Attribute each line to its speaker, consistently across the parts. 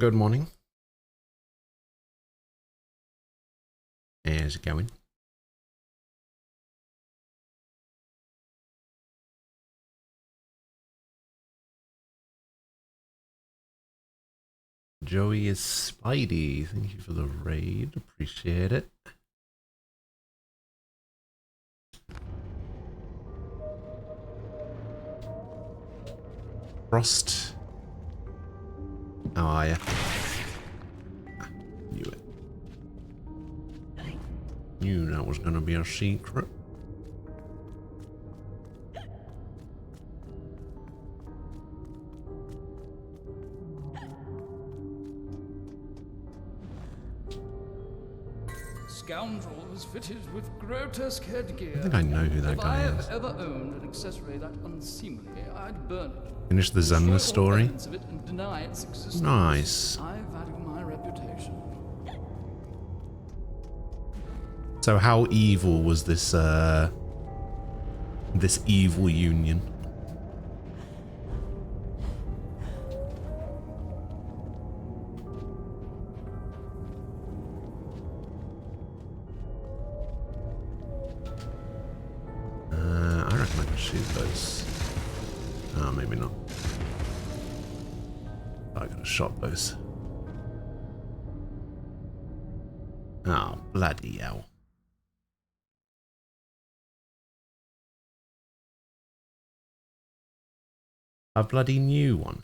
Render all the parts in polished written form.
Speaker 1: Good morning. How's it going? Joey is Spidey. Thank you for the raid. Appreciate it. Frost. How are ya? Knew it. Knew that was gonna be a secret.
Speaker 2: Scoundrels fitted with grotesque headgear.
Speaker 1: I think I know who that guy is.
Speaker 2: If I ever owned an accessory that unseemly, I'd burn it.
Speaker 1: Finish the Zemna story.
Speaker 2: Of it and deny its existence.
Speaker 1: Nice.
Speaker 2: I value my reputation.
Speaker 1: So how evil was this this evil union? I reckon I can shoot those. Oh, maybe not. I could have shot those. Oh, bloody hell. A bloody new one.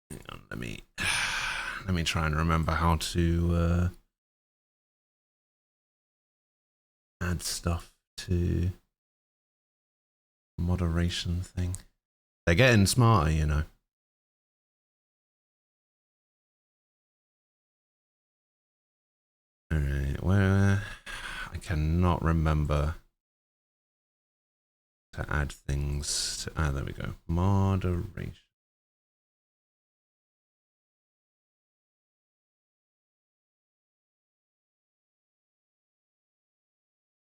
Speaker 1: Hang on, let me try and remember how to add stuff to moderation thing. They're getting smarter, you know. Alright, where I cannot remember to add things to, there we go. Moderation.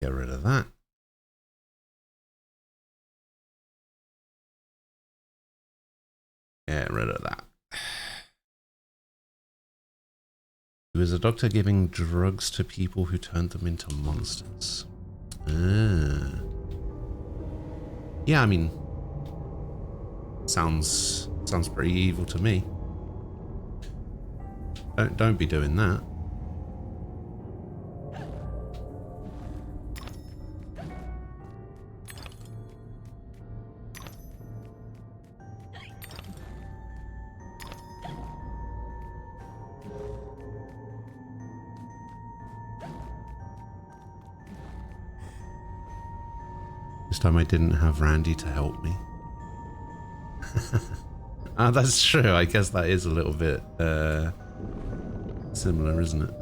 Speaker 1: Get rid of that. Get rid of that. He was a doctor giving drugs to people who turned them into monsters. Ah. Yeah, I mean, sounds pretty evil to me. Don't be doing that. This time I didn't have Randy to help me. That's true. I guess that is a little bit similar, isn't it?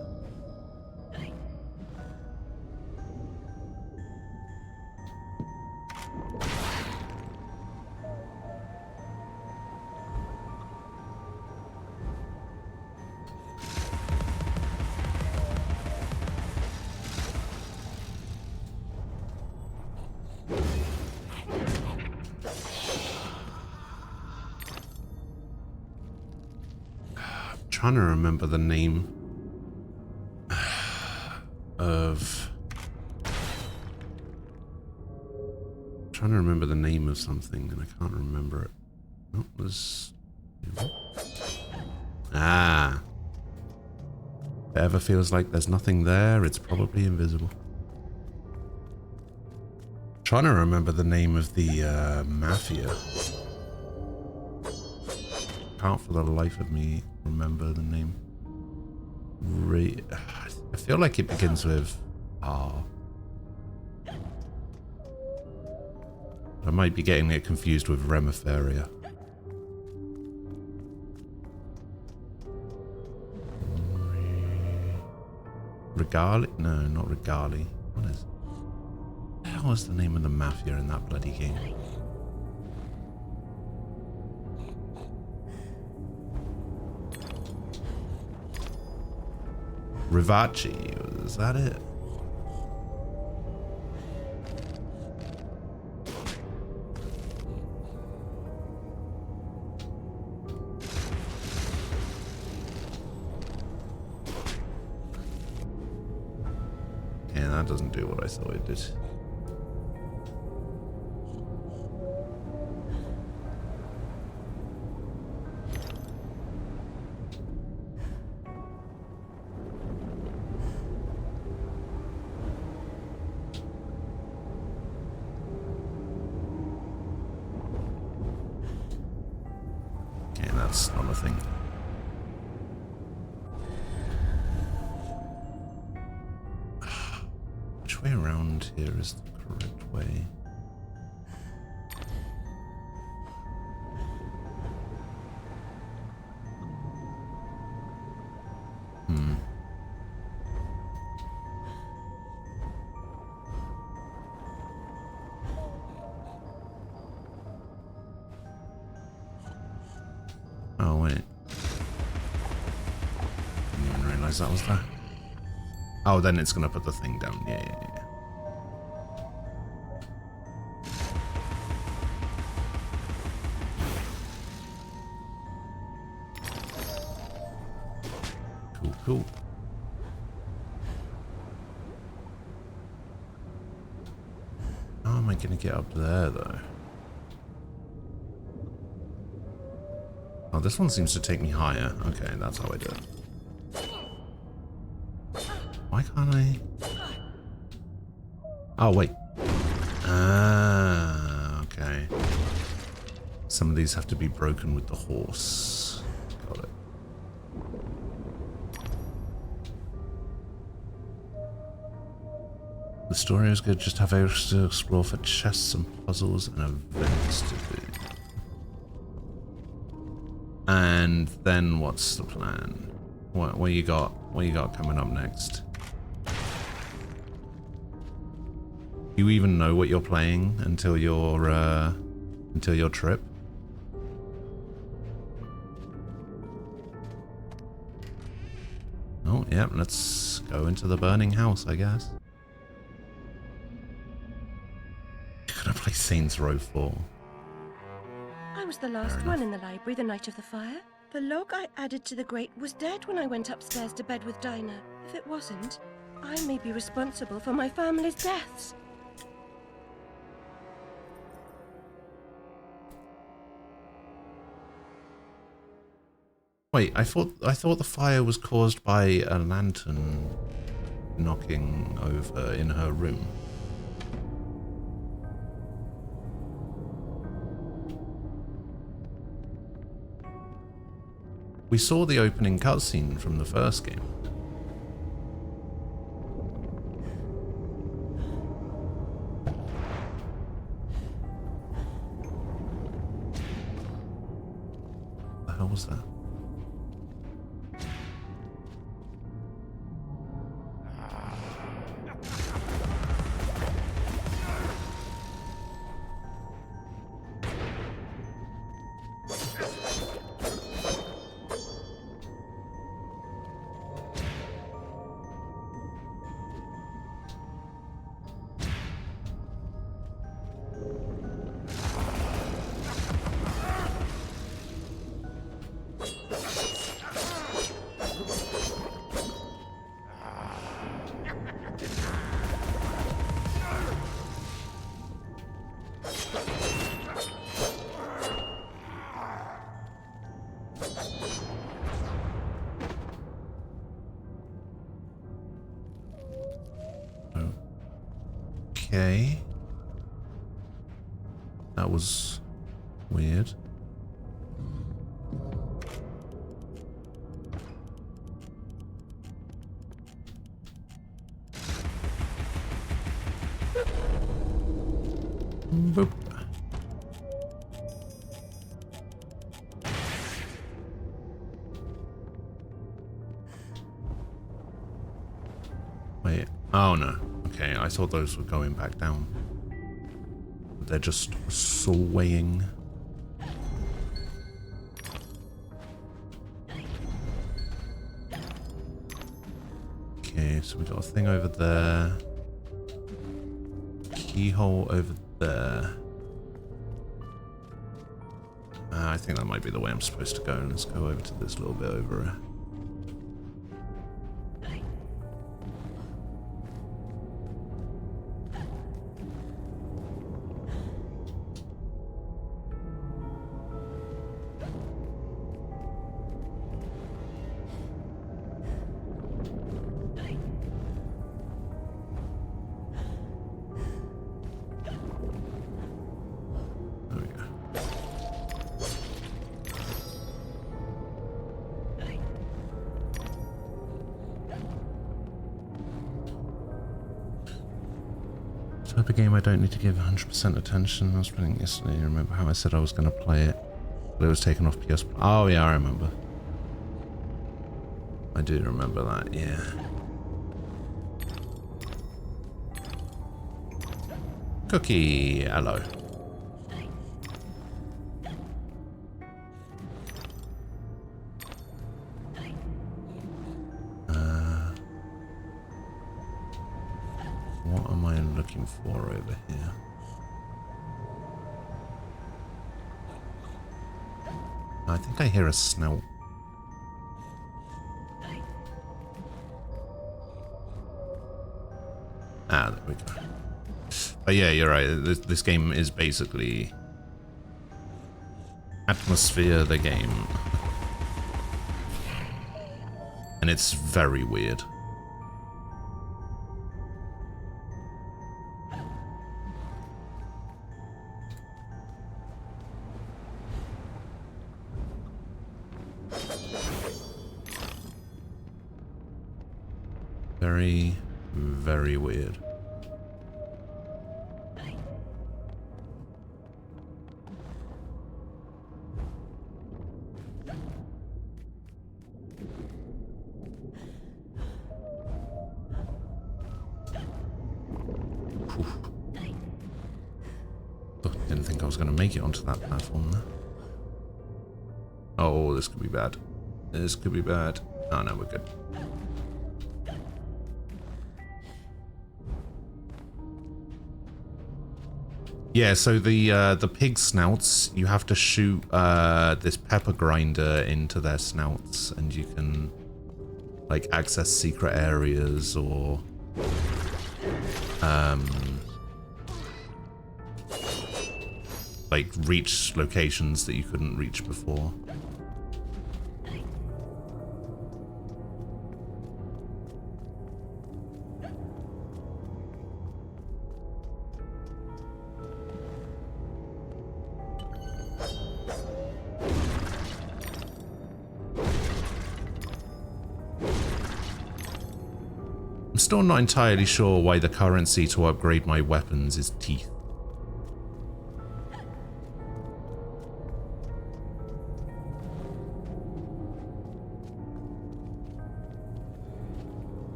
Speaker 1: Trying to remember the name of something and I can't remember it. Oh, was if it ever feels like there's nothing there, it's probably invisible. Trying to remember the name of the mafia. Can't for the life of me remember the name. I feel like it begins with R. I might be getting it confused with Remiferia. Regali? No, not Regali. What is? What the hell is the name of the mafia in that bloody game? Rivachi, is that it? Yeah, that doesn't do what I thought it did. That's not a thing. Which way around here is the correct way? Oh, wait. Didn't even realize that was there. Oh, then it's gonna put the thing down. Yeah. Cool. How am I gonna get up there, though? Oh, this one seems to take me higher. Okay, that's how I do it. Why can't I? Oh, wait. Ah, okay. Some of these have to be broken with the horse. Got it. The story is good, just have areas to explore for chests and puzzles and events to do. And then what's the plan? What you got? What you got coming up next? Do you even know what you're playing until your trip? Oh, yeah, let's go into the burning house, I guess. You're gonna play Saints Row 4.
Speaker 3: I was the last one in the library the night of the fire. The log I added to the grate was dead when I went upstairs to bed with Dinah. If it wasn't, I may be responsible for my family's deaths.
Speaker 1: Wait, I thought the fire was caused by a lantern knocking over in her room. We saw the opening cutscene from the first game. What the hell was that? Okay. That was weird. Boop. Wait. Oh no. Okay, I thought those were going back down. They're just swaying. Okay, so we got a thing over there. Keyhole over there. I think that might be the way I'm supposed to go. Let's go over to this little bit over here. Type of game I don't need to give 100% attention. I was playing yesterday. Remember how I said I was going to play it? But it was taken off PS. Oh yeah, I remember. I do remember that, yeah. Cookie, hello. What am I looking for over here? I think I hear a snout. Ah, there we go. But yeah, you're right. This game is basically Atmosphere, the game. And it's very weird. Very, very weird. Didn't think I was going to make it onto that platform there. Oh, this could be bad. This could be bad. Oh no, we're good. Yeah, so the pig snouts, you have to shoot this pepper grinder into their snouts, and you can like access secret areas or like reach locations that you couldn't reach before. I'm still not entirely sure why the currency to upgrade my weapons is teeth.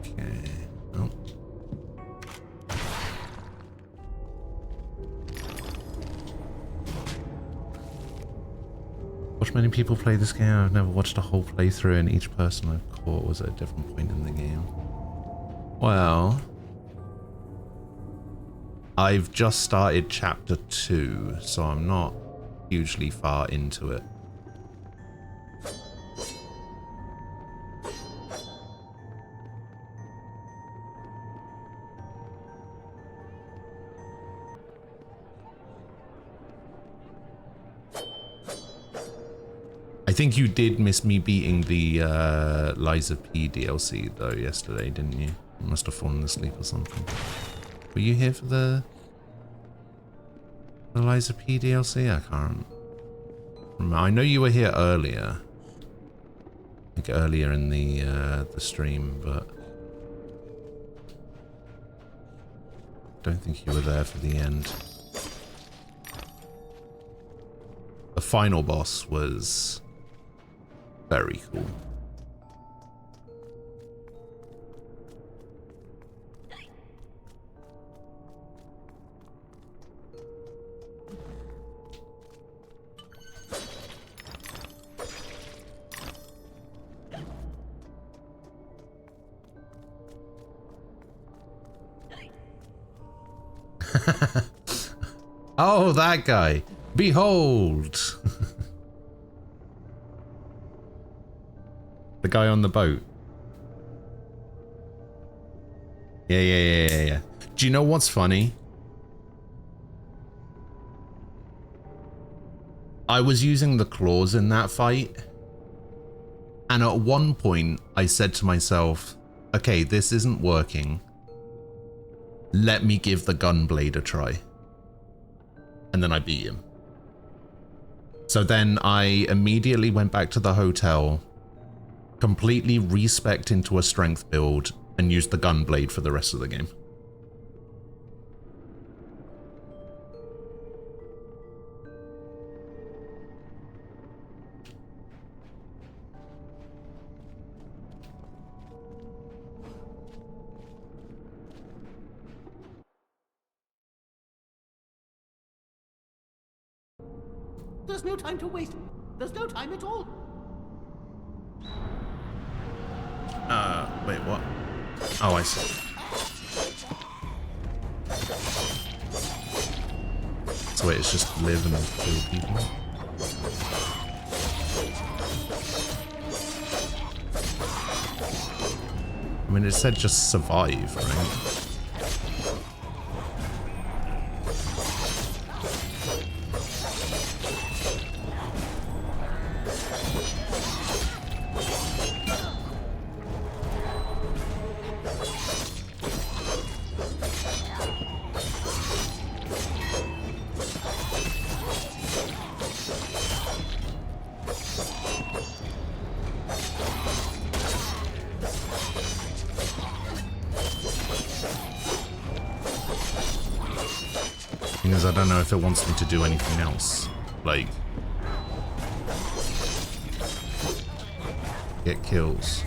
Speaker 1: Okay. Oh. Watch many people play this game. I've never watched a whole playthrough, and each person I've caught was at a different point in the game. Well, I've just started chapter 2, so I'm not hugely far into it. I think you did miss me beating the Liza P DLC though yesterday, didn't you? You must have fallen asleep or something. Were you here for the Liza P DLC? I can't remember. I know you were here earlier, like earlier in the stream, but don't think you were there for the end. The final boss was very cool. Oh, that guy. Behold. The guy on the boat. Yeah. Do you know what's funny? I was using the claws in that fight. And at one point, I said to myself, okay, this isn't working. Let me give the gunblade a try. And then I beat him. So then I immediately went back to the hotel, completely respec'd into a strength build, and used the gunblade for the rest of the game.
Speaker 4: There's no time to waste. There's no time at all.
Speaker 1: Wait, what? Oh, I see. So wait, it's just live and kill people? I mean, it said just survive, right? Because I don't know if it wants me to do anything else. Like, get kills.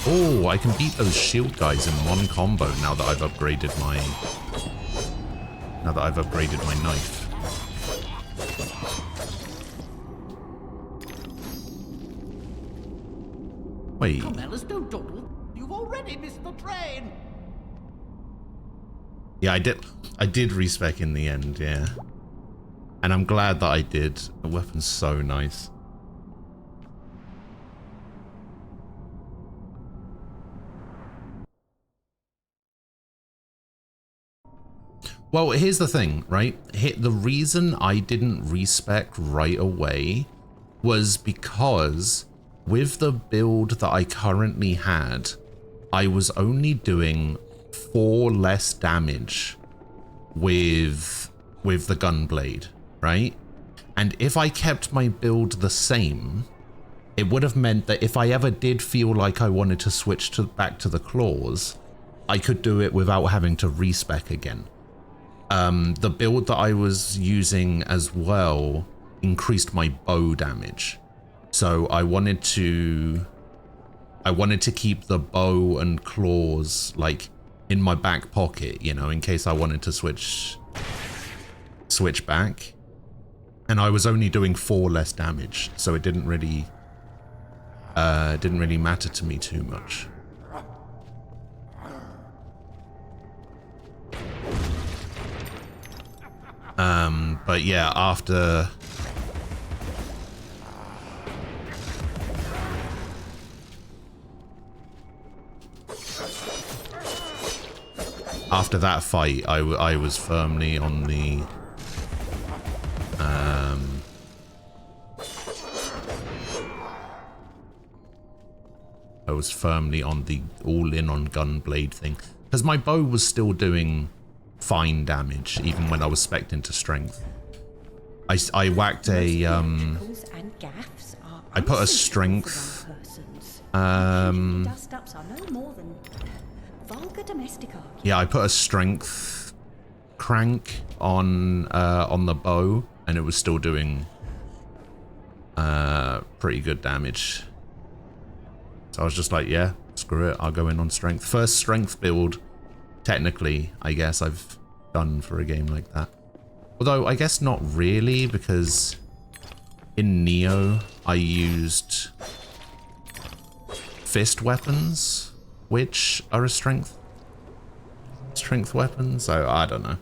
Speaker 1: Oh, I can beat those shield guys in one combo now that I've upgraded my knife. Wait.
Speaker 4: Come, Alice, don't dawdle. You've already missed the train.
Speaker 1: Yeah, I did respec in the end, yeah. And I'm glad that I did. The weapon's so nice. Well, here's the thing, right? The reason I didn't respec right away was because with the build that I currently had, I was only doing 4 less damage with the gunblade, right? And if I kept my build the same, it would have meant that if I ever did feel like I wanted to switch back to the claws, I could do it without having to respec again. The build that I was using as well increased my bow damage. So I wanted to keep the bow and claws like in my back pocket, you know, in case I wanted to switch back. And I was only doing 4 less damage, so it didn't really matter to me too much. But yeah, after that fight, I was firmly on the all in on gunblade thing, because my bow was still doing fine damage even when I was spec'd into strength. I whacked a I put a strength yeah, I put a strength crank on the bow, and it was still doing pretty good damage. So I was just like, yeah, screw it, I'll go in on strength. First strength build, technically, I guess I've done for a game like that. Although, I guess not really, because in Neo, I used fist weapons, which are a strength. strength weapon, so I don't know.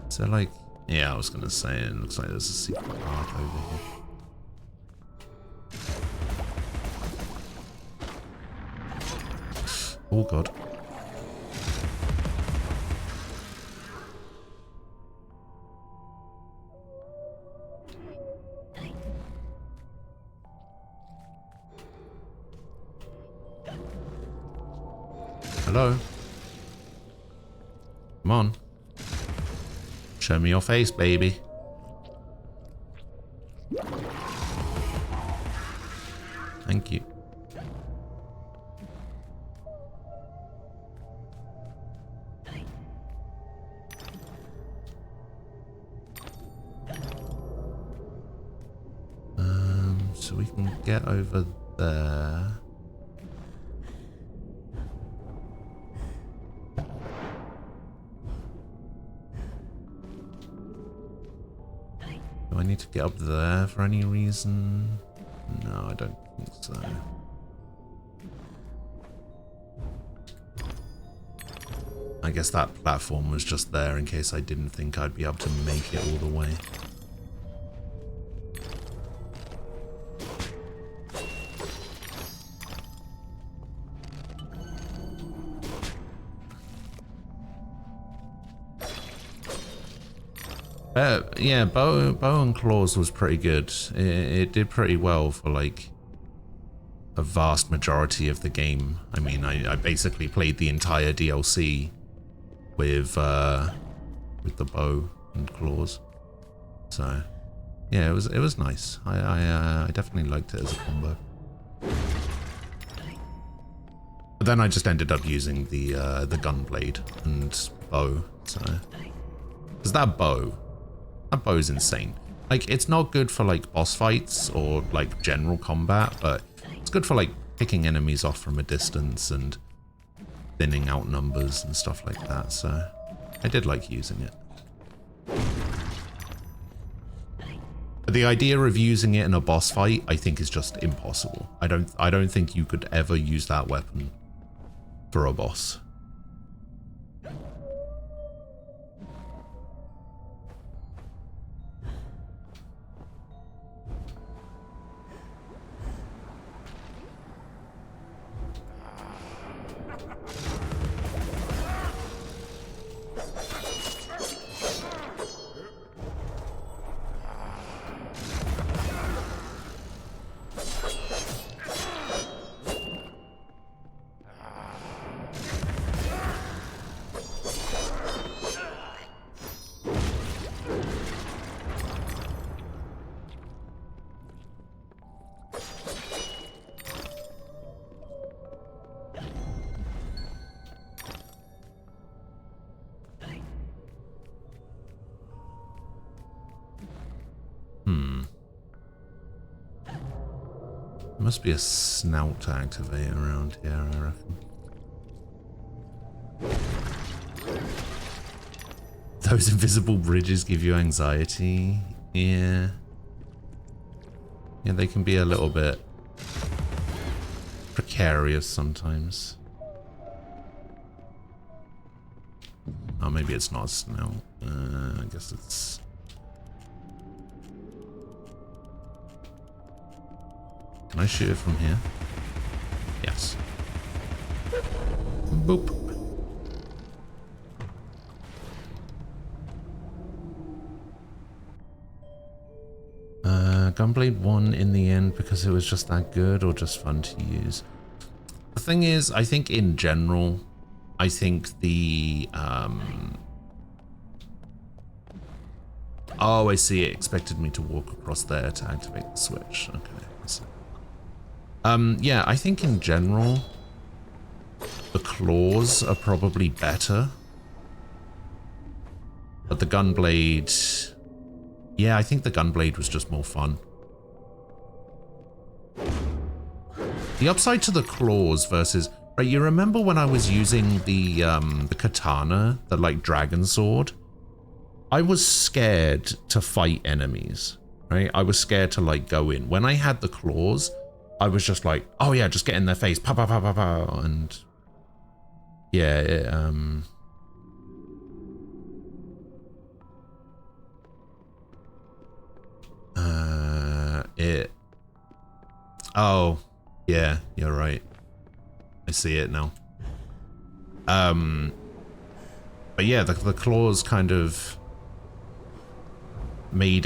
Speaker 1: So like, yeah, I was gonna say it looks like there's a secret path over here. Oh god. Hello? Come on. Show me your face, baby. Thank you. So we can get over there. Do I need to get up there for any reason? No, I don't think so. I guess that platform was just there in case I didn't think I'd be able to make it all the way. Yeah, bow and claws was pretty good. It did pretty well for like a vast majority of the game. I mean, I basically played the entire DLC with the bow and claws. So yeah, it was nice. I definitely liked it as a combo. But then I just ended up using the gunblade and bow. So because that bow's insane. Like, it's not good for like boss fights or like general combat, but it's good for like picking enemies off from a distance and thinning out numbers and stuff like that. So I did like using it. But the idea of using it in a boss fight, I think, is just impossible. I don't think you could ever use that weapon for a boss. Must be a snout to activate around here, I reckon. Those invisible bridges give you anxiety. Yeah. Yeah, they can be a little bit precarious sometimes. Oh, maybe it's not a snout. I guess it's... Can I shoot it from here? Yes. Boop. Gunblade won in the end because it was just that good or just fun to use. The thing is, I think in general, I think the Oh, I see. It expected me to walk across there to activate the switch. Okay. I see. Yeah, I think in general, the claws are probably better. But the gunblade... Yeah, I think the gunblade was just more fun. The upside to the claws versus... Right, you remember when I was using the katana, the like dragon sword? I was scared to fight enemies, right? I was scared to like go in. When I had the claws, I was just like, oh yeah, just get in their face, pa pa pa pa pa, and yeah, oh yeah, you're right. I see it now. But yeah, the claws kind of made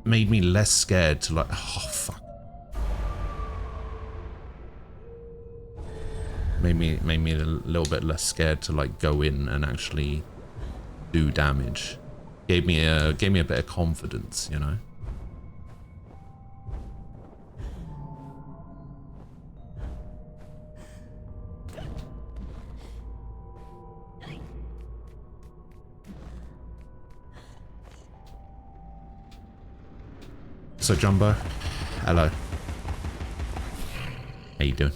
Speaker 1: me less scared to like, oh fuck. Made me a little bit less scared to like go in and actually do damage. Gave me a bit of confidence, you know. So Jumbo, hello. How you doing?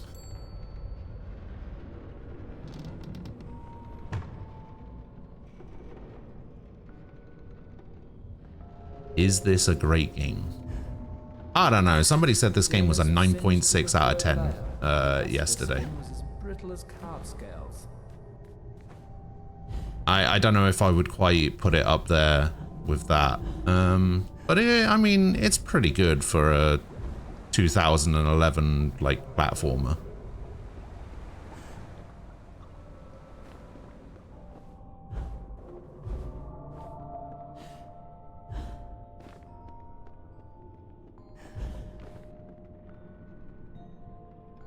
Speaker 1: Is this a great game? I don't know. Somebody said this game was a 9.6 out of 10 yesterday. I don't know if I would quite put it up there with that. But I mean, it's pretty good for a 2011 like platformer.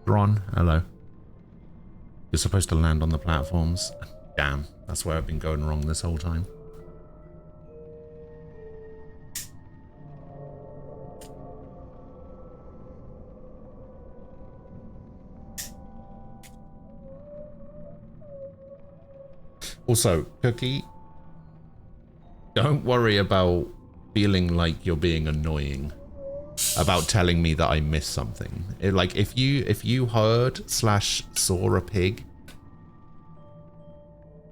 Speaker 1: Ron, hello. You're supposed to land on the platforms. Damn, that's where I've been going wrong this whole time. Also, Cookie, don't worry about feeling like you're being annoying about telling me that I missed something. Like if you heard / saw a pig,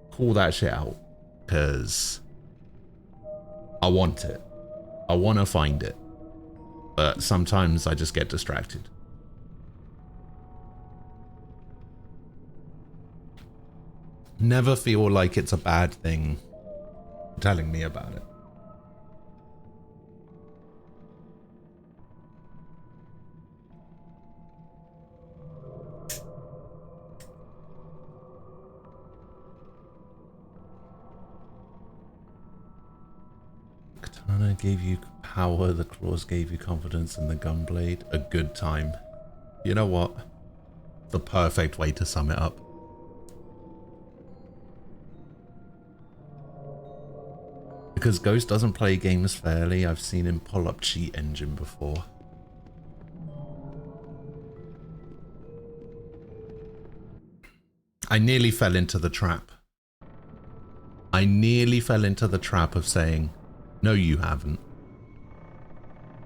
Speaker 1: call that shit out, because I want it. I want to find it, but sometimes I just get distracted. Never feel like it's a bad thing telling me about it. Katana gave you power, the claws gave you confidence, and the gunblade a good time. You know what? The perfect way to sum it up. Because Ghost doesn't play games fairly, I've seen him pull up Cheat Engine before. I nearly fell into the trap. I nearly fell into the trap of saying, no, you haven't.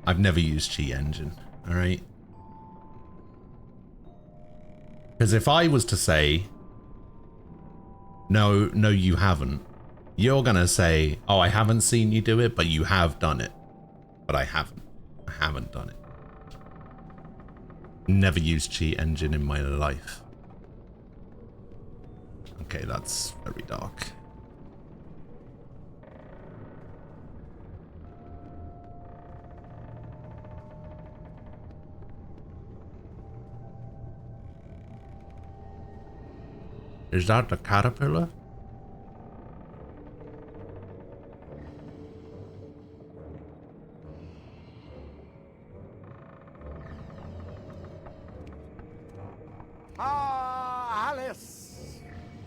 Speaker 1: I've never used Cheat Engine, alright? Because if I was to say, no, you haven't, you're gonna say, oh, I haven't seen you do it, but you have done it. But I haven't. I haven't done it. Never used Cheat Engine in my life. Okay, that's very dark. Is that the caterpillar?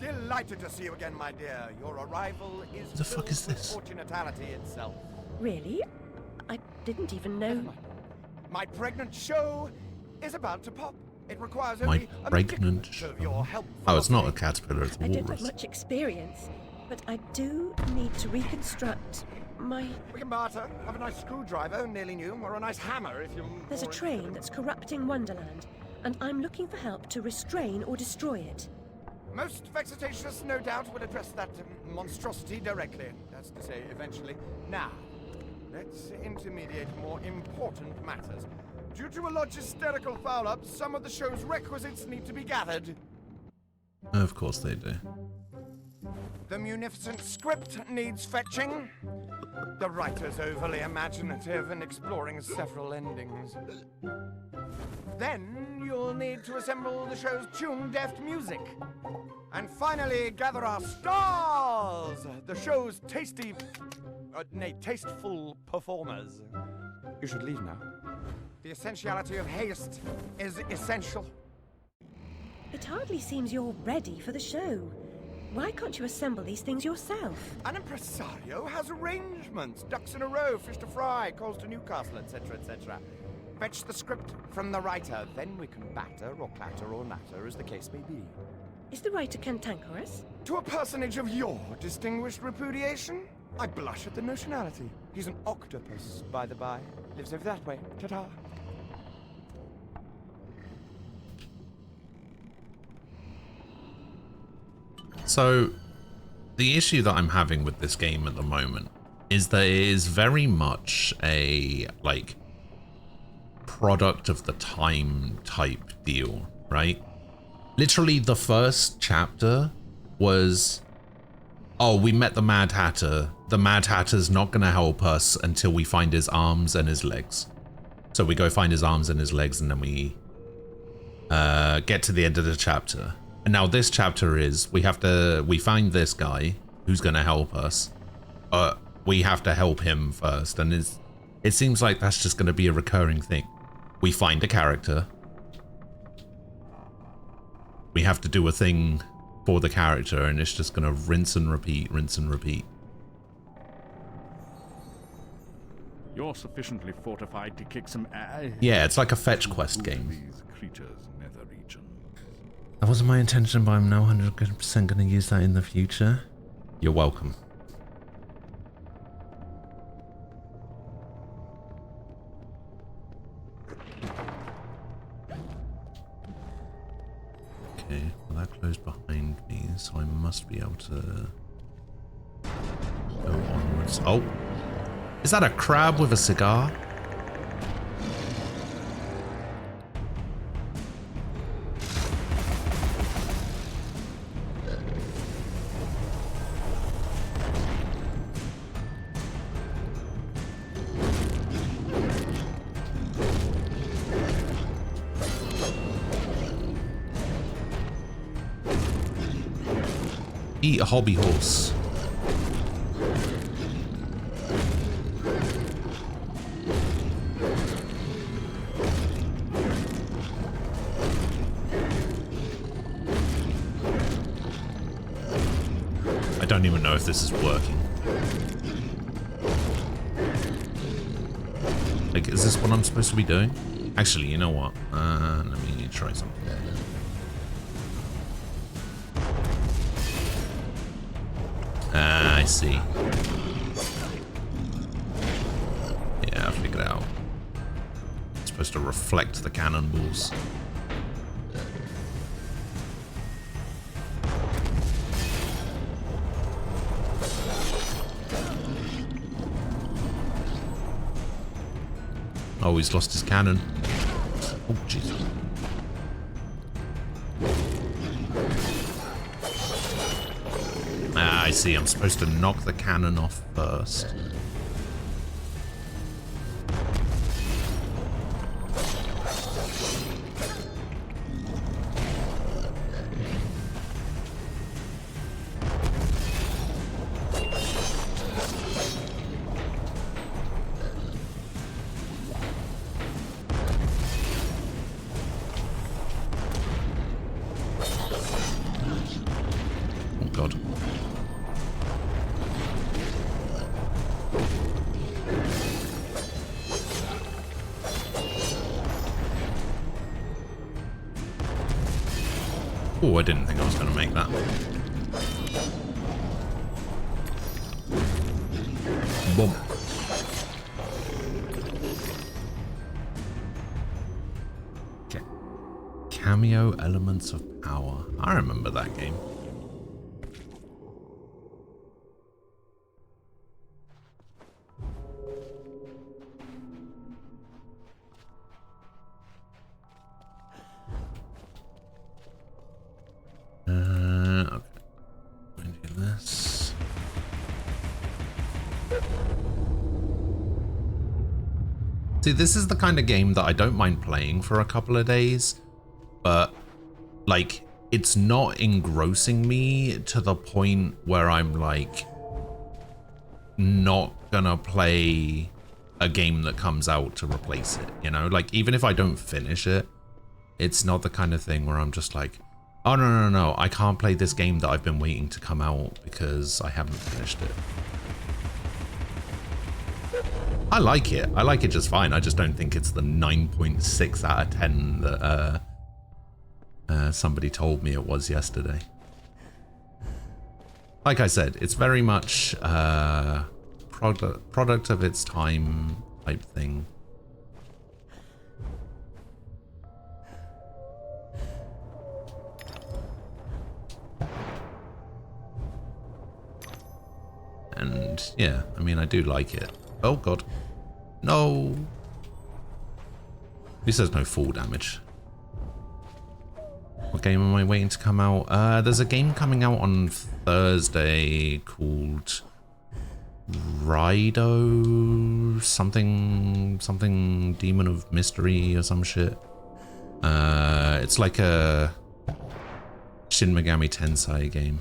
Speaker 5: Delighted to see you again, my dear. Your arrival is
Speaker 1: The fuck is
Speaker 5: filled with
Speaker 1: this?
Speaker 5: fortunatality itself.
Speaker 3: Really? I didn't even know.
Speaker 5: My pregnant show is about to pop. It requires
Speaker 1: My
Speaker 5: only a
Speaker 1: pregnant
Speaker 5: minute of your help.
Speaker 1: Oh, it's not a caterpillar, it's a
Speaker 3: I don't have
Speaker 1: walrus.
Speaker 3: much experience, but I do need to reconstruct my...
Speaker 5: We can barter. Have a nice screwdriver, nearly new, or a nice hammer if you...
Speaker 3: There's a train that's corrupting Wonderland, and I'm looking for help to restrain or destroy it.
Speaker 5: Most vexatious, no doubt, will address that monstrosity directly. That's to say, eventually. Now, let's intermediate more important matters. Due to a logisterical foul-up, some of the show's requisites need to be gathered.
Speaker 1: Of course they do.
Speaker 5: The munificent script needs fetching. The writer's overly imaginative and exploring several endings. Then you'll need to assemble the show's tune-deft music. And finally, gather our stars! The show's tasteful performers. You should leave now. The essentiality of haste is essential.
Speaker 3: It hardly seems you're ready for the show. Why can't you assemble these things yourself?
Speaker 5: An impresario has arrangements. Ducks in a row, fish to fry, calls to Newcastle, etc., etc. Fetch the script from the writer, then we can batter or clatter or natter, as the case may be.
Speaker 3: Is the writer cantankerous?
Speaker 5: To a personage of your distinguished repudiation, I blush at the notionality. He's an octopus, by the by. Lives over that way. Ta-ta.
Speaker 1: So, the issue that I'm having with this game at the moment is that it is very much a, like, product of the time type deal, right? Literally, the first chapter was, oh, we met the Mad Hatter. The Mad Hatter's not going to help us until we find his arms and his legs. So we go find his arms and his legs, and then we get to the end of the chapter. And now this chapter is, we find this guy who's going to help us, but we have to help him first. And it seems like that's just going to be a recurring thing. We find a character. We have to do a thing for the character, and it's just going to rinse and repeat, rinse and repeat.
Speaker 6: You're sufficiently fortified to kick some ass.
Speaker 1: Yeah, it's like a fetch quest game.
Speaker 6: These creatures' nether region.
Speaker 1: That wasn't my intention, but I'm now 100% going to use that in the future. You're welcome. Okay, well that closed behind me, so I must be able to go onwards. Oh! Is that a crab with a cigar? Eat a hobby horse. I don't even know if this is working. Like, is this what I'm supposed to be doing? Actually, you know what? Let me try something. I see. Yeah, I figured it out. It's supposed to reflect the cannonballs. Oh, he's lost his cannon. Oh, jeez. Ah, I see. I'm supposed to knock the cannon off first. Oh, I didn't think I was going to make that. Boom. Okay. Cameo Elements of Power. I remember that game. Okay. I'm gonna do this. See, this is the kind of game that I don't mind playing for a couple of days, but like, it's not engrossing me to the point where I'm like not gonna play a game that comes out to replace it, you know? Like, even if I don't finish it, it's not the kind of thing where I'm just like, oh, no, I can't play this game that I've been waiting to come out because I haven't finished it. I like it. I like it just fine. I just don't think it's the 9.6 out of 10 that somebody told me it was yesterday. Like I said, it's very much product of its time type thing. And yeah, I mean, I do like it. Oh god. No. He says no fall damage. What game am I waiting to come out? There's a game coming out on Thursday called Raido something Demon of Mystery or some shit. It's like a Shin Megami Tensei game.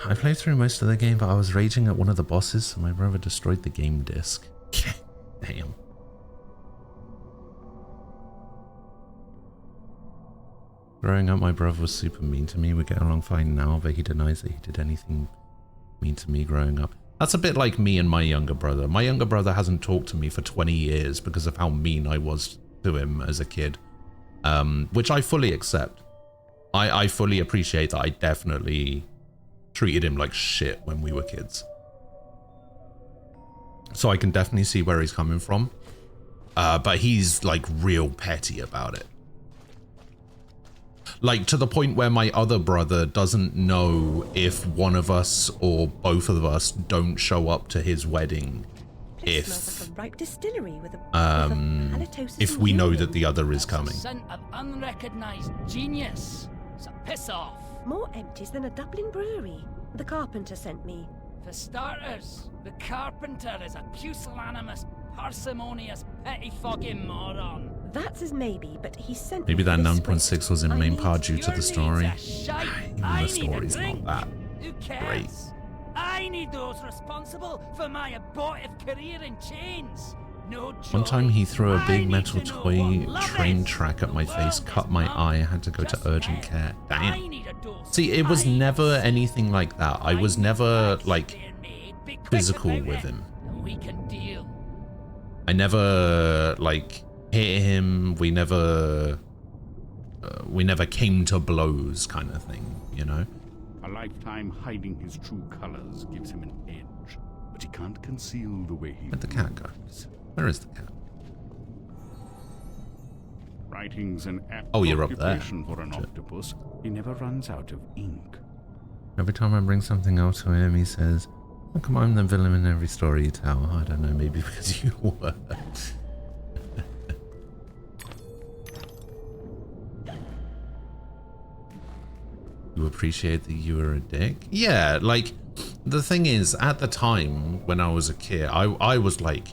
Speaker 1: I played through most of the game, but I was raging at one of the bosses, so my brother destroyed the game disc. Damn. Growing up, my brother was super mean to me. We get along fine now, but he denies that he did anything mean to me growing up. That's a bit like me and my younger brother. My younger brother hasn't talked to me for 20 years because of how mean I was to him as a kid, which I fully accept. I fully appreciate that. I definitely treated him like shit when we were kids. So I can definitely see where he's coming from. But he's like real petty about it. Like to the point where my other brother doesn't know if one of us or both of us don't show up to his wedding if we know that the other is coming.
Speaker 2: Scent of unrecognized genius. So piss off.
Speaker 3: More empties than a Dublin brewery. The carpenter sent me.
Speaker 2: For starters, the carpenter is a pusillanimous, parsimonious, pettifogging moron.
Speaker 3: That's his maybe, but he sent
Speaker 1: Maybe
Speaker 3: me
Speaker 1: that
Speaker 3: this
Speaker 1: 9.6
Speaker 3: script.
Speaker 1: was in main
Speaker 3: I
Speaker 1: part
Speaker 3: need-
Speaker 1: due to the story. Even the story's not that
Speaker 2: Who
Speaker 1: great.
Speaker 2: cares? I need those responsible for my abortive career in chains. No joy.
Speaker 1: One time he threw a
Speaker 2: I
Speaker 1: big
Speaker 2: need
Speaker 1: metal
Speaker 2: to know
Speaker 1: toy
Speaker 2: what love
Speaker 1: train
Speaker 2: is.
Speaker 1: track at my
Speaker 2: The
Speaker 1: face,
Speaker 2: world
Speaker 1: cut
Speaker 2: is
Speaker 1: my
Speaker 2: mine.
Speaker 1: eye, I had to go to
Speaker 2: Just
Speaker 1: urgent
Speaker 2: care.
Speaker 1: care.
Speaker 2: I
Speaker 1: Damn.
Speaker 2: need a dose.
Speaker 1: See, it was
Speaker 2: I
Speaker 1: never
Speaker 2: need
Speaker 1: anything like that. I was never like
Speaker 2: Be quick
Speaker 1: physical
Speaker 2: about
Speaker 1: with
Speaker 2: it,
Speaker 1: him.
Speaker 2: and we can deal.
Speaker 1: I never like hit him. We never came to blows, kind of thing, you know.
Speaker 6: A lifetime hiding his true colors gives him an edge, but he can't conceal the way he
Speaker 1: Where'd the cat go? Where is the cat?
Speaker 6: Writing's an apt
Speaker 1: Oh, you're up there.
Speaker 6: occupation for an
Speaker 1: Shit.
Speaker 6: octopus. He never runs out of ink.
Speaker 1: Every time I bring something out to him, he says, "How come I'm the villain in every story you tell?" I don't know, maybe because you were. You appreciate that you were a dick? Yeah, like, the thing is, at the time, when I was a kid, I was, like,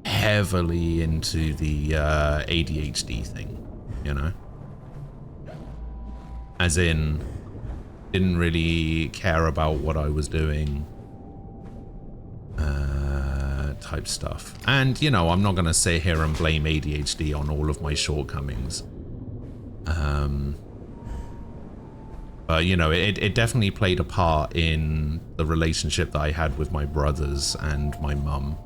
Speaker 1: heavily into the ADHD thing, you know? As in, didn't really care about what I was doing, type stuff. And, you know, I'm not going to sit here and blame ADHD on all of my shortcomings. But, you know, it definitely played a part in the relationship that I had with my brothers and my mum.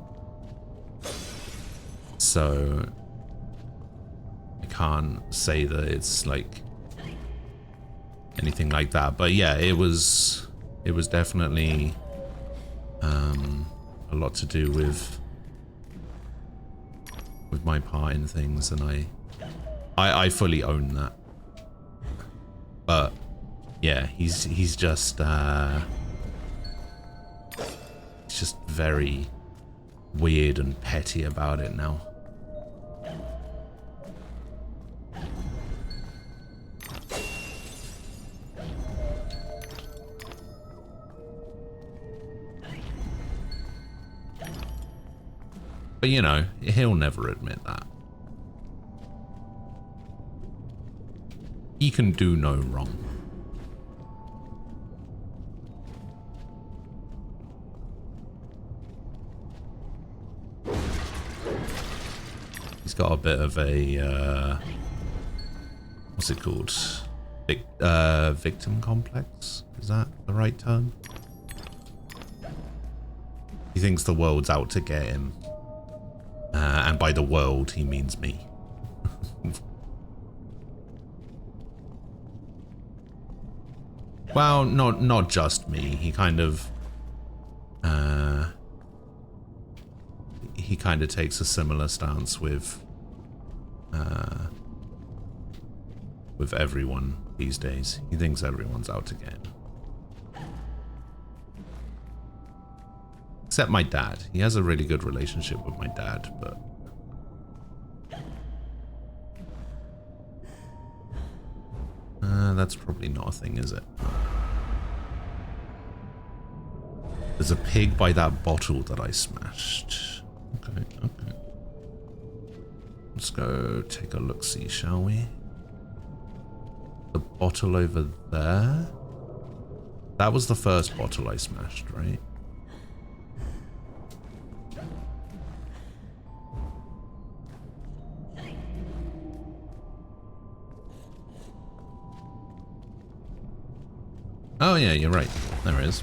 Speaker 1: So I can't say that it's like anything like that. But yeah, it was definitely a lot to do with my part in things, and I fully own that. But yeah, he's just very weird and petty about it now. But you know, he'll never admit that. He can do no wrong. He's got a bit of a what's it called? Victim complex? Is that the right term? He thinks the world's out to get him. And by the world, he means me. Well, not just me. He kind of takes a similar stance with everyone these days. He thinks everyone's out to get him. Except my dad. He has a really good relationship with my dad, but that's probably not a thing, is it? There's a pig by that bottle that I smashed. Okay. Let's go take a look-see, shall we? The bottle over there? That was the first bottle I smashed, right? Oh yeah, you're right. There it is.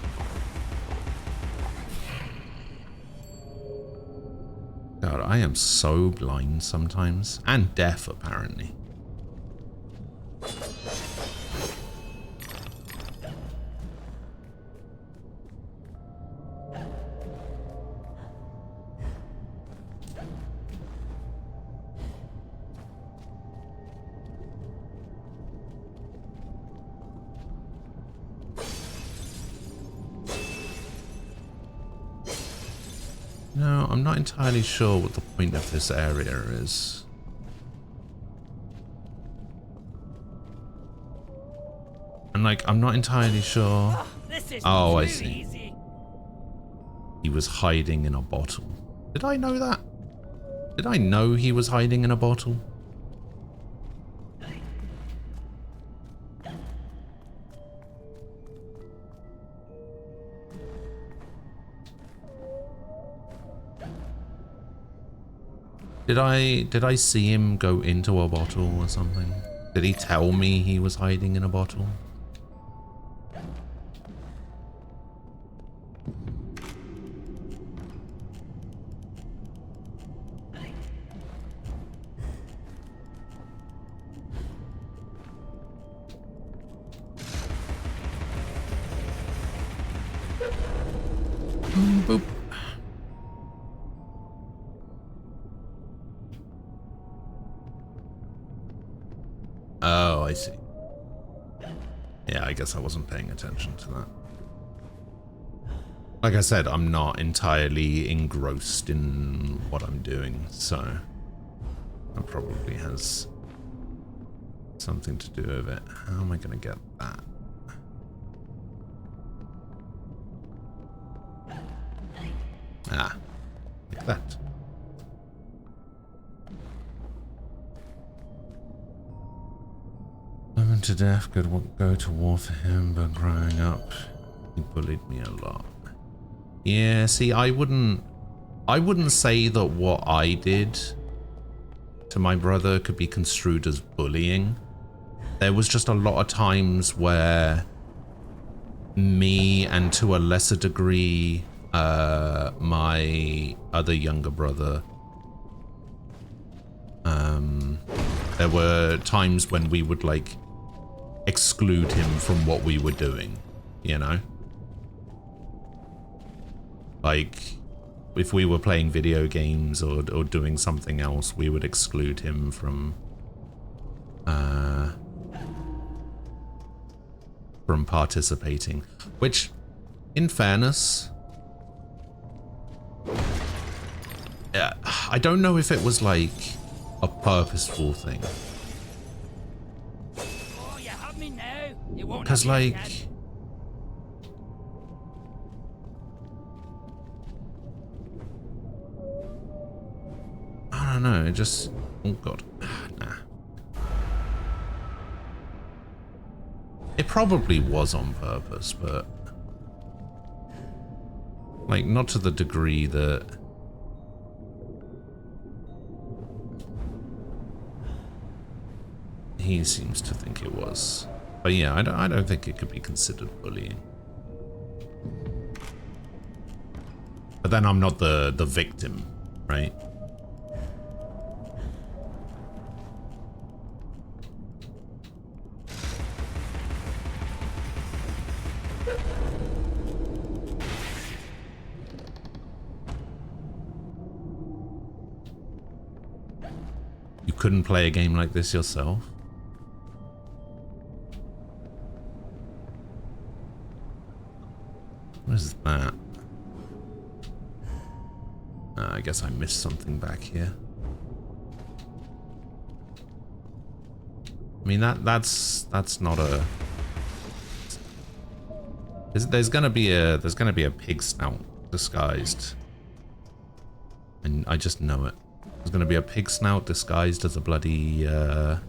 Speaker 1: God, I am so blind sometimes. And deaf, apparently. No, I'm not entirely sure what the point of this area is. And like, I'm not entirely sure. Oh, I see.
Speaker 2: Easy.
Speaker 1: He was hiding in a bottle. Did I know that? Did I know he was hiding in a bottle? Did I see him go into a bottle or something? Did he tell me he was hiding in a bottle? Boop. Oh, I see. Yeah, I guess I wasn't paying attention to that. Like I said, I'm not entirely engrossed in what I'm doing, so that probably has something to do with it. How am I going to get that? Ah, like that. Living to death could go to war for him, but growing up, he bullied me a lot. Yeah, see, I wouldn't say that what I did to my brother could be construed as bullying. There was just a lot of times where me and to a lesser degree, my other younger brother, there were times when we would like exclude him from what we were doing, you know? Like, if we were playing video games or doing something else, we would exclude him from participating. Which, in fairness, I don't know if it was like a purposeful thing.
Speaker 2: Oh, you have me now. You won't
Speaker 1: Because,
Speaker 2: have me
Speaker 1: like,
Speaker 2: again.
Speaker 1: I don't know, it just... Oh, God. Nah. It probably was on purpose, but... like, not to the degree that... he seems to think it was. But yeah, I don't think it could be considered bullying. But then I'm not the victim, right? You couldn't play a game like this yourself? What is that? I guess I missed something back here. I mean that's not a. There's gonna be a pig snout disguised, and I just know it. There's gonna be a pig snout disguised as a bloody or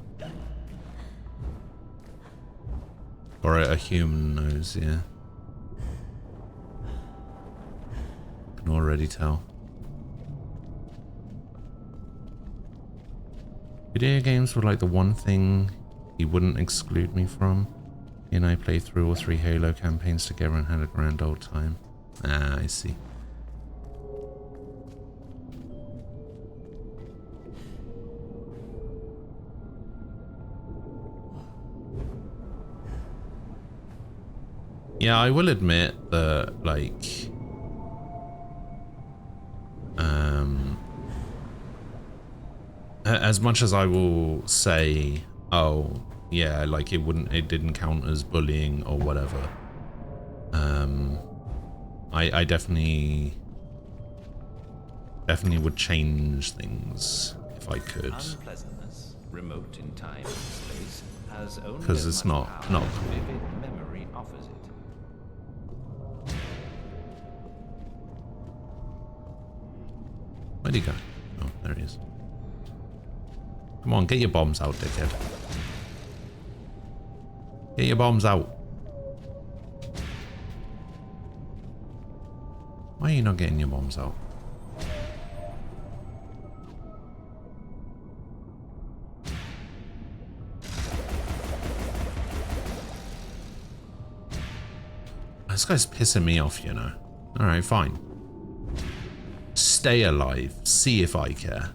Speaker 1: a human nose, yeah. Can already tell. Video games were like the one thing he wouldn't exclude me from. He and I played through all 3 Halo campaigns together and had a grand old time. Ah, I see. Yeah, I will admit that, like, as much as I will say, oh, yeah, like it didn't count as bullying or whatever. I definitely would change things if I could.
Speaker 7: Unpleasantness, remote in time and space, has only
Speaker 1: Because it's
Speaker 7: as much
Speaker 1: not
Speaker 7: power
Speaker 1: cool.
Speaker 7: as vivid memory offers it.
Speaker 1: Where'd he go? Oh, there he is. Come on, get your bombs out, dickhead. Get your bombs out. Why are you not getting your bombs out? This guy's pissing me off, you know. Alright, fine. Stay alive. See if I care.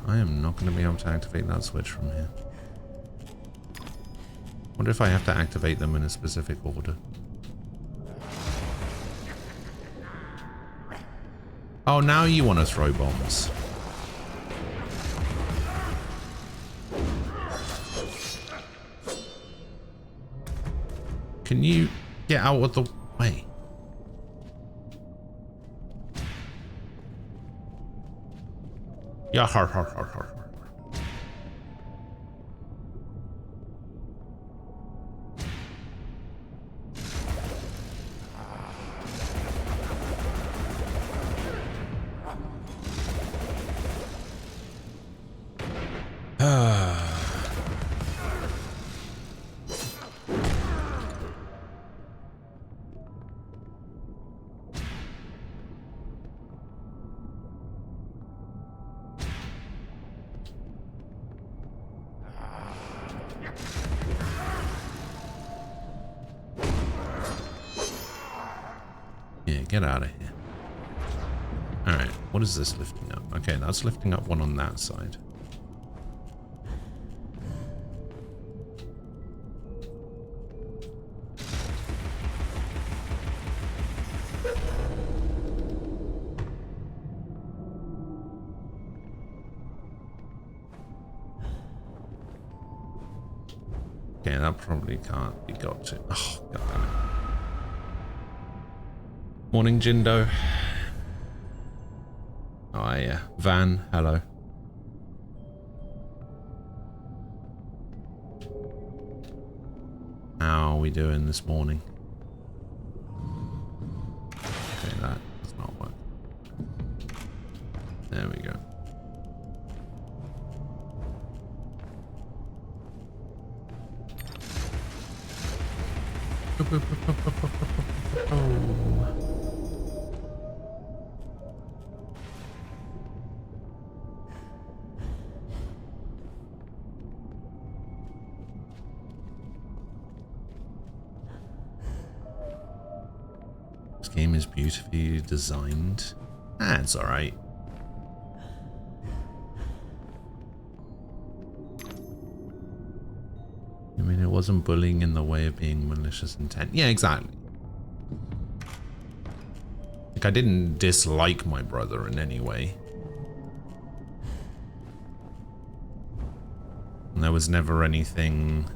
Speaker 1: I am not going to be able to activate that switch from here. What if I have to activate them in a specific order? Oh, now you want to throw bombs. Can you get out of the way? Yeah, har har har har. get out of here. Alright, what is this lifting up? Okay, that's lifting up one on that side. Okay, that probably can't be got to. Oh, god damn it. Morning, Jindo. Oh, yeah. Van, hello. How are we doing this morning? Okay, that does not work. There we go. This game is beautifully designed. Ah, it's alright. I mean, it wasn't bullying in the way of being malicious intent. Yeah, exactly. Like, I didn't dislike my brother in any way. And there was never anything...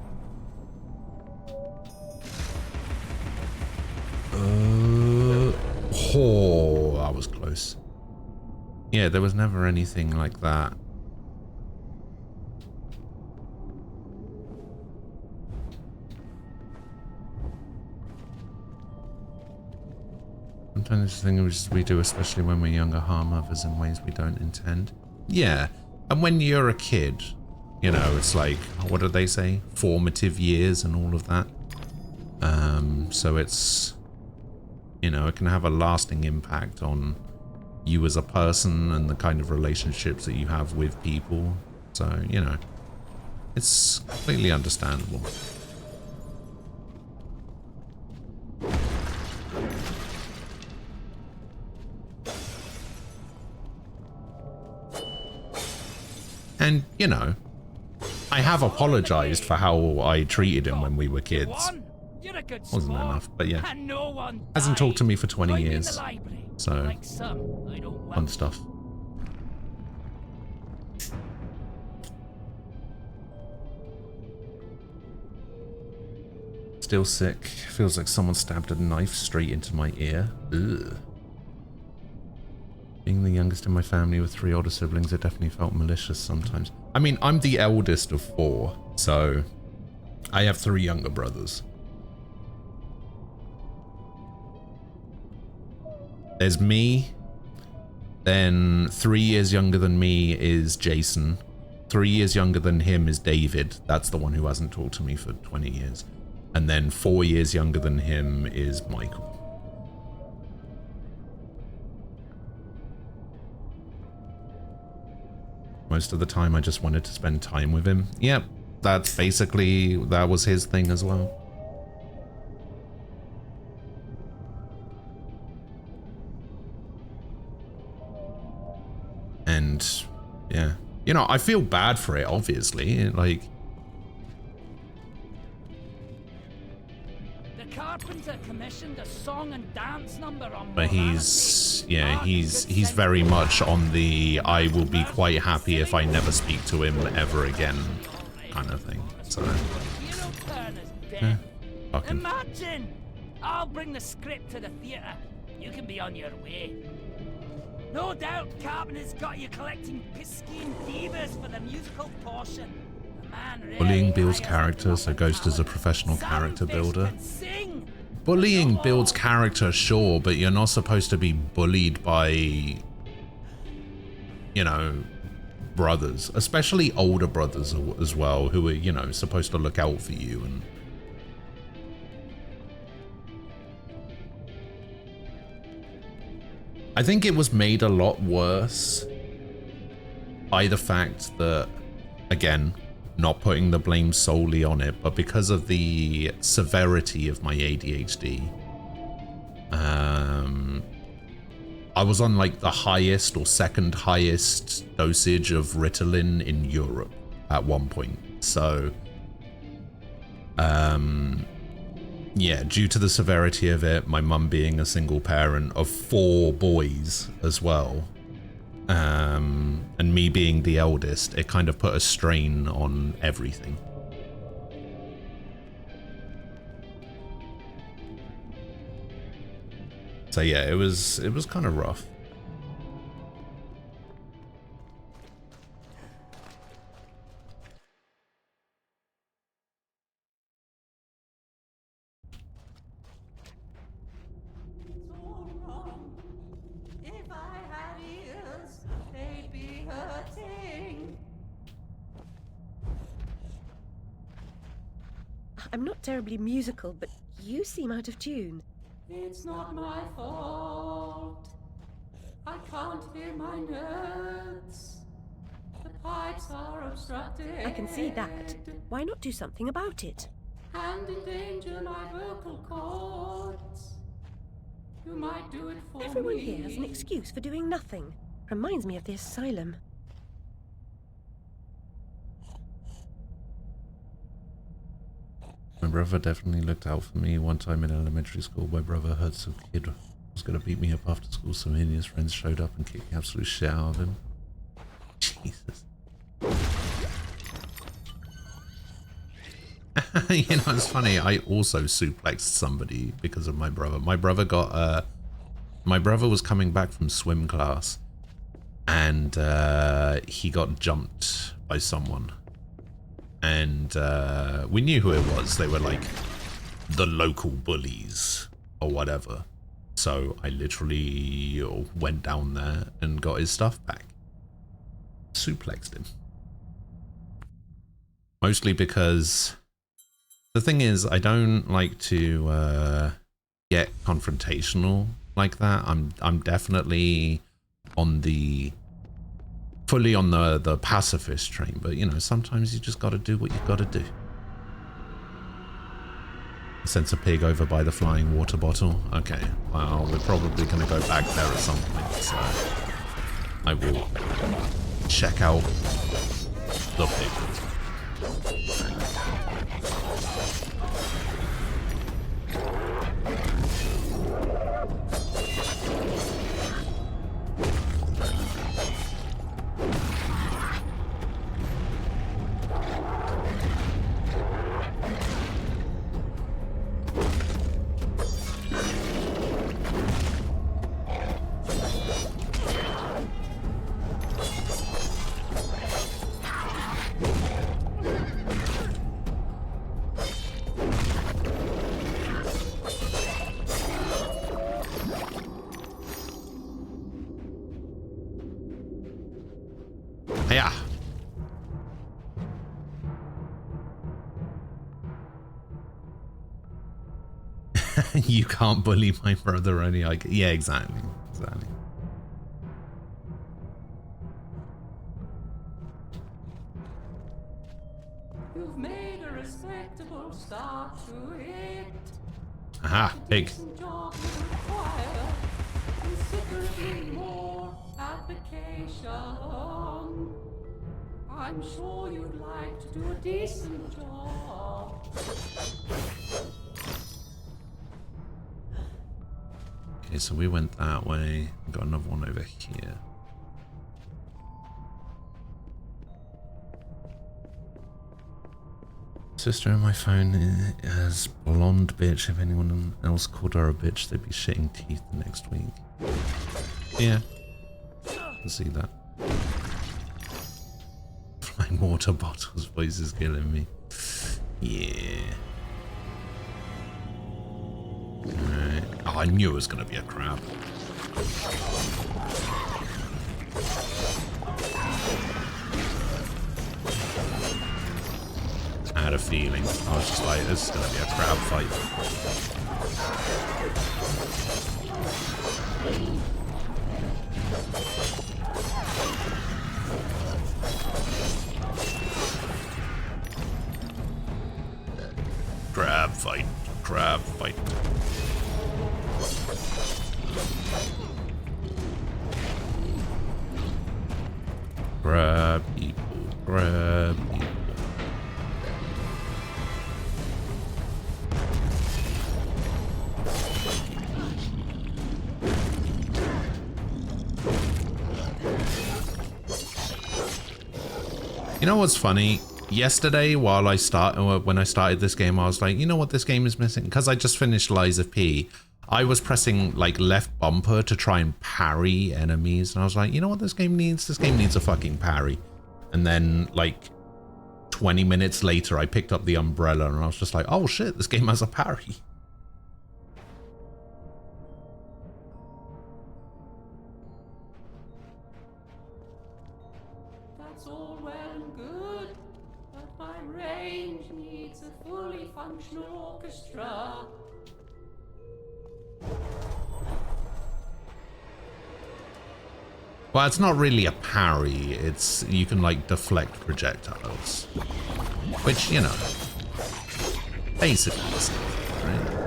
Speaker 1: Oh, that was close. Yeah, there was never anything like that. Sometimes the things we do, especially when we're younger, harm others in ways we don't intend. Yeah, and when you're a kid, you know, it's like, what do they say? Formative years and all of that. So it's, you know, it can have a lasting impact on you as a person and the kind of relationships that you have with people. So, you know, it's completely understandable. And, you know, I have apologized for how I treated him when we were kids. Wasn't enough, but yeah. Hasn't talked to me for 20 years. So, fun stuff. Still sick. Feels like someone stabbed a knife straight into my ear. Ugh. Being the youngest in my family with 3 older siblings, it definitely felt malicious sometimes. I mean, I'm the eldest of 4, so I have 3 younger brothers. There's me, then 3 years younger than me is Jason. 3 years younger than him is David. That's the one who hasn't talked to me for 20 years. And then 4 years younger than him is Michael. Most of the time I just wanted to spend time with him. Yep, that's basically, that was his thing as well. And yeah, you know, I feel bad for it, obviously. Like,
Speaker 2: the carpenter commissioned a song and dance number on,
Speaker 1: but he's, yeah, he's very much on the I will be quite happy if I never speak to him ever again kind of thing. So yeah, fucking.
Speaker 2: Imagine! I'll bring the script to the theatre. You can be on your way. No doubt Carpenter's got you collecting Piscean divas for the musical portion. The man really
Speaker 1: Bullying builds character, so Ghost is a professional character builder. Bullying builds character, sure, but you're not supposed to be bullied by, you know, brothers, especially older brothers as well, who are, you know, supposed to look out for you. And I think it was made a lot worse by the fact that, again, not putting the blame solely on it, but because of the severity of my ADHD, I was on like the highest or second highest dosage of Ritalin in Europe at one point. So, yeah, due to the severity of it, my mum being a single parent of 4 boys as well, and me being the eldest, it kind of put a strain on everything. So yeah, it was kind of rough.
Speaker 8: If I had ears, they'd be hurting.
Speaker 3: I'm not terribly musical, but you seem out of tune.
Speaker 8: It's not my fault. I can't hear my notes. The pipes are obstructed.
Speaker 3: I can see that. Why not do something about it?
Speaker 8: And endanger my vocal cords. You might do it for
Speaker 3: Everyone
Speaker 8: me.
Speaker 3: here has an excuse for doing nothing. Reminds me of the asylum.
Speaker 1: My brother definitely looked out for me. One time in elementary school, my brother heard some kid was going to beat me up after school. Some of his friends showed up and kicked the absolute shit out of him. Jesus. You know, it's funny. I also suplexed somebody because of my brother. My brother got, my brother was coming back from swim class and he got jumped by someone. And we knew who it was. They were like the local bullies or whatever. So I literally went down there and got his stuff back. Suplexed him. Mostly because the thing is, I don't like to get confrontational like that. I'm definitely on the fully on the pacifist train, but you know, sometimes you just got to do what you got to do. Sense a pig over by the flying water bottle. Okay, well, we're probably going to go back there at some point, so I will check out the pig. Yeah. You can't bully my brother only I can. Yeah, exactly. Exactly.
Speaker 8: You've made a respectable start to it.
Speaker 1: Aha, pig.
Speaker 8: Decent job you require considerably more application. I'm sure you'd like to do a decent job.
Speaker 1: Okay, so we went that way. Got another one over here. Sister on my phone is blonde bitch. If anyone else called her a bitch, they'd be shitting teeth next week. Yeah, I can see that. Flying water bottles voice is killing me. Yeah. Alright. Oh, I knew it was going to be a crab. I had a feeling. I was just like, this is going to be a crab fight. Crab fight. Crab fight. Grab people. Grab people. You know what's funny? Yesterday, when I started this game, I was like, you know what this game is missing? Because I just finished Lies of P. I was pressing like left bumper to try and parry enemies, and I was like, you know what this game needs? This game needs a fucking parry. And then like 20 minutes later, I picked up the umbrella, and I was just like, oh shit, this game has a parry.
Speaker 8: That's all well and good, but my range needs a fully functional orchestra.
Speaker 1: Well, it's not really a parry. It's, you can like deflect projectiles, which, you know, basically is something, right?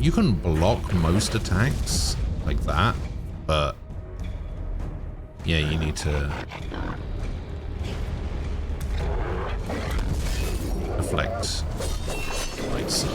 Speaker 1: You can block most attacks like that, but yeah, you need to deflect like so.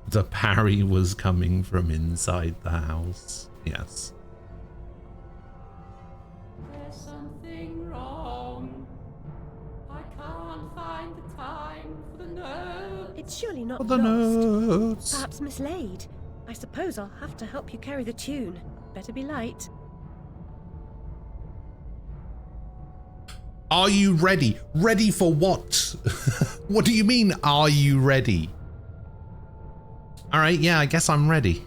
Speaker 1: The parry was coming from inside the house. Yes.
Speaker 8: There's something wrong. I can't find the time for the note.
Speaker 3: It's surely not
Speaker 1: For the
Speaker 3: lost.
Speaker 1: notes.
Speaker 3: Perhaps mislaid. I suppose I'll have to help you carry the tune. Better be light.
Speaker 1: Are you ready? Ready for what? What do you mean, are you ready? All right, yeah, I guess I'm ready.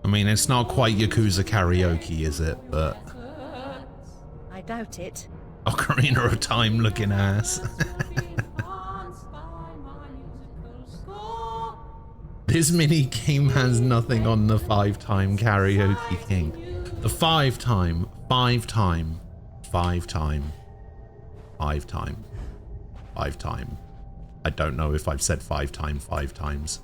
Speaker 1: I mean, it's not quite Yakuza Karaoke, is it? But
Speaker 3: I doubt it.
Speaker 1: Ocarina of Time looking ass. This mini game has nothing on the 5-time Karaoke King. The 5-time, 5-time, 5-time, 5-time, 5-time. I don't know if I've said 5-time 5 times.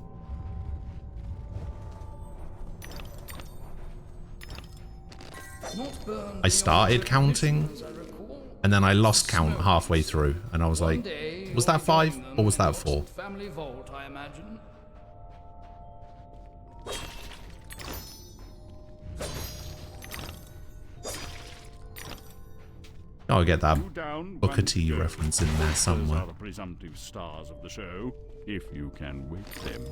Speaker 1: I started counting, and then I lost count halfway through, and I was like, was that 5 or was that 4?
Speaker 9: Family vault, I imagine.
Speaker 1: I'll get that Booker T reference in there somewhere.
Speaker 6: Those are the presumptive stars of the show, if you can wake them.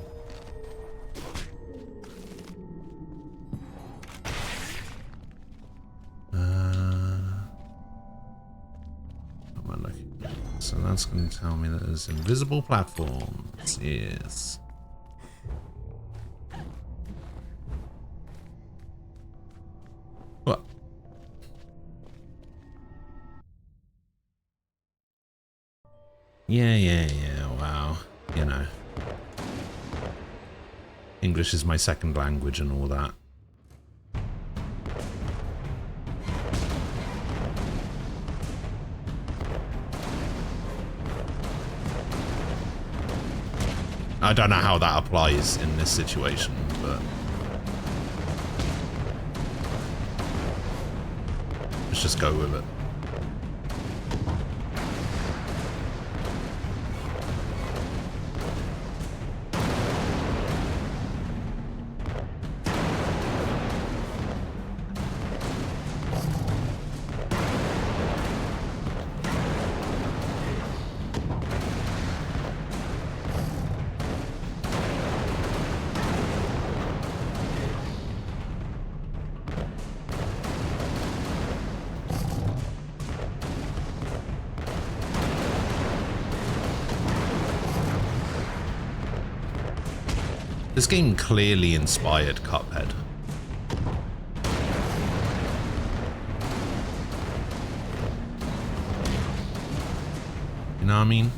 Speaker 1: What am I looking at? So that's going to tell me that there's invisible platforms. Yes. What? Yeah, wow. You know. English is my second language and all that. I don't know how that applies in this situation, but let's just go with it. This game clearly inspired Cuphead. You know what I mean?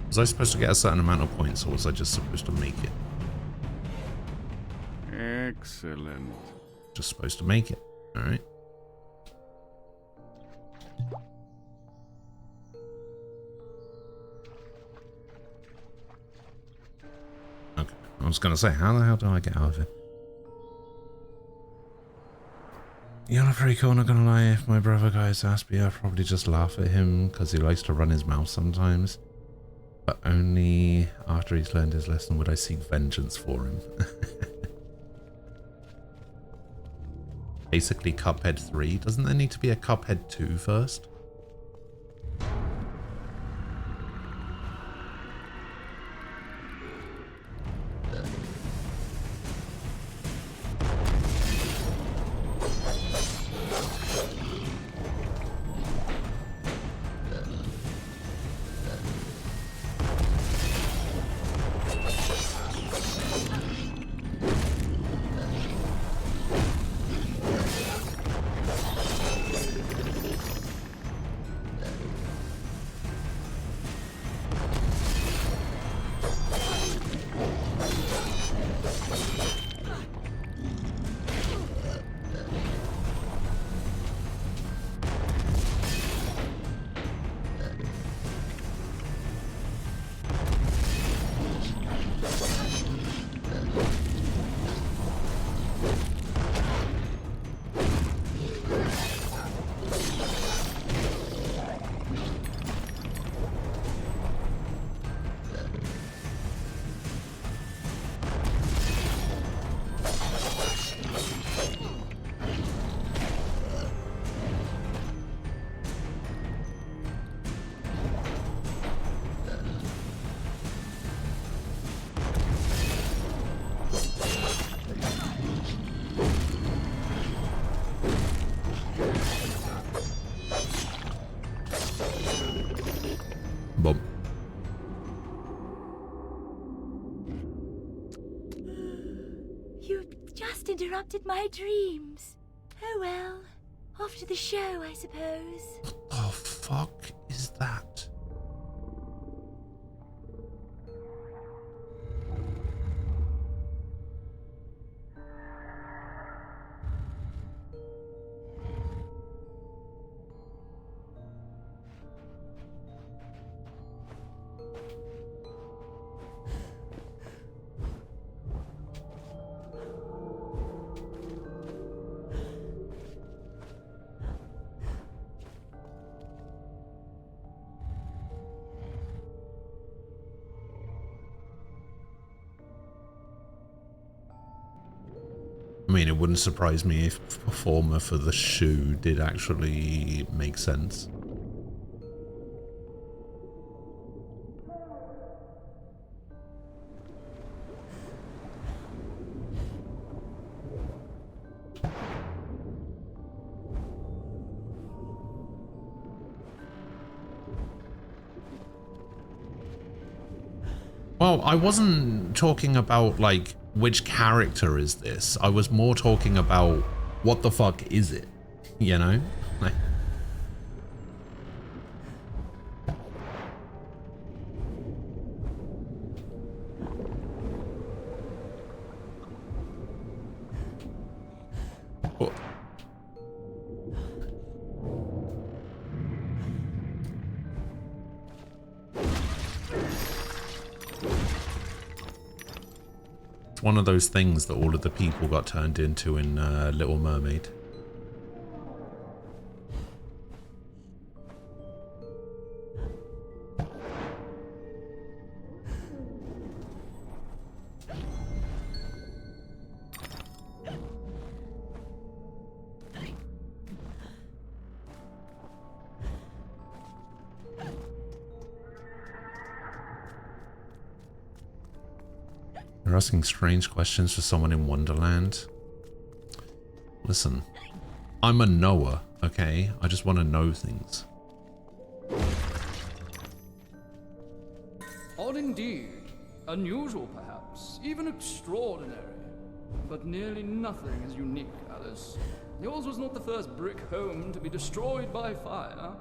Speaker 1: Was I supposed to get a certain amount of points, or was I just supposed to make it?
Speaker 6: Excellent.
Speaker 1: Just supposed to make it. Alright. Okay. I was gonna say, how the hell do I get out of it? You're not very cool, not gonna lie. If my brother got his ass beat, I'd probably just laugh at him because he likes to run his mouth sometimes. But only after he's learned his lesson would I seek vengeance for him. Basically Cuphead 3. Doesn't there need to be a Cuphead 2 first? Boom.
Speaker 10: You just interrupted my dreams. Oh well. Off to the show, I suppose.
Speaker 1: What the fuck is that? I mean, it wouldn't surprise me if Performer for the shoe did actually make sense. Well, I wasn't talking about, like, which character is this? I was more talking about what the fuck is it, you know? Like, oh. It's one of those things that all of the people got turned into in Little Mermaid. You're asking strange questions for someone in Wonderland. Listen, I'm a knower, okay? I just want to know things.
Speaker 9: Odd indeed. Unusual, perhaps. Even extraordinary. But nearly nothing is unique, Alice. Yours was not the first brick home to be destroyed by fire.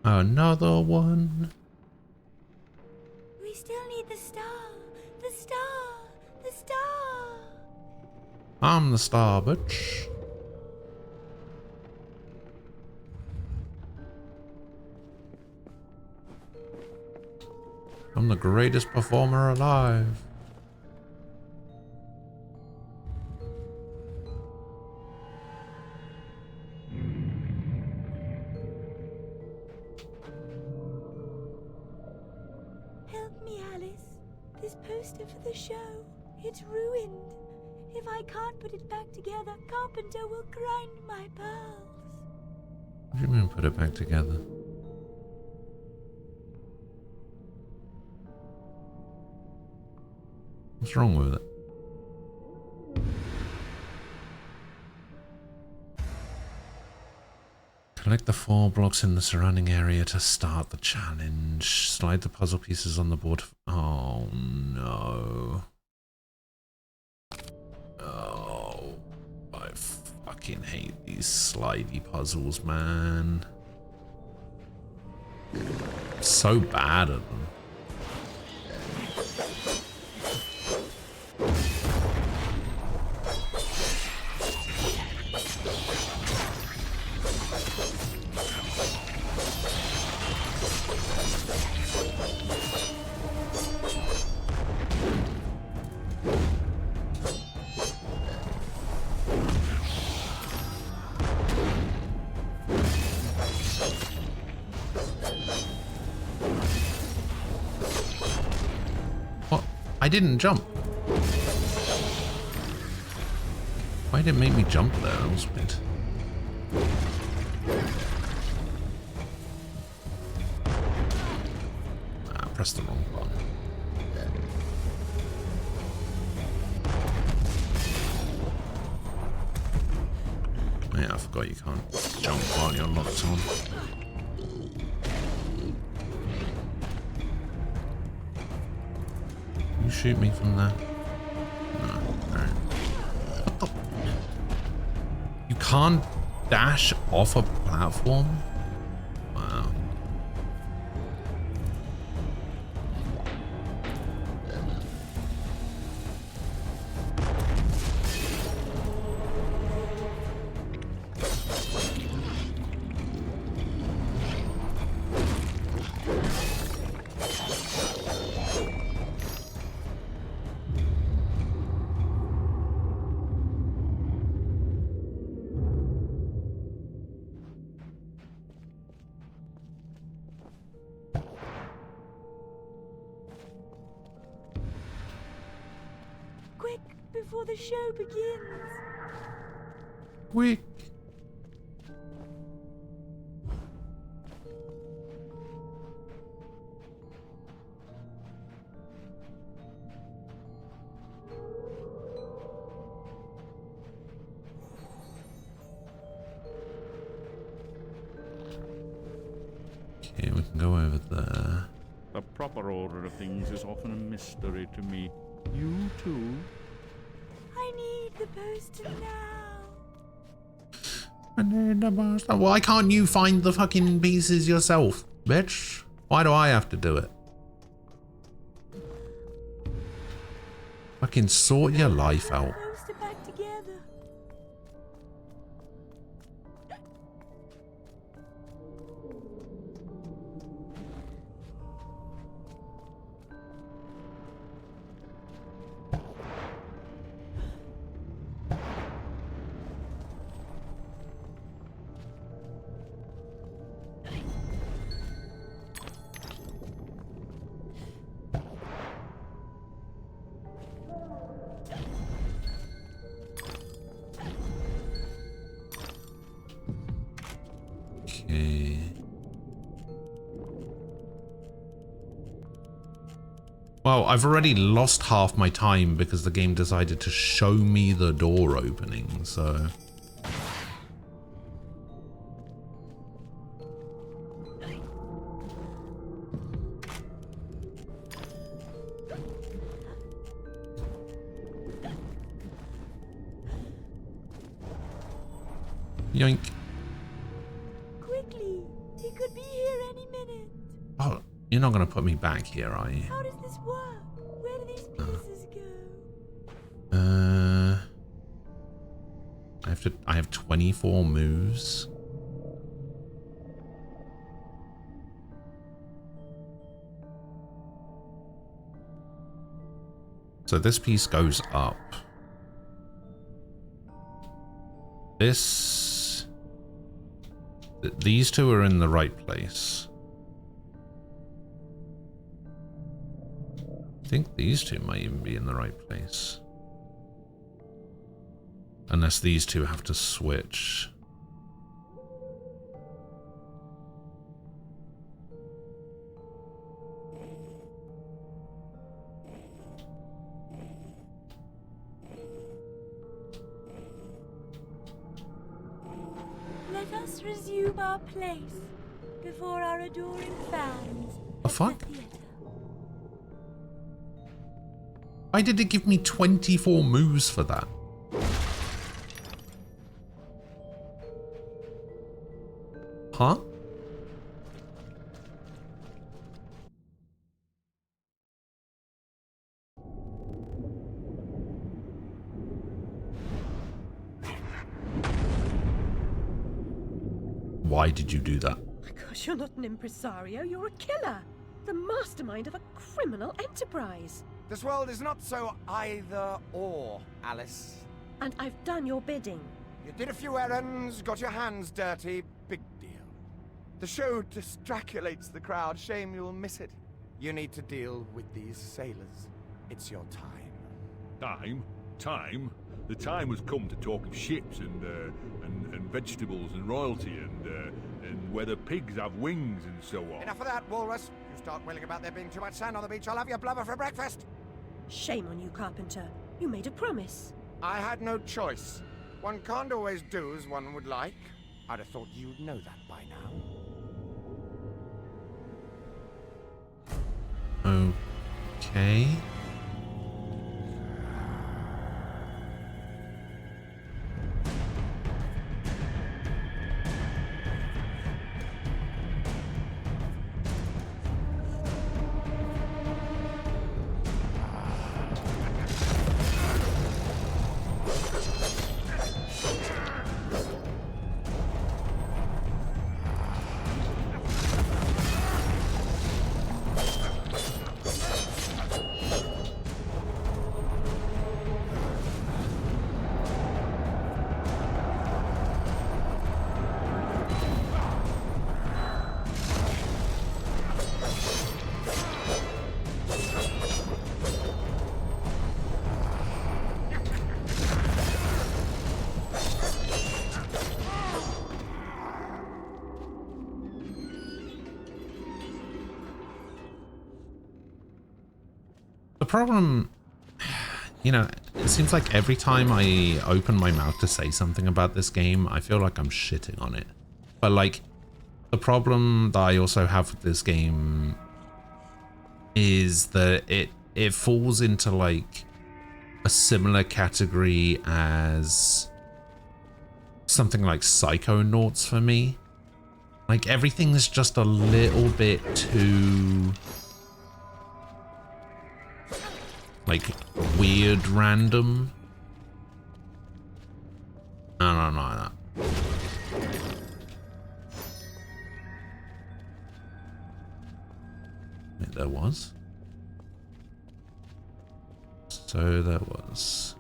Speaker 1: Another one.
Speaker 10: We still need the star. The star. The star.
Speaker 1: I'm the star, bitch. I'm the greatest performer alive.
Speaker 10: Help me, Alice. This poster for the show, it's ruined. If I can't put it back together, Carpenter will grind my pearls.
Speaker 1: What do you mean put it back together? What's wrong with it? Collect the 4 blocks in the surrounding area to start the challenge. Slide the puzzle pieces on the board. Oh no. Oh, I fucking hate these slidey puzzles, man. I'm so bad at them. I didn't jump. Why did it make me jump there? That was weird. I pressed the wrong button. Yeah, I forgot you can't jump while you're locked on. You shoot me from there? No, alright. What the? You can't dash off a platform? Wow.
Speaker 10: Quick, before the show begins.
Speaker 1: Quick.
Speaker 6: proper order of things is often a mystery to me. You too?
Speaker 10: I need the poster now.
Speaker 1: Why can't you find the fucking pieces yourself, bitch? Why do I have to do it? Fucking sort your life out.
Speaker 10: Poster back together.
Speaker 1: Okay. Well, I've already lost half my time because the game decided to show me the door opening, so... Yoink.
Speaker 10: Quickly! He could be here any minute.
Speaker 1: Oh, you're not going to put me back here, are you?
Speaker 10: How does this work? Where do these pieces go?
Speaker 1: I have 24 moves. So this piece goes up. These two are in the right place. I think these two might even be in the right place. Unless these two have to switch.
Speaker 10: Let us resume our place before our adoring fans.
Speaker 1: The fuck? Why did it give me 24 moves for that? Huh? Why did you do that?
Speaker 3: Because you're not an impresario, you're a killer. The mastermind of a criminal enterprise.
Speaker 5: This world is not so either or, Alice.
Speaker 3: And I've done your bidding.
Speaker 5: You did a few errands, got your hands dirty, big deal. The show distraculates the crowd, shame you'll miss it. You need to deal with these sailors. It's your time.
Speaker 11: Time? Time? The time has come to talk of ships and vegetables and royalty and whether pigs have wings and so on.
Speaker 5: Enough of that, Walrus. You start wailing about there being too much sand on the beach, I'll have your blubber for breakfast.
Speaker 3: Shame on you, Carpenter. You made a promise.
Speaker 5: I had no choice. One can't always do as one would like. I'd have thought you'd know that by
Speaker 1: now. Okay. Problem, you know, it seems like every time I open my mouth to say something about this game, I feel like I'm shitting on it. But like, the problem that I also have with this game is that it falls into like a similar category as something like Psychonauts for me. Like everything's just a little bit too like weird random. No. There was. So there was.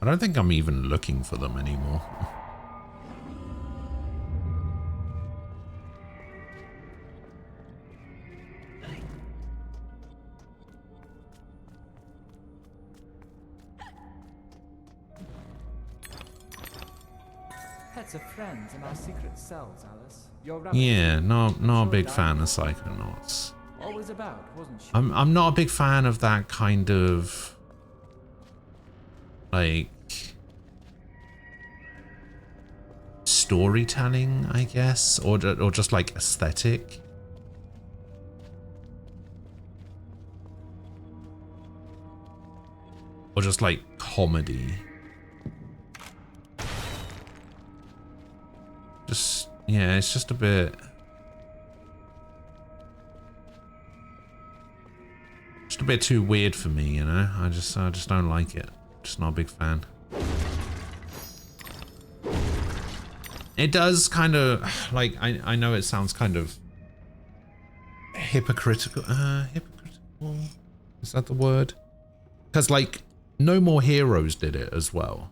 Speaker 1: I don't think I'm even looking for them anymore.
Speaker 12: Pets are friends in our secret cells, Alice.
Speaker 1: Yeah, not a big fan of Psychonauts.
Speaker 12: Always about, wasn't she?
Speaker 1: I'm not a big fan of that kind of like storytelling, I guess, or just like aesthetic. Or just like comedy. Just, yeah, it's just a bit too weird for me, you know? I just don't like it. Just not a big fan. It does kind of, like, I know it sounds kind of hypocritical. Hypocritical? Is that the word? Because, like, No More Heroes did it as well.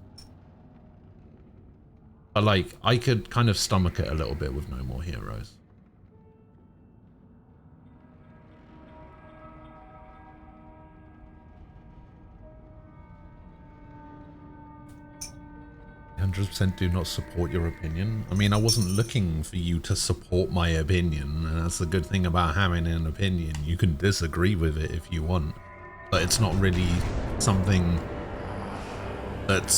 Speaker 1: But, like, I could kind of stomach it a little bit with No More Heroes. "100% do not support your opinion." I mean, I wasn't looking for you to support my opinion, and that's the good thing about having an opinion. You can disagree with it if you want, but it's not really something that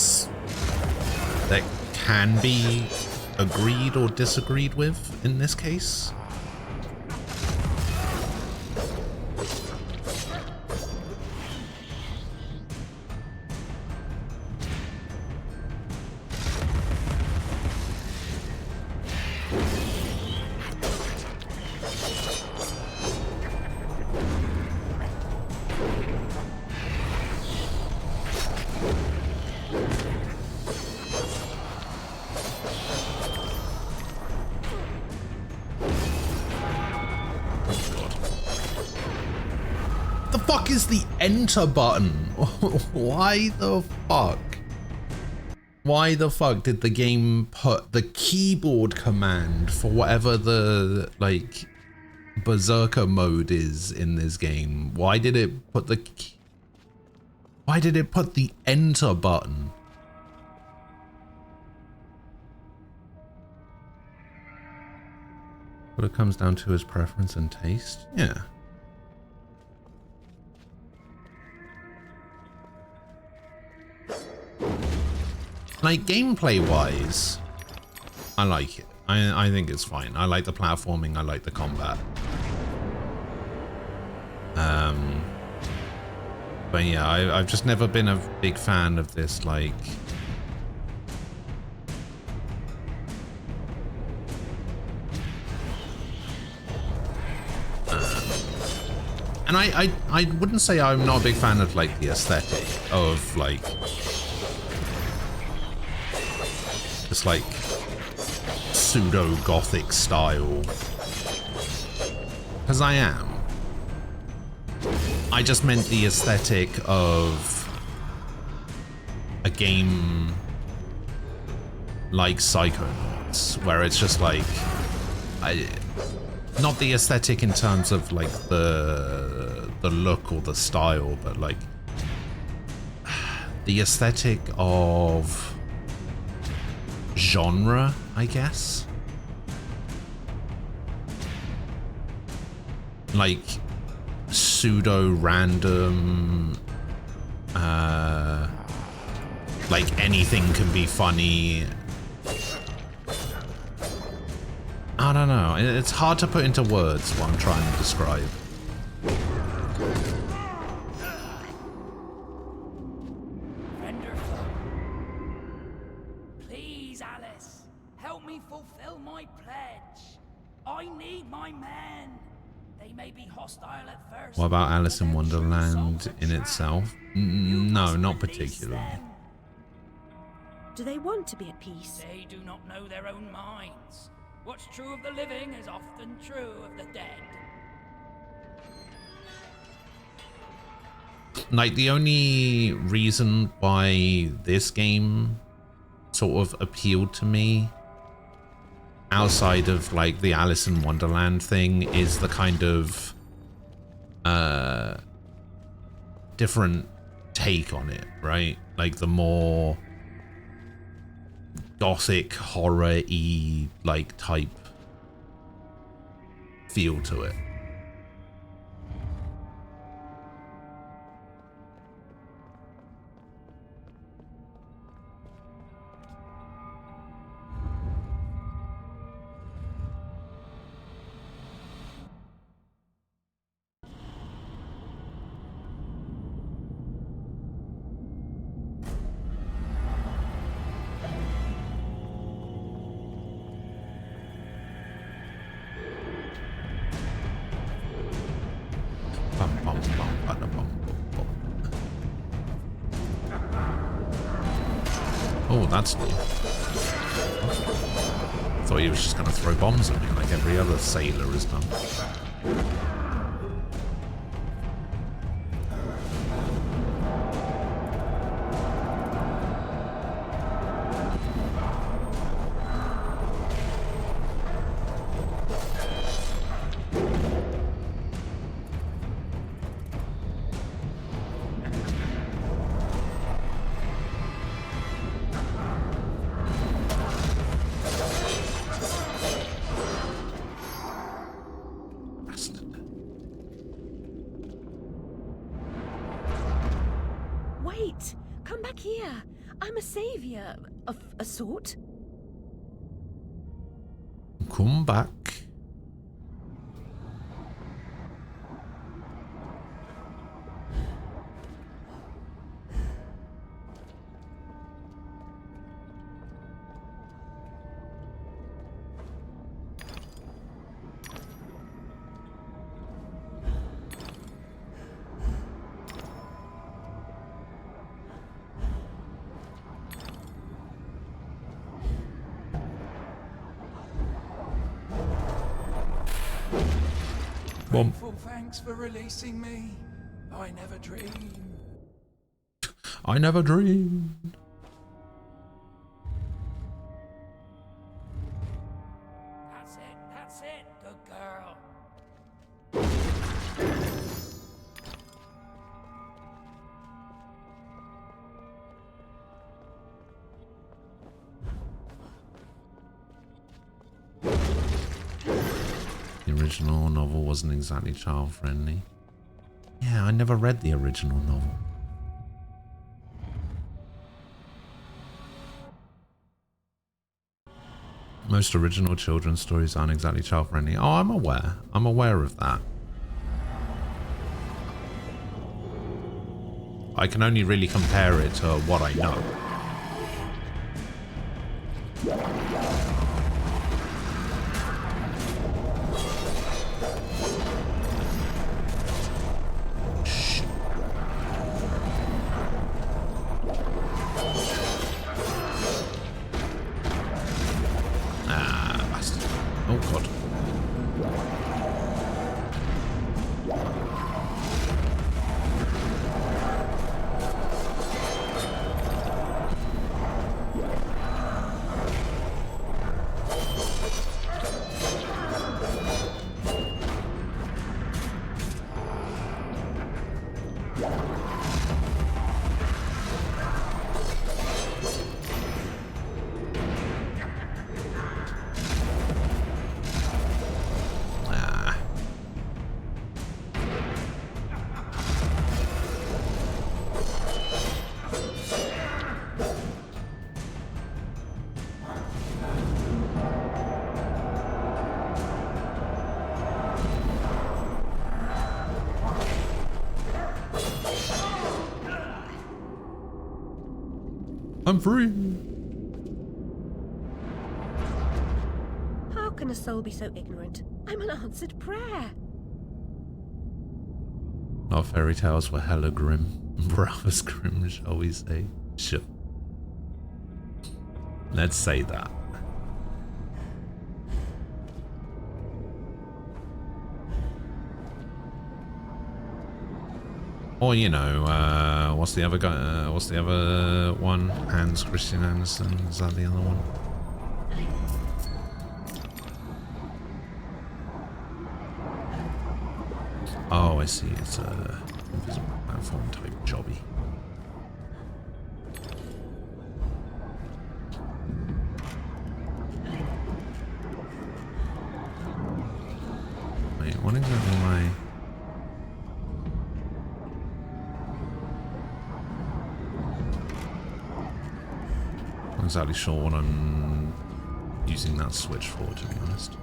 Speaker 1: can be agreed or disagreed with in this case. Enter button. Why the fuck? Why the fuck did the game put the keyboard command for whatever the like berserker mode is in this game? Why did it put the enter button? But it comes down to his preference and taste. Yeah. Like, gameplay-wise, I like it. I think it's fine. I like the platforming. I like the combat. But yeah, I've just never been a big fan of this, like... and I wouldn't say I'm not a big fan of, like, the aesthetic of, like... this like pseudo-gothic style, because I am. I just meant the aesthetic of a game like Psychonauts, where it's just like, not the aesthetic in terms of like the look or the style, but like the aesthetic of genre, I guess. Like pseudo random, like anything can be funny, I don't know. It's hard to put into words what I'm trying to describe.
Speaker 2: Renderful. Please, Alice, help me fulfill my pledge. I need my men. They may be hostile at first.
Speaker 1: What about Alice in Wonderland in itself? No, not particularly.
Speaker 3: Do they want to be at peace?
Speaker 2: They do not know their own minds. What's true of the living is often true of the dead.
Speaker 1: Like, the only reason why this game sort of appealed to me outside of like the Alice in Wonderland thing is the kind of different take on it, right? Like the more gothic horror-y like type feel to it. Oh, that's new. Thought he was just going to throw bombs at me like every other sailor has done.
Speaker 3: Wait! Come back here! I'm a savior of a sort.
Speaker 1: Come back.
Speaker 13: Grateful thanks for releasing me. I never dreamed.
Speaker 1: I never dreamed.
Speaker 2: That's it, good girl.
Speaker 1: The original novel wasn't exactly child-friendly. Yeah, I never read the original novel. Most original children's stories aren't exactly child-friendly. Oh, I'm aware. I'm aware of that. I can only really compare it to what I know. Oh god. I'm free.
Speaker 3: How can a soul be so ignorant? I'm an answered prayer.
Speaker 1: Our fairy tales were hella grim. Brothers grim, shall we say? Sure. Let's say that. Or, you know, what's the other guy? What's the other one? Hans Christian Andersen. Is that the other one? Oh, I see. It's a invisible platform type jobby. Wait, what exactly am I? Not exactly sure what I'm using that switch for, to be honest.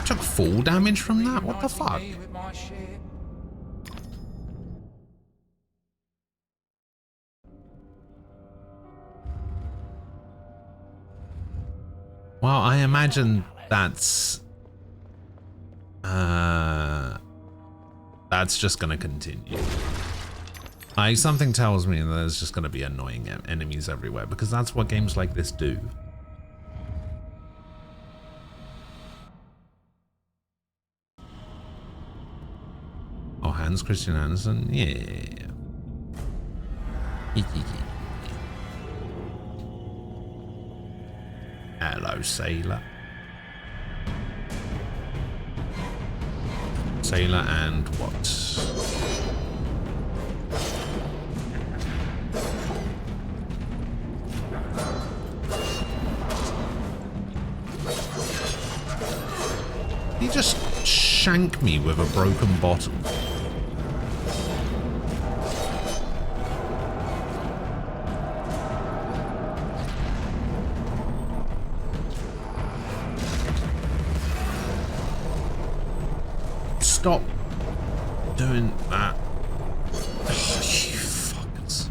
Speaker 1: Took full damage from that? What the fuck? Well, I imagine that's just gonna continue. Something tells me there's just gonna be annoying enemies everywhere because that's what games like this do. Oh, Hans Christian Andersen? Yeah. Hello, sailor. Sailor and what? He just shanked me with a broken bottle. Stop doing that. Oh, you fuckers.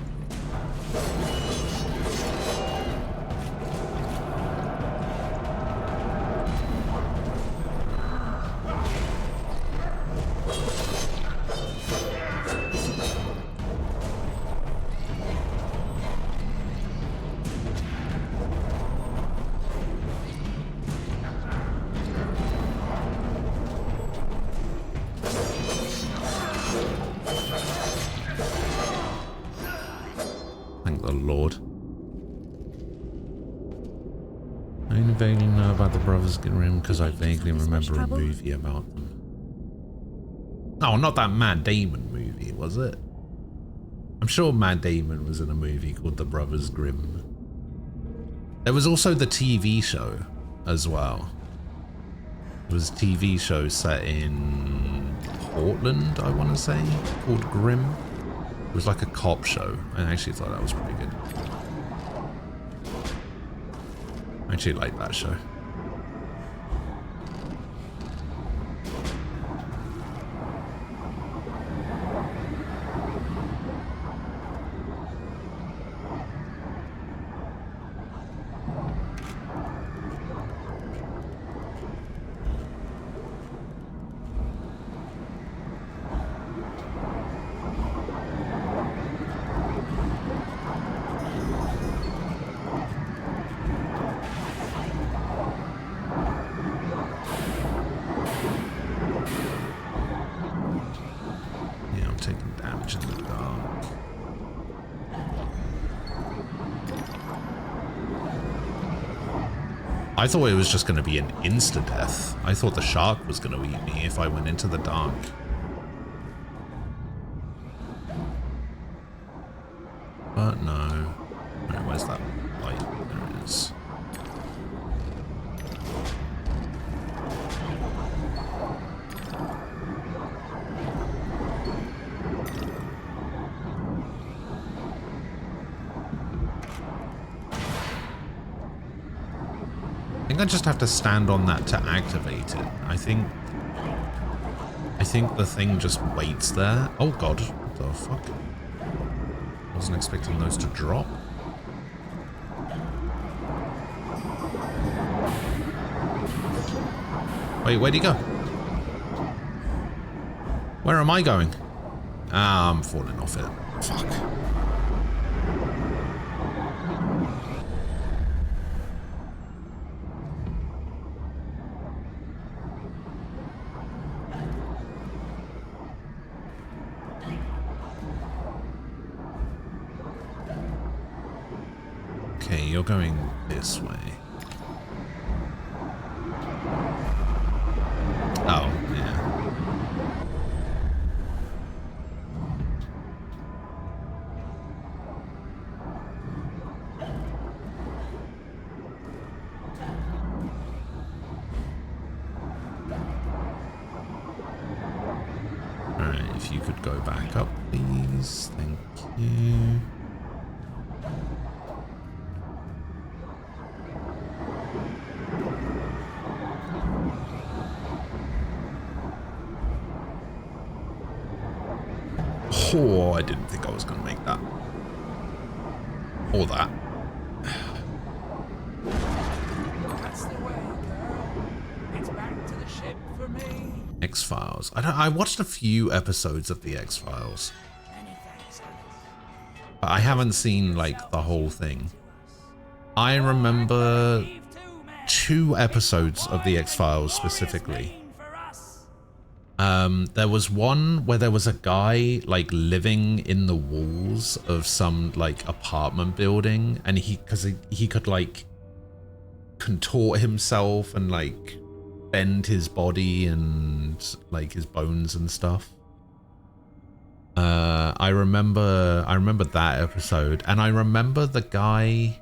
Speaker 1: Thank the Lord. I only vaguely know about the Brothers Grimm because I vaguely remember a movie about them. Oh, not that Matt Damon movie, was it? I'm sure Matt Damon was in a movie called The Brothers Grimm. There was also the TV show as well. It was a TV show set in Portland, I want to say, called Grimm. It was like a cop show. I actually thought that was pretty good. I actually liked that show. I thought it was just going to be an insta-death. I thought the shark was going to eat me if I went into the dark. But no. Right, where's that light? There it is. think I just have to stand on that to activate it. I think the thing just waits there. Oh god, what the fuck? Wasn't expecting those to drop. Wait, where'd he go? Where am I going? Ah, I'm falling off it. Fuck. Okay, you're going this way. Oh, yeah. Alright, if you could go back up, please. Thank you. Oh, I didn't think I was going to make that. Or that.
Speaker 13: That's the way, girl. It's back to the ship for me.
Speaker 1: X-Files. I watched a few episodes of the X-Files. But I haven't seen like the whole thing. I remember 2 episodes of the X-Files specifically. There was one where there was a guy like living in the walls of some like apartment building, and he could like contort himself and like bend his body and like his bones and stuff. I remember that episode, and I remember the guy.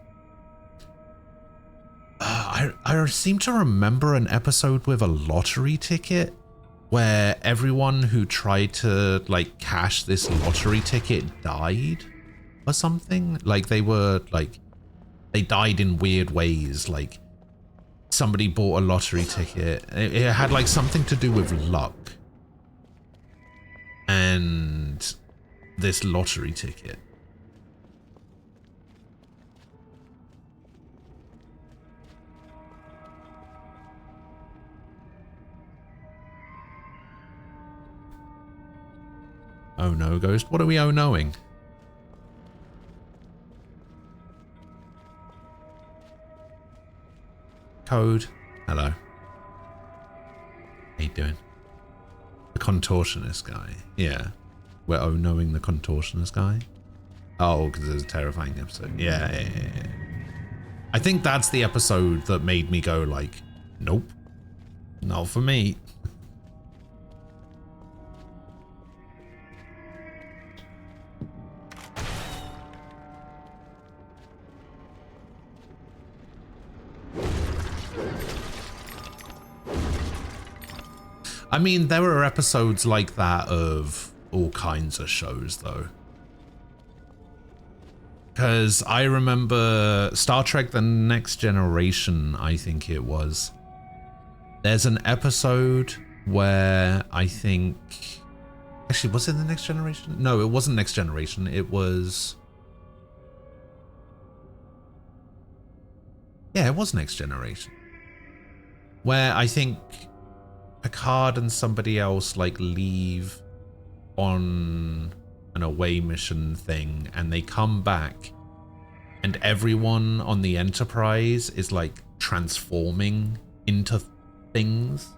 Speaker 1: I seem to remember an episode with a lottery ticket where everyone who tried to like cash this lottery ticket died or something. Like they died in weird ways. Like somebody bought a lottery ticket. It had like something to do with luck and this lottery ticket. Oh no, Ghost. What are we oh-knowing? Code. Hello. How you doing? The contortionist guy. Yeah. We're oh-knowing the contortionist guy. Oh, because it's a terrifying episode. Yeah. I think that's the episode that made me go like, nope. Not for me. I mean, there were episodes like that of all kinds of shows, though. Because I remember Star Trek The Next Generation, I think it was. There's an episode where I think... Actually, was it The Next Generation? No, it wasn't Next Generation. It was... Yeah, it was Next Generation. Where I think Picard and somebody else like leave on an away mission thing, and they come back and everyone on the Enterprise is like transforming into things.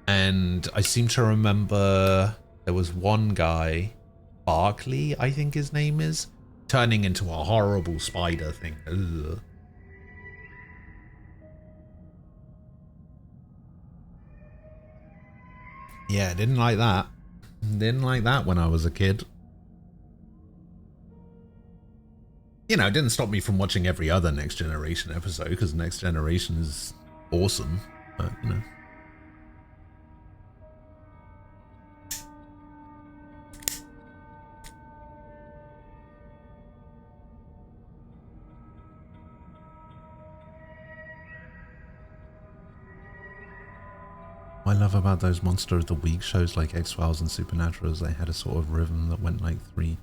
Speaker 1: And I seem to remember there was one guy, Barclay, I think his name is, turning into a horrible spider thing. Ugh. Yeah, didn't like that. Didn't like that when I was a kid. You know, it didn't stop me from watching every other Next Generation episode, because Next Generation is awesome, but, you know. What I love about those Monster of the Week shows like X-Files and Supernatural is they had a sort of rhythm that went like 3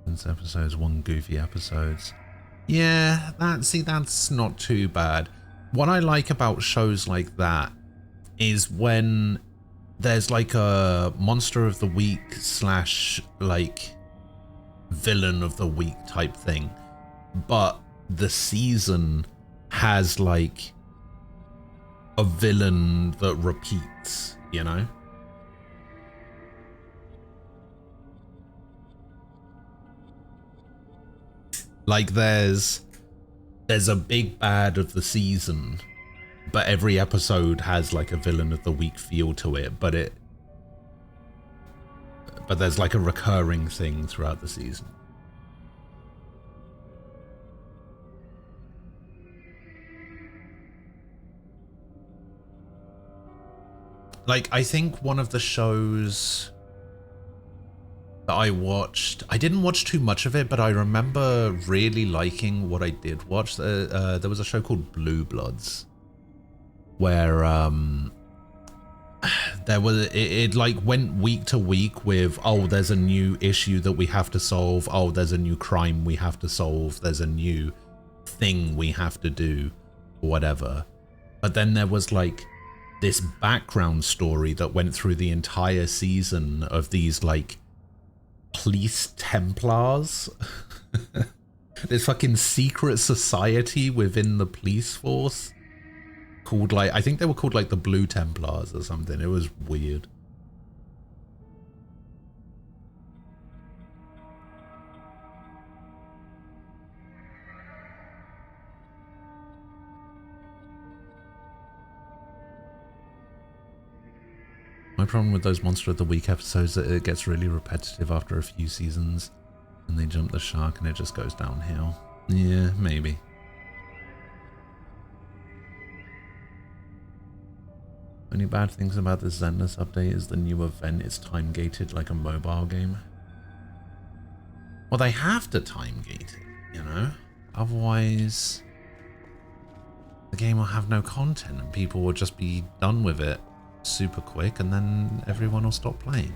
Speaker 1: episodes, 1 goofy episodes. Yeah, that's not too bad. What I like about shows like that is when there's like a Monster of the Week slash like Villain of the Week type thing, but the season has like a villain that repeats, you know? Like there's a big bad of the season, but every episode has like a Villain of the Week feel to it, but there's like a recurring thing throughout the season. Like, I think one of the shows that I watched, I didn't watch too much of it, but I remember really liking what I did watch. There was a show called Blue Bloods, where there was it like went week to week with, oh, there's a new issue that we have to solve, oh, there's a new crime we have to solve, there's a new thing we have to do, or whatever. But then there was like this background story that went through the entire season of these like police Templars. This fucking secret society within the police force called like, I think they were called like the Blue Templars or something. It was weird. My problem with those Monster of the Week episodes is that it gets really repetitive after a few seasons and they jump the shark and it just goes downhill. Yeah, maybe. Only bad things about this Zenless update is the new event is time gated like a mobile game. Well, they have to time gate it, you know? Otherwise, the game will have no content and people will just be done with it super quick and then everyone will stop playing.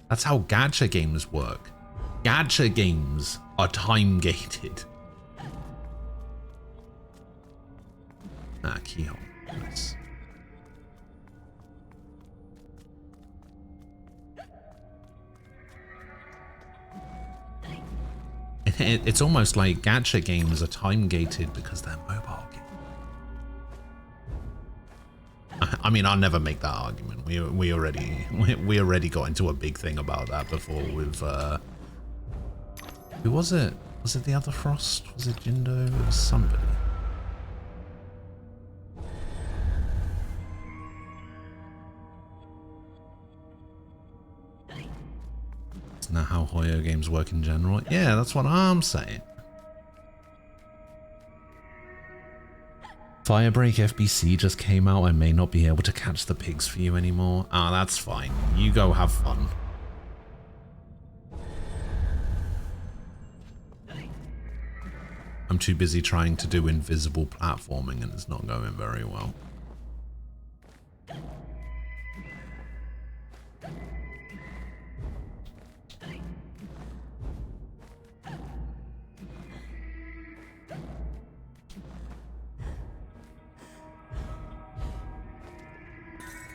Speaker 1: That's how gacha games work. Gacha games are time gated. Ah, keyhole. Nice. It's almost like gacha games are time gated because they're mobile games. I mean, I'll never make that argument. We already got into a big thing about that before with who was it? Was it the other Frost? Was it Jindo? It was somebody. Isn't that how Hoyo games work in general? Yeah, that's what I'm saying. Firebreak FBC just came out. I may not be able to catch the pigs for you anymore. Ah, that's fine. You go have fun. I'm too busy trying to do invisible platforming and it's not going very well.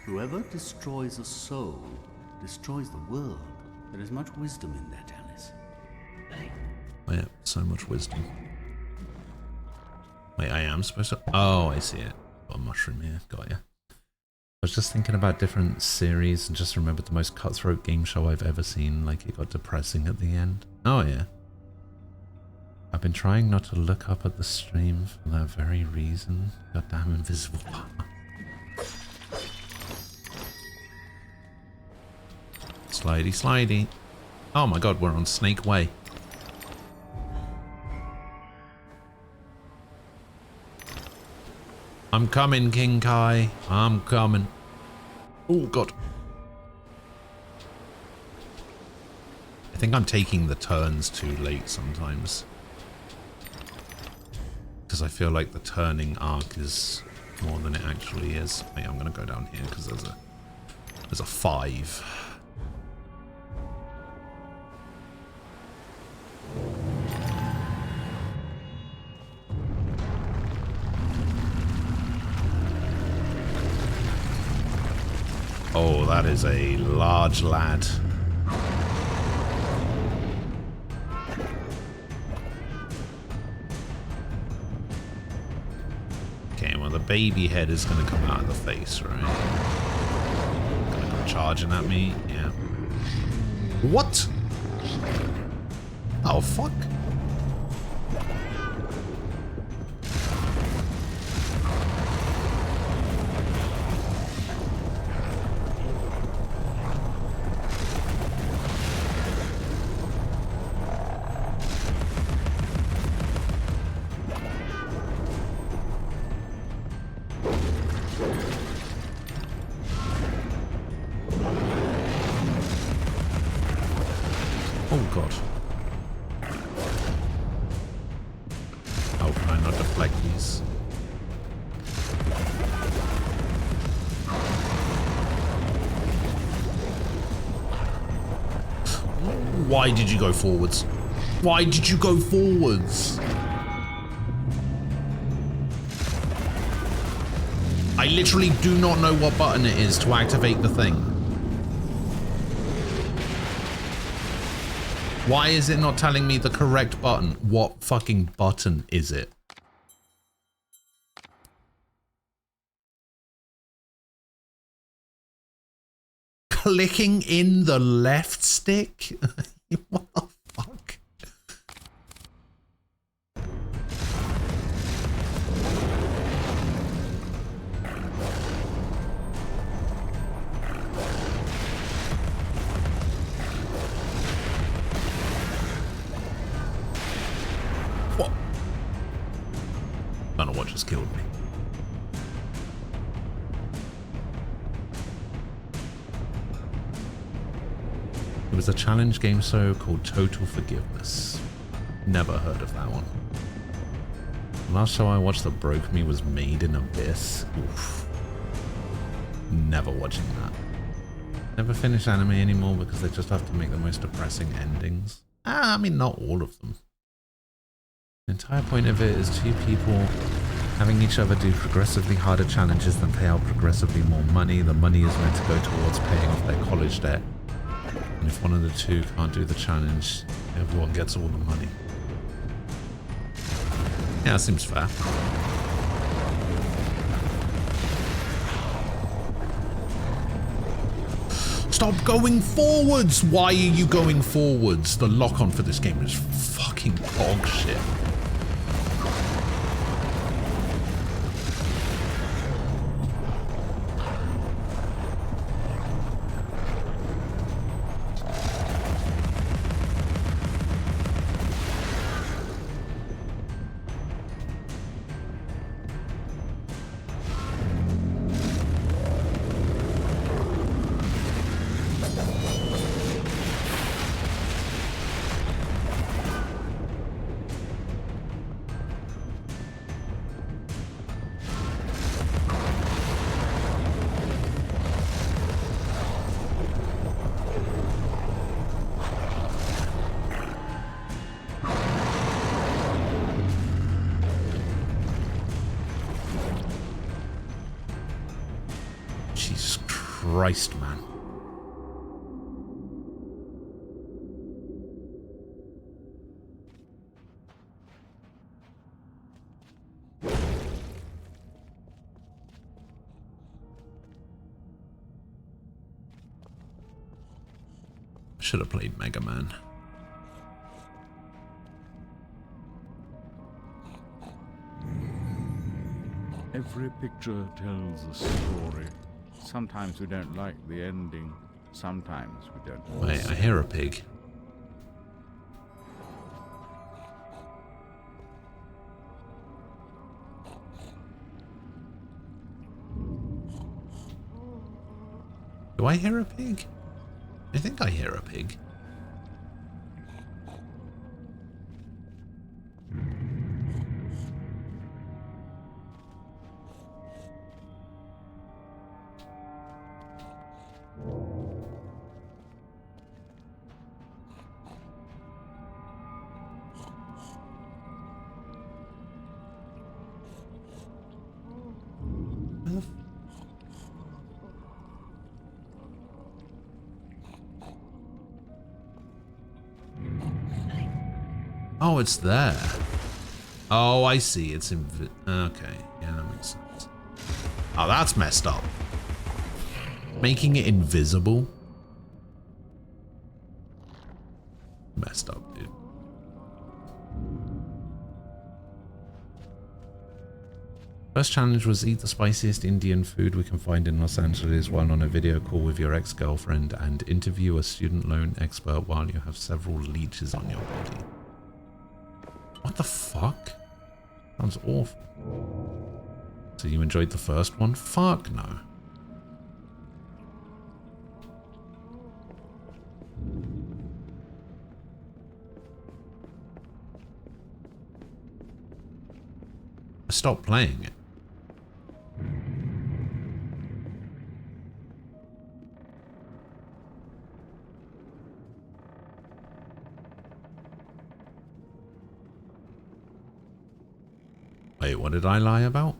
Speaker 6: Whoever destroys a soul destroys the world. There is much wisdom in that, Alice.
Speaker 1: Oh yeah, so much wisdom. Wait, I am supposed to... Oh, I see it. Got a mushroom here. Got ya. I was just thinking about different series and just remembered the most cutthroat game show I've ever seen. Like, it got depressing at the end. Oh yeah. I've been trying not to look up at the stream for that very reason. Goddamn invisible part. Slidey, slidey. Oh my god, we're on Snake Way. I'm coming, King Kai. I'm coming. Oh god. I think I'm taking the turns too late sometimes. Because I feel like the turning arc is more than it actually is. Wait, I'm gonna go down here because there's a 5. Oh, that is a large lad. Okay, well the baby head is going to come out of the face, right? Gonna come charging at me, yeah. What? Oh, fuck. Oh god. How can I not deflect these? Why did you go forwards? Why did you go forwards? I literally do not know what button it is to activate the thing. Why is it not telling me the correct button? What fucking button is it? Clicking in the left stick? What the fuck? What? I don't know what just killed me. It was a challenge game show called Total Forgiveness. Never heard of that one. The last show I watched that broke me was Made in Abyss. Oof. Never watching that. Never finish anime anymore because they just have to make the most depressing endings. I mean, not all of them. The entire point of it is two people having each other do progressively harder challenges that pay out progressively more money. The money is meant to go towards paying off their college debt. And if one of the two can't do the challenge, everyone gets all the money. Yeah, that seems fair. Stop going forwards! Why are you going forwards? The lock-on for this game is fucking dog shit. Jesus Christ, man. Should have played Mega Man.
Speaker 14: Every picture tells a story. Sometimes we don't like the ending. Sometimes we don't.
Speaker 1: Wait, I hear a pig. Do I hear a pig? I think I hear a pig. Oh, it's there. Oh, I see. It's okay. Yeah, that makes sense. Oh, that's messed up. Making it invisible. Messed up, dude. First challenge was eat the spiciest Indian food we can find in Los Angeles while on a video call with your ex-girlfriend and interview a student loan expert while you have several leeches on your body. What the fuck? Sounds awful. So you enjoyed the first one? Fuck no. I stopped playing it. Wait, what did I lie about?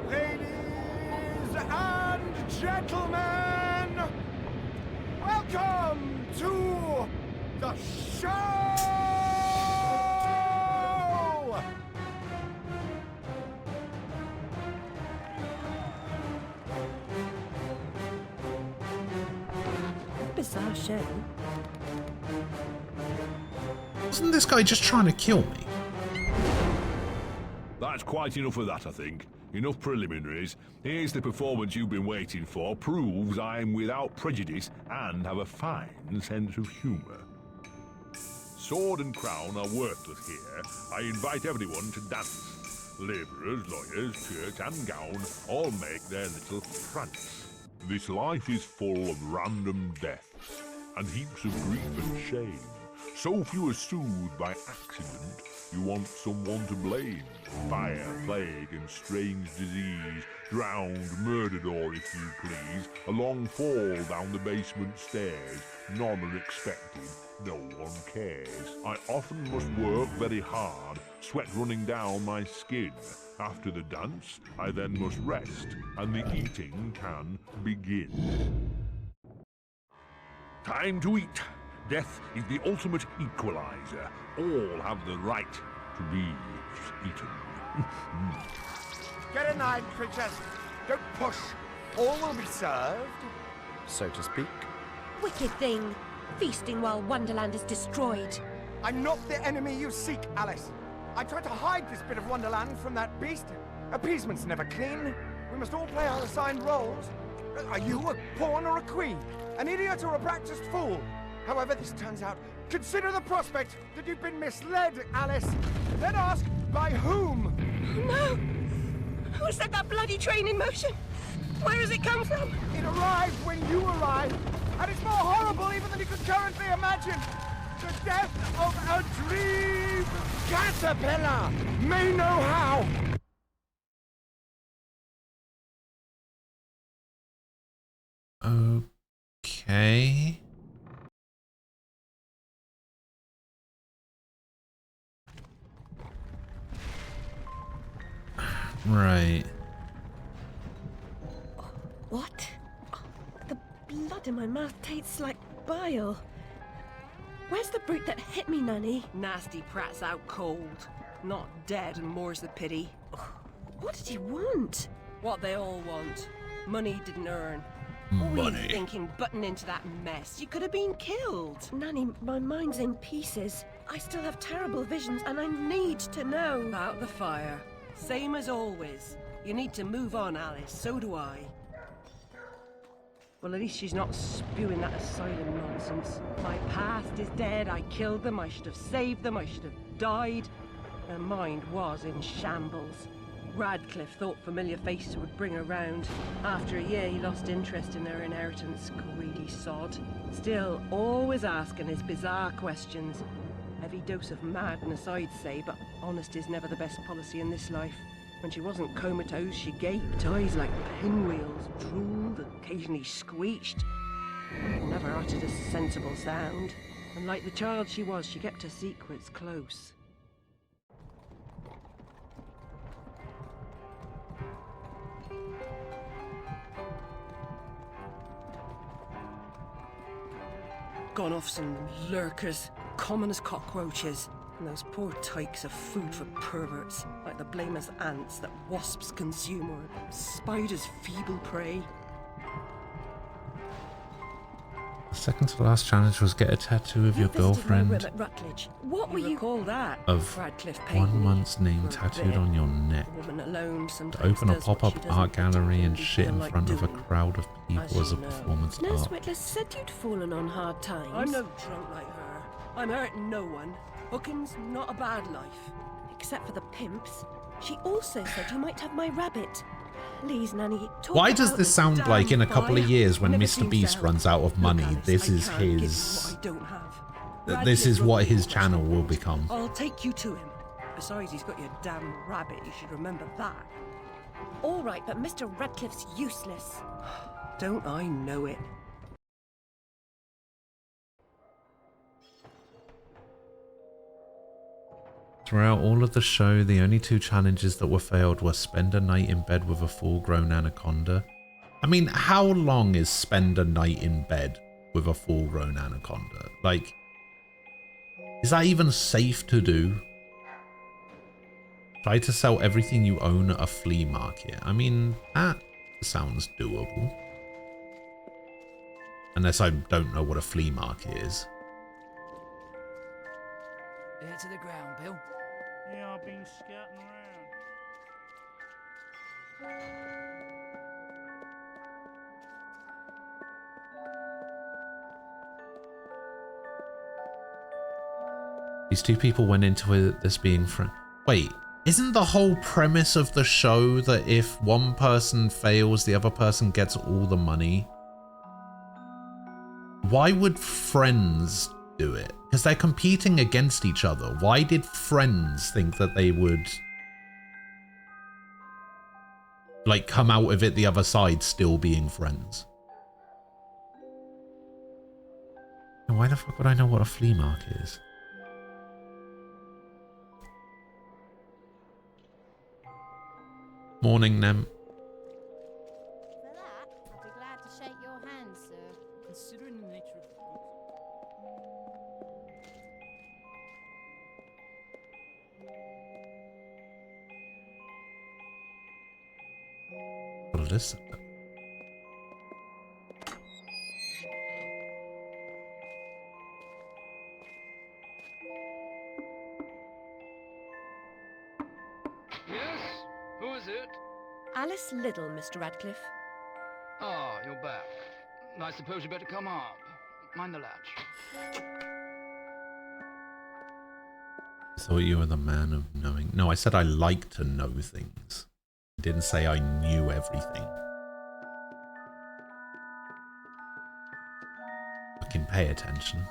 Speaker 5: Ladies and gentlemen, welcome to the show!
Speaker 3: Bizarre show.
Speaker 1: Wasn't this guy just trying to kill me?
Speaker 11: That's quite enough of that, I think. Enough preliminaries. Here's the performance you've been waiting for. Proves I'm without prejudice and have a fine sense of humour. Sword and crown are worthless here. I invite everyone to dance. Labourers, lawyers, church and gown all make their little prance. This life is full of random deaths and heaps of grief and shame. So few are soothed by accident, you want someone to blame. Fire, plague and strange disease, drowned, murdered or, if you please, a long fall down the basement stairs. None are expected, no one cares. I often must work very hard, sweat running down my skin. After the dance, I then must rest, and the eating can begin. Time to eat. Death is the ultimate equalizer. All have the right to be eaten.
Speaker 5: Get in line, creatures. Don't push. All will be served, so to speak.
Speaker 3: Wicked thing. Feasting while Wonderland is destroyed.
Speaker 5: I'm not the enemy you seek, Alice. I tried to hide this bit of Wonderland from that beast. Appeasement's never clean. We must all play our assigned roles. Are you a pawn or a queen? An idiot or a practiced fool? However this turns out, consider the prospect that you've been misled, Alice. Then ask, by whom?
Speaker 3: No! Who set that bloody train in motion? Where has it come from?
Speaker 5: It arrived when you arrived, and it's more horrible even than you could currently imagine. The death of a dream caterpillar may know how.
Speaker 1: Okay. Right.
Speaker 3: What? The blood in my mouth tastes like bile. Where's the brute that hit me, Nanny?
Speaker 15: Nasty prat's out cold. Not dead, and more's the pity.
Speaker 3: What did he want?
Speaker 15: What they all want. Money he didn't earn.
Speaker 1: Money.
Speaker 15: What were you thinking, butting into that mess? You could have been killed.
Speaker 3: Nanny, my mind's in pieces. I still have terrible visions, and I need to know.
Speaker 15: About the fire. Same as always. You need to move on, Alice. So do I. Well, at least she's not spewing that asylum nonsense. My past is dead. I killed them. I should have saved them. I should have died. Her mind was in shambles. Radcliffe thought familiar faces would bring her round. After a year, he lost interest in her inheritance. Greedy sod. Still, always asking his bizarre questions. Heavy dose of madness, I'd say, but honesty's never the best policy in this life. When she wasn't comatose, she gaped, eyes like pinwheels, drooled, occasionally screeched. Never uttered a sensible sound. And like the child she was, she kept her secrets close. Gone off some lurkers, common as cockroaches. And those poor tykes are food for perverts, like the blameless ants that wasps consume or spiders' feeble prey.
Speaker 1: Second to last challenge was get a tattoo of your girlfriend
Speaker 15: At Rutledge. What were you call that?
Speaker 1: of
Speaker 15: Radcliffe
Speaker 1: 1 month's name tattooed on your neck.
Speaker 15: Woman alone
Speaker 1: To
Speaker 15: sometimes
Speaker 1: open a
Speaker 15: does what
Speaker 1: pop-up
Speaker 15: she doesn't
Speaker 1: art gallery and shit in
Speaker 15: like
Speaker 1: front of a
Speaker 15: doing.
Speaker 1: crowd of people as a
Speaker 15: you know.
Speaker 1: performance
Speaker 3: Nurse
Speaker 1: art.
Speaker 3: Whitler said you'd fallen on hard times.
Speaker 15: I'm no drunk like her. I'm hurting no one. Hooking's not a bad life.
Speaker 3: Except for the pimps. She also said you might have my rabbit. Please, Nanny, talk
Speaker 1: Why does
Speaker 3: about
Speaker 1: this sound
Speaker 3: damn
Speaker 1: like in a couple of
Speaker 3: fire.
Speaker 1: years when
Speaker 3: Never
Speaker 1: Mr.
Speaker 3: seems
Speaker 1: Beast
Speaker 3: out.
Speaker 1: runs out of money,
Speaker 15: Alice,
Speaker 1: this
Speaker 15: I
Speaker 1: is
Speaker 15: can't give you
Speaker 1: his...
Speaker 15: what I don't have.
Speaker 1: This
Speaker 15: Radcliffe
Speaker 1: is what
Speaker 15: wrote
Speaker 1: his
Speaker 15: me
Speaker 1: channel
Speaker 15: question.
Speaker 1: will become.
Speaker 15: I'll take you to him. Besides, he's got your damn rabbit. You should remember that.
Speaker 3: All right, but Mr. Radcliffe's useless.
Speaker 15: Don't I know it?
Speaker 1: Throughout all of the show, the only 2 challenges that were failed were spend a night in bed with a full-grown anaconda. I mean, how long is spend a night in bed with a full-grown anaconda? Like, is that even safe to do? Try to sell everything you own at a flea market. I mean, that sounds doable. Unless I don't know what a flea market is.
Speaker 13: Ear to the ground, Bill.
Speaker 16: Yeah, I've been scouting around.
Speaker 1: These 2 people went into this being friends. Wait, isn't the whole premise of the show that if one person fails, the other person gets all the money? Why would friends do it? Because they're competing against each other. Why did friends think that they would, like, come out of it the other side still being friends? And why the fuck would I know what a flea market is? Morning, Nem.
Speaker 17: For that, I'll be glad to shake your hand, sir.
Speaker 16: Considering the nature of the
Speaker 1: What it is?
Speaker 9: Yes? Who is it?
Speaker 3: Alice Liddell, Mr. Radcliffe.
Speaker 9: Ah, you're back. I suppose you better come up. Mind the latch.
Speaker 1: I thought you were the man of knowing. No, I said I like to know things. I didn't say I knew everything. Fucking pay attention.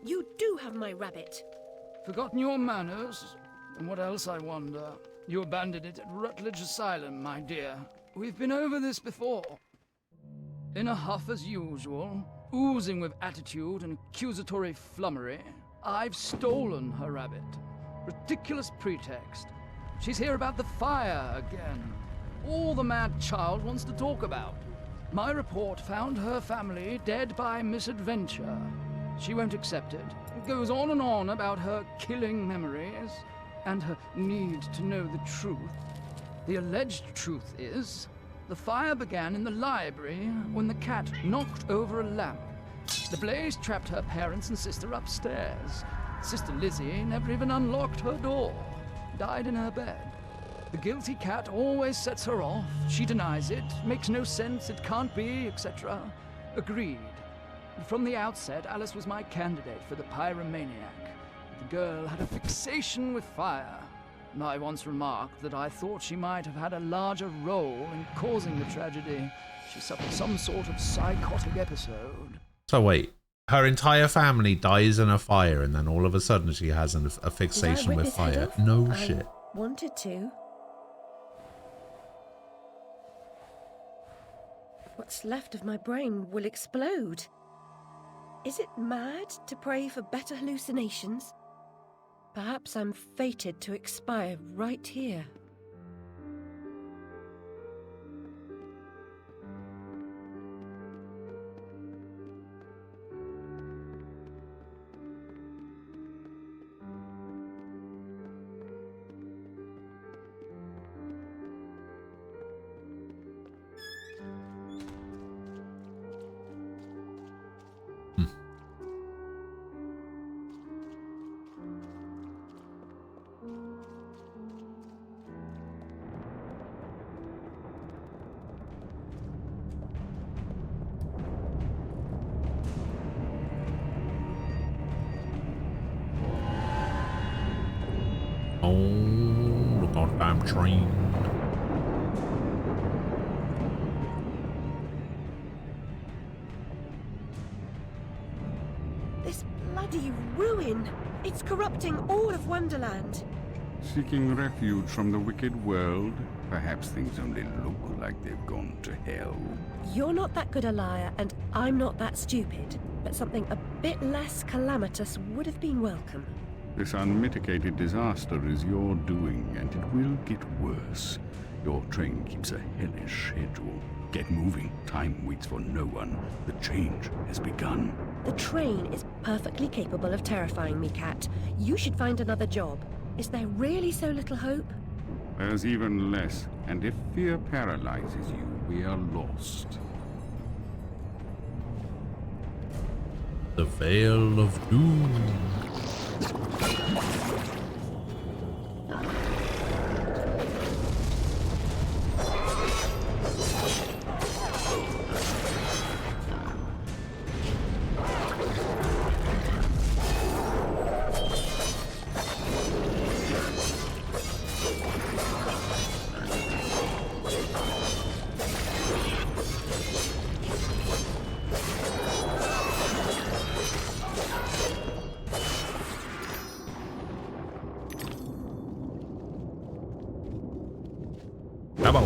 Speaker 3: You do have my rabbit.
Speaker 9: Forgotten your manners? And what else, I wonder? You abandoned it at Rutledge Asylum, my dear. We've been over this before. In a huff as usual, oozing with attitude and accusatory flummery, I've stolen her rabbit. Ridiculous pretext. She's here about the fire again. All the mad child wants to talk about. My report found her family dead by misadventure. She won't accept it. It goes on and on about her killing memories and her need to know the truth. The alleged truth is, the fire began in the library when the cat knocked over a lamp. The blaze trapped her parents and sister upstairs. Sister Lizzie never even unlocked her door. Died in her bed. The guilty cat always sets her off. She denies it, makes no sense, it can't be, etc. Agreed. From the outset, Alice was my candidate for the pyromaniac. The girl had a fixation with fire. I once remarked that I thought she might have had a larger role in causing the tragedy. She suffered some sort of psychotic episode.
Speaker 1: So wait, her entire family dies in a fire and then all of a sudden she has a fixation with fire. No shit.
Speaker 3: Wanted to. What's left of my brain will explode. Is it mad to pray for better hallucinations? Perhaps I'm fated to expire right here.
Speaker 1: Oh, the goddamn train.
Speaker 3: This bloody ruin! It's corrupting all of Wonderland.
Speaker 14: Seeking refuge from the wicked world, perhaps things only look like they've gone to hell.
Speaker 3: You're not that good a liar, and I'm not that stupid. But something a bit less calamitous would have been welcome.
Speaker 14: This unmitigated disaster is your doing, and it will get worse. Your train keeps a hellish schedule. Get moving. Time waits for no one. The change has begun.
Speaker 3: The train is perfectly capable of terrifying me, Cat. You should find another job. Is there really so little hope?
Speaker 14: There's even less, and if fear paralyzes you, we are lost.
Speaker 1: The Veil of Doom. Come on.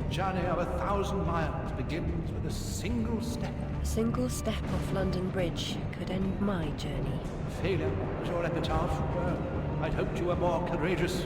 Speaker 4: A journey of 1,000 miles begins with a single step.
Speaker 3: A single step off London Bridge could end my journey.
Speaker 4: Failure was your epitaph. Well, I'd hoped you were more courageous.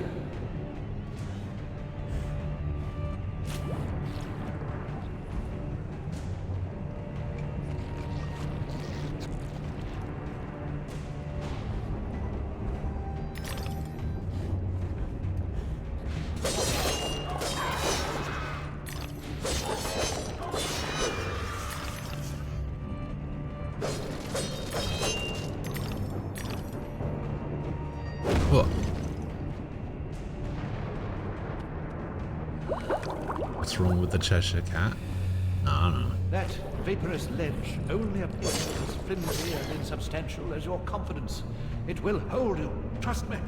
Speaker 1: What's wrong with the Cheshire Cat? I don't know.
Speaker 4: That vaporous ledge only appears as flimsy and insubstantial as your confidence. It will hold you. Trust me.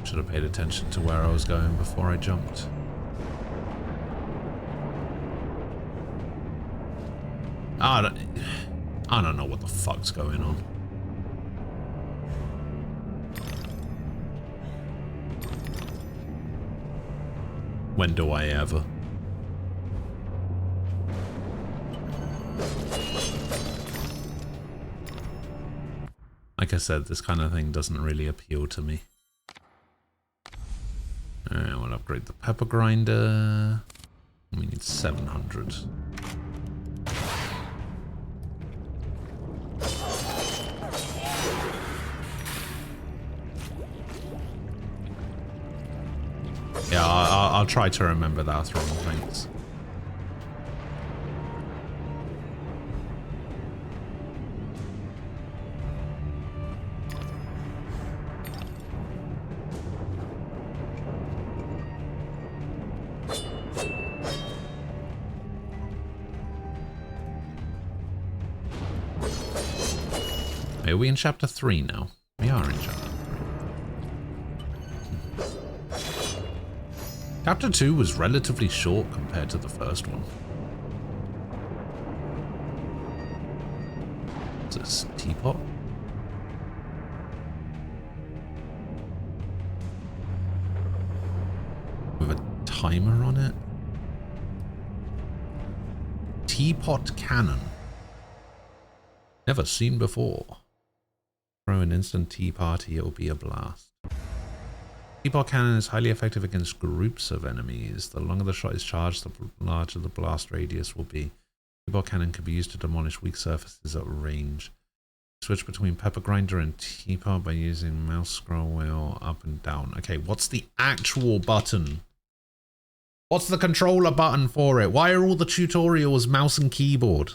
Speaker 1: Should have paid attention to where I was going before I jumped. I don't know what the fuck's going on. When do I ever? Like I said, this kind of thing doesn't really appeal to me. Alright, we'll upgrade the pepper grinder. We need 700. Yeah, I'll try to remember that wrong, thanks. Are we in chapter 3 now? We are in chapter 3. Chapter 2 was relatively short compared to the first one. Is this teapot? With a timer on it? Teapot cannon. Never seen before. Throw an instant tea party, it'll be a blast. Teapot cannon is highly effective against groups of enemies. The longer the shot is charged, the larger the blast radius will be. Teapot cannon can be used to demolish weak surfaces at range. Switch between pepper grinder and teapot by using mouse scroll wheel up and down. Okay, what's the actual button? What's the controller button for it? Why are all the tutorials mouse and keyboard?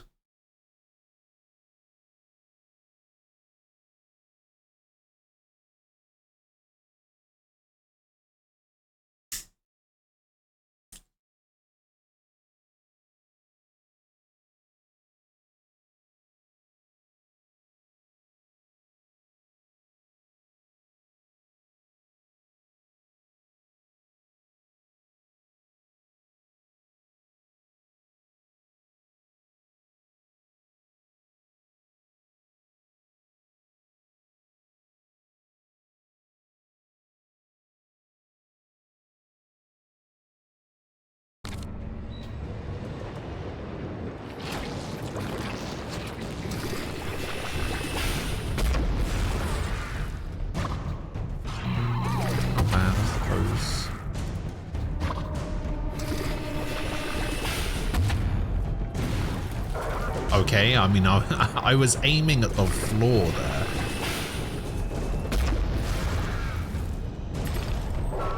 Speaker 1: Okay, I mean, I was aiming at the floor there.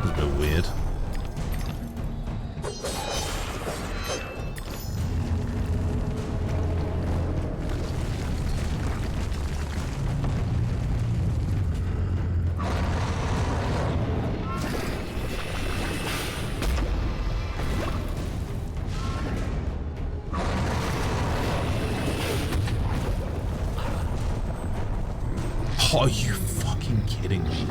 Speaker 1: It's a bit weird. Are you fucking kidding me?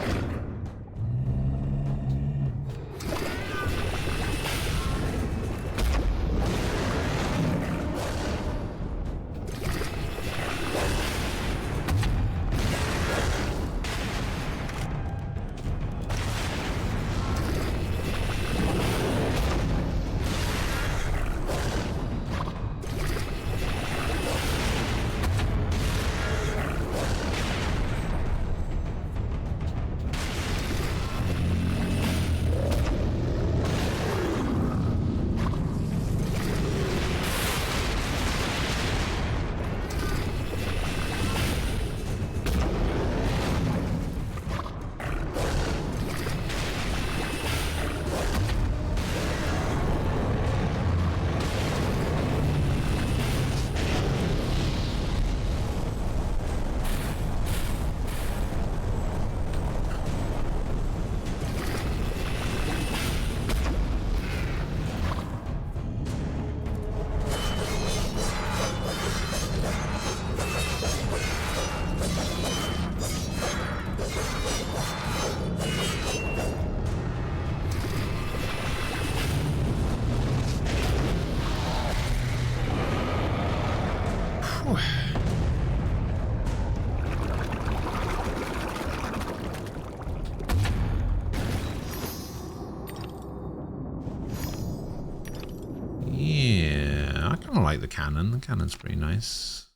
Speaker 1: The cannon. The cannon's pretty nice.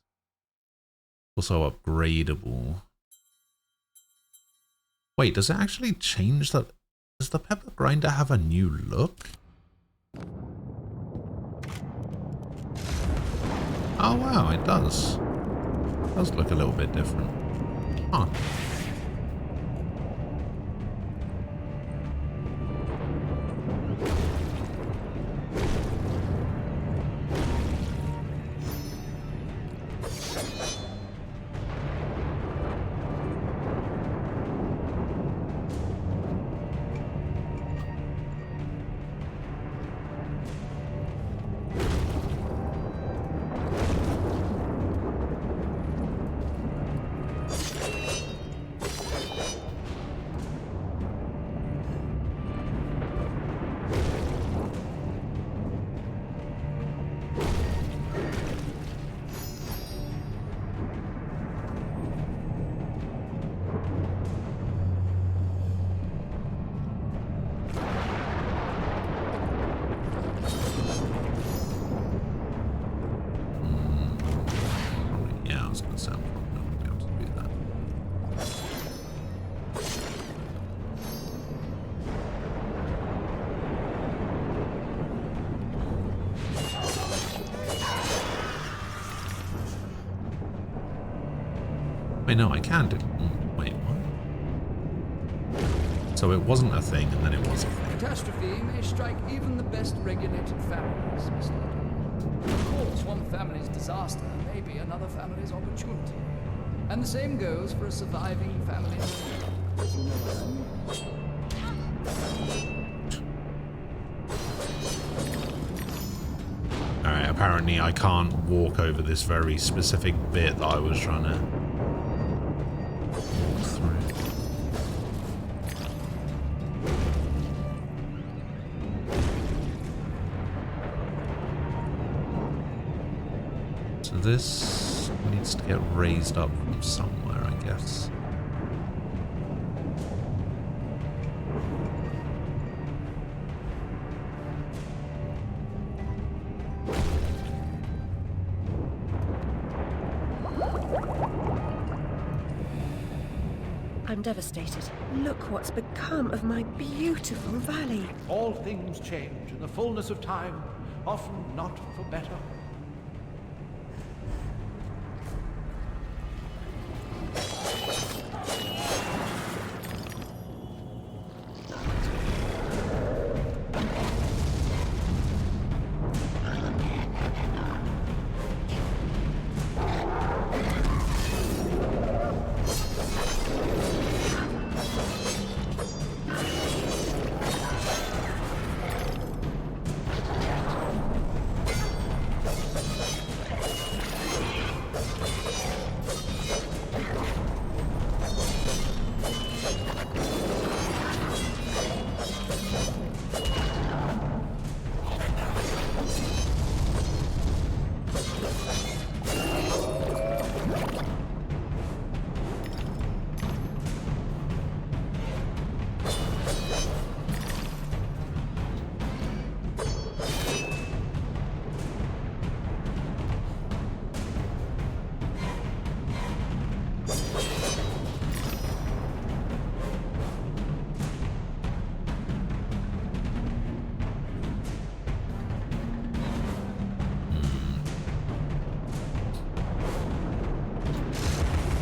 Speaker 1: Also upgradable. Wait, does it actually change that? Does the pepper grinder have a new look? Oh wow, it does. It does look a little bit different. Huh. Wait, no, I can do. Wait, what? So it wasn't a thing, and then it was a thing.
Speaker 9: Catastrophe may strike even the best regulated families, Mr. Liddell. Of course, one family's disaster may be another family's opportunity. And the same goes for a surviving family. You know what I mean.
Speaker 1: Alright, apparently I can't walk over this very specific bit that I was trying to walk through. So this needs to get raised up from somewhere, I guess.
Speaker 3: I'm devastated. Look what's become of my beautiful valley.
Speaker 4: All things change in the fullness of time, often not for better.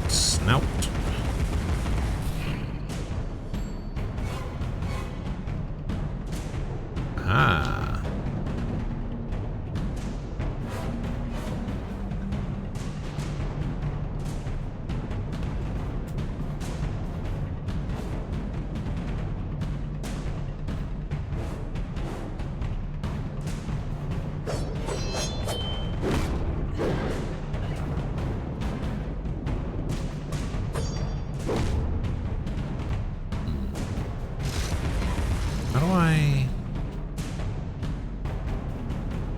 Speaker 1: Snout. Ah.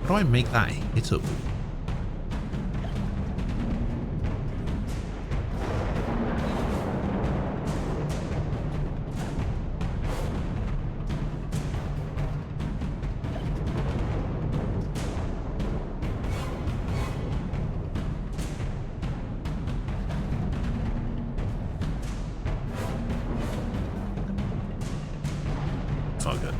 Speaker 1: How do I make that hittable? Fuck it.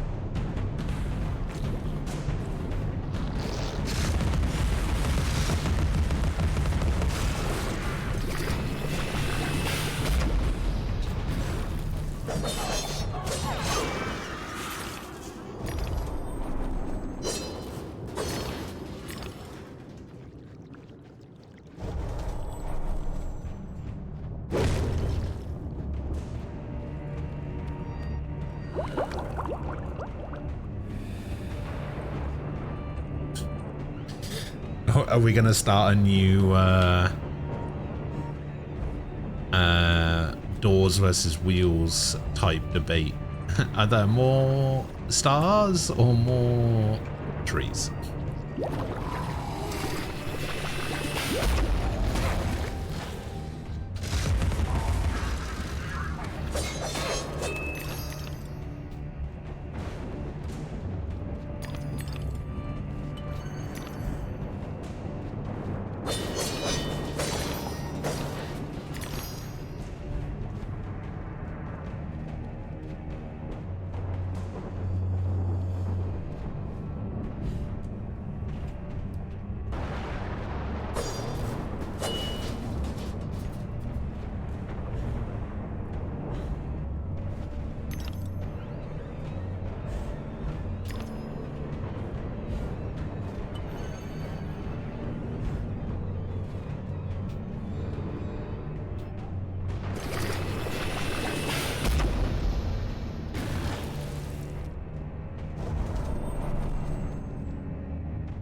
Speaker 1: Are we gonna start a new doors versus wheels type debate? Are there more stars or more trees?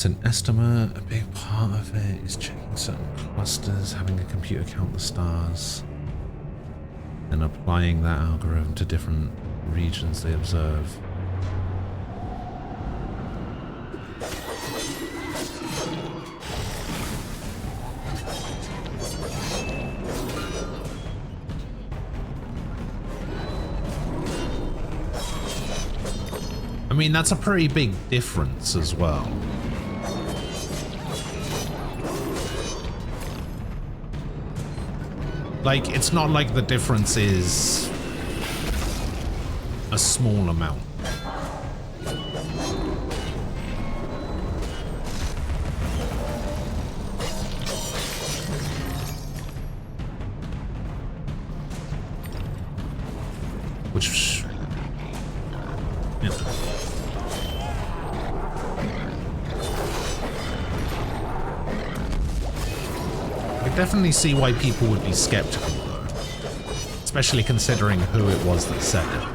Speaker 1: It's an estimate. A big part of it is checking certain clusters, having a computer count the stars, and applying that algorithm to different regions they observe. I mean, that's a pretty big difference as well. Like, it's not like the difference is a small amount. Which, you know. I definitely see why people would be skeptical, though, especially considering who it was that said it.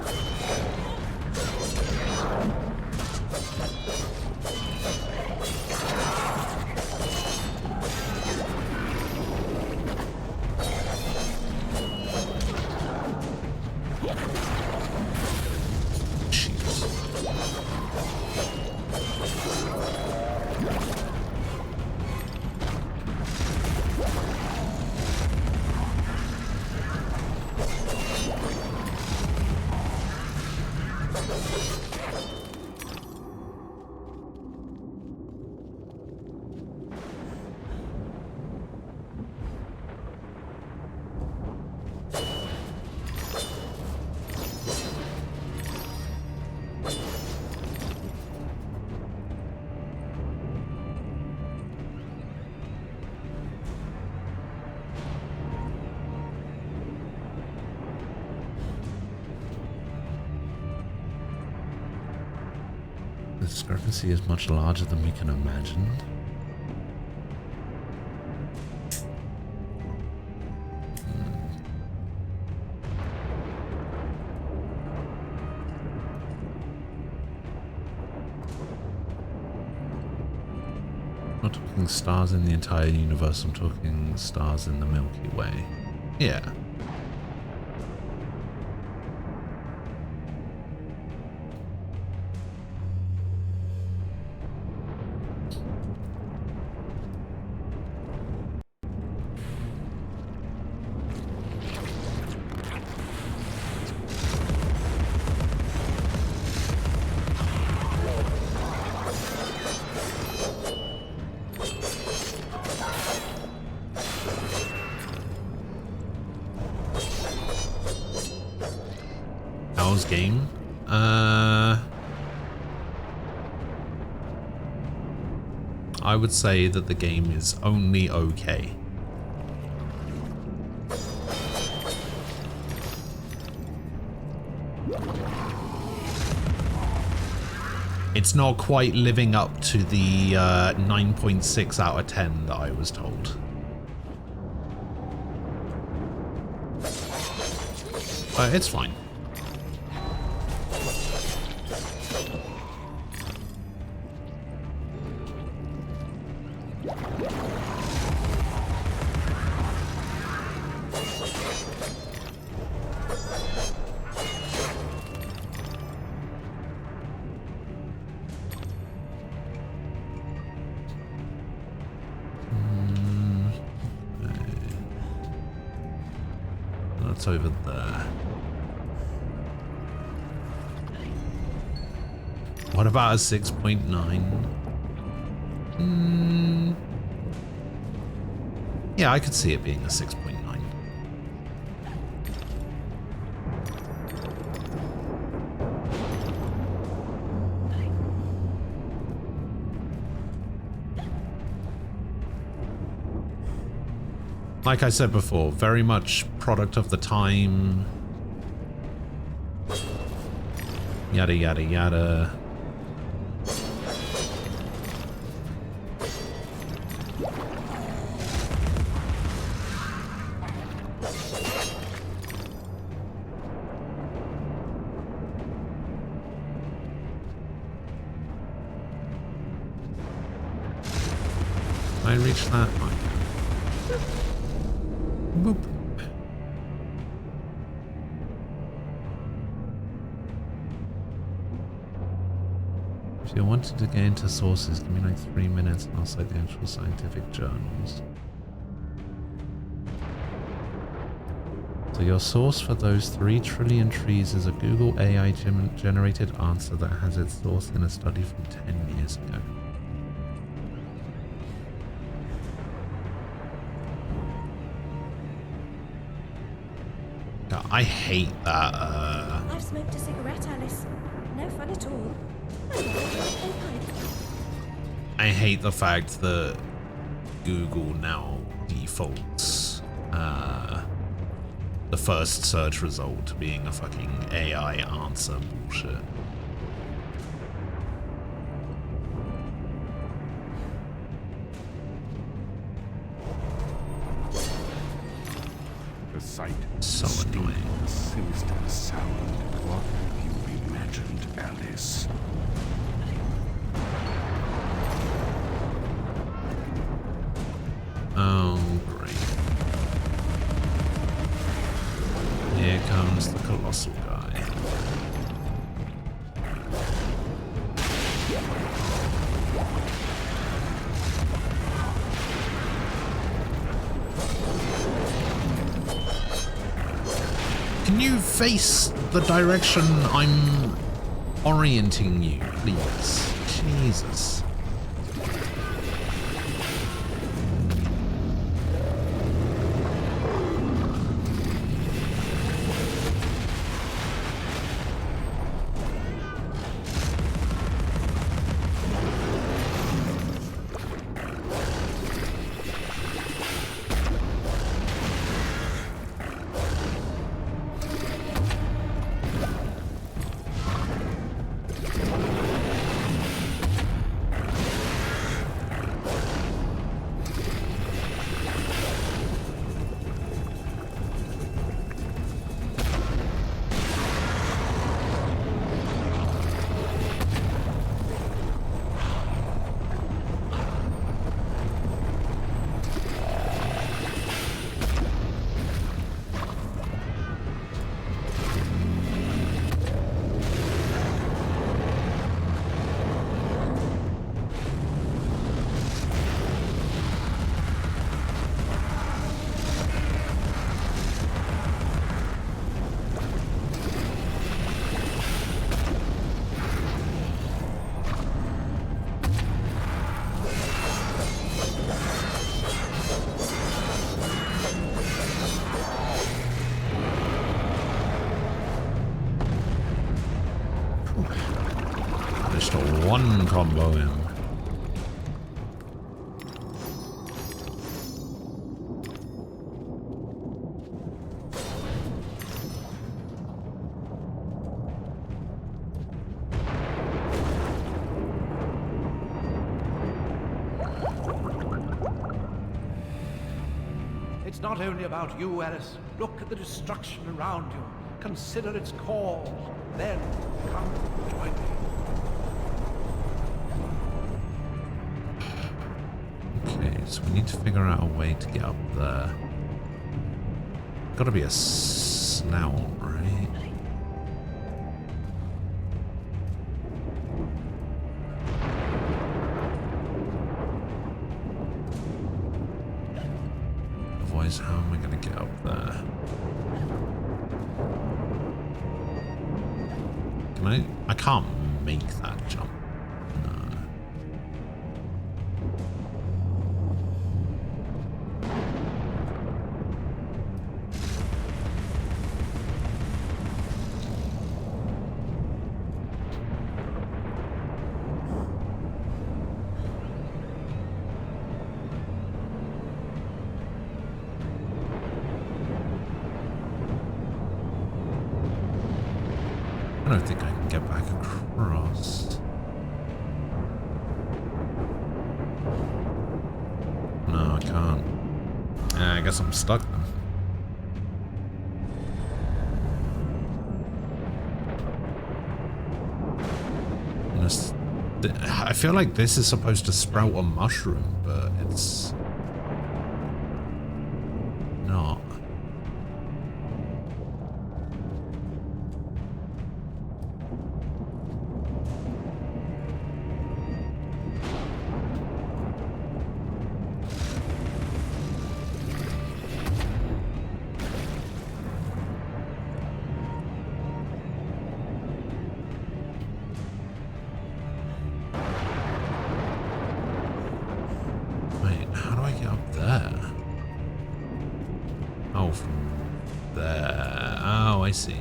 Speaker 1: The discrepancy is much larger than we can imagine. I'm not talking stars in the entire universe, I'm talking stars in the Milky Way. Yeah. Game. I would say that the game is only okay. It's not quite living up to the 9.6 out of 10 that I was told. But it's fine. Over there. What about a 6.9? Yeah, I could see it being a 6.9. Like I said before, very much product of the time. Yada, yada, yada. Can I reach that? I can. Boop. If you wanted to get into sources, give me like 3 minutes and I'll cite the actual scientific journals. So your source for those 3 trillion trees is a Google AI generated answer that has its source in a study from 10 years ago. God, I hate that.
Speaker 3: I've smoked a cigarette, Alice. No fun at all.
Speaker 1: I hate the fact that Google now defaults the first search result being a fucking AI answer bullshit.
Speaker 14: The sight,
Speaker 1: so annoying.
Speaker 14: The sinister sound. What have you imagined, Alice?
Speaker 1: Oh, great. Here comes the colossal guy. Can you face the direction I'm orienting you, please? Jesus. One combo him.
Speaker 4: It's not only about you, Alice. Look at the destruction around you. Consider its cause. Then come join me.
Speaker 1: Okay, so we need to figure out a way to get up there. Gotta be a snout, right? Otherwise, how am I gonna get up there? Can I can't make that jump. I don't think I can get back across. No, I can't. Yeah, I guess I'm stuck then. I feel like this is supposed to sprout a mushroom, but it's not. Wait, how do I get up there? Oh, from there. Oh, I see.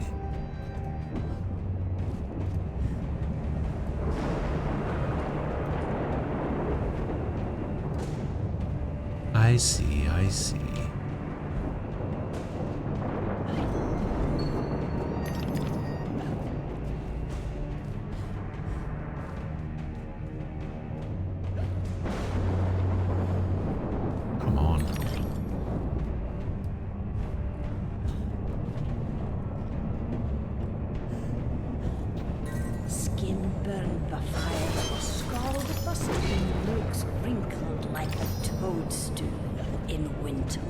Speaker 1: I see, I see. Come on.
Speaker 10: Skin burned by fire, scald busted, looks wrinkled like a toadstool in winter.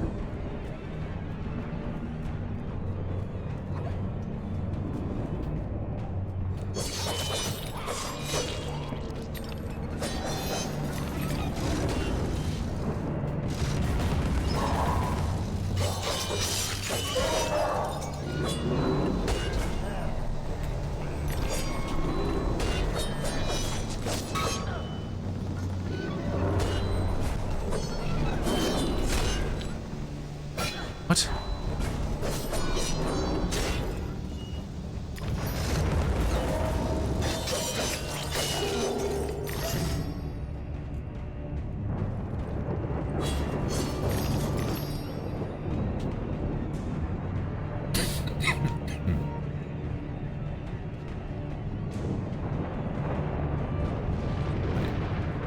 Speaker 1: What?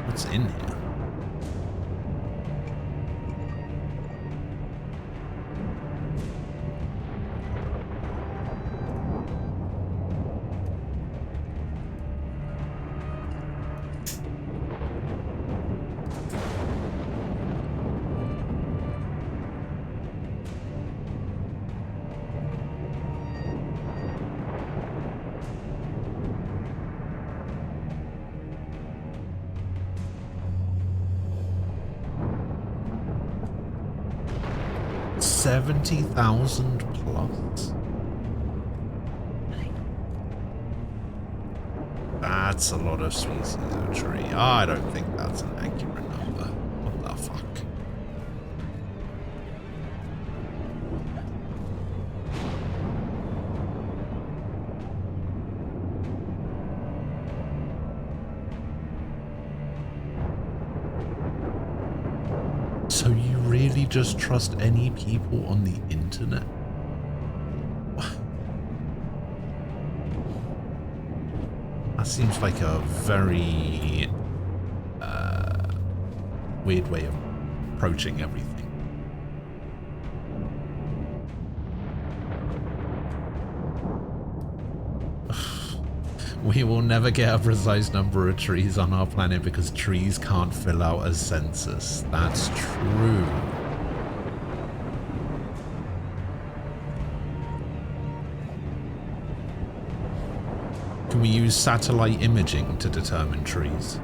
Speaker 1: What's in here? $70,000 plus. That's a lot of species of tree. I don't think that's an accurate number. What the fuck? So you really just trust any people on the internet? That seems like a very weird way of approaching everything. We will never get a precise number of trees on our planet because trees can't fill out a census. That's true. Can we use satellite imaging to determine trees?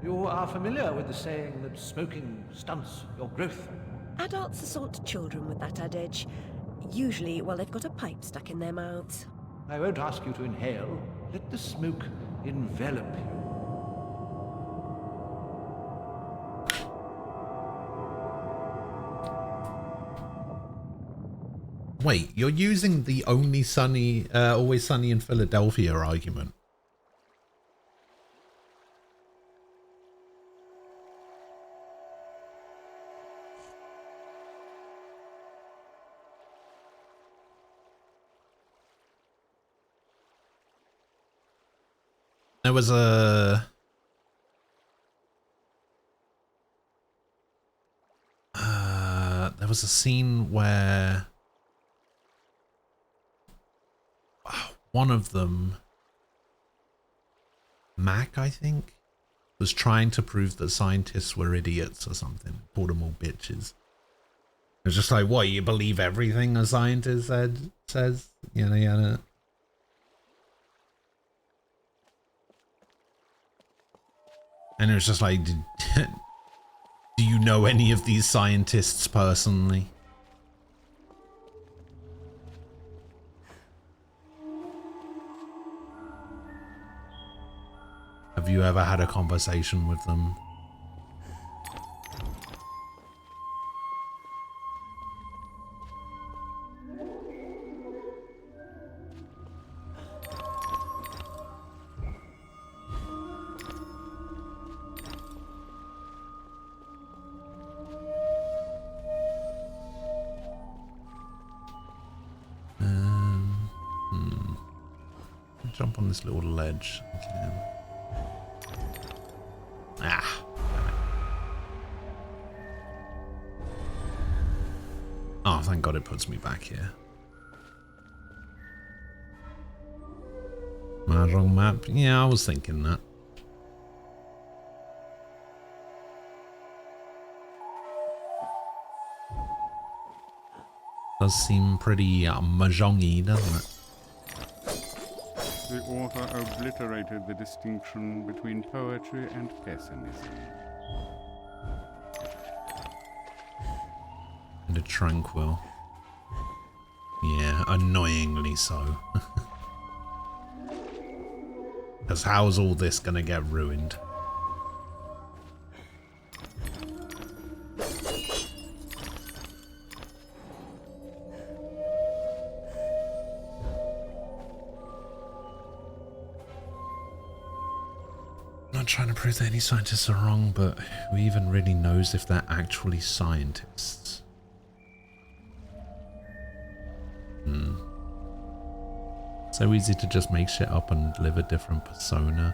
Speaker 4: You are familiar with the saying that smoking stunts your growth?
Speaker 15: Adults assault children with that adage. Usually while they've got a pipe stuck in their mouths.
Speaker 4: I won't ask you to inhale. Let the smoke envelop you.
Speaker 1: Wait, you're using the only sunny, always sunny in Philadelphia argument. There was a... was a scene where one of them, Mac, I think, was trying to prove that scientists were idiots or something. Called them all bitches. It was just like, what, you believe everything a scientist says? Yada yada. And it was just like, do you know any of these scientists personally? Have you ever had a conversation with them? Jump on this little ledge. Okay. Ah. Oh, thank God it puts me back here. Wrong map. Yeah, I was thinking that. Does seem pretty mahjong-y, doesn't it?
Speaker 14: The author obliterated the distinction between poetry and pessimism.
Speaker 1: And a tranquil. Yeah, annoyingly so. Because how's all this gonna get ruined? Not trying to prove that any scientists are wrong, but who even really knows if they're actually scientists? So easy to just make shit up and live a different persona.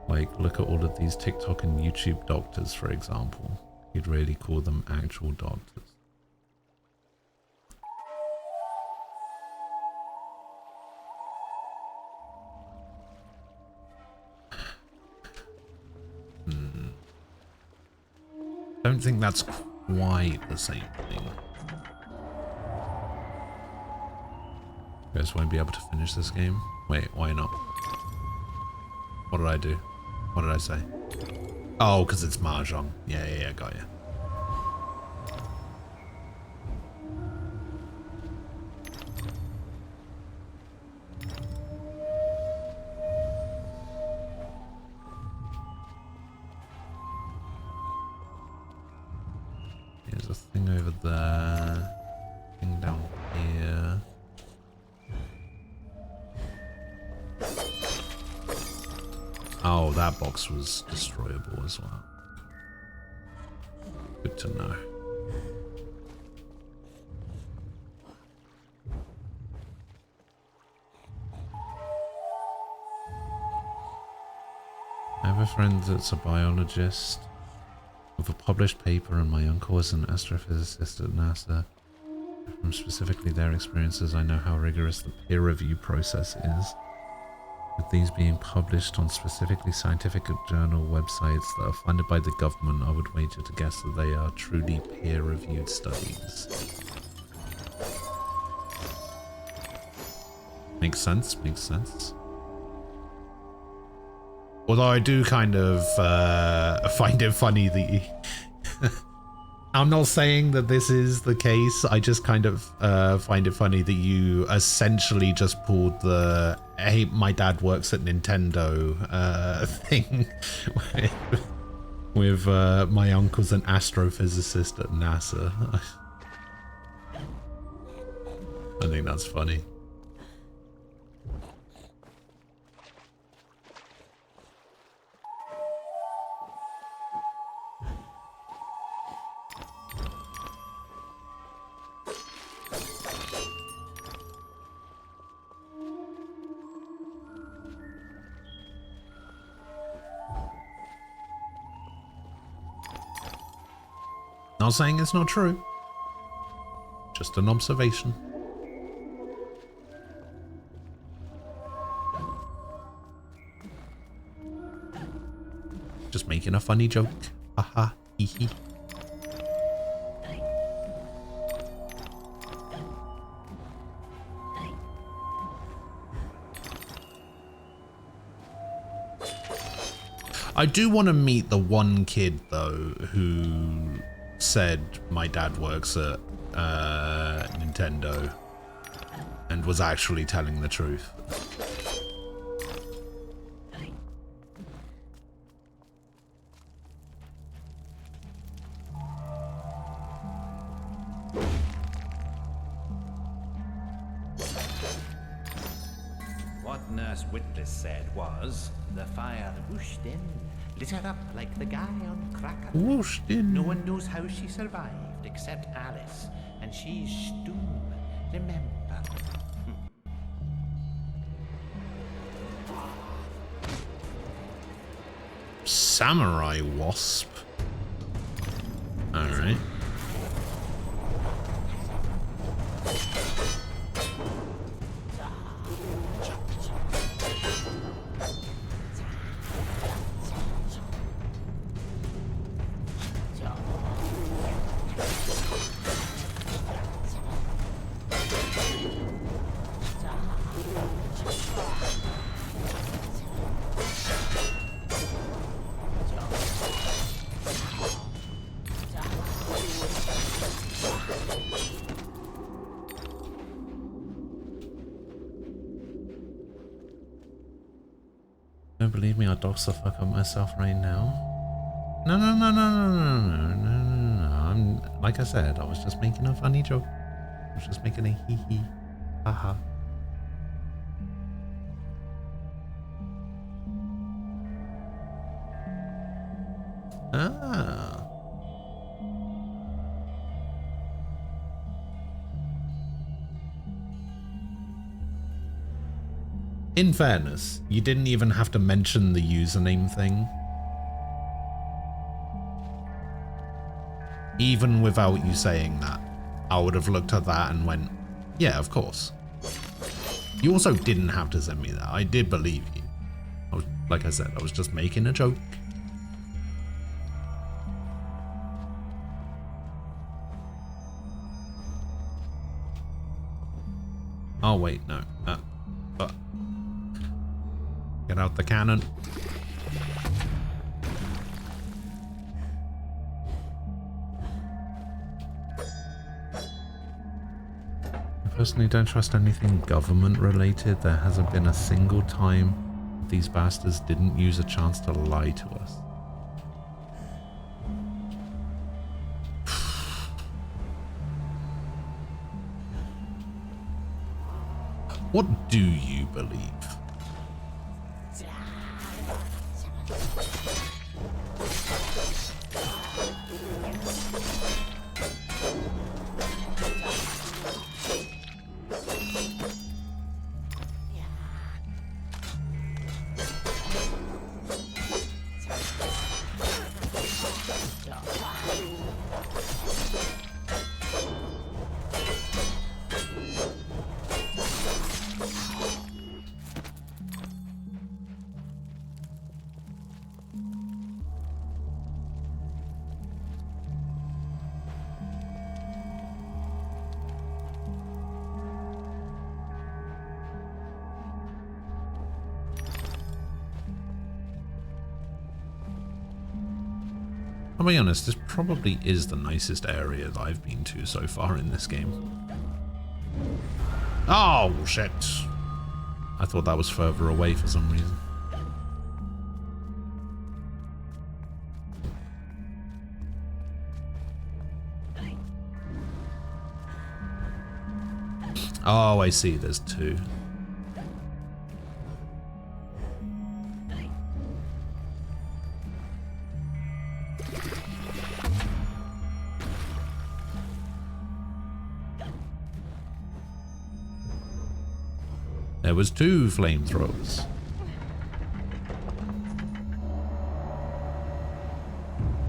Speaker 1: Like, look at all of these TikTok and YouTube doctors, for example. You'd really call them actual doctors. Don't think that's quite the same thing. You guys won't be able to finish this game? Wait, why not? What did I do? What did I say? Oh, because it's Mahjong. Yeah, got you. Here's a thing over there. Thing down here. Oh, that box was destroyable as well. Good to know. I have a friend that's a biologist with a published paper, and my uncle was an astrophysicist at NASA. From specifically their experiences, I know how rigorous the peer review process is. With these being published on specifically scientific journal websites that are funded by the government, I would wager to guess that they are truly peer-reviewed studies. Makes sense, makes sense. Although I do kind of find it funny that you... I'm not saying that this is the case, I just kind of find it funny that you essentially just pulled the hey, my dad works at Nintendo thing with my uncle's an astrophysicist at NASA. I think that's funny. Not saying it's not true. Just an observation. Just making a funny joke. Haha, hee hee. I do want to meet the one kid though who said my dad works at Nintendo and was actually telling the truth.
Speaker 4: What Nurse Witless said was, the fire whooshed in, lit her up like the guy on Cracker.
Speaker 1: Whooshed in.
Speaker 4: No one knows how she survived except Alice, and she's Stoom. Remember.
Speaker 1: Samurai wasp. All right. Don't believe me, I'll dox the fuck up myself right now. No. I'm, like I said, I was just making a funny joke. I was just making a hee hee. Haha. Ah. In fairness, you didn't even have to mention the username thing. Even without you saying that, I would have looked at that and went, yeah, of course. You also didn't have to send me that. I did believe you. Like I said, I was just making a joke. Oh, wait, no. Get out the cannon. I personally don't trust anything government related. There hasn't been a single time these bastards didn't use a chance to lie to us. What do you believe? I'll be honest, this probably is the nicest area that I've been to so far in this game. Oh, shit. I thought that was further away for some reason. Oh, I see, there's two. There was two flamethrowers.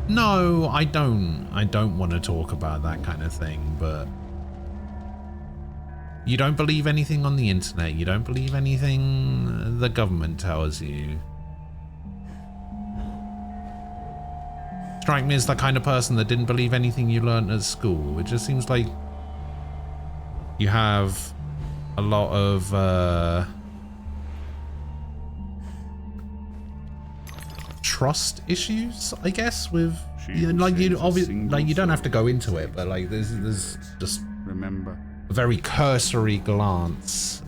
Speaker 1: No, I don't want to talk about that kind of thing, but You don't believe anything on the internet. You don't believe anything the government tells you. Strike me as the kind of person that didn't believe anything you learned at school. It just seems like you have a lot of trust issues, I guess, with like you don't have to go into it, but like there's just
Speaker 14: remember
Speaker 1: a very cursory glance.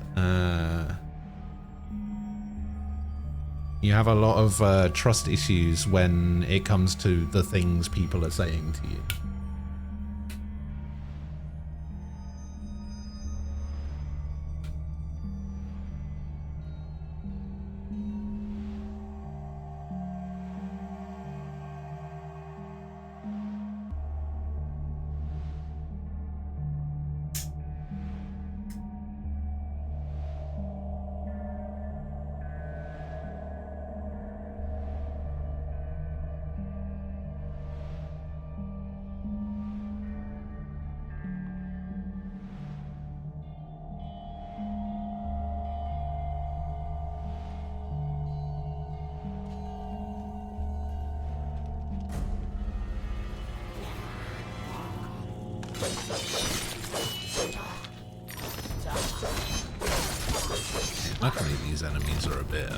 Speaker 1: You have a lot of trust issues when it comes to the things people are saying to you. Luckily these enemies are a bit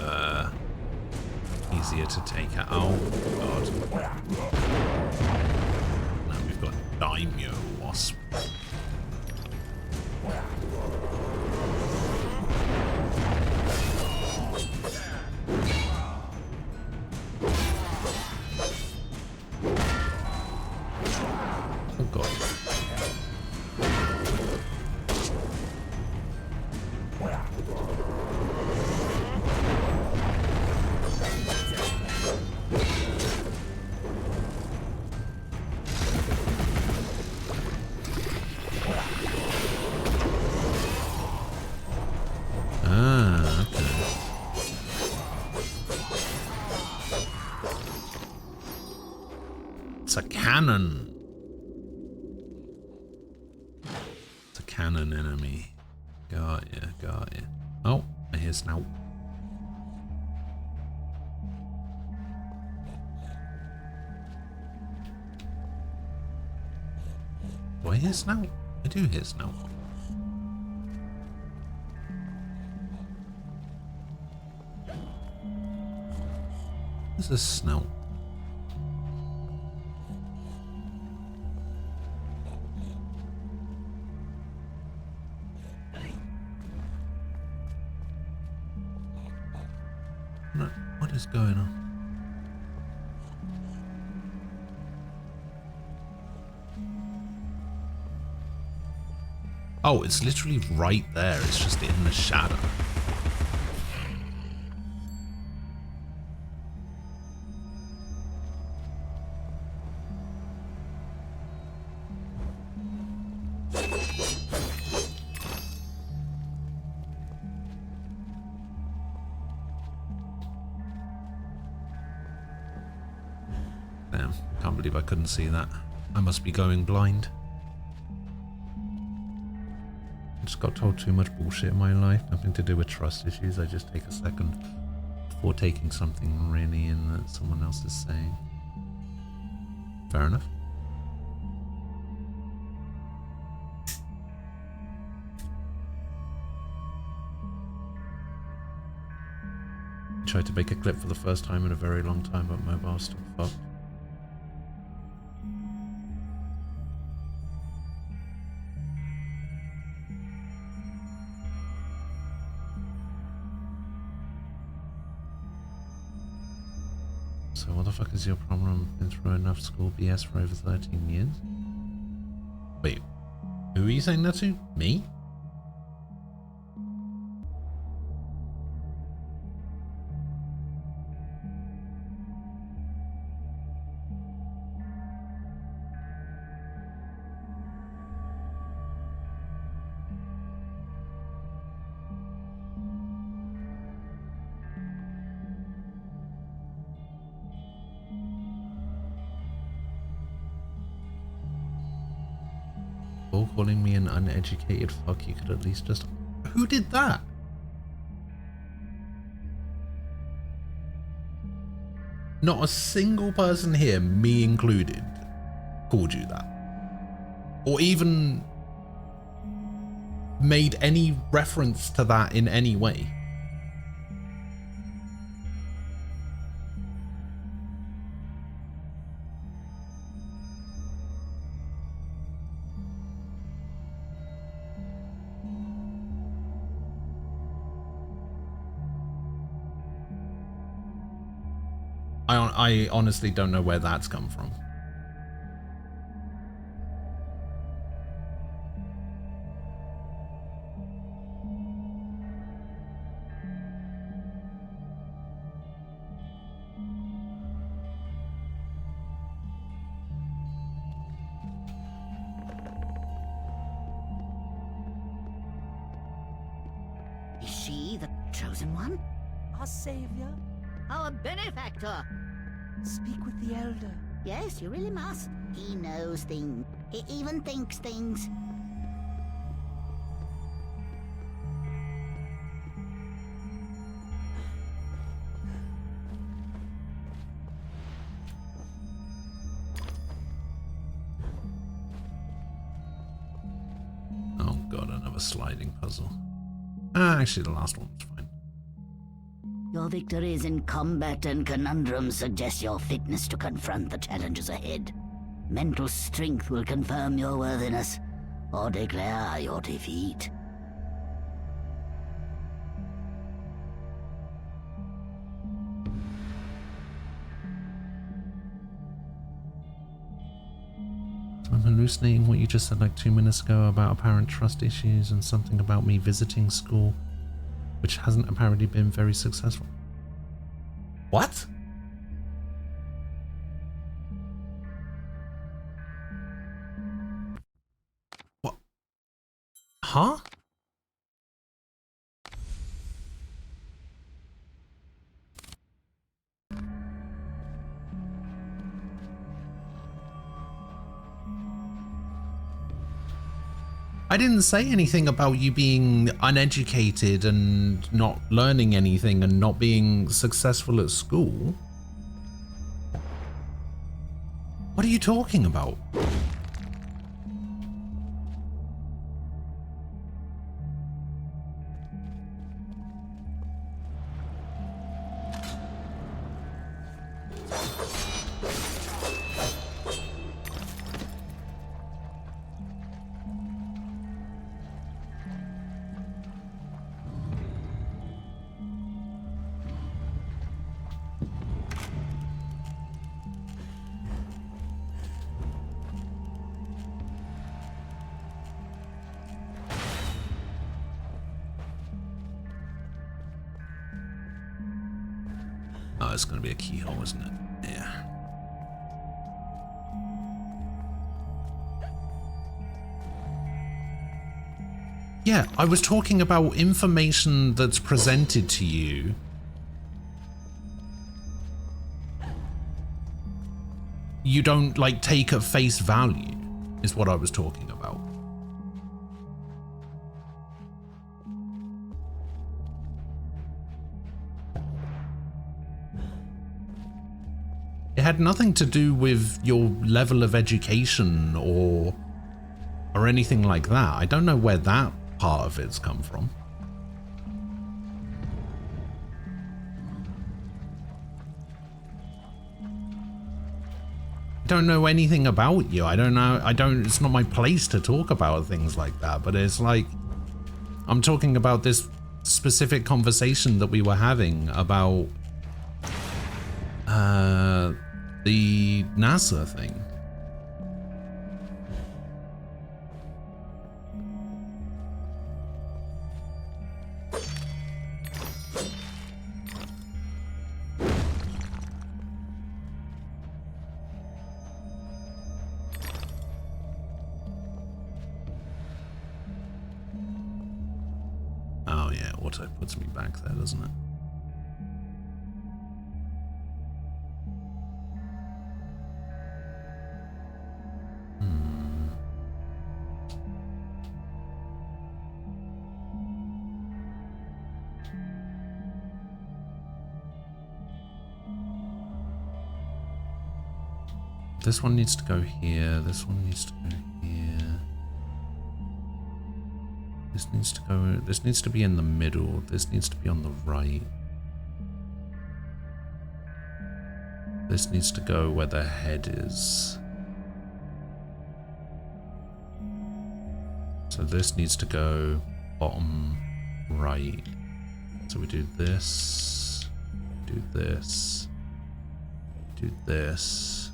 Speaker 1: easier to take out. Oh god. Now we've got Daimyo Wasp. Oh god. Ah, okay. It's a cannon. It's a cannon enemy. Got ya, got ya. Oh, I hear Snout. Do I hear Snout? I do hear Snout. What's this Snout? What is going on? Oh, it's literally right there. It's just in the shadow. Damn, can't believe I couldn't see that. I must be going blind. I just got told too much bullshit in my life. Nothing to do with trust issues. I just take a second before taking something really in that someone else is saying. Fair enough. Tried to make a clip for the first time in a very long time, but mobile's still fucked. So what the fuck is your problem? Been through enough school BS for over 13 years? Wait, who are you saying that to? Me? Or calling me an uneducated fuck, you could at least just... Who did that? Not a single person here, me included, called you that. Or even made any reference to that in any way. I honestly don't know where that's come from.
Speaker 18: Is she the chosen one?
Speaker 2: Our savior?
Speaker 18: Our benefactor?
Speaker 2: Speak with the elder.
Speaker 18: Yes, you really must. He knows things. He even thinks things.
Speaker 1: Oh god, another sliding puzzle. Actually, the last one was fine.
Speaker 18: Your victories in combat and conundrums suggest your fitness to confront the challenges ahead. Mental strength will confirm your worthiness, or declare your defeat.
Speaker 1: I'm hallucinating what you just said like 2 minutes ago about apparent trust issues and something about me visiting school, which hasn't apparently been very successful. What? What? Huh? I didn't say anything about you being uneducated and not learning anything and not being successful at school. What are you talking about? Oh, it's going to be a keyhole, isn't it? Yeah. Yeah, I was talking about information that's presented to you. You don't, like, take at face value, is what I was talking about. It had nothing to do with your level of education or anything like that. I don't know where that part of it's come from. I don't know anything about you. It's not my place to talk about things like that, but it's like, I'm talking about this specific conversation that we were having about the NASA thing. Oh yeah, auto puts me back there, doesn't it? This one needs to go here. This one needs to go here. This needs to go. This needs to be in the middle. This needs to be on the right. This needs to go where the head is. So this needs to go bottom right. So we do this, do this, do this.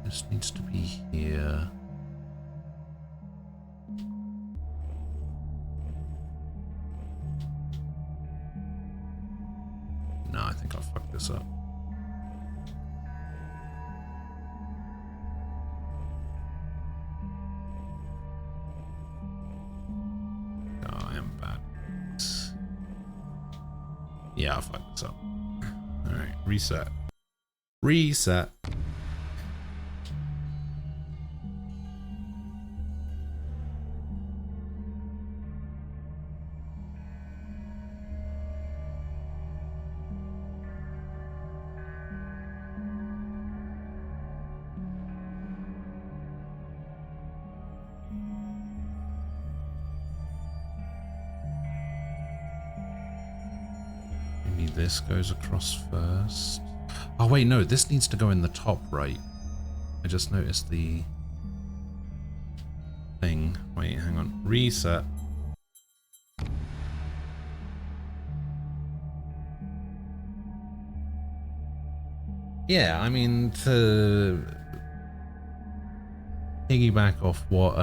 Speaker 1: This needs to be here. No, I think I fucked this up. Oh, I am bad. Yeah, I fucked this up. Alright, reset. Reset. This goes across first. Oh wait, no, this needs to go in the top right. I just noticed the thing. Wait, hang on. Reset. Yeah, I mean, to piggyback off what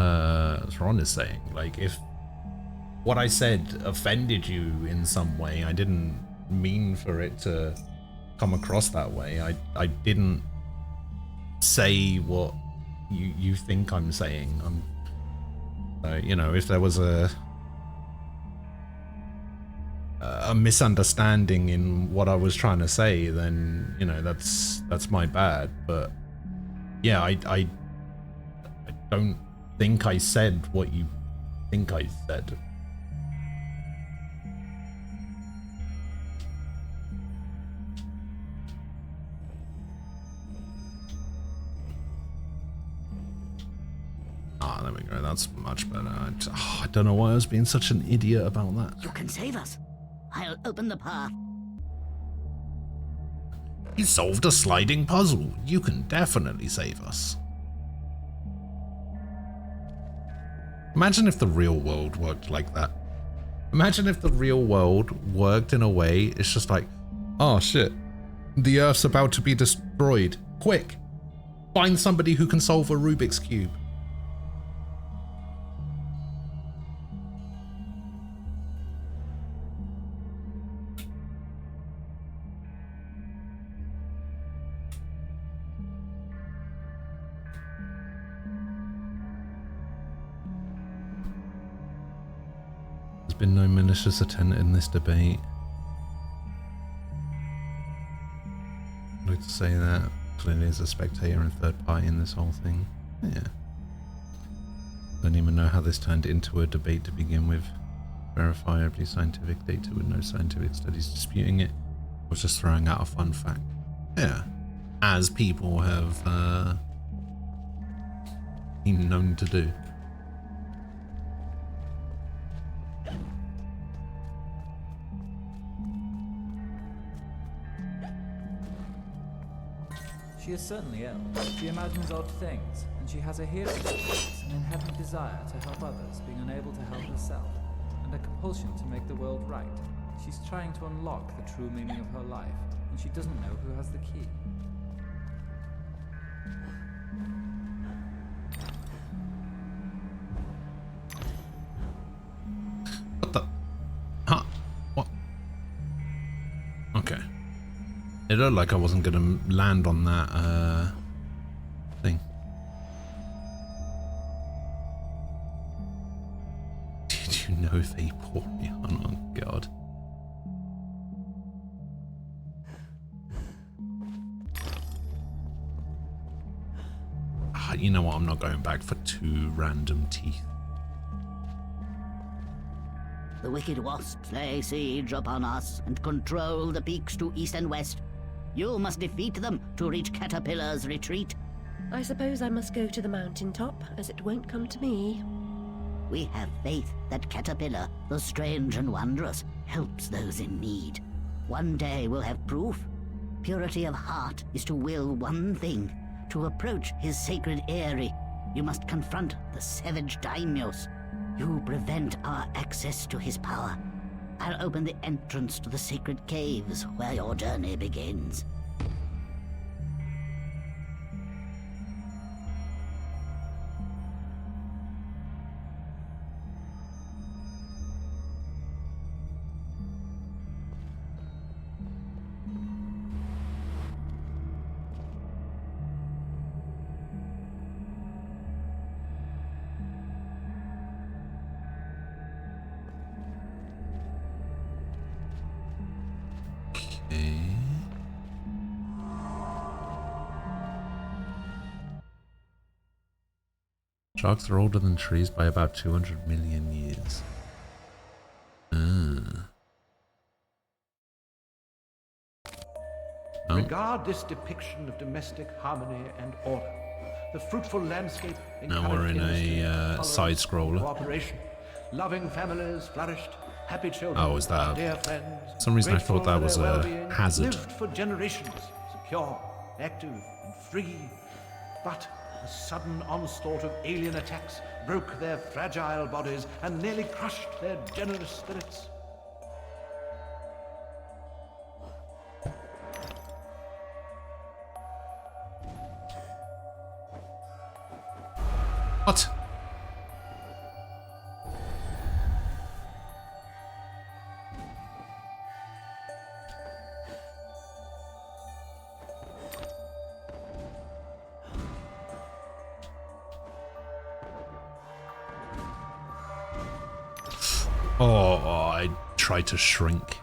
Speaker 1: Thron is saying, like, if what I said offended you in some way, I didn't mean for it to come across that way. I didn't say what you think I'm saying. You know, if there was a misunderstanding in what I was trying to say, then, you know, that's my bad. But yeah, I don't think I said what you think I said. Ah, there we go. That's much better. I don't know why I was being such an idiot about that.
Speaker 18: You can save us. I'll open the path.
Speaker 1: You solved a sliding puzzle. You can definitely save us. Imagine if the real world worked like that. Imagine if the real world worked in a way, it's just like, oh shit, the Earth's about to be destroyed. Quick, find somebody who can solve a Rubik's Cube. There's been no malicious intent in this debate. I'd like to say that clearly as a spectator and third party in this whole thing. Yeah. Don't even know how this turned into a debate to begin with. Verifiably scientific data with no scientific studies disputing it. I was just throwing out a fun fact. Yeah. As people have been known to do.
Speaker 12: She is certainly ill. She imagines odd things, and she has a hero complex, an inherent desire to help others, being unable to help herself, and a compulsion to make the world right. She's trying to unlock the true meaning of her life, and she doesn't know who has the key.
Speaker 1: What the? Huh? What? Okay. It looked like I wasn't gonna land on that thing. Did you know they poured me on? Oh god. You know what? I'm not going back for 2 random teeth.
Speaker 18: The wicked wasps lay siege upon us and control the peaks to east and west. You must defeat them to reach Caterpillar's retreat.
Speaker 3: I suppose I must go to the mountaintop, as it won't come to me.
Speaker 18: We have faith that Caterpillar, the strange and wondrous, helps those in need. One day we'll have proof. Purity of heart is to will one thing, to approach his sacred eyrie. You must confront the savage daimyos. You prevent our access to his power. I'll open the entrance to the sacred caves where your journey begins.
Speaker 1: Sharks are older than trees by about 200 million years. Oh.
Speaker 4: Regard this depiction of domestic harmony and order. The fruitful landscape
Speaker 1: Now we're in a side scroller.
Speaker 4: Cooperation. Loving families flourished. Happy children.
Speaker 1: Oh, is that?
Speaker 4: Dear friends.
Speaker 1: For some reason I
Speaker 4: Grateful
Speaker 1: thought that
Speaker 4: for
Speaker 1: was
Speaker 4: their
Speaker 1: a
Speaker 4: well-being,
Speaker 1: hazard.
Speaker 4: Lived for generations, secure, active, and free. But a sudden onslaught of alien attacks broke their fragile bodies and nearly crushed their generous spirits.
Speaker 1: What? Oh, I tried to shrink.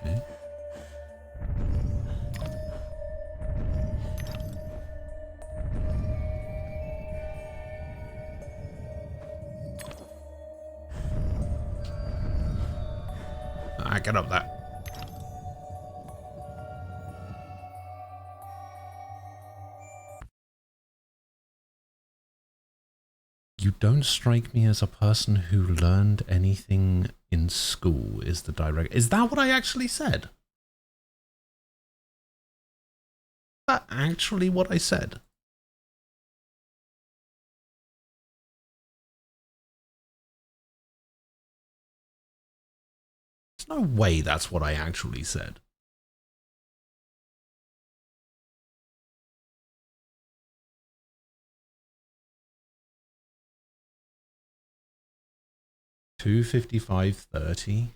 Speaker 1: Okay. Get up there. You don't strike me as a person who learned anything in school, is the direct... Is that what I actually said? Is that actually what I said? There's no way that's what I actually said. $255.30.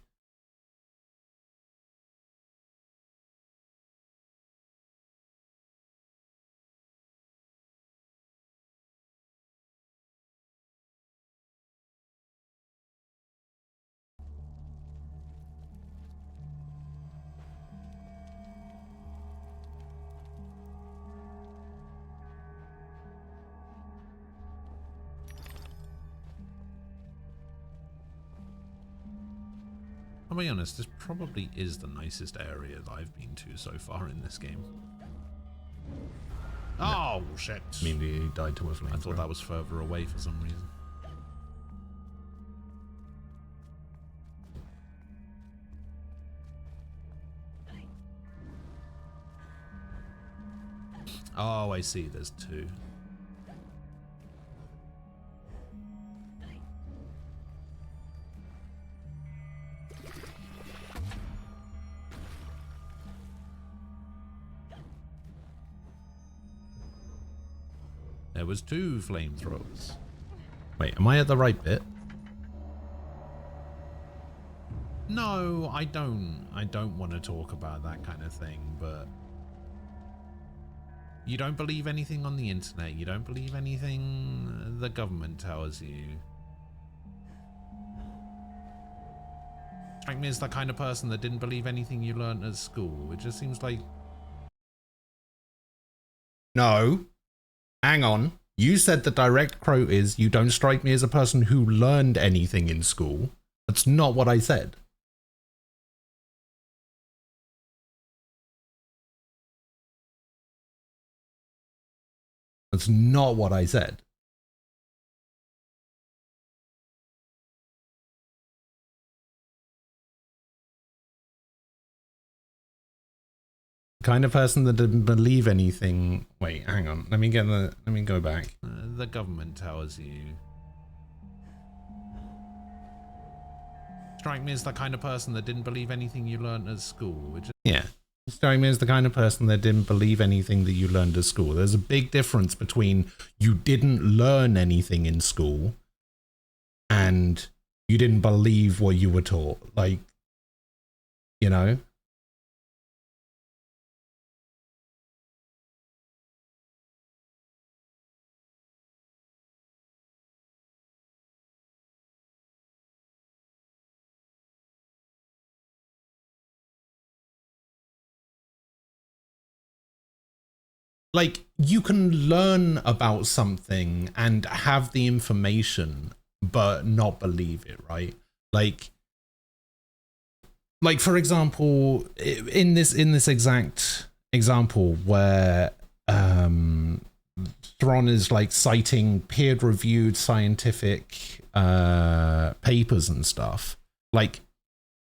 Speaker 1: I'll be honest, this probably is the nicest area that I've been to so far in this game. Oh, shit. I mean, he died to a flamethrower. I thought that was further away for some reason. Oh, I see. There's two. There was 2 flamethrowers. Wait, am I at the right bit? No, I don't. I don't want to talk about that kind of thing, but you don't believe anything on the internet. You don't believe anything the government tells you. Strike me as the kind of person that didn't believe anything you learned at school. It just seems like... No. Hang on. You said the direct quote is, you don't strike me as a person who learned anything in school. That's not what I said. That's not what I said. Kind of person that didn't believe anything. Wait, hang on. Let me go back. The government tells you. Strike me as the kind of person that didn't believe anything you learned at school. Which, yeah. Strike me as the kind of person that didn't believe anything that you learned at school. There's a big difference between you didn't learn anything in school and you didn't believe what you were taught. Like, you know? Like, you can learn about something and have the information, but not believe it, right? Like for example, in this exact example where Thrawn is like citing peer-reviewed scientific papers and stuff, like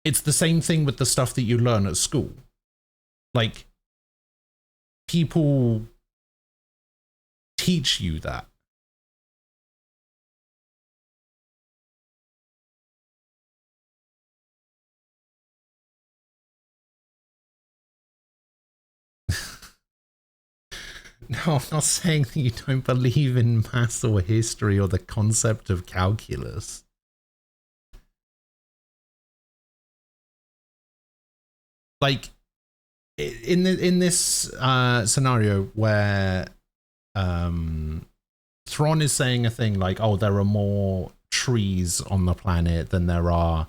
Speaker 1: it's the same thing with the stuff that you learn at school. Like, people teach you that. No, I'm not saying that you don't believe in maths or history or the concept of calculus. Like, in this scenario where Thrawn is saying a thing like, oh, there are more trees on the planet than there are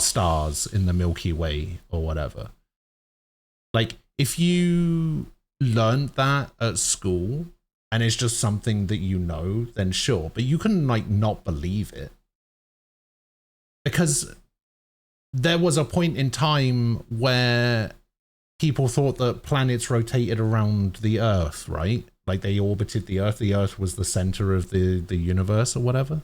Speaker 1: stars in the Milky Way or whatever. Like, if you learned that at school and it's just something that you know, then sure, but you can like not believe it. Because there was a point in time where people thought that planets rotated around the Earth, right? Like they orbited the Earth. The Earth was the center of the universe or whatever.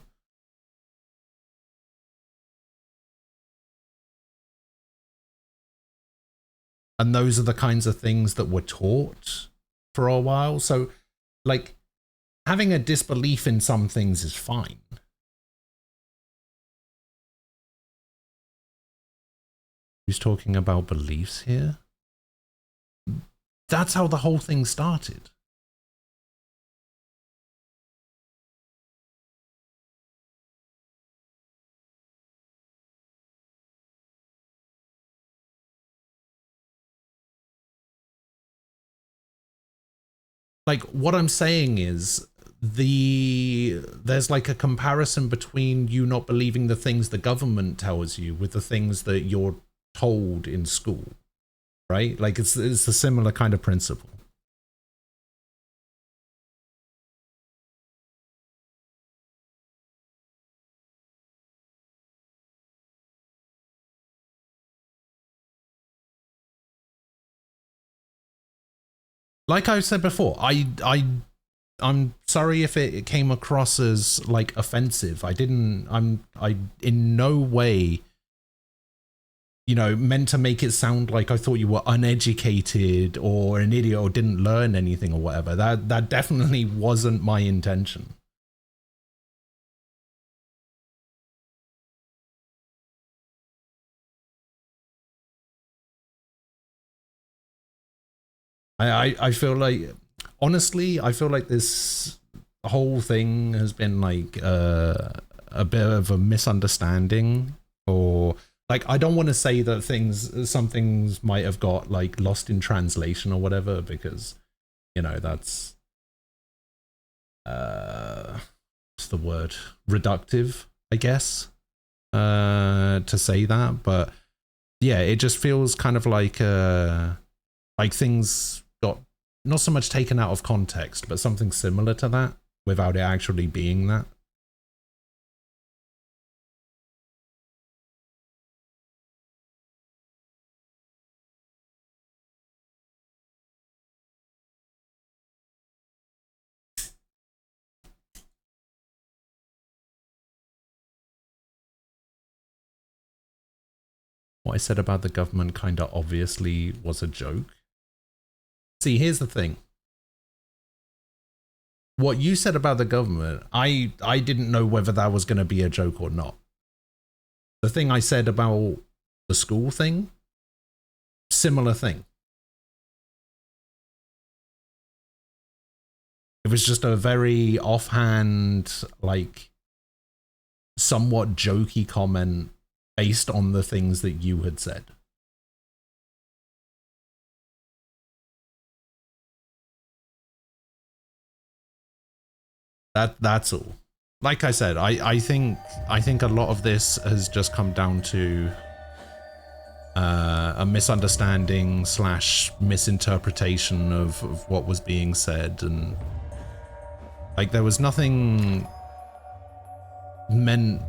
Speaker 1: And those are the kinds of things that were taught for a while. So, like, having a disbelief in some things is fine. Who's talking about beliefs here? That's how the whole thing started. Like, what I'm saying is there's like a comparison between you not believing the things the government tells you with the things that you're told in school, right? Like it's a similar kind of principle. Like I said before, I'm sorry if it came across as like offensive. I in no way, you know, meant to make it sound like I thought you were uneducated or an idiot or didn't learn anything or whatever. That definitely wasn't my intention. I feel like, honestly, I feel like this whole thing has been like a bit of a misunderstanding, or like, I don't want to say that some things might have got like lost in translation or whatever, because, you know, that's what's the word, reductive, I guess, to say that. But yeah, it just feels kind of like things got not so much taken out of context, but something similar to that without it actually being that. What I said about the government kind of obviously was a joke. See, here's the thing. What you said about the government, I didn't know whether that was going to be a joke or not. The thing I said about the school thing, similar thing. It was just a very offhand, like, somewhat jokey comment based on the things that you had said. That's all. Like I said, I think a lot of this has just come down to a misunderstanding / misinterpretation of what was being said, and like there was nothing meant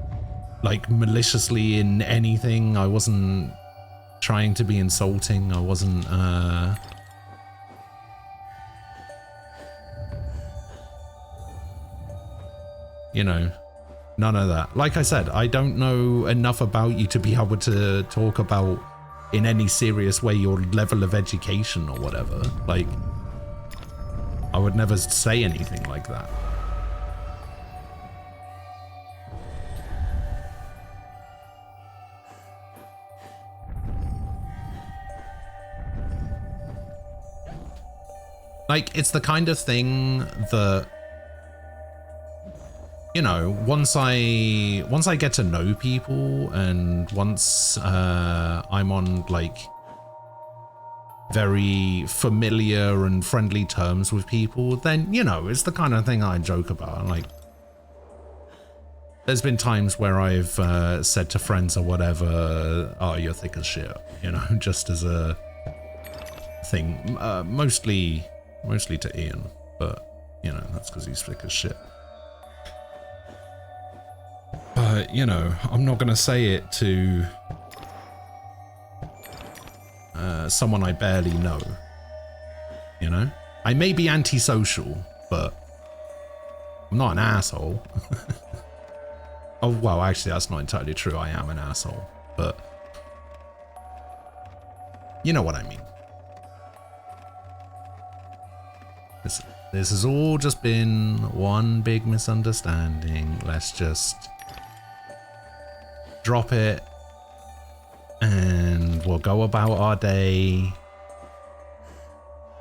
Speaker 1: like maliciously in anything. I wasn't trying to be insulting. I wasn't you know, none of that. Like I said, I don't know enough about you to be able to talk about in any serious way your level of education or whatever. Like, I would never say anything like that. Like, it's the kind of thing that, you know, once I get to know people, and once I'm on like very familiar and friendly terms with people, then, you know, it's the kind of thing I joke about. Like, there's been times where I've said to friends or whatever, "Oh, you're thick as shit," you know, just as a thing. Mostly to Ian, but you know, that's because he's thick as shit. But, you know, I'm not going to say it to someone I barely know, you know? I may be antisocial, but I'm not an asshole. Oh, well, actually, that's not entirely true. I am an asshole, but you know what I mean. This has all just been one big misunderstanding. Let's just drop it and we'll go about our day.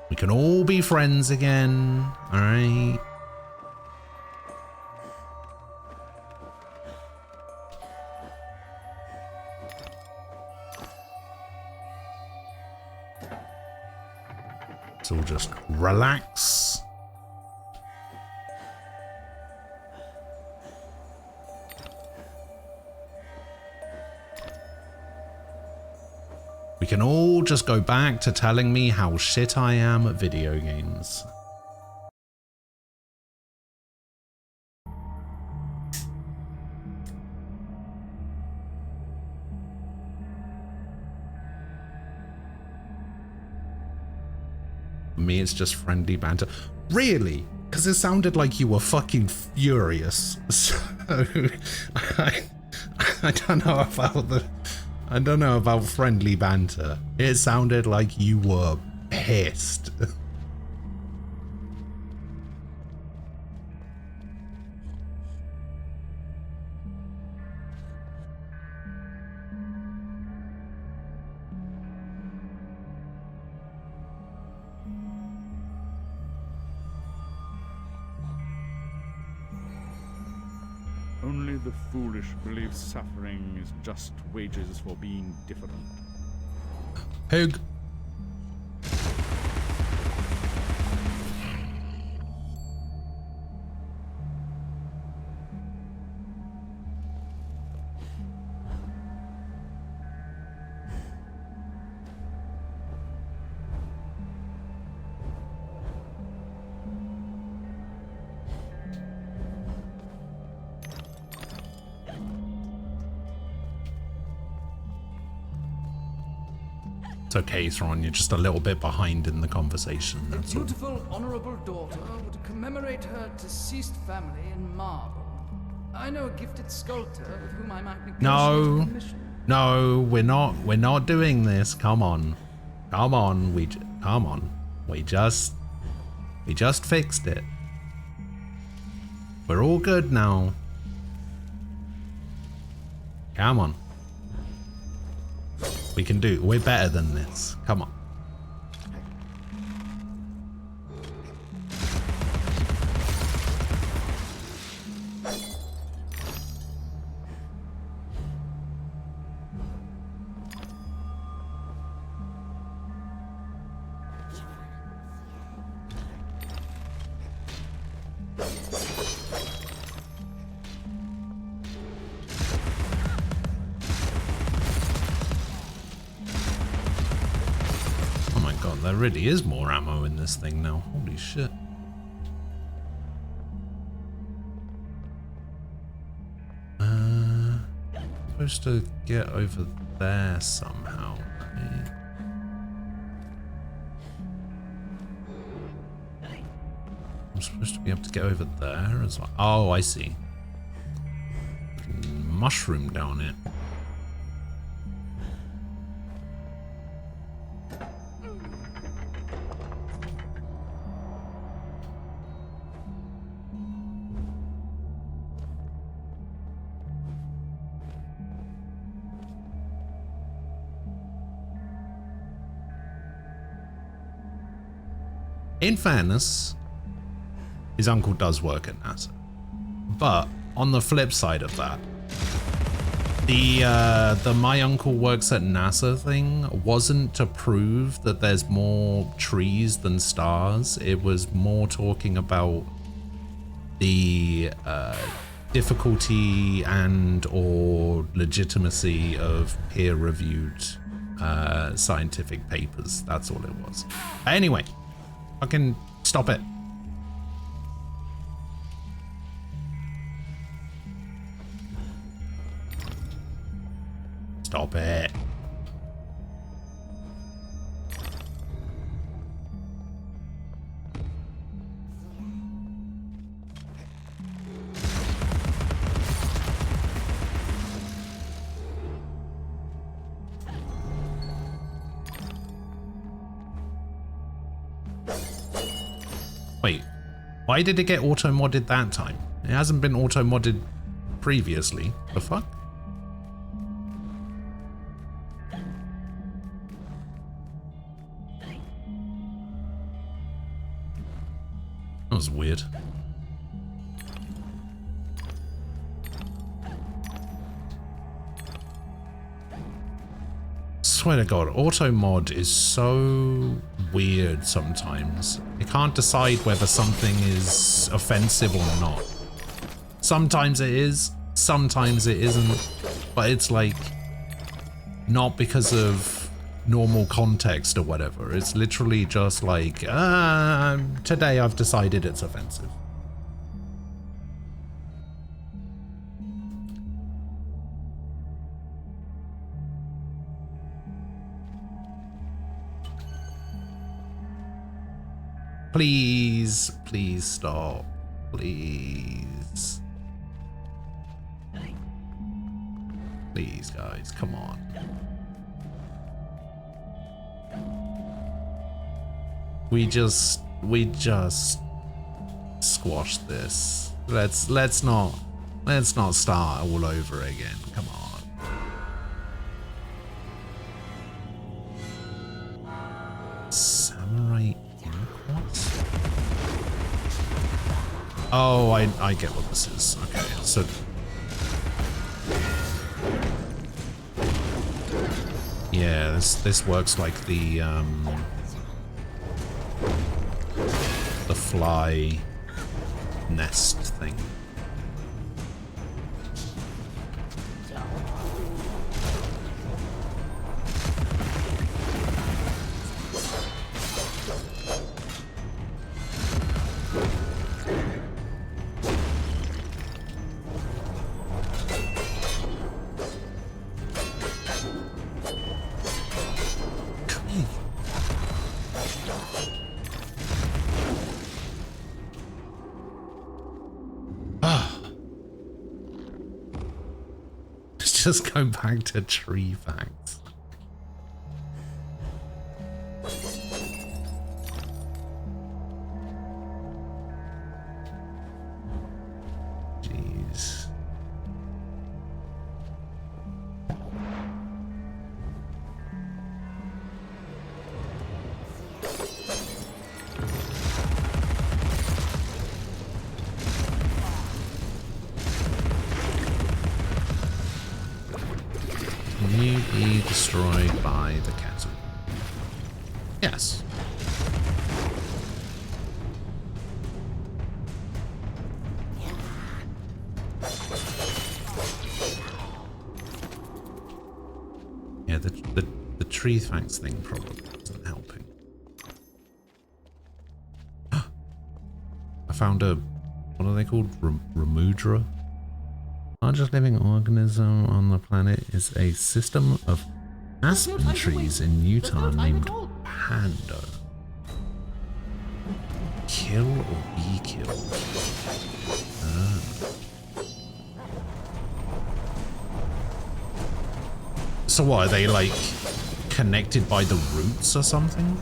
Speaker 1: We can all be friends again, all right? So we'll just relax. We can all just go back to telling me how shit I am at video games. For me, it's just friendly banter. Really? Because it sounded like you were fucking furious. So I don't know about I don't know about friendly banter. It sounded like you were pissed.
Speaker 14: Only the foolish believe suffering is just wages for being different.
Speaker 1: Pig. It's okay, Thrawn, you're just a little bit behind in the conversation,
Speaker 9: A
Speaker 1: that's all.
Speaker 9: dutiful, honorable daughter would commemorate her deceased family in marble. I know a gifted sculptor with whom I might negotiate a
Speaker 1: No,
Speaker 9: commission.
Speaker 1: no, we're not doing this. Come on, come on, come on. We just fixed it. We're all good now. Come on. We can do. We're better than this. Come on. There really is more ammo in this thing now. Holy shit. Supposed to get over there somehow. I'm supposed to be able to get over there as well. Oh, I see. Mushroom down it. In fairness, his uncle does work at NASA. But on the flip side of that, the my uncle works at NASA thing wasn't to prove that there's more trees than stars. It was more talking about the difficulty and or legitimacy of peer-reviewed scientific papers. That's all it was. Anyway. Fucking stop it. Stop it. Wait, why did it get auto-modded that time? It hasn't been auto-modded previously. The fuck? That was weird. Swear to God, auto mod is so weird sometimes. You can't decide whether something is offensive or not. Sometimes it is, sometimes it isn't, but it's like not because of normal context or whatever. It's literally just like, today I've decided it's offensive. Please, please stop. Please. Please, guys, come on. We just squashed this. Let's not start all over again. Come on. Samurai Inquest? Oh, I get what this is. Okay, so Yeah, this works like the fly nest thing. Just go back to tree facts. Jeez. Can you be destroyed by the chasm? Yes. Yeah, the tree thanks thing probably isn't helping. I found a, what are they called? Remudra? Largest living organism on the planet is a system of aspen trees in Utah named Pando. Kill or be killed? Ah. So what, are they like connected by the roots or something?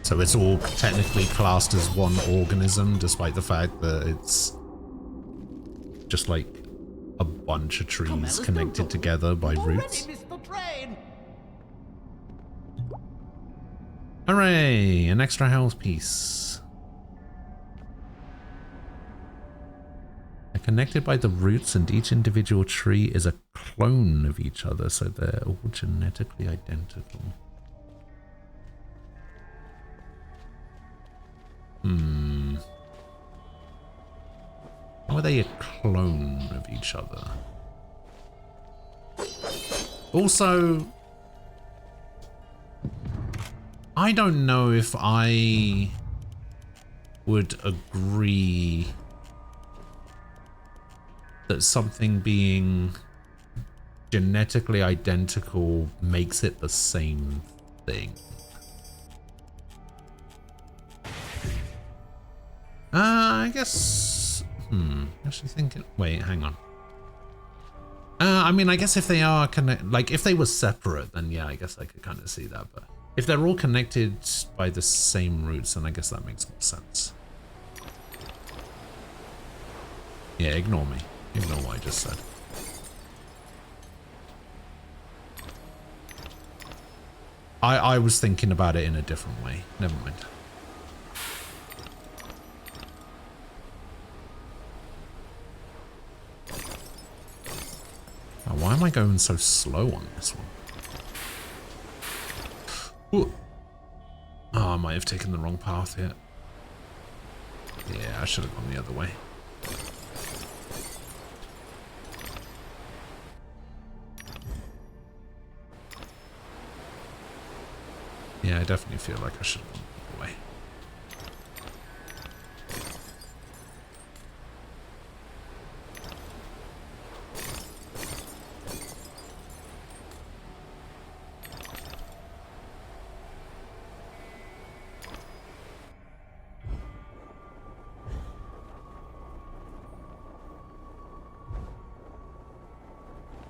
Speaker 1: So it's all technically classed as one organism, despite the fact that it's just like a bunch of trees connected together by roots. Hooray! An extra health piece. They're connected by the roots, and each individual tree is a clone of each other, so they're all genetically identical. How are they a clone of each other? Also, I don't know if I would agree that something being genetically identical makes it the same thing. I guess, actually thinking, wait, hang on. I mean, I guess if they are like if they were separate, then yeah, I guess I could kind of see that, but if they're all connected by the same roots, then I guess that makes more sense. Yeah, ignore me. Ignore what I just said. I was thinking about it in a different way. Never mind. Oh, why am I going so slow on this one? Ooh. Oh, I might have taken the wrong path here. Yeah, I should have gone the other way. Yeah, I definitely feel like I should have gone the other way.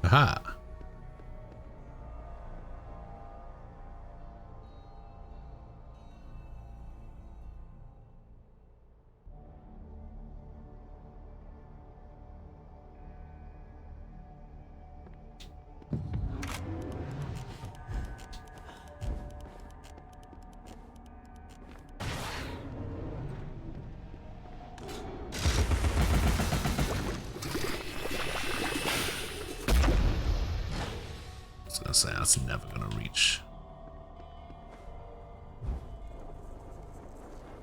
Speaker 1: Aha. say that's never gonna reach.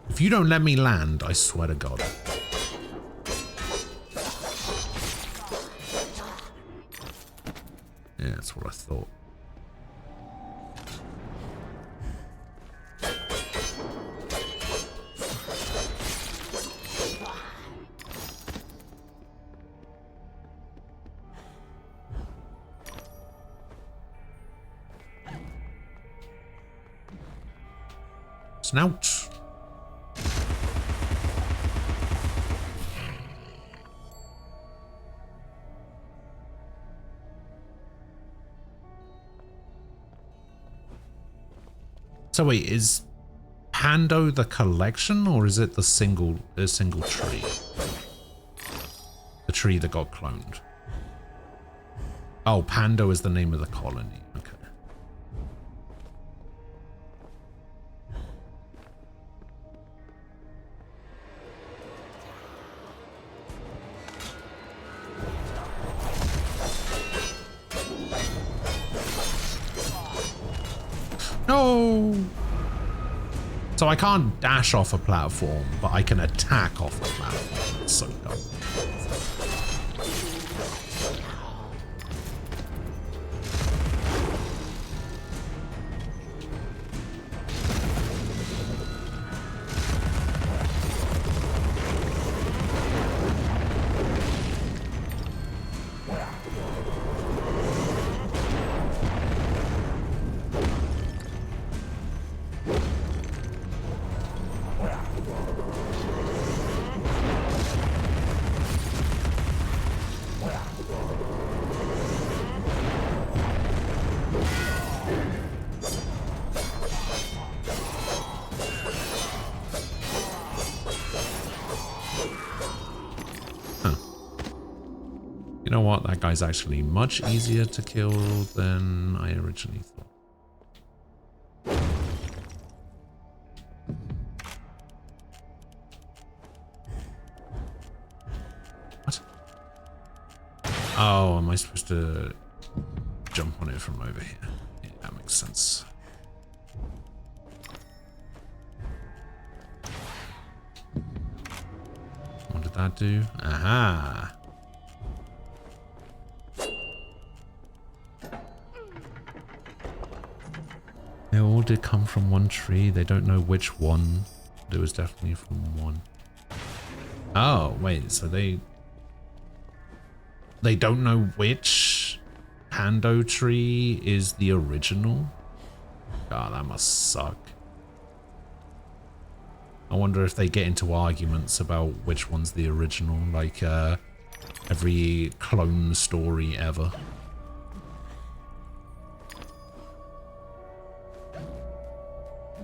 Speaker 1: If you don't let me land, I swear to God. Yeah, that's what I thought. Snout. So wait, is Pando the collection or is it the single tree? The tree that got cloned. Oh, Pando is the name of the colony. Okay. No! So I can't dash off a platform, but I can attack off a platform. It's so dumb. You know what? That guy's actually much easier to kill than I originally thought. What? Oh, am I supposed to jump on it from over here? Yeah, that makes sense. What did that do? Aha! They all did come from one tree. They don't know which one. But it was definitely from one. Oh, wait. So they don't know which Pando tree is the original? God, that must suck. I wonder if they get into arguments about which one's the original, like every clone story ever.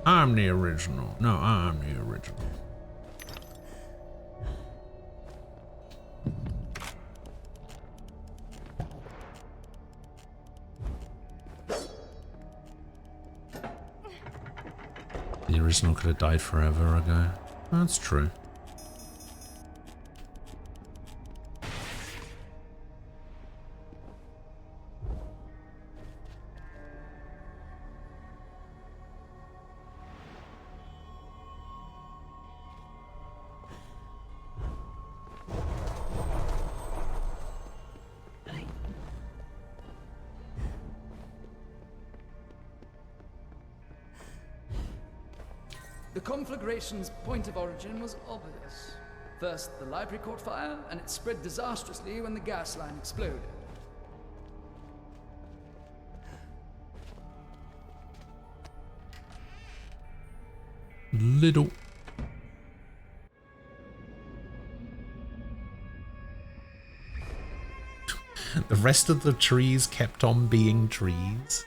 Speaker 1: I'm the original. No, I'm the original. The original could have died forever ago. That's true.
Speaker 9: The conflagration's point of origin was obvious. First, the library caught fire, and it spread disastrously when the gas line exploded.
Speaker 1: Little. The rest of the trees kept on being trees,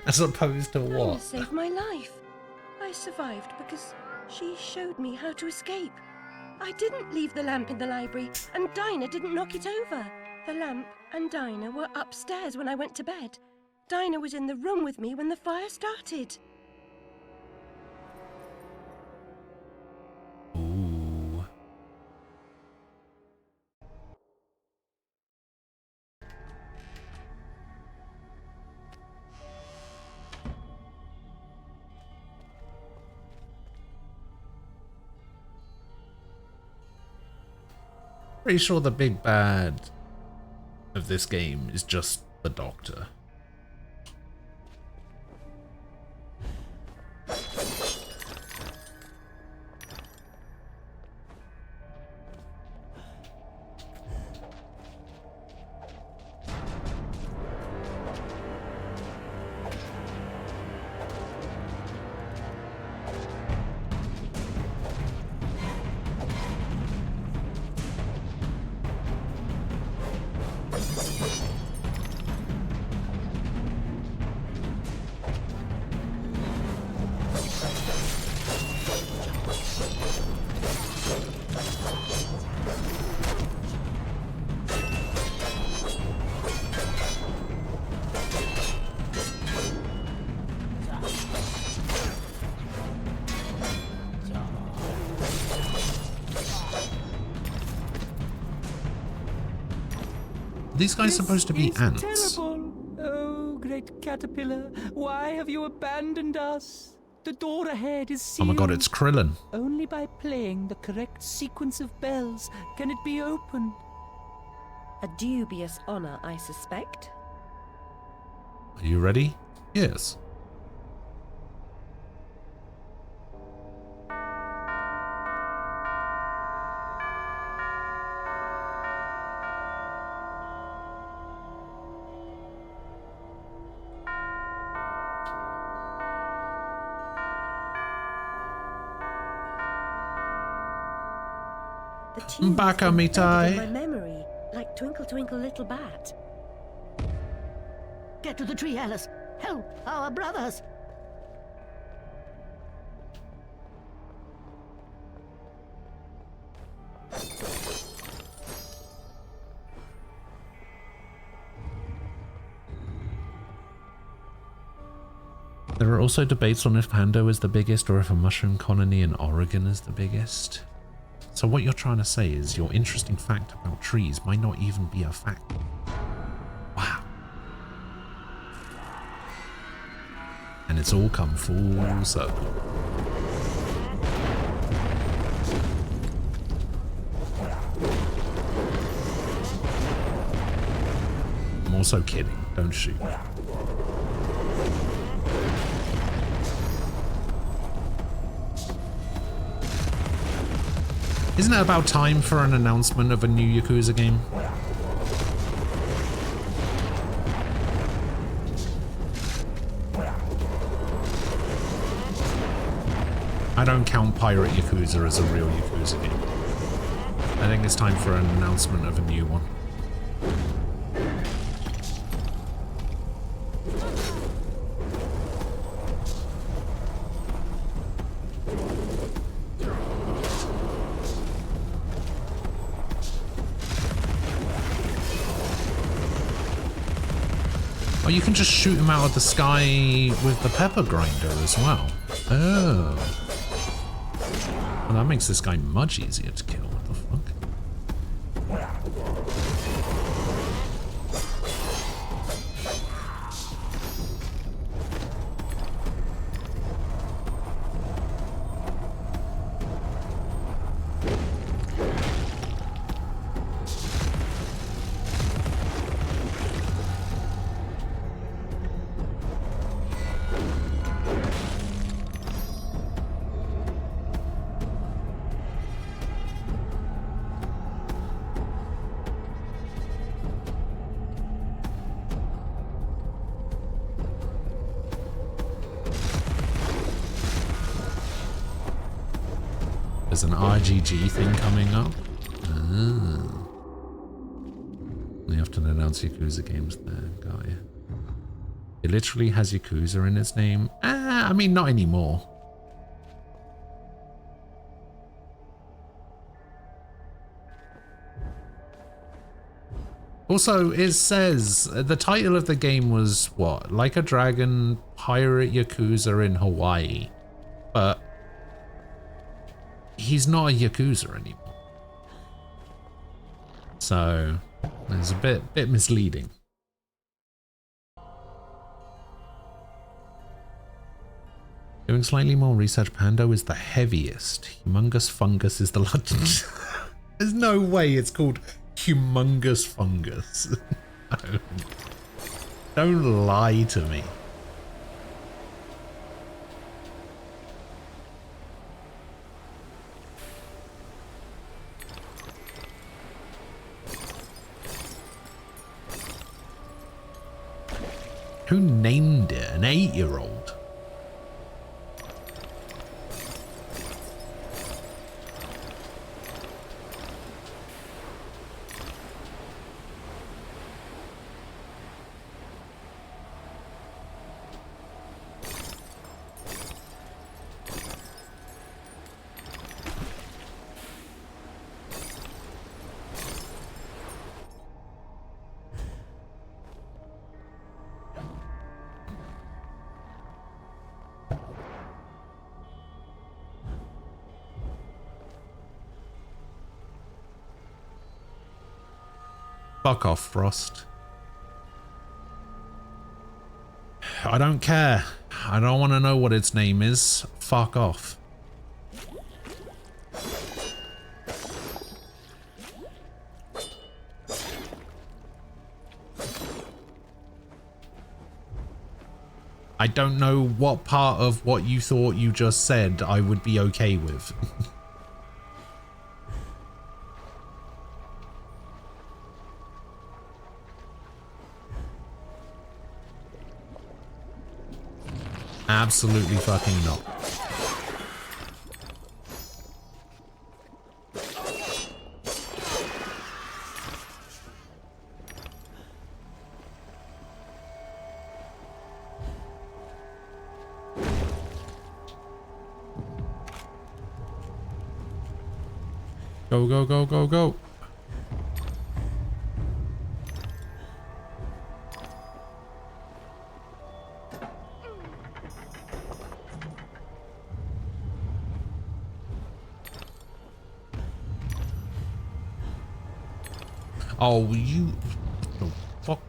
Speaker 1: as opposed to what?
Speaker 3: Dinah saved my life. I survived because she showed me how to escape. I didn't leave the lamp in the library, and Dinah didn't knock it over. The lamp and Dinah were upstairs when I went to bed. Dinah was in the room with me when the fire started.
Speaker 1: Ooh. Pretty sure the big bad of this game is just the Doctor. These guys supposed to be ants.
Speaker 8: Terrible. Oh, great caterpillar, why have you abandoned us? The door ahead is sealed.
Speaker 1: Oh my god, it's Krillin.
Speaker 8: Only by playing the correct sequence of bells can it be opened.
Speaker 3: A dubious honor, I suspect.
Speaker 1: Are you ready? Yes.
Speaker 3: The tunes
Speaker 1: Baka
Speaker 3: embedded
Speaker 1: mitai.
Speaker 3: in my memory, like Twinkle Twinkle Little Bat.
Speaker 18: Get to the tree, Alice. Help our brothers.
Speaker 1: There are also debates on if Pando is the biggest or if a mushroom colony in Oregon is the biggest. So what you're trying to say is your interesting fact about trees might not even be a fact. Wow. And it's all come full circle. I'm also kidding. Don't shoot. Isn't it about time for an announcement of a new Yakuza game? I don't count Pirate Yakuza as a real Yakuza game. I think it's time for an announcement of a new one. Oh, you can just shoot him out of the sky with the pepper grinder as well. Oh. Well, that makes this guy much easier to kill. What the fuck? There's an RGG thing coming up. Oh. They often announce Yakuza games there, got ya. It literally has Yakuza in its name. I mean, not anymore. Also, it says the title of the game was what? Like a Dragon Pirate Yakuza in Hawaii. But he's not a Yakuza anymore. So it's a bit misleading. Doing slightly more research, Pando is the heaviest. Humongous Fungus is the largest. There's no way it's called humongous fungus. Don't lie to me. Who named it? An 8-year-old? Fuck off, Frost. I don't care. I don't want to know what its name is. Fuck off. I don't know what part of what you thought you just said I would be okay with. Absolutely fucking not. Go, go, go, go, go. Oh, you... What the fuck?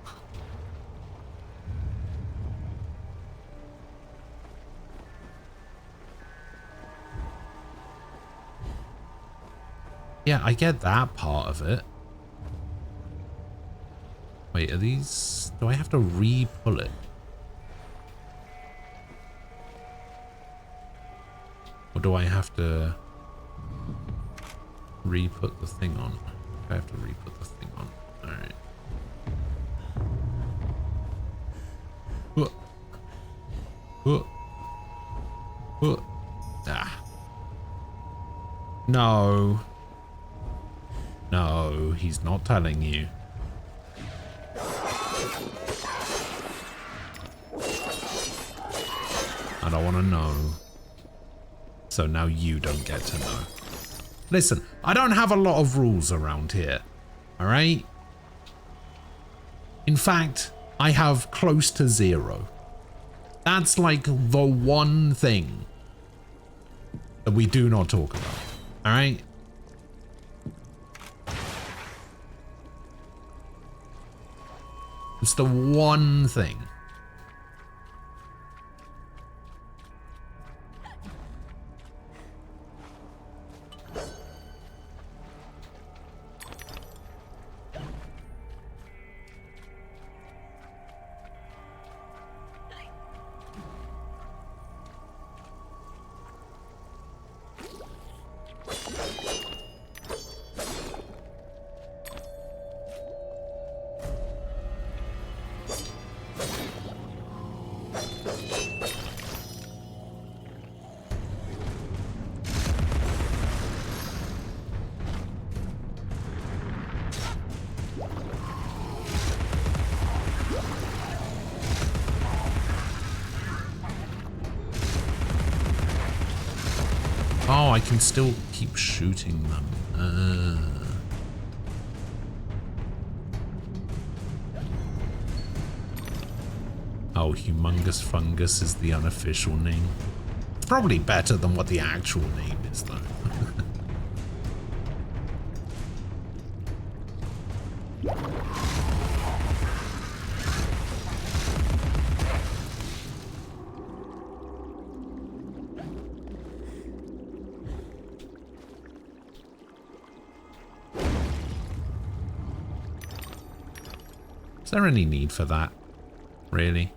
Speaker 1: Yeah, I get that part of it. Wait, are these... Do I have to re-pull it? Or do I have to re-put the thing on? I have to re-put the thing on. Alright. Ah. No. No, he's not telling you. I don't want to know. So now you don't get to know. Listen, I don't have a lot of rules around here, all right? In fact, I have close to 0. That's like the one thing that we do not talk about, all right? It's the one thing. Oh, I can still keep shooting them. Oh, humongous fungus is the unofficial name. It's probably better than what the actual name is, though. Is there any need for that? Really?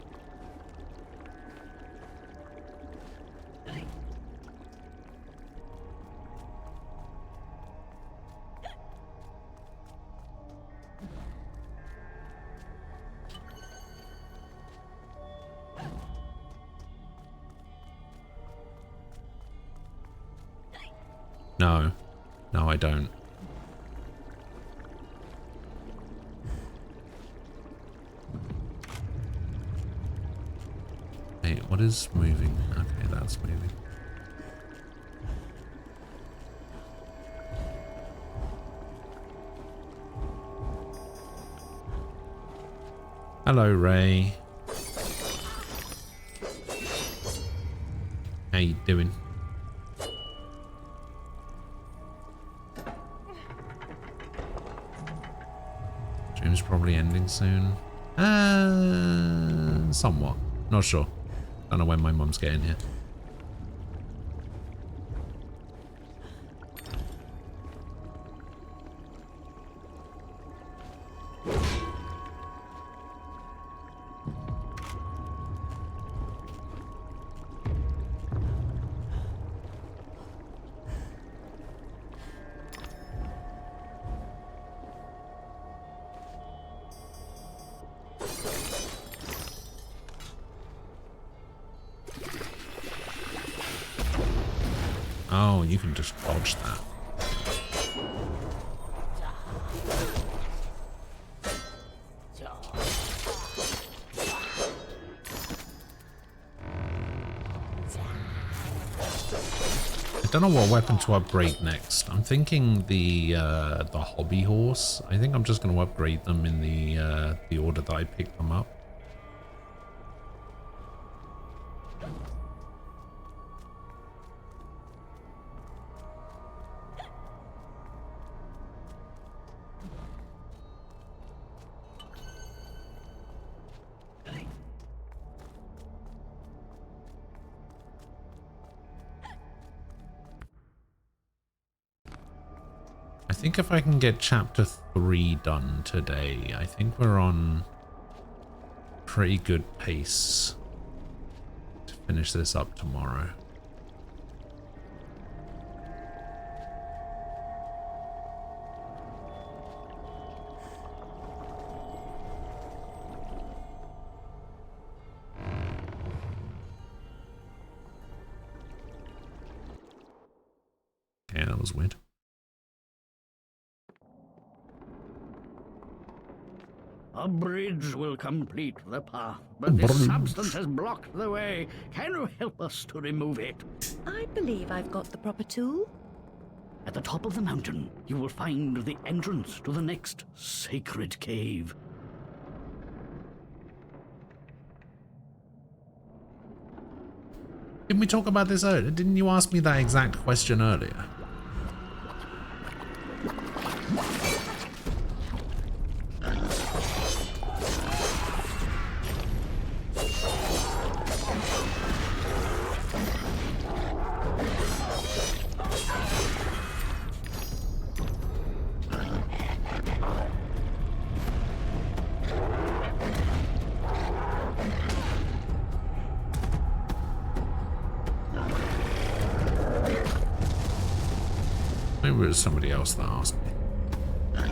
Speaker 1: No. No, I don't. Wait, what is moving? Okay, that's moving. Hello, Ray. How you doing? Stream's probably ending soon. Somewhat. Not sure. Don't know when my mum's getting here. Oh, you can just dodge that. I don't know what weapon to upgrade next. I'm thinking the hobby horse. I think I'm just going to upgrade them in the order that I picked them up. I think if I can get chapter 3 done today, I think we're on pretty good pace to finish this up tomorrow. Yeah, that was weird.
Speaker 19: A bridge will complete the path, but this substance has blocked the way. Can you help us to remove it?
Speaker 3: I believe I've got the proper tool.
Speaker 19: At the top of the mountain, you will find the entrance to the next sacred cave.
Speaker 1: Didn't we talk about this earlier? Didn't you ask me that exact question earlier? Maybe it was somebody else that asked me.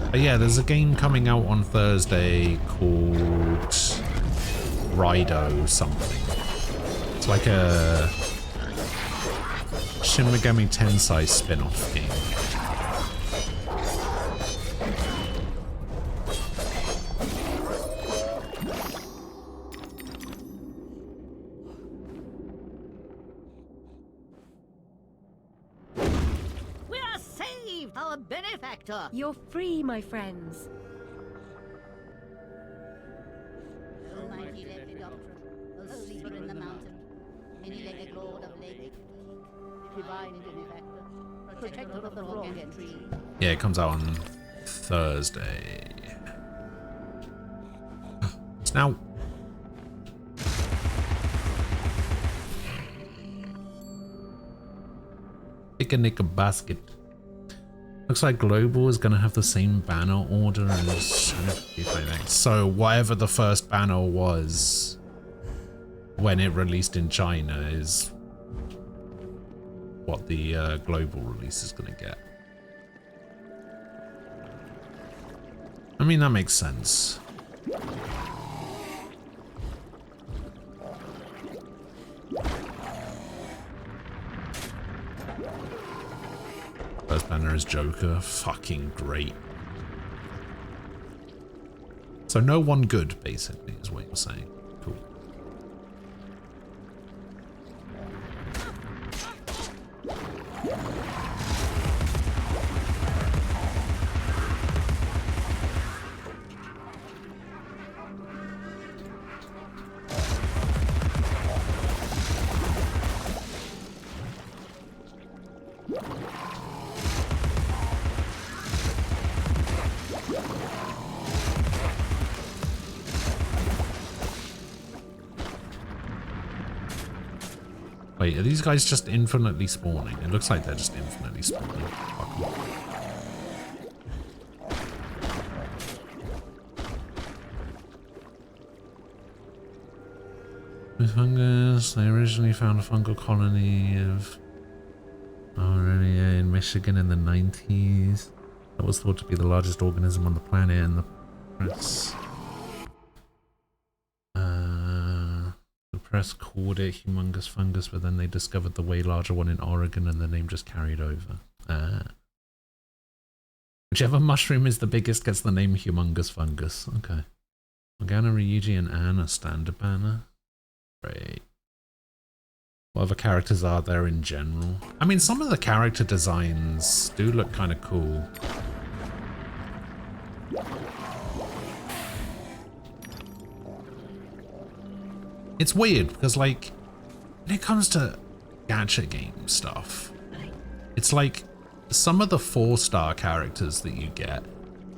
Speaker 1: But yeah, there's a game coming out on Thursday called Raido something. It's like a Shin Megami Tensei spin-off game.
Speaker 3: You're free, my friends.
Speaker 17: Almighty Lepidoptera, O sleeper in the mountain, many-legged lord of Lake, divine benefactor, protector of the rock and tree.
Speaker 1: Yeah, it comes out on Thursday. It's now. Picnic basket. Looks like Global is going to have the same banner order as I think. So whatever the first banner was when it released in China is what the global release is going to get. I mean, that makes sense. First banner is Joker. Fucking great. So no one good, basically, is what you're saying. Cool. Wait, are these guys just infinitely spawning? It looks like they're just infinitely spawning. Fuck 'em. With fungus, they originally found a fungal colony of in Michigan in the 90s. That was thought to be the largest organism on the planet, and the press called it humongous fungus, but then they discovered the way larger one in Oregon and the name just carried over. Whichever mushroom is the biggest gets the name humongous fungus. Okay. Morgana, Ryuji, and Anne are standard banner. Great. What other characters are there in general? I mean, some of the character designs do look kind of cool. It's weird because, like, when it comes to gacha game stuff, it's like some of the 4-star characters that you get,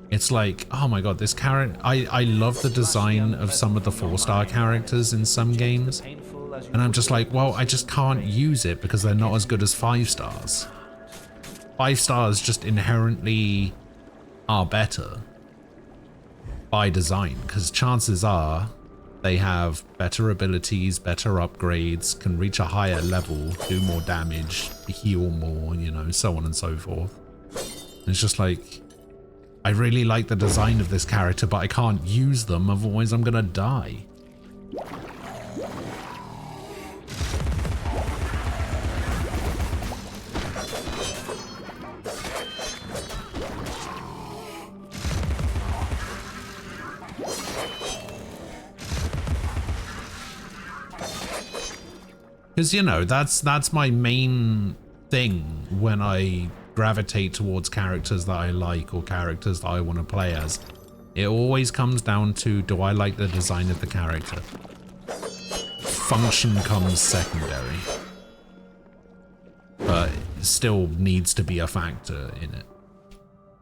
Speaker 1: it's like, oh my god, this character, I love the design of some of the 4-star characters in some games, and I'm just like, well, I just can't use it because they're not as good as 5 stars. 5 stars just inherently are better by design, because chances are they have better abilities, better upgrades, can reach a higher level, do more damage, heal more, you know, so on and so forth. And it's just like, I really like the design of this character, but I can't use them, otherwise I'm gonna die. Because, you know, that's my main thing when I gravitate towards characters that I like or characters that I want to play as. It always comes down to, do I like the design of the character? Function comes secondary. But it still needs to be a factor in it.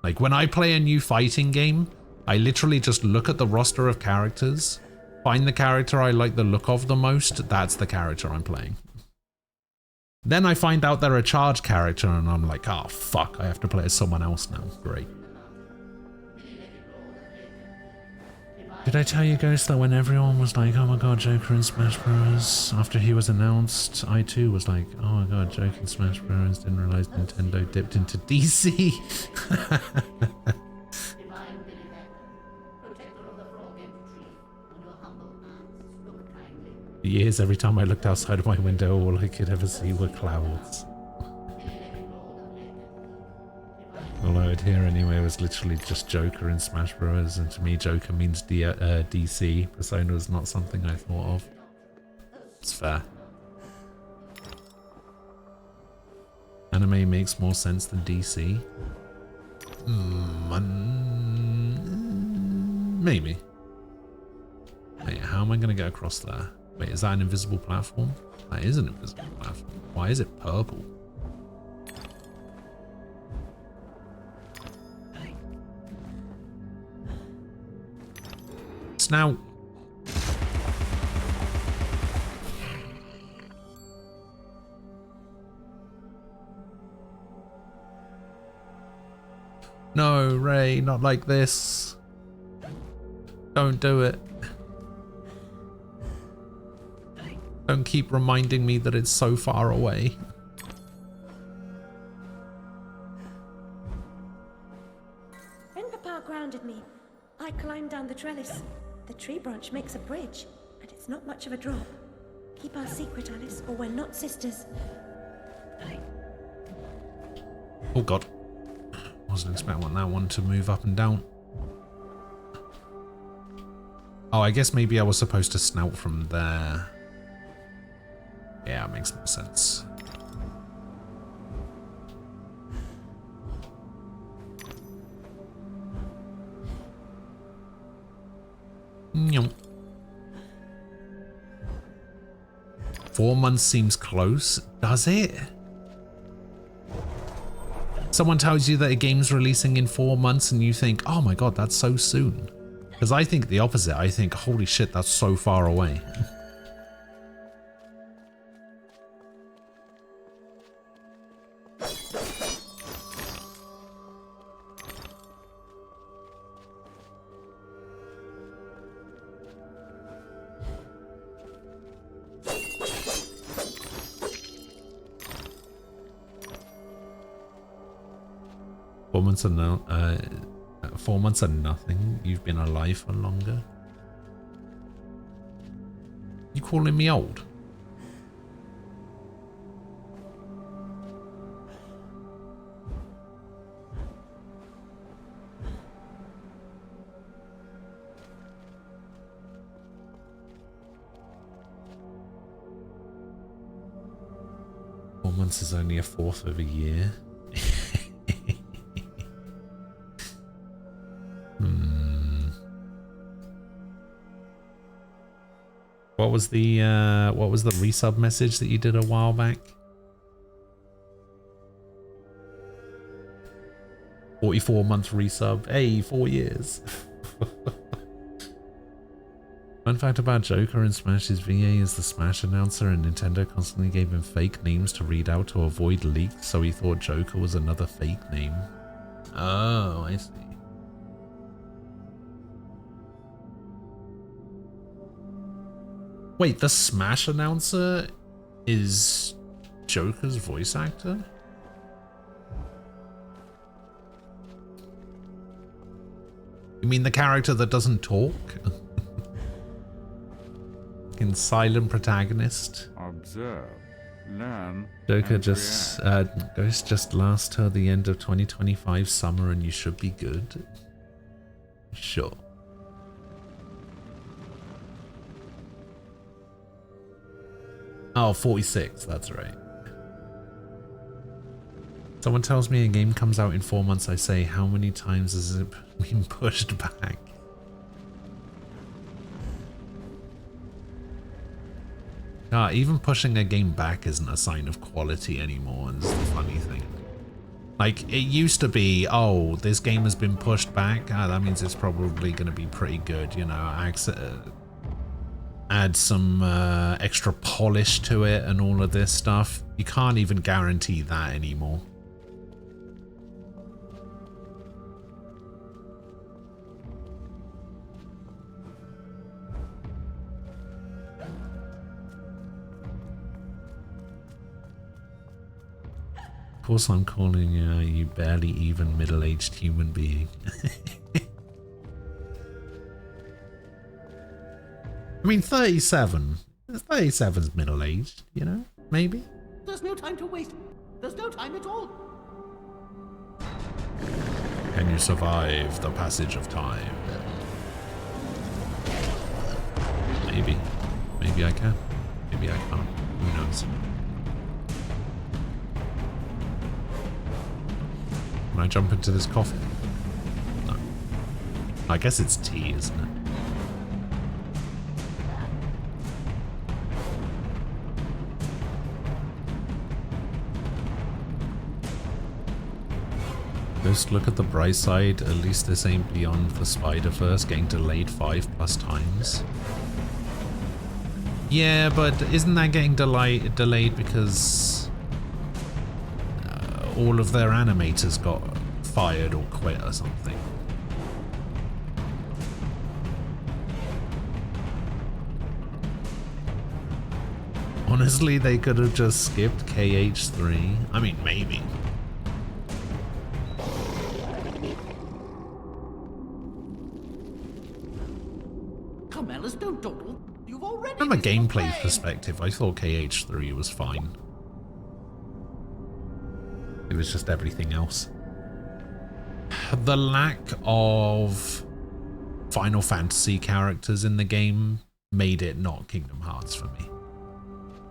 Speaker 1: Like, when I play a new fighting game, I literally just look at the roster of characters, find the character I like the look of the most, that's the character I'm playing. Then I find out they're a charged character and I'm like, oh fuck, I have to play as someone else now. Great. Did I tell you guys that when everyone was like, oh my god, Joker in Smash Bros. After he was announced, I too was like, oh my god, Joker in Smash Bros. Didn't realize Nintendo dipped into DC. For years, every time I looked outside of my window, all I could ever see were clouds. All I would hear anyway was literally just Joker in Smash Bros. And to me, Joker means DC. Persona was not something I thought of. It's fair. Anime makes more sense than DC. Maybe. Wait, how am I going to get across there? Wait, is that an invisible platform? That is an invisible platform. Why is it purple? Now, No, Ray, not like this. Don't do it. Don't keep reminding me that it's so far away.
Speaker 3: When Papa grounded me, I climbed down the trellis. The tree branch makes a bridge, and it's not much of a drop. Keep our secret, Alice, or we're not sisters.
Speaker 1: Oh god. Wasn't expecting that one to move up and down. Oh, I guess maybe I was supposed to snout from there. Yeah, it makes more sense. Nyom. 4 months seems close. Does it? Someone tells you that a game's releasing in 4 months and you think, oh my god, that's so soon. Because I think the opposite. I think, holy shit, that's so far away. Are 4 months are nothing. You've been alive for longer. You calling me old? Four months is only a fourth of a year. What was the resub message that you did a while back? 44-month resub. Hey, 4 years. Fun fact about Joker in Smash is VA is the Smash announcer, and Nintendo constantly gave him fake names to read out to avoid leaks, so he thought Joker was another fake name. Oh, I see. Wait, the Smash announcer is Joker's voice actor? You mean the character that doesn't talk? In silent protagonist?
Speaker 14: Observe, learn.
Speaker 1: Joker just Ghost just lasts till the end of 2025 summer and you should be good. Sure. Oh, 46, that's right. Someone tells me a game comes out in 4 months, I say, how many times has it been pushed back? Even pushing a game back isn't a sign of quality anymore, is the funny thing. Like, it used to be, oh, this game has been pushed back, that means it's probably going to be pretty good, you know, add some extra polish to it and all of this stuff. You can't even guarantee that anymore. Of course I'm calling you barely even middle-aged human being. I mean, 37. 37's middle-aged, you know? Maybe?
Speaker 19: There's no time to waste. There's no time at all.
Speaker 1: Can you survive the passage of time? Maybe. Maybe I can. Maybe I can't. Who knows? Can I jump into this coffin? No. I guess it's tea, isn't it? Just look at the bright side, at least this ain't Beyond the Spider-Verse getting delayed 5+ times. Yeah, but isn't that getting delayed because all of their animators got fired or quit or something. Honestly, they could have just skipped KH3. I mean, maybe.
Speaker 6: Come, Alice, don't dawdle. You've already.
Speaker 1: From a gameplay perspective, I thought KH3 was fine. It was just everything else. The lack of Final Fantasy characters in the game made it not Kingdom Hearts for me.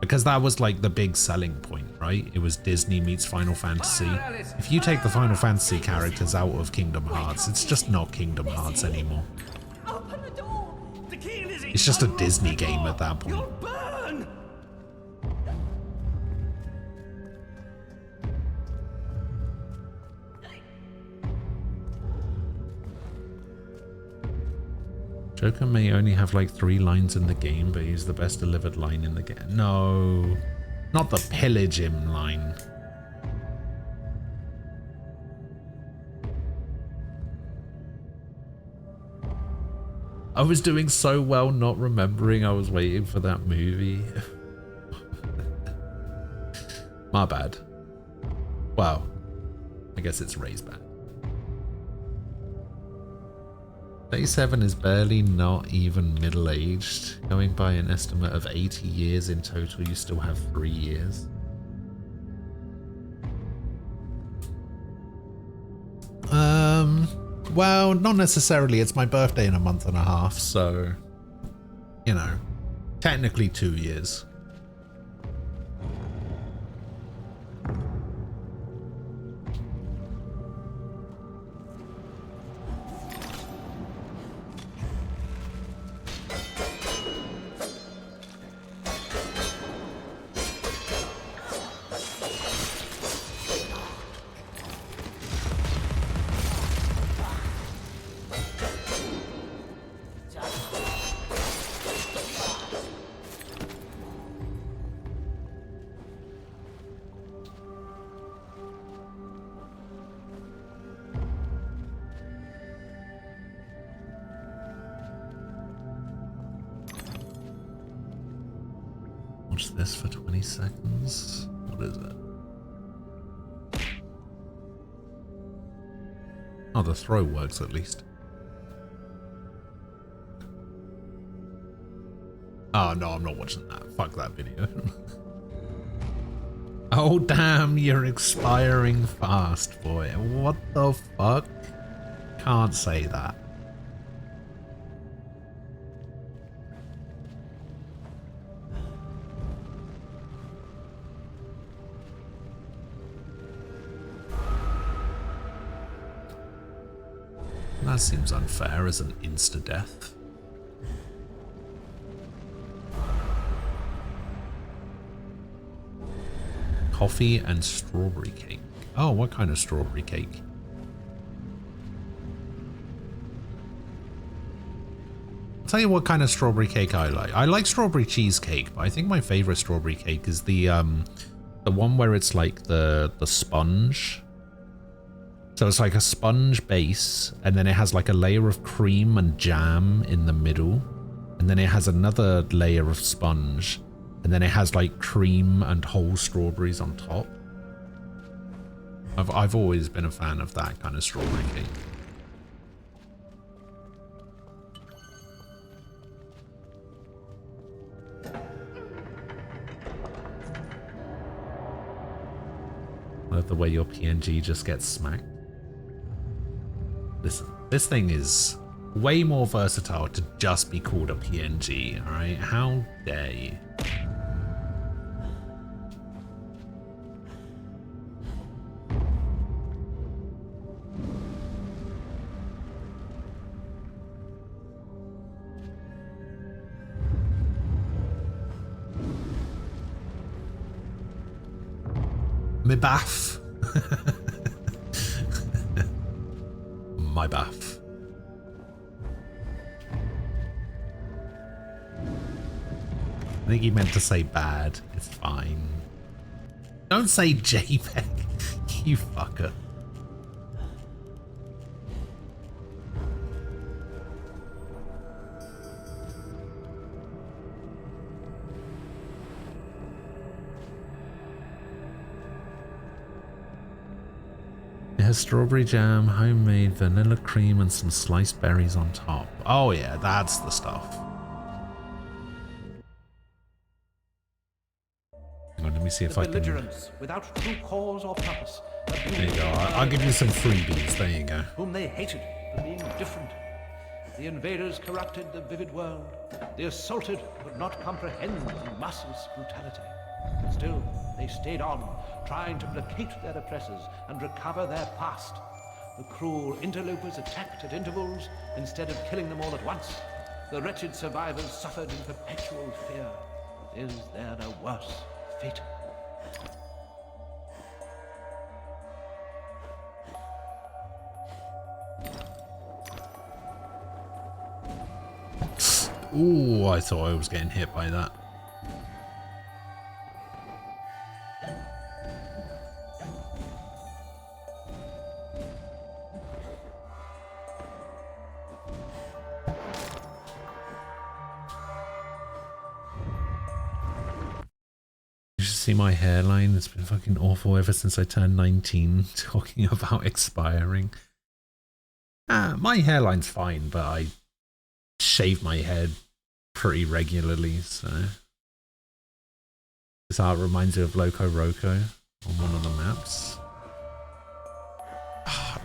Speaker 1: Because that was like the big selling point, right? It was Disney meets Final Fantasy. If you take the Final Fantasy characters out of Kingdom Hearts, it's just not Kingdom Hearts anymore. It's just a Disney game at that point. Joker may only have like 3 lines in the game, but he's the best delivered line in the game. No, not the pillage him line. I was doing so well not remembering I was waiting for that movie. My bad. Well, I guess it's Ray's bad. 37 is barely not even middle-aged. Going by an estimate of 80 years in total, you still have 3 years. Well, not necessarily. It's my birthday in a month and a half, so, you know, technically 2 years. Watch this for 20 seconds. What is it? Oh, the throw works at least. Oh no, I'm not watching that. Fuck that video. Oh damn, you're expiring fast, boy. What the fuck? Can't say that. That seems unfair as an insta-death. Coffee and strawberry cake. Oh, what kind of strawberry cake? I'll tell you what kind of strawberry cake I like. I like strawberry cheesecake, but I think my favorite strawberry cake is the one where it's like the sponge. So it's like a sponge base, and then it has like a layer of cream and jam in the middle, and then it has another layer of sponge, and then it has like cream and whole strawberries on top. I've always been a fan of that kind of strawberry cake. I love the way your PNG just gets smacked. Listen, this thing is way more versatile to just be called a PNG, alright? How dare you? Me bath. My bath. I think he meant to say bad. It's fine. Don't say JPEG, you fucker. has strawberry jam, homemade vanilla cream, and some sliced berries on top. Oh yeah, that's the stuff. Hang on, let me see if I can...
Speaker 4: belligerents, without true cause or purpose.
Speaker 1: There you go. I'll give you some freebies. There you go.
Speaker 4: Whom they hated for being different. The invaders corrupted the vivid world. The assaulted could not comprehend the merciless brutality. Still, they stayed on, trying to placate their oppressors and recover their past. The cruel interlopers attacked at intervals instead of killing them all at once. The wretched survivors suffered in perpetual fear. Is there a worse fate?
Speaker 1: Ooh, I thought I was getting hit by that. You should see my hairline. It's been fucking awful ever since I turned 19, talking about expiring. My hairline's fine, but I shave my head pretty regularly, so this art reminds you of Loco Roco on one of the maps.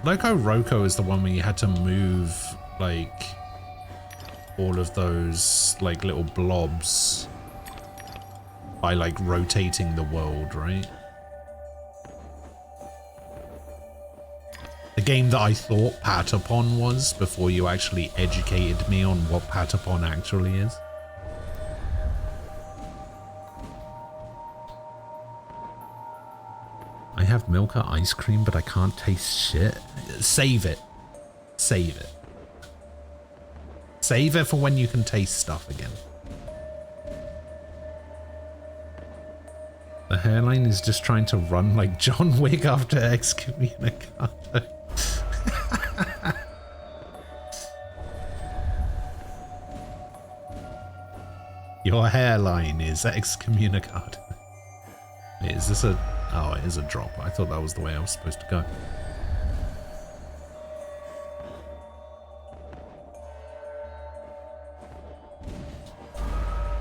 Speaker 1: Loco Roco is the one where you had to move like all of those like little blobs by like rotating the world, right? The game that I thought Patapon was before you actually educated me on what Patapon actually is. I have Milka ice cream, but I can't taste shit. Save it. Save it. Save it for when you can taste stuff again. The hairline is just trying to run like John Wick after Excommunicado. Your hairline is Excommunicado. Wait, is this a... Oh, it is a drop. I thought that was the way I was supposed to go.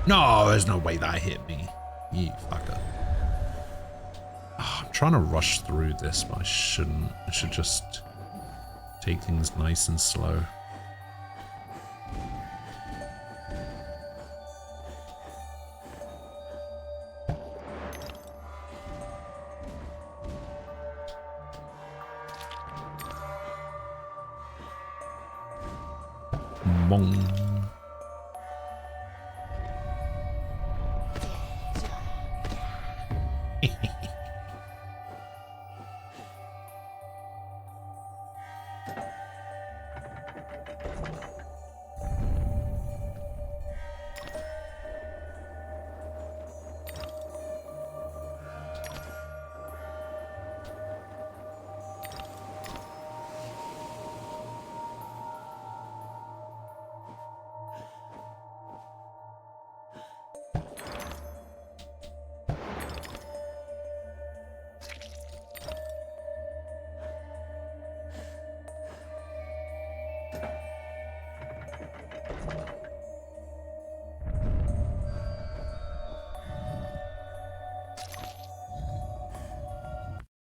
Speaker 1: No, there's no way that hit me. You fucker. Oh, I'm trying to rush through this, but I shouldn't. I should just take things nice and slow. Mong.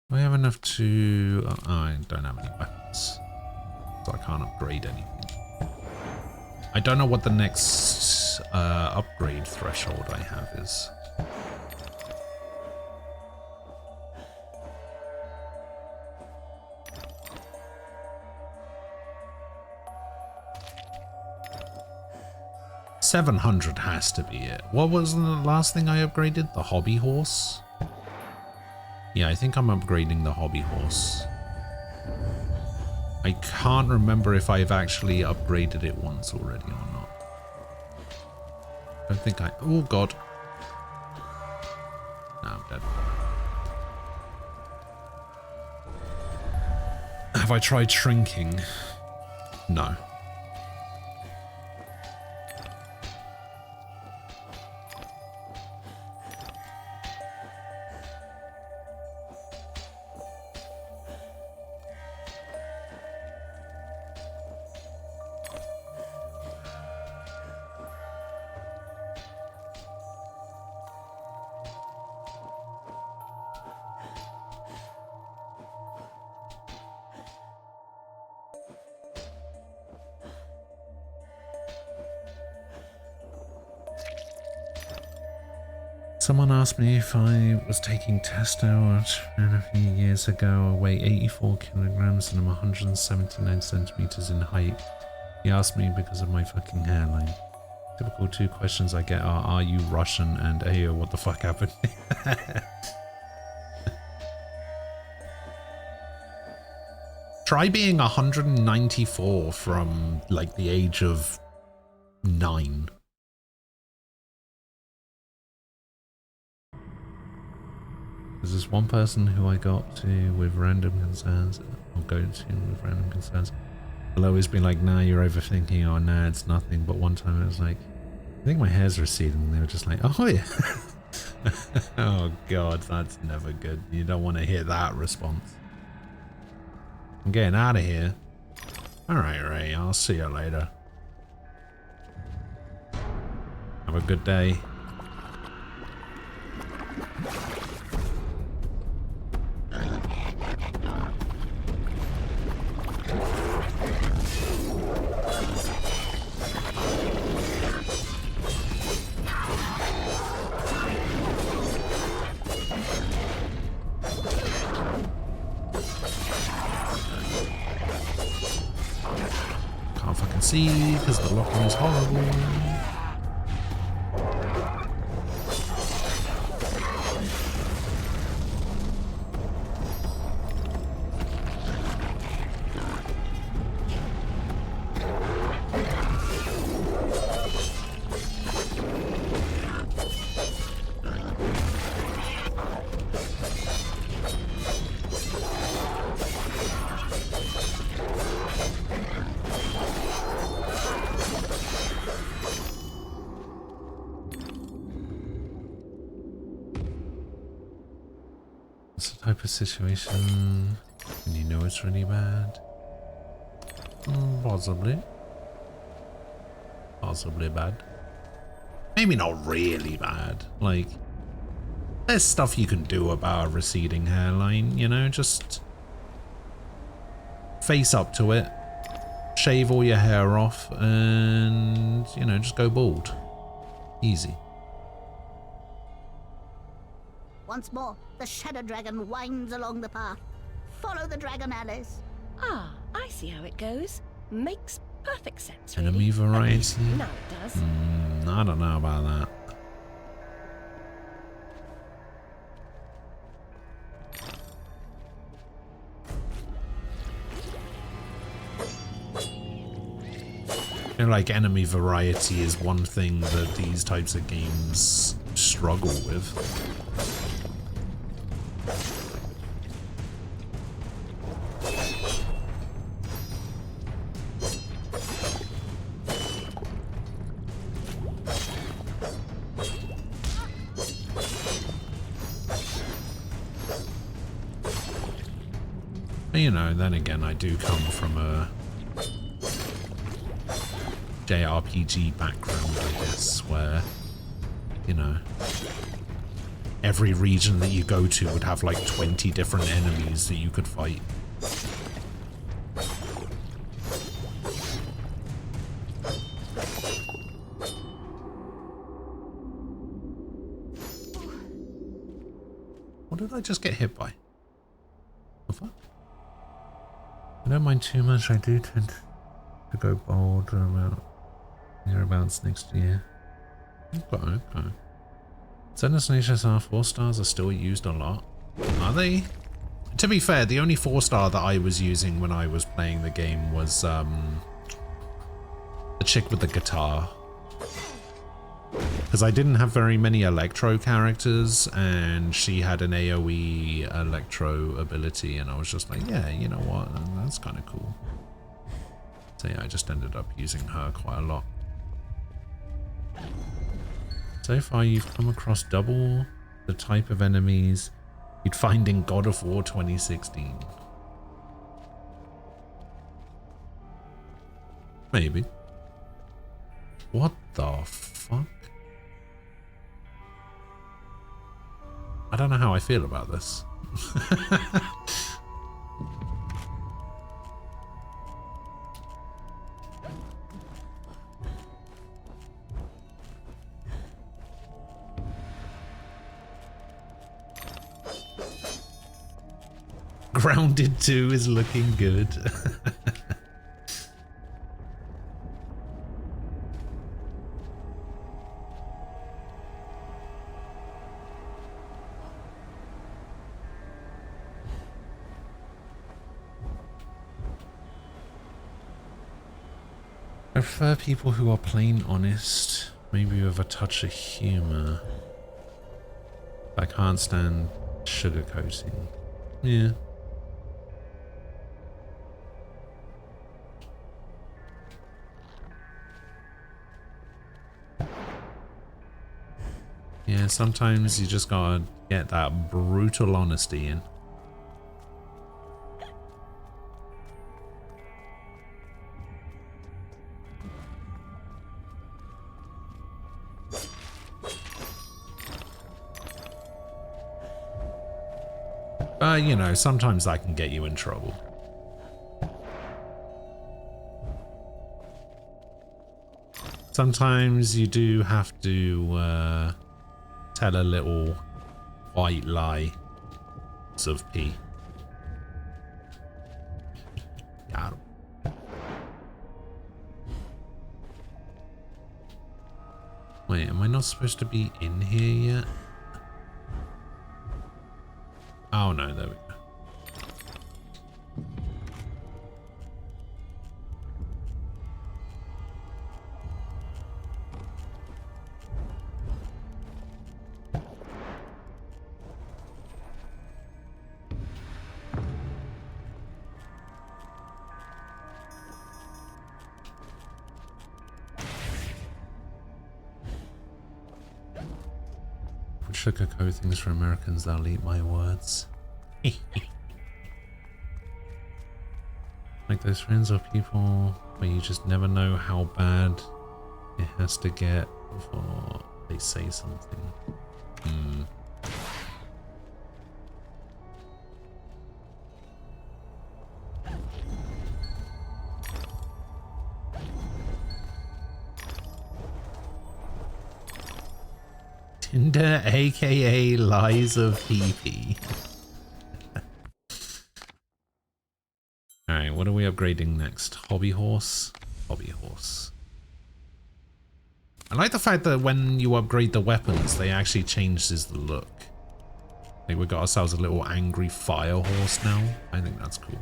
Speaker 1: Do I have enough to... Oh, I don't have any weapons, so I can't upgrade anything. I don't know what the next upgrade threshold I have is. $700 has to be it. What was the last thing I upgraded? The hobby horse? Yeah, I think I'm upgrading the hobby horse. I can't remember if I've actually upgraded it once already or not. I don't think I... Oh, God. No, I'm dead. Have I tried shrinking? No. Someone asked me if I was taking testo a few years ago. I weigh 84 kilograms and I'm 179 centimeters in height. He asked me because of my fucking hairline. Typical two questions I get are you Russian and Ayo, what the fuck happened? Try being 194 from like the age of 9. There's this one person who I got to with random concerns, or go to with random concerns. I'll always be like, nah, you're overthinking, or nah, it's nothing. But one time I was like, I think my hair's receding. And they were just like, oh yeah. Oh god, that's never good. You don't want to hear that response. I'm getting out of here. Alright, Ray, I'll see you later. Have a good day. Can't fucking see because the locking is horrible. It's the type of situation when you know it's really bad. Possibly. Possibly bad. Maybe not really bad. Like, there's stuff you can do about a receding hairline, you know, just face up to it, shave all your hair off, and, you know, just go bald. Easy.
Speaker 18: Once more, the Shadow Dragon winds along the path. Follow the dragon, Alice.
Speaker 3: Ah, I see how it goes. Makes perfect sense.
Speaker 1: Enemy variety?
Speaker 3: Now it does.
Speaker 1: I don't know about that. You know, like, enemy variety is one thing that these types of games struggle with. But, you know, then again, I do come from a JRPG background, I guess, where, you know, every region that you go to would have like 20 different enemies that you could fight. What did I just get hit by? The fuck? I don't mind too much. I do tend to go bold about hereabouts next year. Okay. Zenith's HSR 4 stars are still used a lot. Are they? To be fair, the only 4-star that I was using when I was playing the game was the chick with the guitar. Because I didn't have very many Electro characters, and she had an AoE Electro ability, and I was just like, yeah, you know what, that's kind of cool. So yeah, I just ended up using her quite a lot. So far you've come across double the type of enemies you'd find in God of War 2016. Maybe. What the fuck? I don't know how I feel about this. Grounded 2 is looking good. I prefer people who are plain honest, maybe with a touch of humor. I can't stand sugarcoating. Yeah. Yeah, sometimes you just gotta get that brutal honesty in. You know, sometimes that can get you in trouble. Sometimes you do have to tell a little white lie of P. Got him. Wait, am I not supposed to be in here yet? Oh no, there we go. Sugarcoat things for Americans, they'll eat my words. Like those friends or people where you just never know how bad it has to get before they say something. Tinder, aka Lies of PP. Alright, what are we upgrading next? Hobby horse? Hobby horse. I like the fact that when you upgrade the weapons, they actually changes the look. Like we got ourselves a little angry fire horse now. I think that's cool.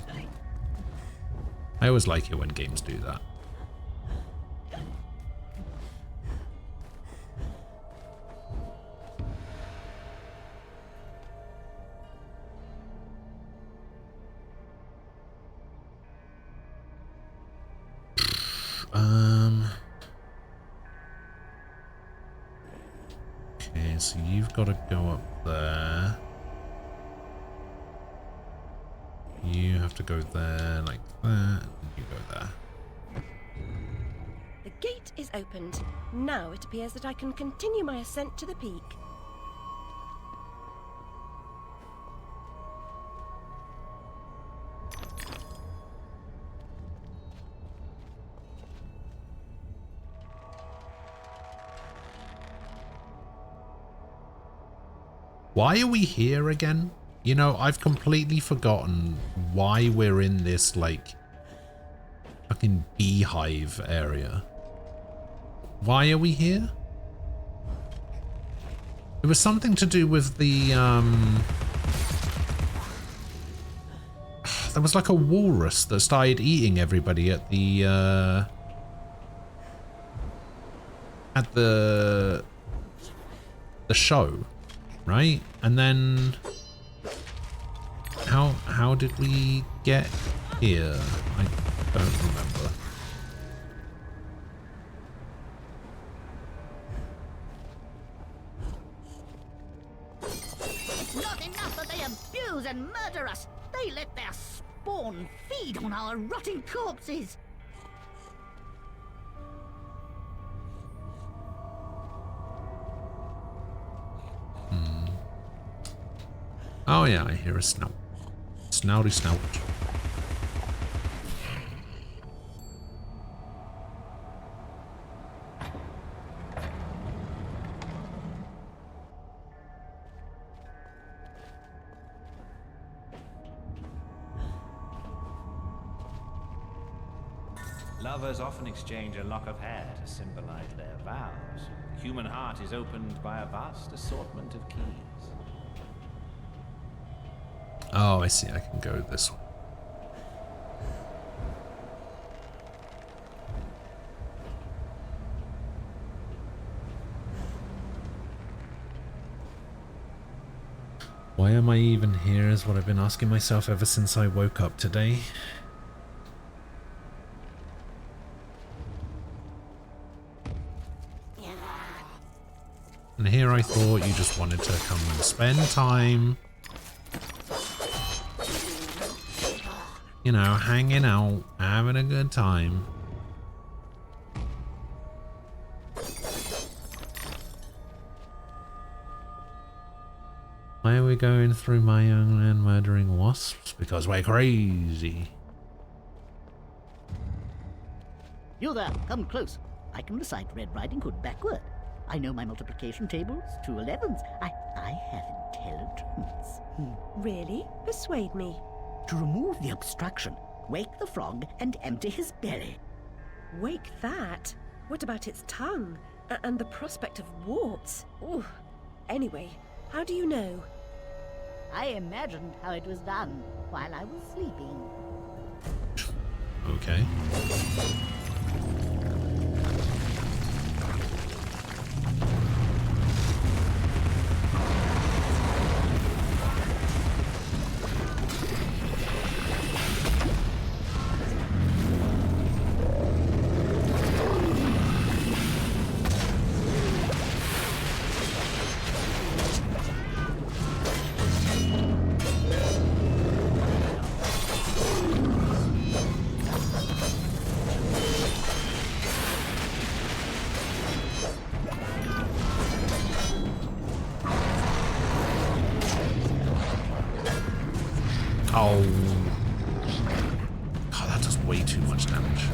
Speaker 1: I always like it when games do that. Okay, so you've got to go up there. You have to go there like that, and you go there.
Speaker 3: The gate is opened. Now it appears that I can continue my ascent to the peak.
Speaker 1: Why are we here again? You know, I've completely forgotten why we're in this, like, fucking beehive area. Why are we here? It was something to do with the, there was like a walrus that started eating everybody at the, show. Right? And then how did we get here? I don't remember.
Speaker 18: It's not enough that they abuse and murder us. They let their spawn feed on our rotting corpses.
Speaker 1: Oh yeah, I hear a snout. Snouty snout.
Speaker 7: Lovers often exchange a lock of hair to symbolize their vows. The human heart is opened by a vast assortment of keys.
Speaker 1: Oh, I see. I can go this way. Why am I even here is what I've been asking myself ever since I woke up today. And here I thought you just wanted to come and spend time, you know, hanging out, having a good time. Why are we going through my own land murdering wasps? Because we're crazy.
Speaker 18: You there, come close. I can recite Red Riding Hood backward. I know my multiplication tables, 2 11s. I have intelligence.
Speaker 3: Really? Persuade me.
Speaker 18: To remove the obstruction, wake the frog and empty his belly.
Speaker 3: Wake that? What about its tongue? And the prospect of warts? Ooh. Anyway, how do you know?
Speaker 18: I imagined how it was done while I was sleeping.
Speaker 1: Okay. Oh. God, that does way too much damage.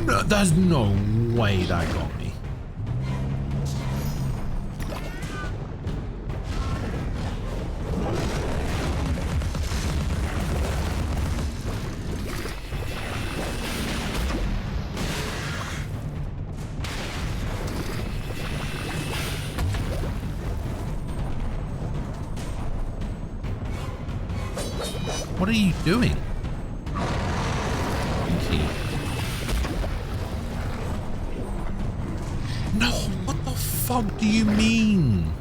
Speaker 1: No, there's no way that got me. What are you doing? Thank you. No, what the fuck do you mean?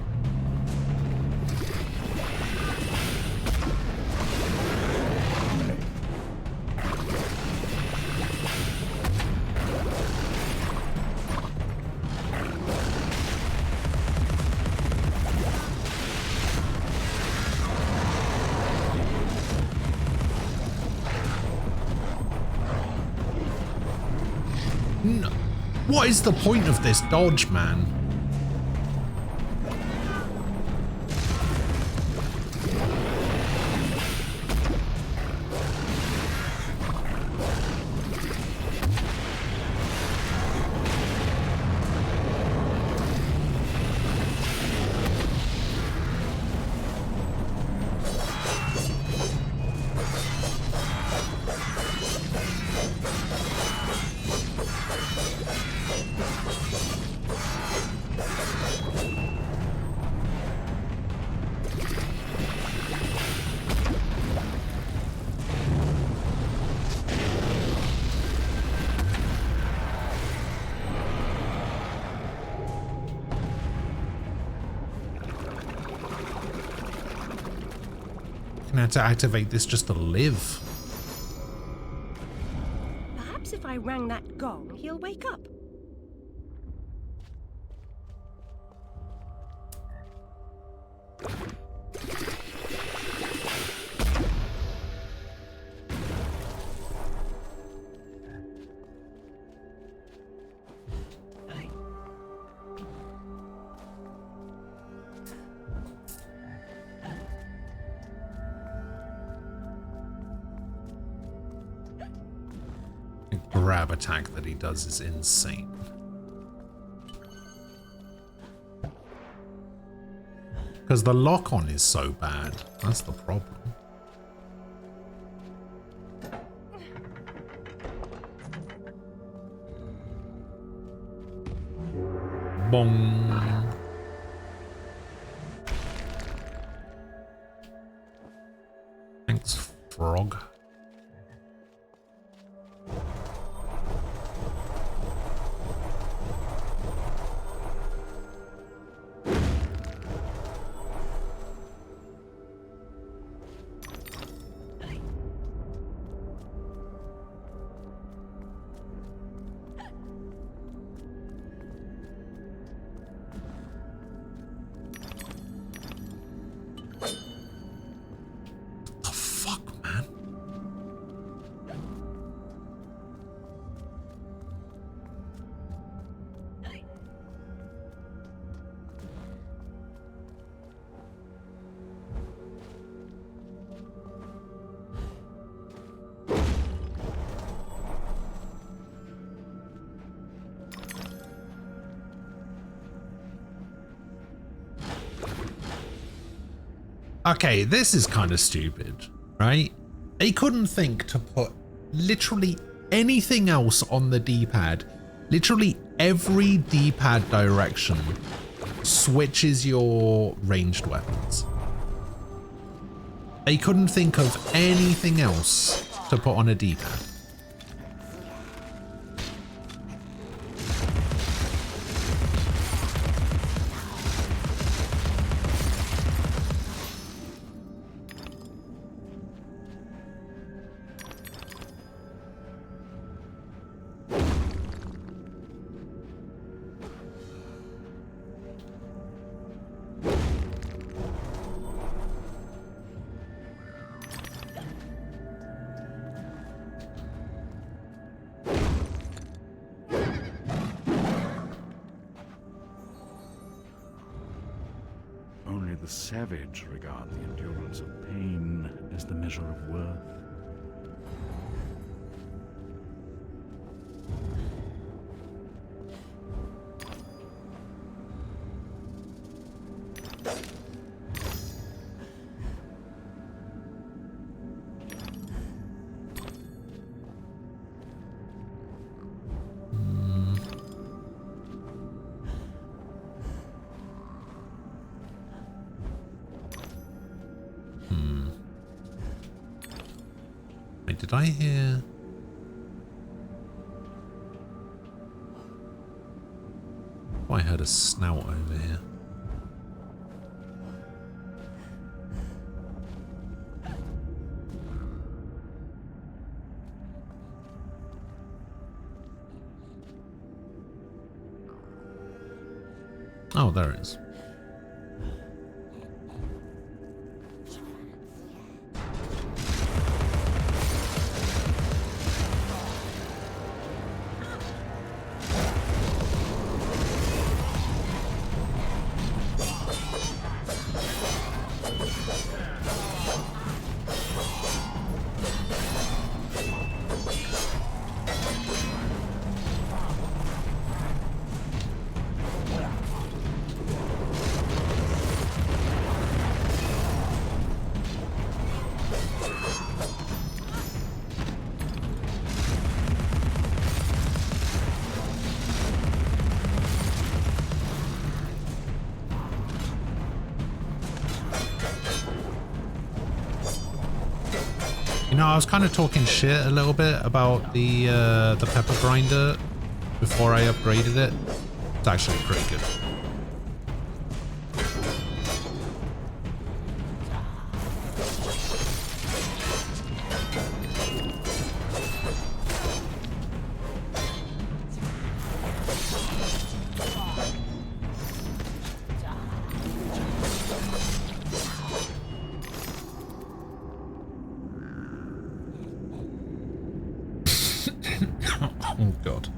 Speaker 1: No. What is the point of this dodge, man? I had to activate this just to live.
Speaker 3: Perhaps if I rang that gong, he'll wake up.
Speaker 1: Grab attack that he does is insane. Because the lock-on is so bad. That's the problem. Bong. Thanks, frog. Okay, this is kind of stupid, right? They couldn't think to put literally anything else on the D-pad. Literally every D-pad direction switches your ranged weapons. They couldn't think of anything else to put on a D-pad.
Speaker 14: Only the savage regard the endurance of pain as the measure of worth. Wait, did I hear? Oh, I heard a snout over here. Oh, there it is. You know, I was kind of talking shit a little bit about the pepper grinder before I upgraded it. It's actually pretty good. Oh god.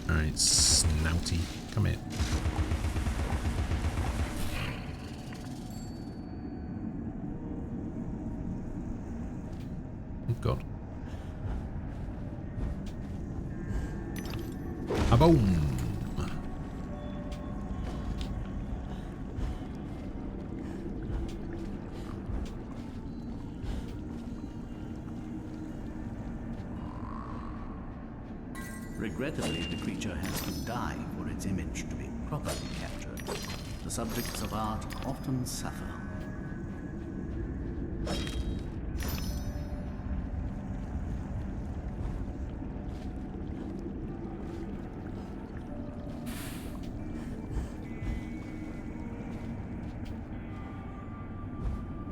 Speaker 14: Alright, Snouty, come here. Oh god. A boom.
Speaker 6: Regrettably, the creature has to die for its image to be properly captured. The subjects of art often suffer.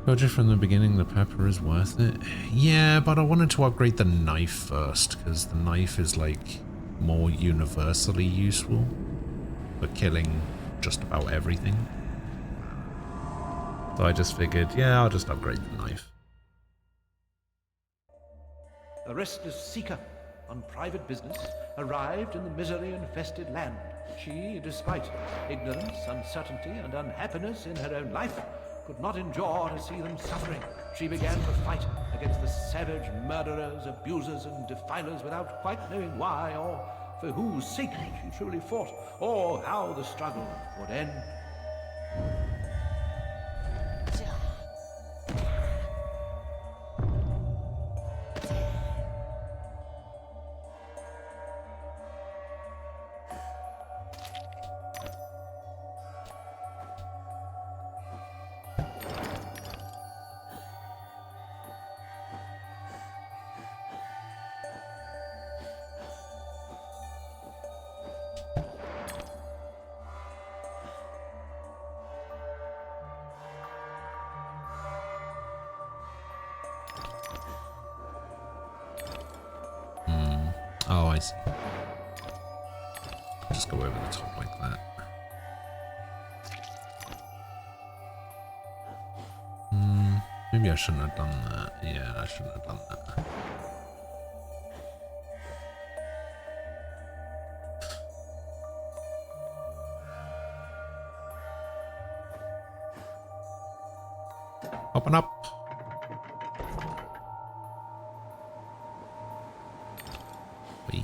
Speaker 1: Told you from the beginning the pepper is worth it. Yeah, but I wanted to upgrade the knife first, because the knife is like more universally useful for killing just about everything. So I just figured, yeah, I'll just upgrade the knife.
Speaker 4: A restless seeker on private business arrived in the misery-infested land. She, despite ignorance, uncertainty, and unhappiness in her own life, could not endure to see them suffering. She began to fight against the savage murderers, abusers, and defilers without quite knowing why or for whose sake she truly fought, or how the struggle would end.
Speaker 1: Oh, I see. Just go over the top like that. Maybe I shouldn't have done that. Yeah, I shouldn't have done that. Open up. Wait.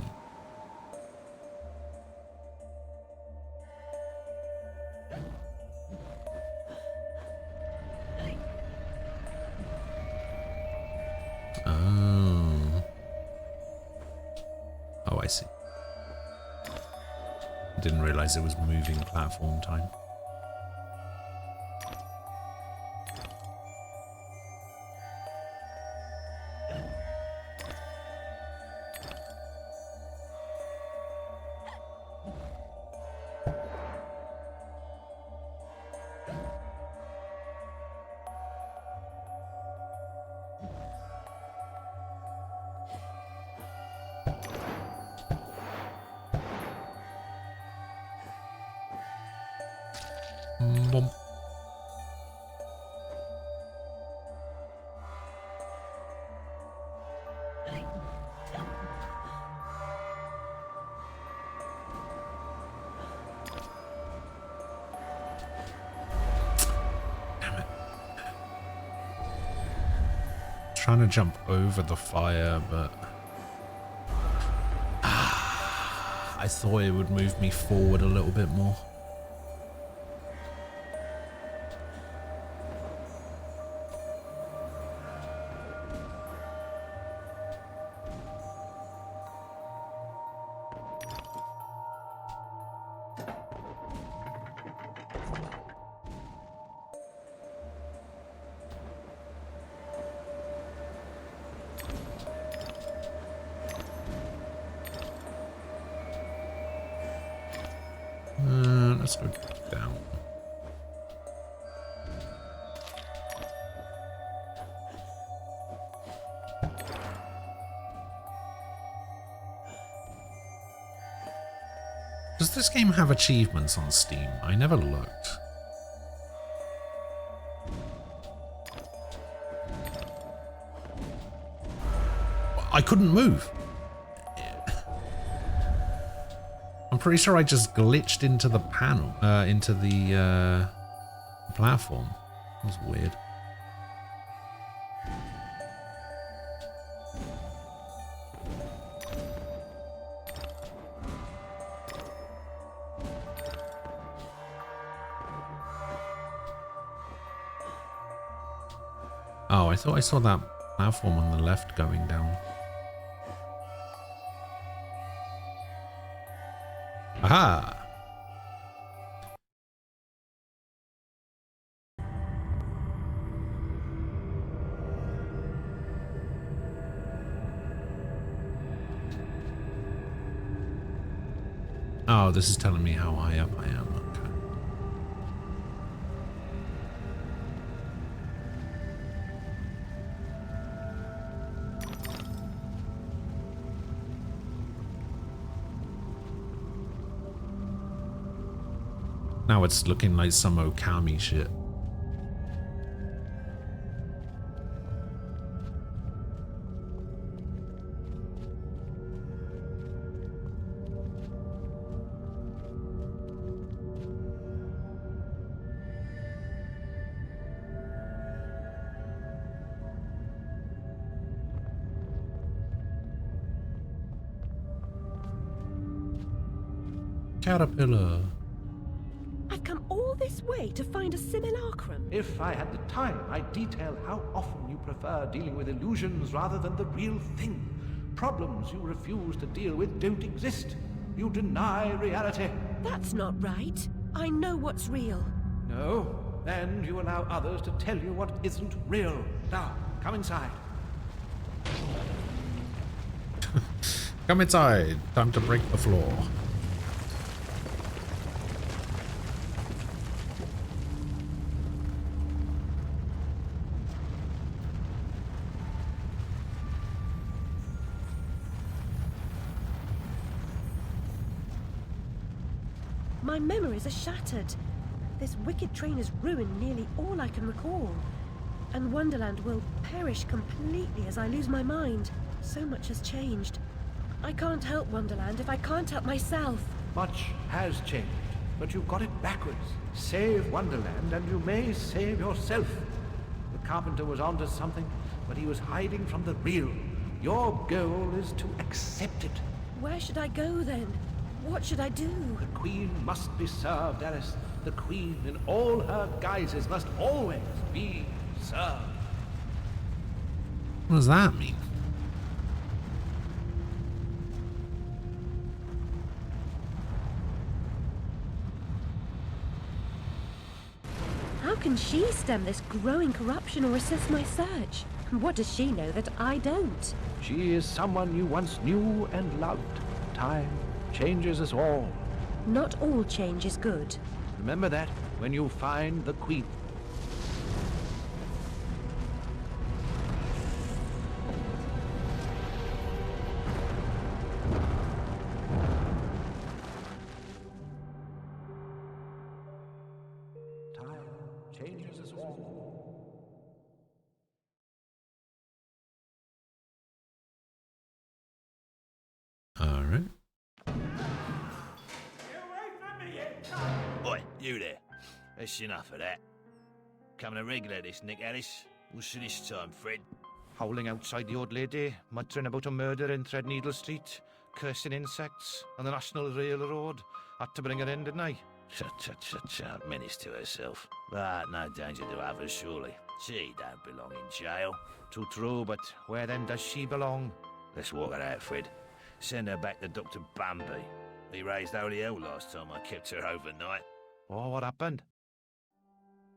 Speaker 1: Oh, I see. Didn't realize it was moving platform time. Bump. Damn it. Trying to jump over the fire, but I thought it would move me forward a little bit more. Let's go down. Does this game have achievements on Steam? I never looked. I couldn't move. I'm pretty sure I just glitched into the panel, into the platform. That was weird. Oh, I thought I saw that platform on the left going down. Aha! Oh, this is telling me how high up I am. Okay. Now it's looking like some Okami shit. Caterpillar.
Speaker 3: I've come all this way to find a simulacrum.
Speaker 4: If I had the time, I'd detail how often you prefer dealing with illusions rather than the real thing. Problems you refuse to deal with don't exist. You deny reality.
Speaker 3: That's not right. I know what's real.
Speaker 4: No? Then you allow others to tell you what isn't real. Now, come inside.
Speaker 1: Come inside. Time to break the floor.
Speaker 3: My memories are shattered. This wicked train has ruined nearly all I can recall. And Wonderland will perish completely as I lose my mind. So much has changed. I can't help Wonderland if I can't help myself.
Speaker 4: Much has changed, but you got it backwards. Save Wonderland and you may save yourself. The carpenter was onto something, but he was hiding from the real. Your goal is to accept it.
Speaker 3: Where should I go then? What should I do?
Speaker 4: The Queen must be served, Alice. The Queen, in all her guises, must always be served.
Speaker 1: What does that mean?
Speaker 3: How can she stem this growing corruption or assist my search? What does she know that I don't?
Speaker 4: She is someone you once knew and loved. Time changes us all.
Speaker 3: Not all change is good.
Speaker 4: Remember that when you find the Queen. Time changes us all.
Speaker 1: All right.
Speaker 20: Oi, you there. That's enough of that. Coming a regular this, Nick Alice. What's this time, Fred?
Speaker 4: Howling outside the old lady, muttering about a murder in Threadneedle Street, cursing insects on the National Railroad. Had to bring her in, didn't I?
Speaker 20: Shut, menace to herself. But no danger to others, surely. She don't belong in jail.
Speaker 4: Too true, but where then does she belong?
Speaker 20: Let's walk her out, Fred. Send her back to Dr. Bambi. He raised holy hell last time I kept her overnight.
Speaker 4: Oh, what happened?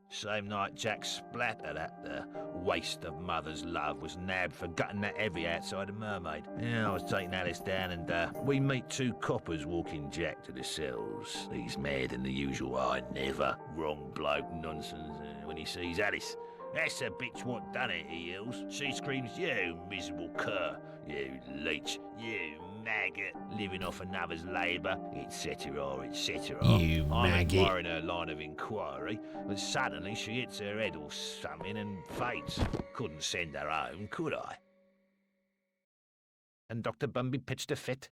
Speaker 20: Same night Jack Splatter, that waste of mother's love, was nabbed for gutting that heavy outside a mermaid. Yeah, I was taking Alice down and we meet two coppers walking Jack to the cells. He's mad than the usual I never. Wrong bloke nonsense when he sees Alice. That's the bitch what done it, he yells. She screams, you miserable cur, you leech, you maggot, living off another's labour, etc., etc.
Speaker 1: You
Speaker 20: I'm
Speaker 1: maggot.
Speaker 20: inquiring her line of inquiry, but suddenly she hits her head or something and faints. Couldn't send her home, could I?
Speaker 4: And Dr. Bumby pitched a fit.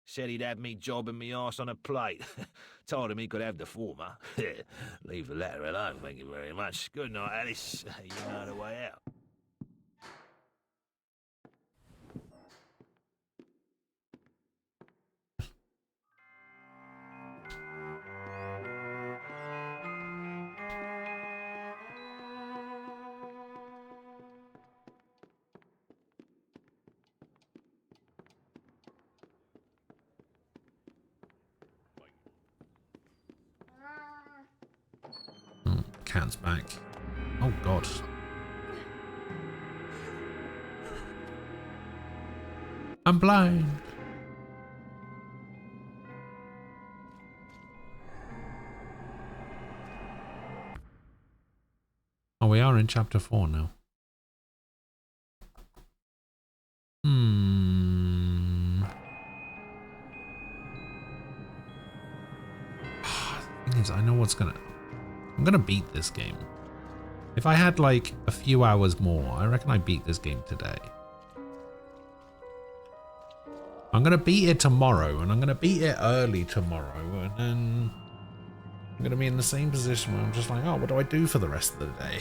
Speaker 20: Said he'd have me jobbing me arse on a plate. Told him he could have the former. Leave the latter alone, thank you very much. Good night, Alice. You know the way out.
Speaker 1: cat's back. Oh god. I'm blind. Oh, we are in chapter 4 now. The thing is, I know what's gonna... I'm gonna beat this game. If I had like a few hours more, I reckon I beat this game today. I'm gonna beat it tomorrow, and I'm gonna beat it early tomorrow, and then I'm gonna be in the same position where I'm just like, oh, what do I do for the rest of the day?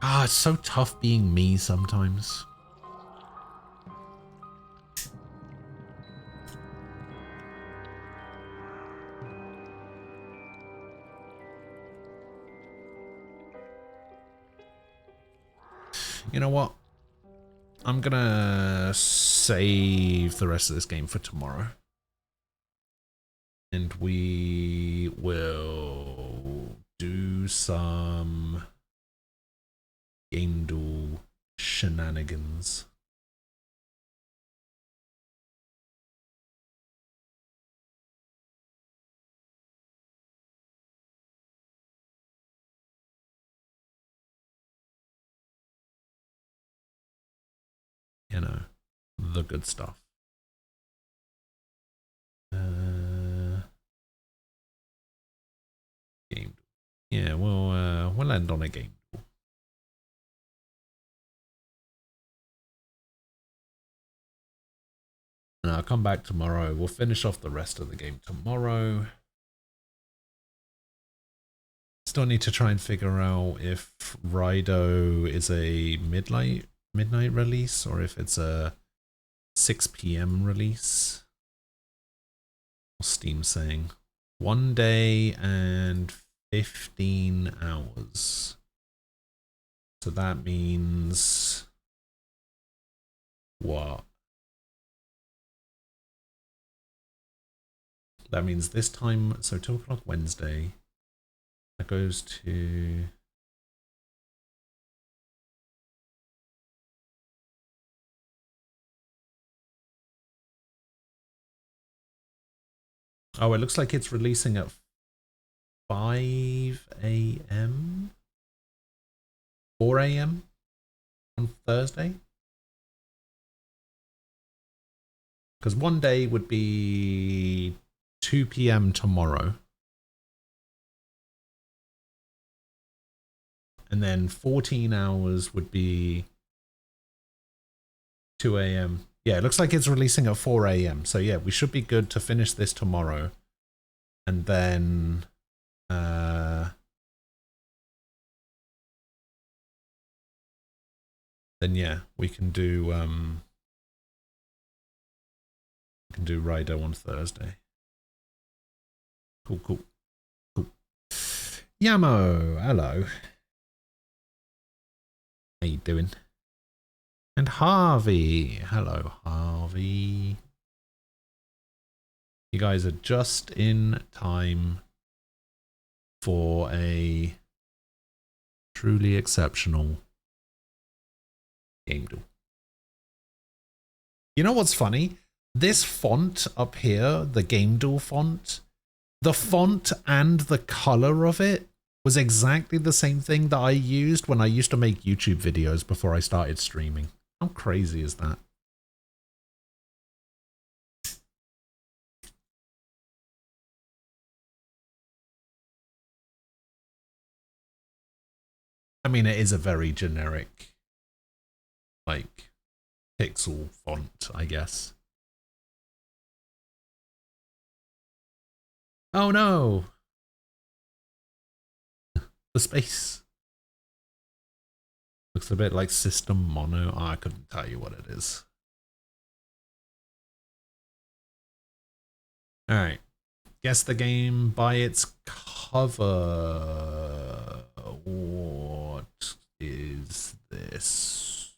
Speaker 1: Ah, it's so tough being me sometimes. You know what? I'm gonna save the rest of this game for tomorrow. And we will do some game duel shenanigans. You know, the good stuff. Game. Yeah, we'll end on a game. And I'll come back tomorrow. We'll finish off the rest of the game tomorrow. Still need to try and figure out if Rido is a midnight release or if it's a 6 PM release. What's Steam saying? 1 day and 15 hours. So that means what? That means this time, so 2 o'clock Wednesday. That goes to... Oh, it looks like it's releasing at 5 AM? 4 AM on Thursday? Because 1 day would be 2 PM tomorrow. And then 14 hours would be 2 AM. Yeah, it looks like it's releasing at 4 AM. So yeah, we should be good to finish this tomorrow. And then yeah, we can do Rido on Thursday. Cool, cool. Cool. Yamo, hello. How you doing? And Harvey. Hello, Harvey. You guys are just in time for a truly exceptional game duel. You know what's funny? This font up here, the game duel font, the font and the color of it was exactly the same thing that I used when I used to make YouTube videos before I started streaming. How crazy is that? I mean, it is a very generic, like, pixel font, I guess. Oh no! The space. Looks a bit like System Mono. Oh, I couldn't tell you what it is. Alright. Guess the game by its cover. What is this?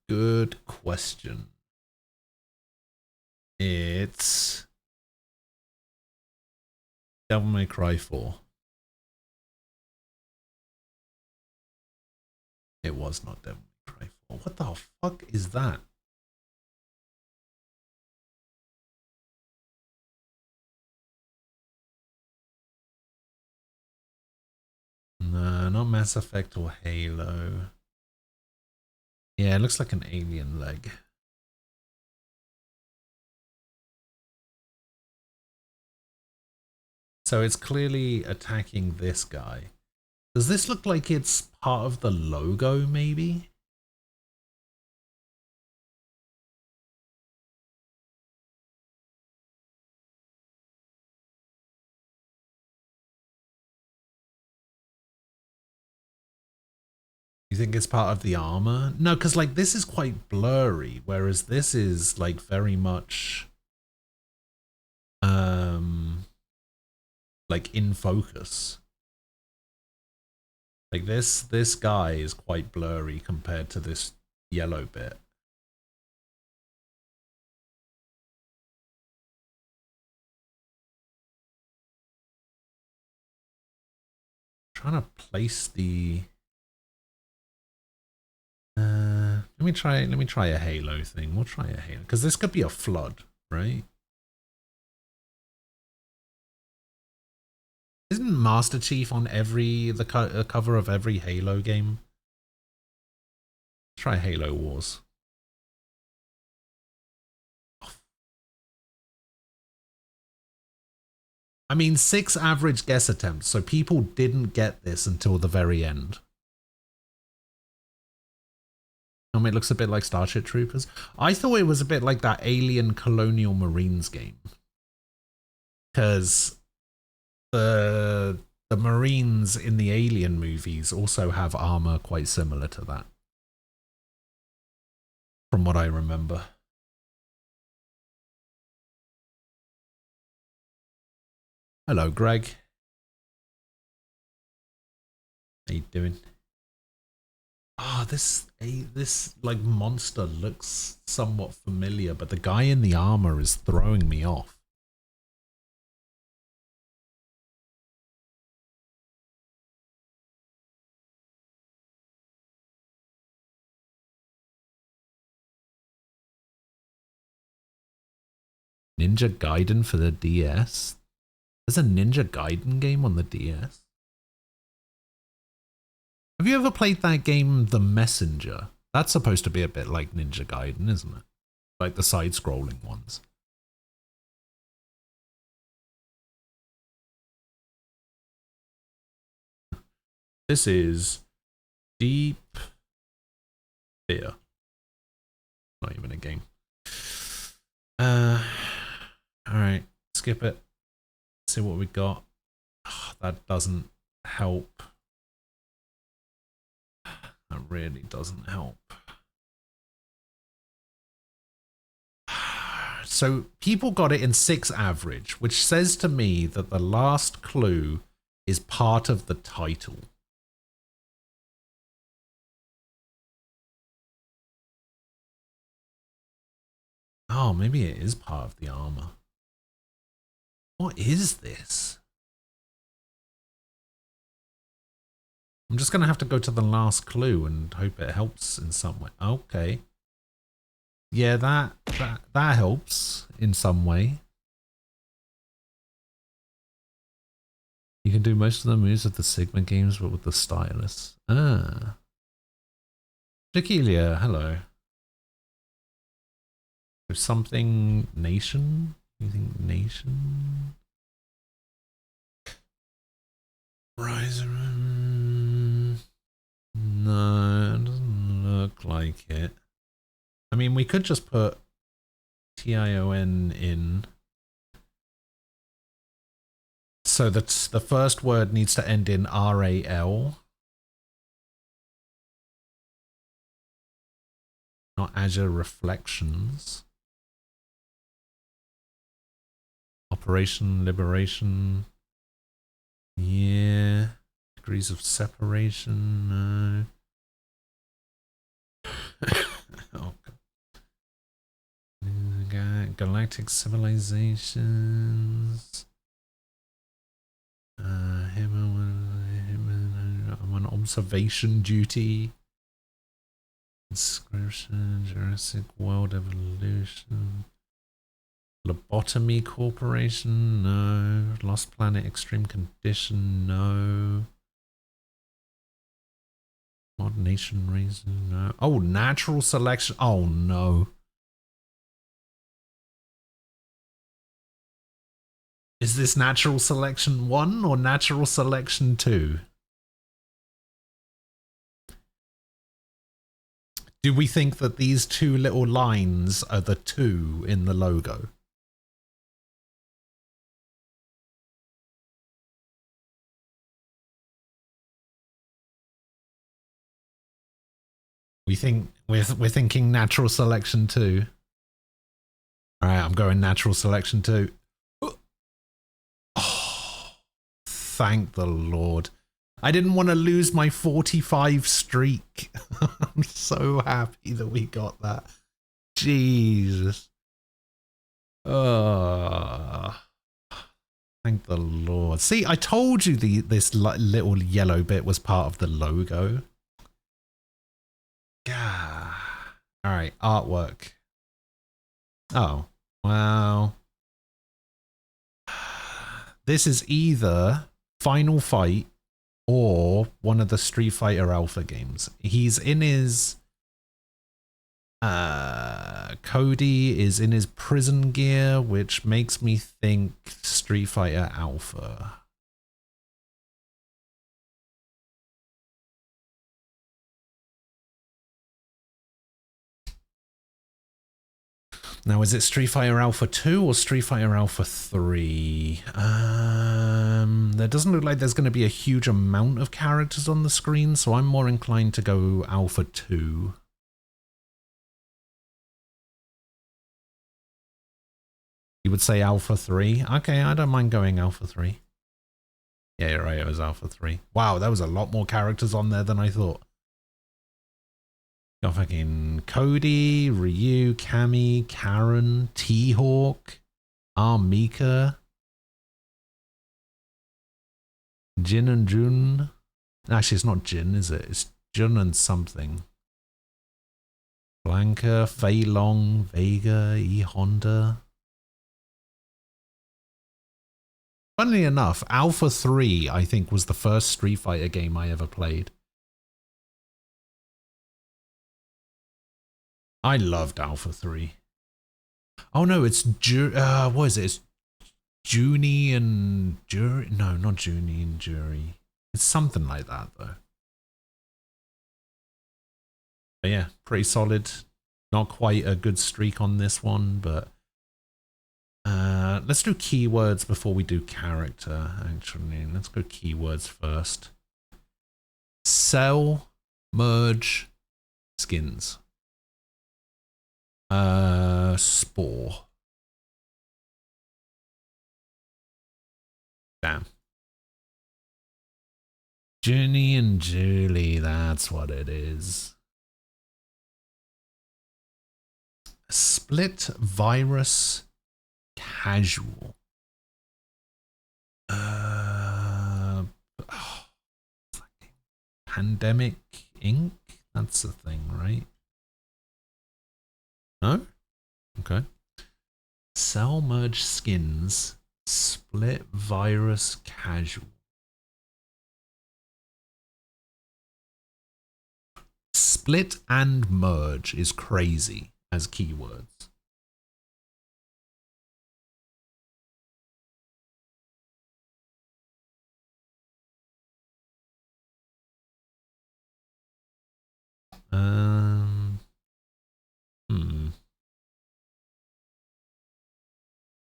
Speaker 1: good question. It's Devil May Cry 4. It was not Devil May Cry 4. What the fuck is that? No, not Mass Effect or Halo. Yeah, it looks like an alien leg. So it's clearly attacking this guy. Does this look like it's part of the logo, maybe? You think it's part of the armor? No, because like this is quite blurry, whereas this is like very much like in focus. Like this guy is quite blurry compared to this yellow bit. I'm trying to place the let me try a Halo thing. We'll try a Halo because this could be a flood, right? Isn't Master Chief on the cover of every Halo game? Let's try Halo Wars. I mean, 6 average guess attempts, so people didn't get this until the very end. I mean, it looks a bit like Starship Troopers. I thought it was a bit like that Alien Colonial Marines game. Because the Marines in the Alien movies also have armor quite similar to that. From what I remember. Hello, Greg. How you doing? Ah, this like monster looks somewhat familiar, but the guy in the armor is throwing me off. Ninja Gaiden for the DS? There's a Ninja Gaiden game on the DS? Have you ever played that game, The Messenger? That's supposed to be a bit like Ninja Gaiden, isn't it? Like the side-scrolling ones. This is Deep Fear. Not even a game. Alright, skip it. See what we got. Oh, that doesn't help. That really doesn't help. So people got it in 6 average, which says to me that the last clue is part of the title. Oh, maybe it is part of the armor. What is this? I'm just going to have to go to the last clue and hope it helps in some way. Okay. Yeah, that helps in some way. You can do most of the moves of the Sigma games, but with the stylus. Ah. Jaquilia, hello. There's something nation? You think nation? Riser. No, it doesn't look like it. I mean, we could just put TION in. So that's the first word needs to end in RAL. Not Azure Reflections. Operation Liberation. Yeah. Degrees of separation. No. Galactic Civilizations. I'm on observation duty. Inscription, Jurassic World Evolution. Lobotomy Corporation, no. Lost Planet Extreme Condition, no. Mod Nation Racing, no. Oh, Natural Selection, oh no. Is this Natural Selection 1 or Natural Selection 2? Do we think that these two little lines are the 2 in the logo? We think we're thinking Natural Selection 2. All right, I'm going Natural Selection 2. Oh, thank the Lord. I didn't want to lose my 45 streak. I'm so happy that we got that. Jesus. Thank the Lord. See, I told you this little yellow bit was part of the logo. Yeah. All right, artwork. Oh, wow. This is either Final Fight or one of the Street Fighter Alpha games. He's in his... Cody is in his prison gear, which makes me think Street Fighter Alpha. Now, is it Street Fighter Alpha 2 or Street Fighter Alpha 3? There doesn't look like there's going to be a huge amount of characters on the screen, so I'm more inclined to go Alpha 2. You would say Alpha 3? Okay, I don't mind going Alpha 3. Yeah, you're right, it was Alpha 3. Wow, there was a lot more characters on there than I thought. Got fucking Cody, Ryu, Cammy, Karen, T-Hawk, Armika, Jin and Jun. Actually, it's not Jin, is it? It's Jun and something. Blanca, Fei Long, Vega, E Honda. Funnily enough, Alpha 3, I think, was the first Street Fighter game I ever played. I loved Alpha 3. Oh no, it's what is it? It's Junie and Jury? No, not Junie and Jury. It's something like that though. But yeah, pretty solid. Not quite a good streak on this one, but let's do keywords before we do character. Actually, let's go keywords first. Sell, merge, skins. Spore. Damn. Junie and Julie, that's what it is. Split virus casual. Pandemic Inc. That's the thing, right? No? Okay. Sell merge skins. Split virus casual. Split and merge is crazy as keywords.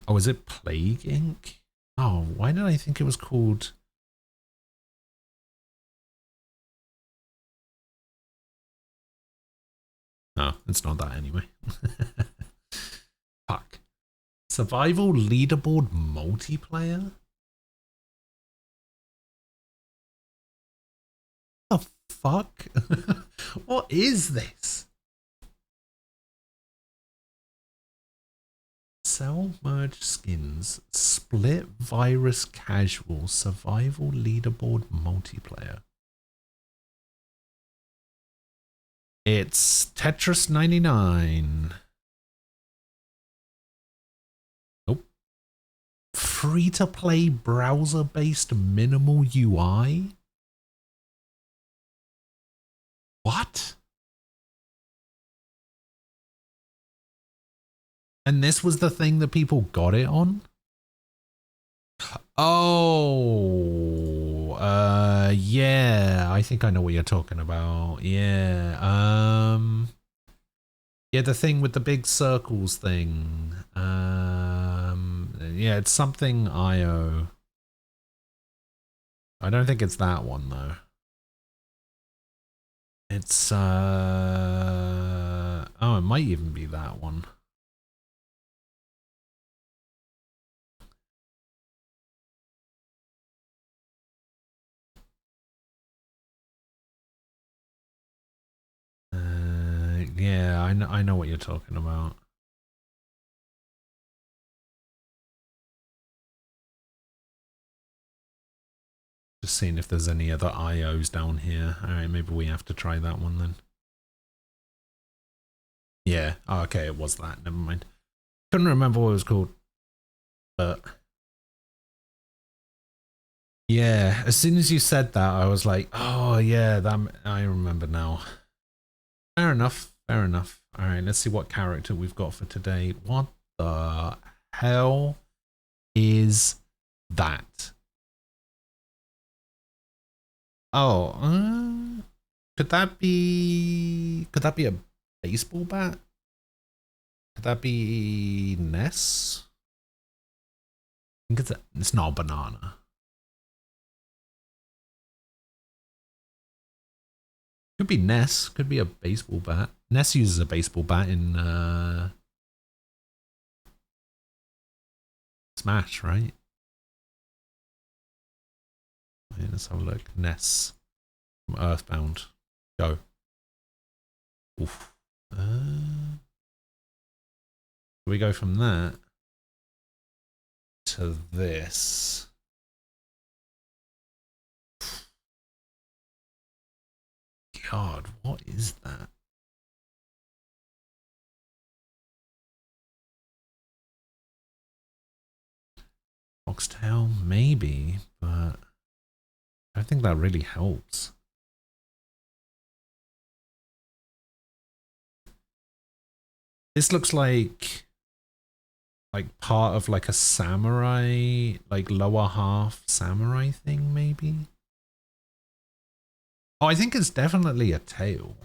Speaker 1: Oh, is it Plague Inc? Oh, why did I think it was called... No, it's not that anyway. Fuck. Survival leaderboard multiplayer? The fuck? What is this? Sell merge skins. Split virus casual survival leaderboard multiplayer. It's Tetris 99. Nope. Free to play browser based minimal UI. What? And this was the thing that people got it on? Oh, yeah, I think I know what you're talking about. Yeah, yeah, the thing with the big circles thing. Yeah, it's something IO. I don't think it's that one though. It's, oh, it might even be that one. Yeah, I know what you're talking about. Just seeing if there's any other IOs down here. Alright, maybe we have to try that one then. Yeah, oh, okay, it was that. Never mind. Couldn't remember what it was called. But yeah, as soon as you said that, I was like, oh yeah, that I remember now. Fair enough. Fair enough. Alright, let's see what character we've got for today. What the hell is that? Oh, could that be a baseball bat? Could that be Ness? I think it's not a banana. Could be Ness, could be a baseball bat. Ness uses a baseball bat in Smash, right? Yeah, let's have a look. Ness from Earthbound. Go. Oof. We go from that to this. God, what is that? Foxtail, maybe, but I don't think that really helps. This looks like part of like a samurai, like lower half samurai thing, maybe. Oh, I think it's definitely a tail.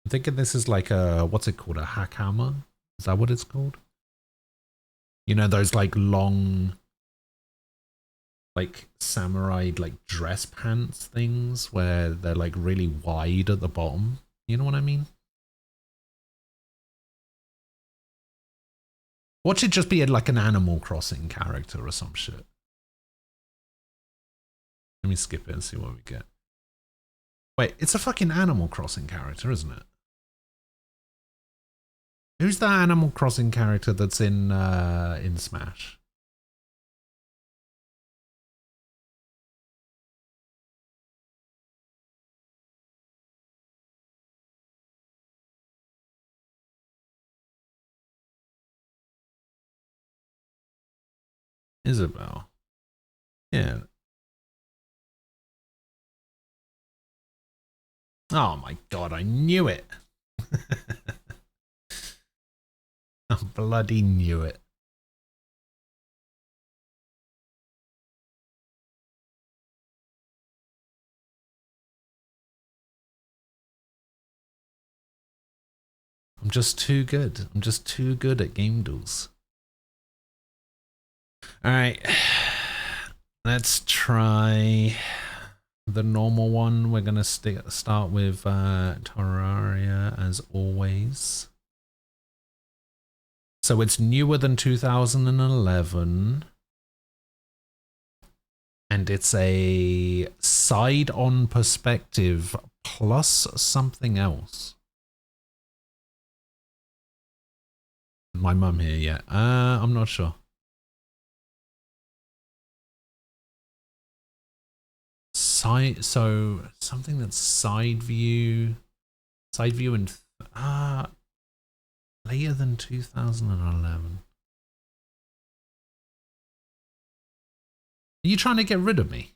Speaker 1: I'm thinking this is like a, what's it called? A hakama? Is that what it's called? You know, those like long, like samurai, like dress pants things where they're like really wide at the bottom. You know what I mean? Watch it just be like an Animal Crossing character or some shit. Let me skip it and see what we get. Wait, it's a fucking Animal Crossing character, isn't it? Who's the Animal Crossing character that's in Smash? Isabelle. Yeah. Oh my god, I knew it. I bloody knew it. I'm just too good. I'm just too good at game duels. Alright. Let's try the normal one. We're going to start with Terraria as always. So it's newer than 2011. And it's a side-on perspective plus something else. my mum here yet? I'm not sure. So something that's side view and later than 2011. Are you trying to get rid of me?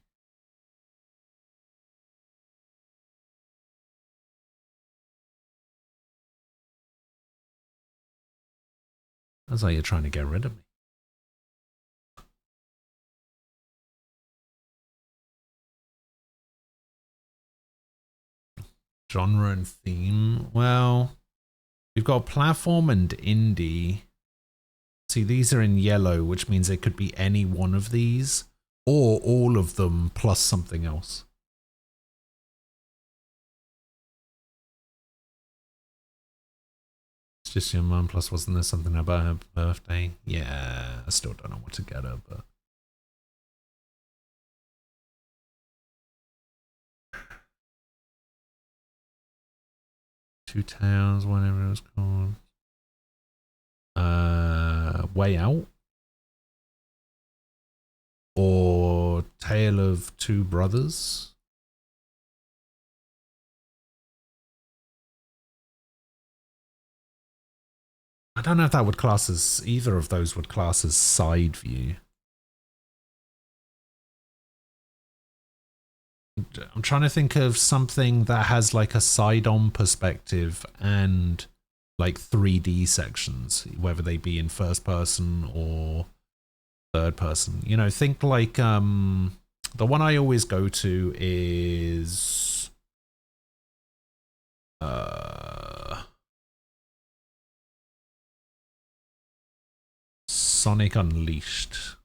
Speaker 1: Sounds like you're trying to get rid of me. Genre and theme. Well, we've got platform and indie. See, these are in yellow, which means it could be any one of these or all of them plus something else. It's just your mum, plus wasn't there something about her birthday? Yeah, I still don't know what to get her, but... Two Towns, whatever it was called. Way Out? Or Tale of Two Brothers? I don't know if that would class as, either of those would class as side view. I'm trying to think of something that has like a side-on perspective and like 3D sections, whether they be in first person or third person. You know, think like the one I always go to is Sonic Unleashed.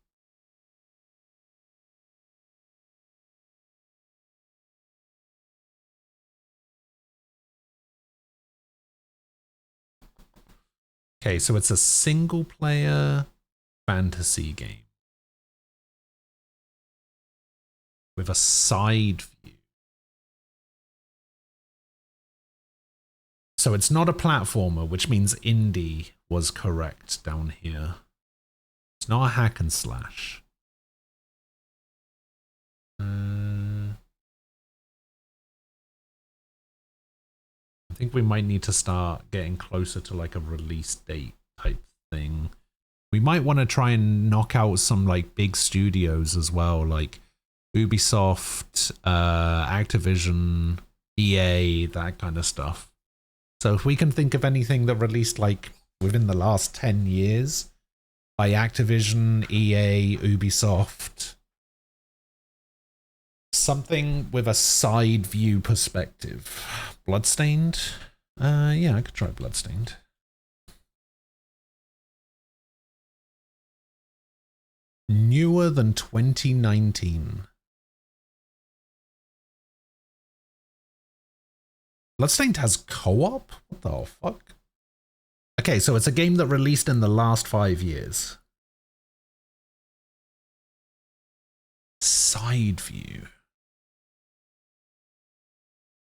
Speaker 1: Okay, so it's a single player fantasy game with a side view. So it's not a platformer, which means indie was correct down here. It's not a hack and slash. I think we might need to start getting closer to like a release date type thing. We might want to try and knock out some like big studios as well, like Ubisoft, Activision, EA, that kind of stuff. So if we can think of anything that released like within the last 10 years by Activision, EA, Ubisoft, something with a side view perspective. Bloodstained? Yeah, I could try Bloodstained. Newer than 2019. Bloodstained has co-op? What the fuck? Okay, so it's a game that released in the last 5 years. Side view.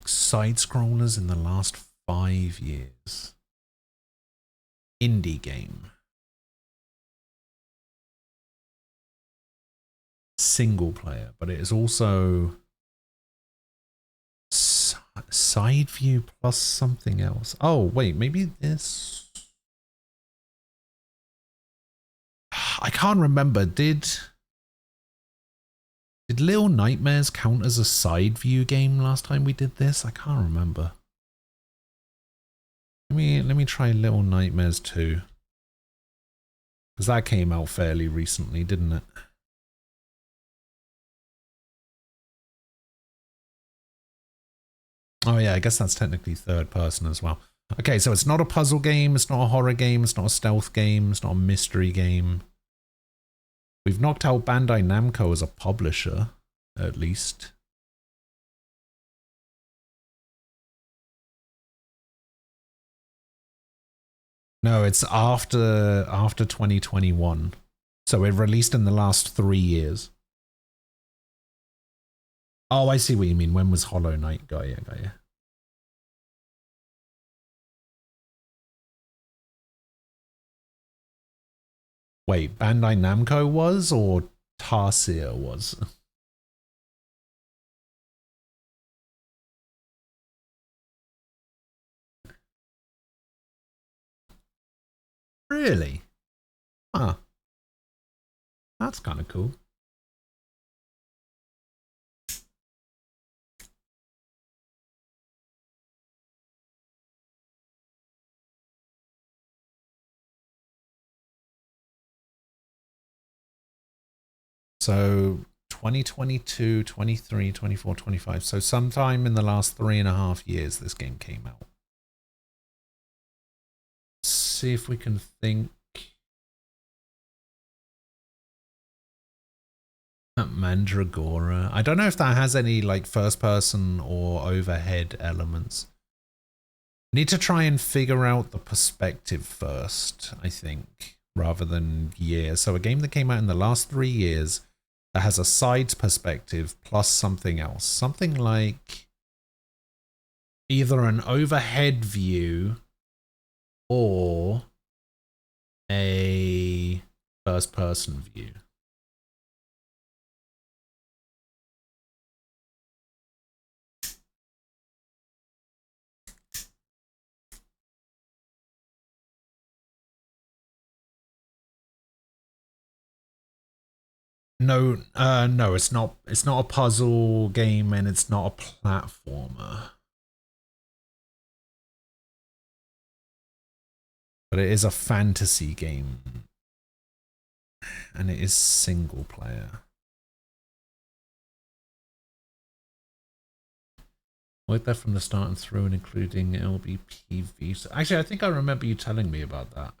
Speaker 1: Side scrollers in the last 5 years. Indie game. Single player, but it is also side view plus something else. Oh, wait, maybe this. I can't remember. Did Little Nightmares count as a side view game last time we did this? I can't remember. Let me try Little Nightmares 2. Because that came out fairly recently, didn't it? Oh yeah, I guess that's technically third person as well. Okay, so it's not a puzzle game, it's not a horror game, it's not a stealth game, it's not a mystery game. We've knocked out Bandai Namco as a publisher, at least. No, it's after 2021. So it released in the last 3 years. Oh, I see what you mean. When was Hollow Knight? Got ya, got ya. Wait, Bandai Namco was or Tarsier was? Really? Huh. That's kind of cool. So 2022, 23, 24, 25. So sometime in the last 3.5 years this game came out. Let's see if we can think. Mandragora. I don't know if that has any like first person or overhead elements. Need to try and figure out the perspective first, I think, rather than year. So a game that came out in the last 3 years that has a sides perspective plus something else. Something like either an overhead view or a first person view. No, no, it's not. It's not a puzzle game, and it's not a platformer. But it is a fantasy game, and it is single player. Worked there from the start and through, and including LBPV. So actually, I think I remember you telling me about that.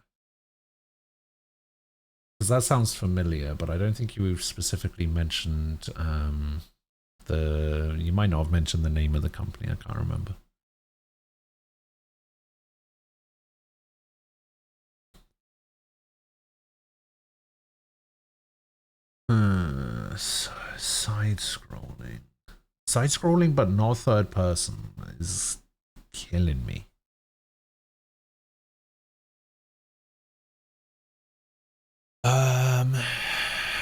Speaker 1: Because that sounds familiar, but I don't think you specifically mentioned you might not have mentioned the name of the company. I can't remember. Side scrolling, but not third person is killing me.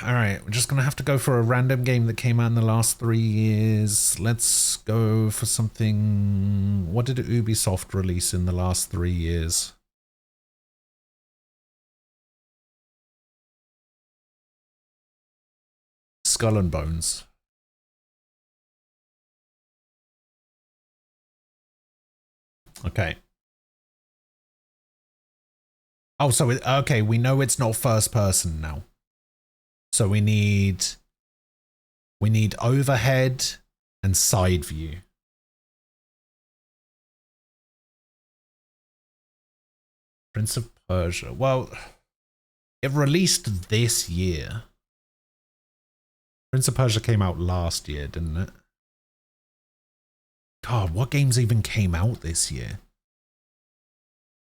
Speaker 1: All right, we're just gonna have to go for a random game that came out in the last 3 years. Let's go for something. What did Ubisoft release in the last 3 years? Skull and Bones. Okay. Oh, so okay, we know it's not first person now. So we need overhead and side view. Prince of Persia. Well, it released this year. Prince of Persia came out last year, didn't it? God, what games even came out this year?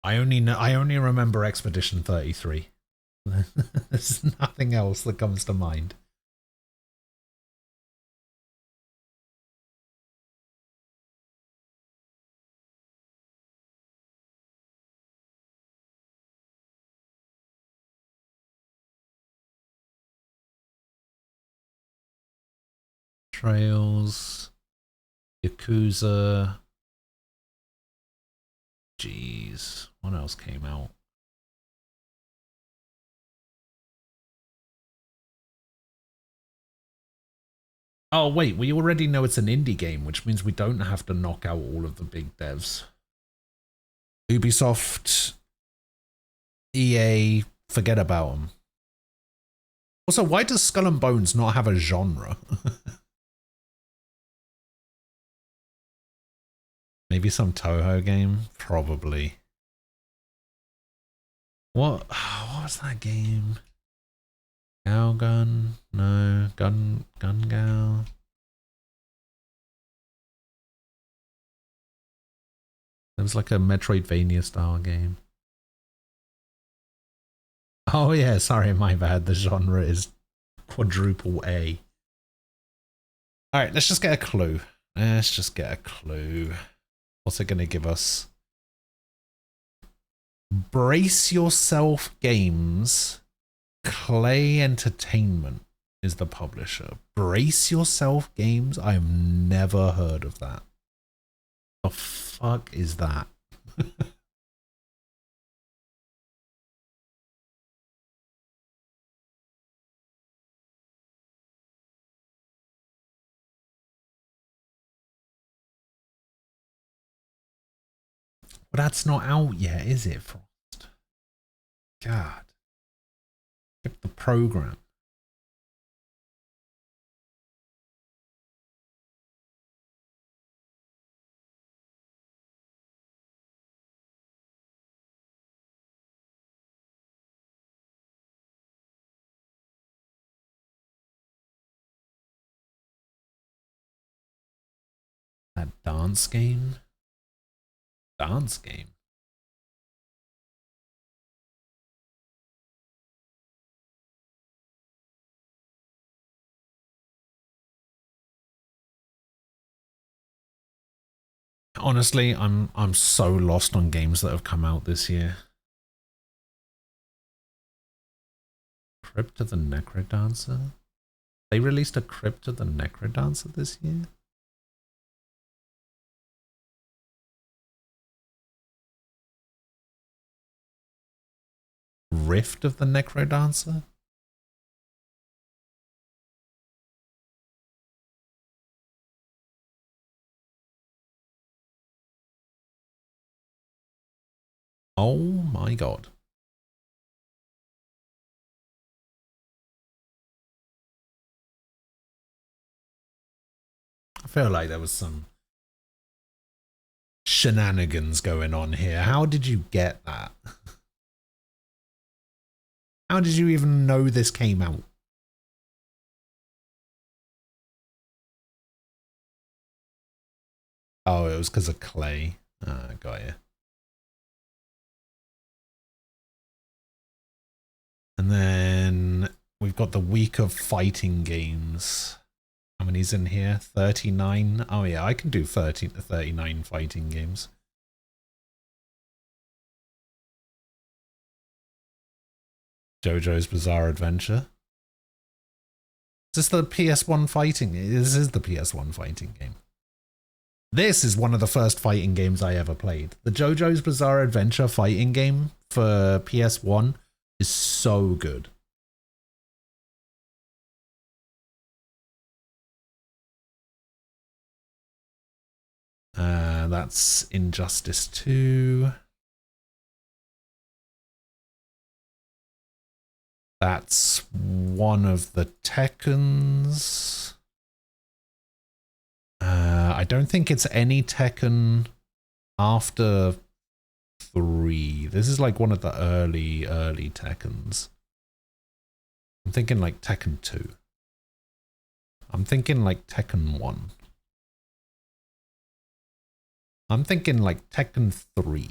Speaker 1: I only remember Expedition 33. There's nothing else that comes to mind. Trails, Yakuza. Jeez, what else came out? Oh wait, we already know it's an indie game, which means we don't have to knock out all of the big devs. Ubisoft, EA, forget about them. Also, why does Skull and Bones not have a genre? Maybe some Toho game? Probably. What was that game? Gal Gun? No. Gun Gal? It was like a Metroidvania style game. Oh yeah, sorry, my bad. The genre is quadruple A. Alright, let's just get a clue. Let's just get a clue. What's it going to give us? Brace Yourself Games Clay Entertainment is the publisher. Brace Yourself Games? I've never heard of that. The fuck is that? But that's not out yet, is it, Frost? God. Skip the program. That dance game? Dance game? Honestly, I'm so lost on games that have come out this year. Crypt of the Necrodancer? They released a Crypt of the Necrodancer this year? Rift of the Necrodancer? Oh my god. I feel like there was some shenanigans going on here. How did you get that? How did you even know this came out? Oh, it was because of Clay. Got you. And then we've got the week of fighting games. How many's in here? 39? Oh yeah, I can do 13 to 39 fighting games. JoJo's Bizarre Adventure. Is this the PS1 fighting? This is the PS1 fighting game. This is one of the first fighting games I ever played. The JoJo's Bizarre Adventure fighting game for PS1 is so good. That's Injustice 2. That's one of the Tekkens. I don't think it's any Tekken after 3. This is like one of the early Tekkens. I'm thinking like Tekken 2. I'm thinking like Tekken 1. I'm thinking like Tekken 3.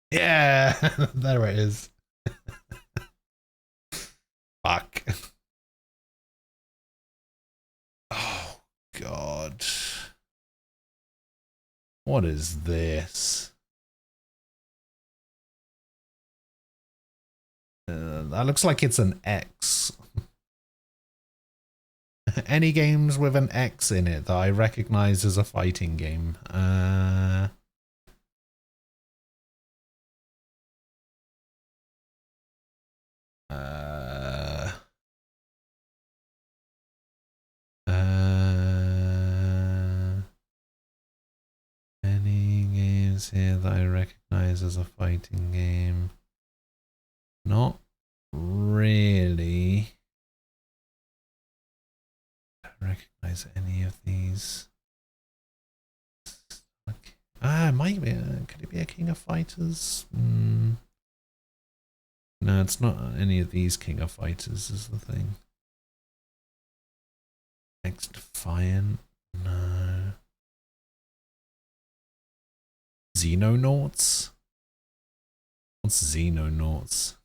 Speaker 1: Yeah, there it is. Fuck. Oh, God. What is this? That looks like it's an X. Any games with an X in it that I recognize as a fighting game? Any games here that I recognize as a fighting game? Not really. I don't recognize any of these. It might be. Could it be a King of Fighters? No, it's not any of these King of Fighters, is the thing. X Defiant? No. Xenonauts? What's Xenonauts?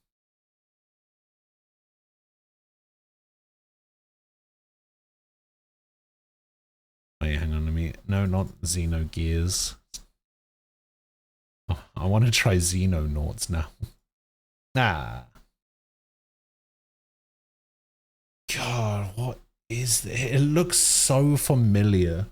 Speaker 1: Wait, hang on, let me... No, not Xenogears. I want to try Xenonauts now. Ah. God, what is this? It looks so familiar.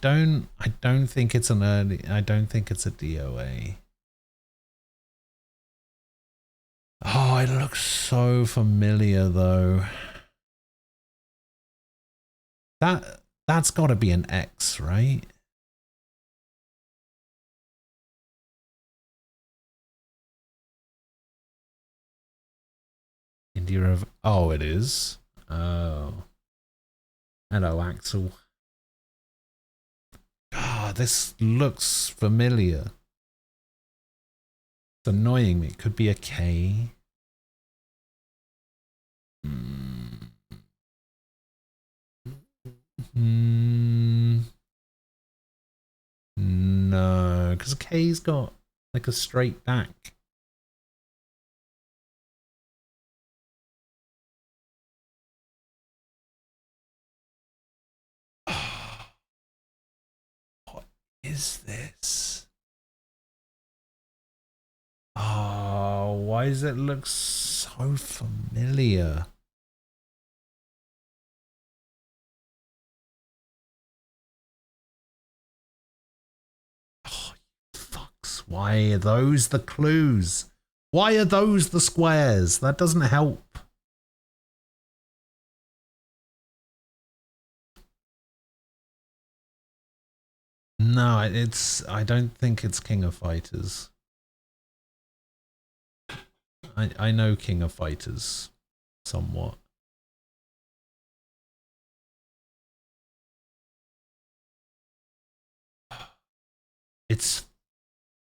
Speaker 1: I don't think it's an early, I don't think it's a DOA. Oh, it looks so familiar though. That's got to be an X, right? India of, oh, it is. Oh. Hello, Axel. Ah, this looks familiar. It's annoying me. It could be a K. No, because K's got like a straight back. What is this? Oh, why does it look so familiar? Oh, fucks. Why are those the clues? Why are those the squares? That doesn't help. No, I don't think it's King of Fighters. I know King of Fighters somewhat.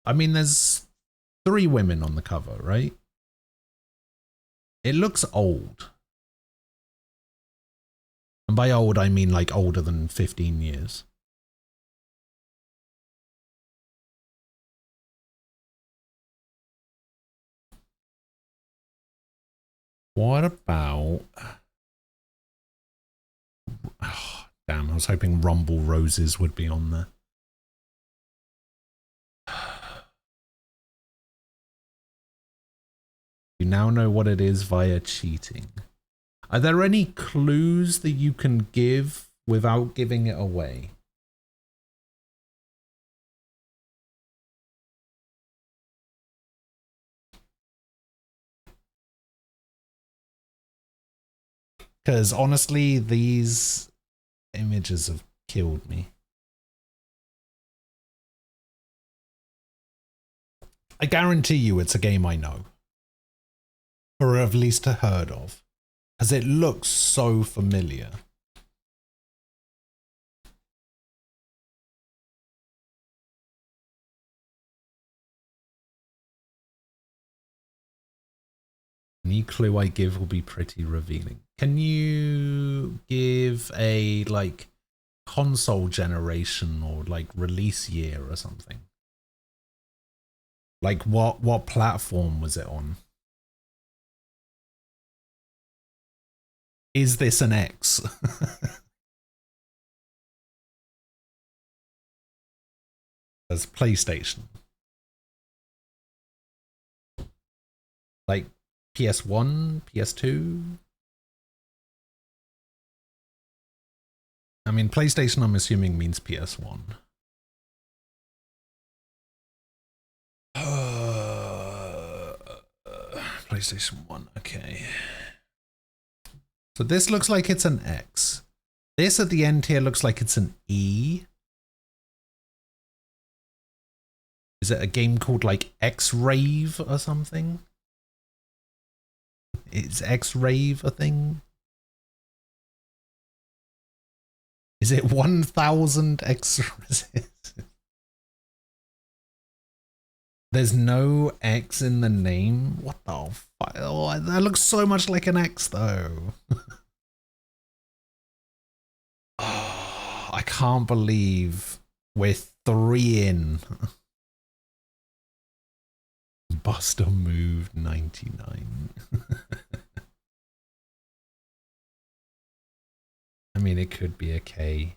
Speaker 1: I mean, there's 3 women on the cover, right? It looks old. And by old, I mean like older than 15 years. What about... Oh, damn, I was hoping Rumble Roses would be on there. You now know what it is via cheating. Are there any clues that you can give without giving it away? Because honestly, these images have killed me. I guarantee you it's a game I know. Or at least heard of. Because it looks so familiar. Any clue I give will be pretty revealing. Can you give a like console generation or like release year or something? Like what platform was it on? Is this an X? As PlayStation. Like PS1, PS2? I mean, PlayStation, I'm assuming, means PS1. PlayStation 1, okay. So this looks like it's an X. This at the end here looks like it's an E. Is it a game called like X-Rave or something? Is X-Rave a thing? Is it 1000 X? There's no X in the name? What the fuck? Oh, that looks so much like an X though. Oh, I can't believe we're 3 in. Buster Move 99. I mean, it could be a K.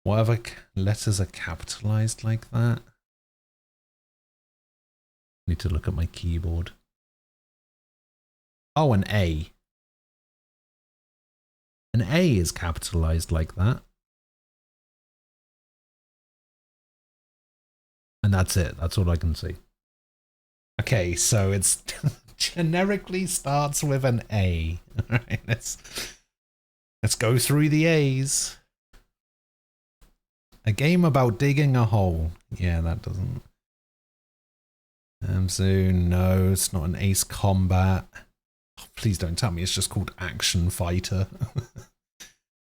Speaker 1: Whatever letters are capitalized like that. Need to look at my keyboard. Oh, an A. An A is capitalized like that. And that's it. That's all I can see. Okay, so it's generically starts with an A. All right, let's go through the A's. A game about digging a hole. Yeah, that doesn't. Soon. No, it's not an Ace Combat. Oh, please don't tell me it's just called Action Fighter.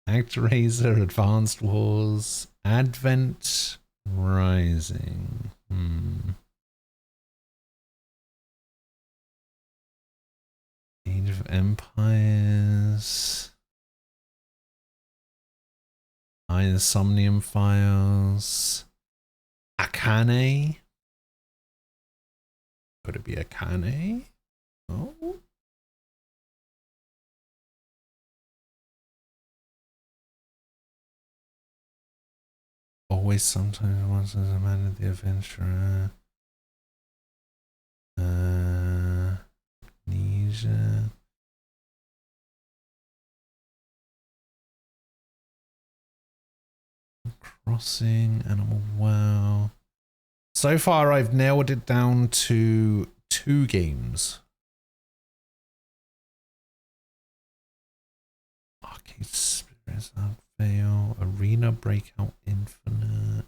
Speaker 1: ActRaiser, Advanced Wars, Advent Rising. Age of Empires. Insomnium Files. Akane. Could it be Akane? Oh. Always, sometimes, once as a man of the adventurer. Amnesia. Crossing, Animal Wow. So far, I've nailed it down to 2 games. Arcade Spirits, Veil, Arena Breakout Infinite,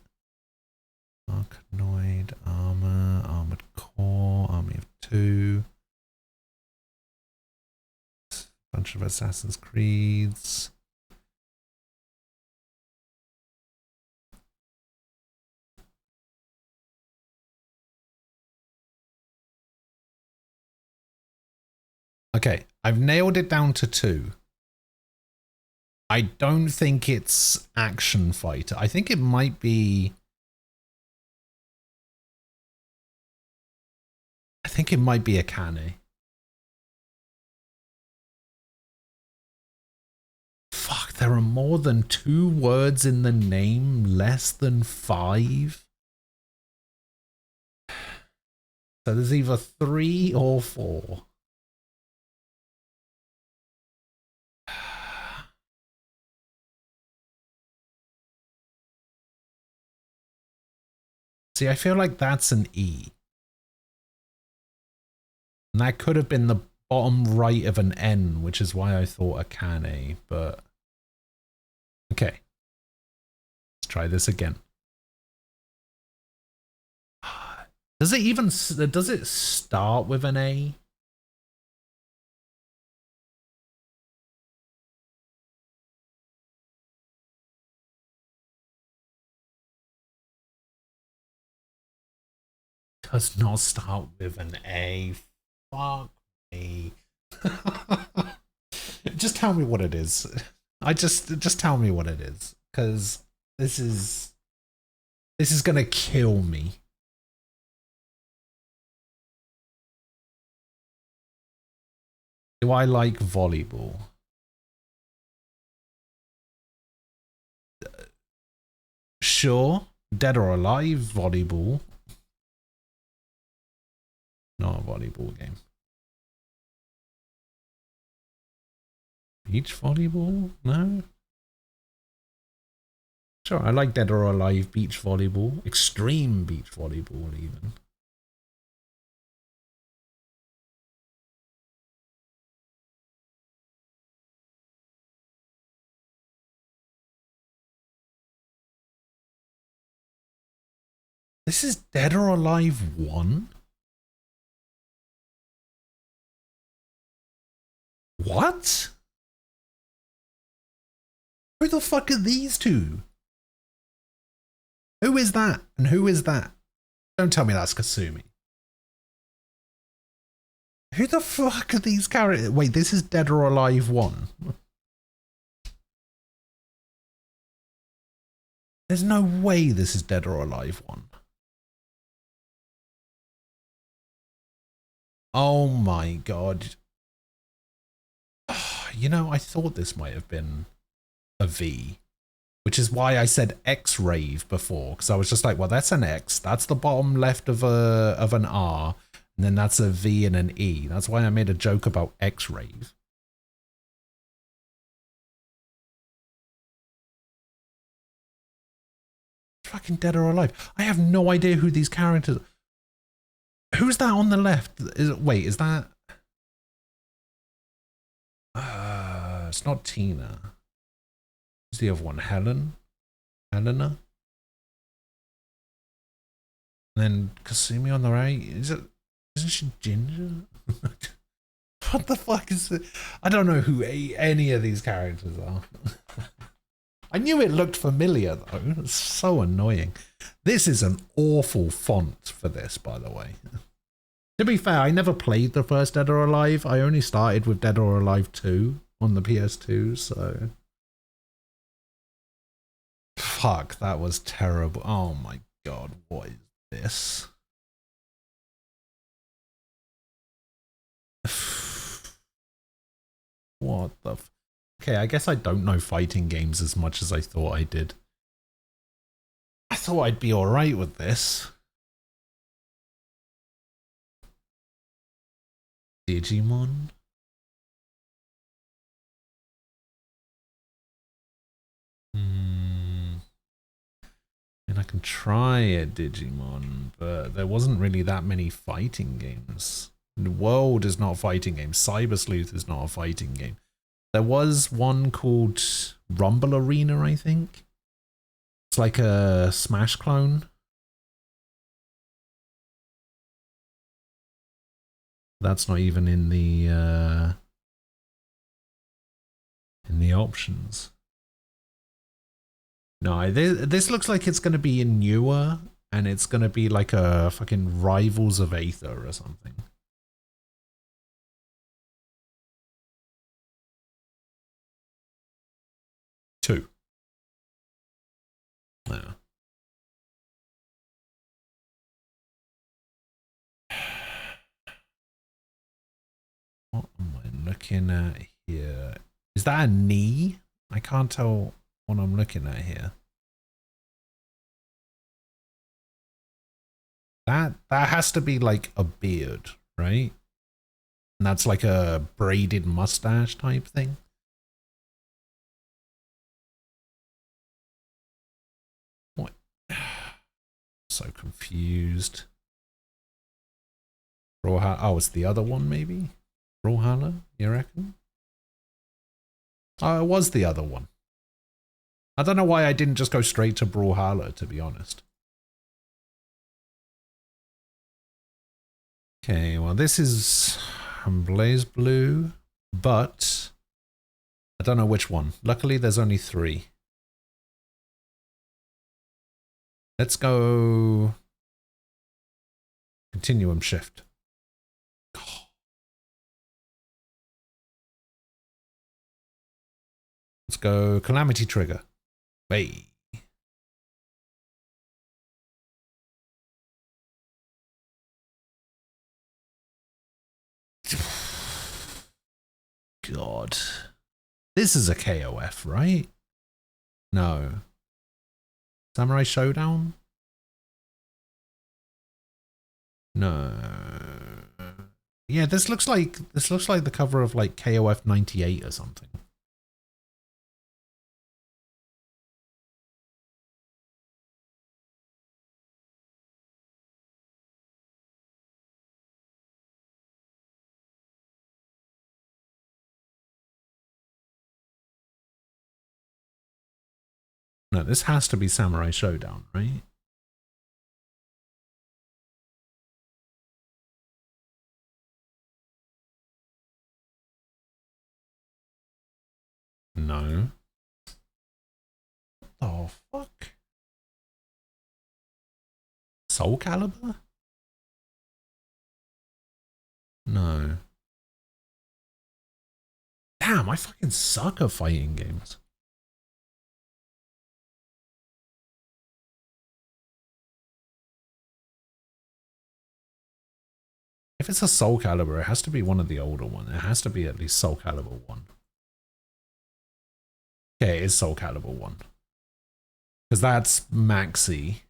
Speaker 1: Arkanoid, Armor, Armored Core, Army of 2, bunch of Assassin's Creeds. Okay, I've nailed it down to 2. I don't think it's Action Fighter. I think it might be... I think it might be Akane. Fuck, there are more than 2 words in the name, less than 5. So there's either 3 or 4. See, I feel like that's an E. And that could have been the bottom right of an N, which is why I thought Akane, but... Okay. Let's try this again. Does it even... Does it start with an A? Does not start with an A. Fuck me. Just tell me what it is. Just tell me what it is, because this is gonna kill me. Do I like volleyball? Sure. Dead or Alive volleyball. Not a volleyball game. Beach volleyball? No? Sure, I like Dead or Alive beach volleyball. Extreme beach volleyball, even. This is Dead or Alive 1? What? Who the fuck are these 2? Who is that? And who is that? Don't tell me that's Kasumi. Who the fuck are these characters? Wait, this is Dead or Alive 1. There's no way this is Dead or Alive 1. Oh my god. You know, I thought this might have been a V, which is why I said X-Rave before, because I was just like, well, that's an X, that's the bottom left of an R, and then that's a V and an E. That's why I made a joke about X-Rave. Fucking Dead or Alive. I have no idea who these characters are. Who's that on the left? Wait, is that... it's not Tina. Who's the other one? Helena? And then Kasumi on the right. Isn't she Ginger? What the fuck is it? I don't know who any of these characters are. I knew it looked familiar though. It's so annoying. This is an awful font for this, by the way. To be fair, I never played the first Dead or Alive. I only started with Dead or Alive 2 on the PS2, so... Fuck, that was terrible. Oh my god, what is this? What the f... Okay, I guess I don't know fighting games as much as I thought I did. I thought I'd be alright with this. Digimon? And I can try a Digimon, but there wasn't really that many fighting games. The World is not a fighting game. Cyber Sleuth is not a fighting game. There was one called Rumble Arena, I think. It's like a Smash clone. That's not even in the options. No, this looks like it's going to be in newer, and it's going to be like a fucking Rivals of Aether or something. Two. Yeah. What am I looking at here? Is that a knee? I can't tell what I'm looking at here. That has to be like a beard, right? And that's like a braided mustache type thing. What? So confused. Brawlhalla. Oh, it's the other one maybe? Brawlhalla, you reckon? Oh, it was the other one. I don't know why I didn't just go straight to Brawlhalla, to be honest. Okay, well this is BlazBlue, but I don't know which one. Luckily there's only 3. Let's go Continuum Shift. Let's go Calamity Trigger. Hey. God. This is a KOF, right? No. Samurai Showdown? No. Yeah, this looks like the cover of like KOF 98 or something. No, this has to be Samurai Showdown, right? No. Oh, fuck. Soul Calibur? No. Damn, I fucking suck at fighting games. If it's a Soul Calibur, it has to be one of the older ones. It has to be at least Soul Calibur 1. Okay, it's Soul Calibur 1. Because that's Maxi.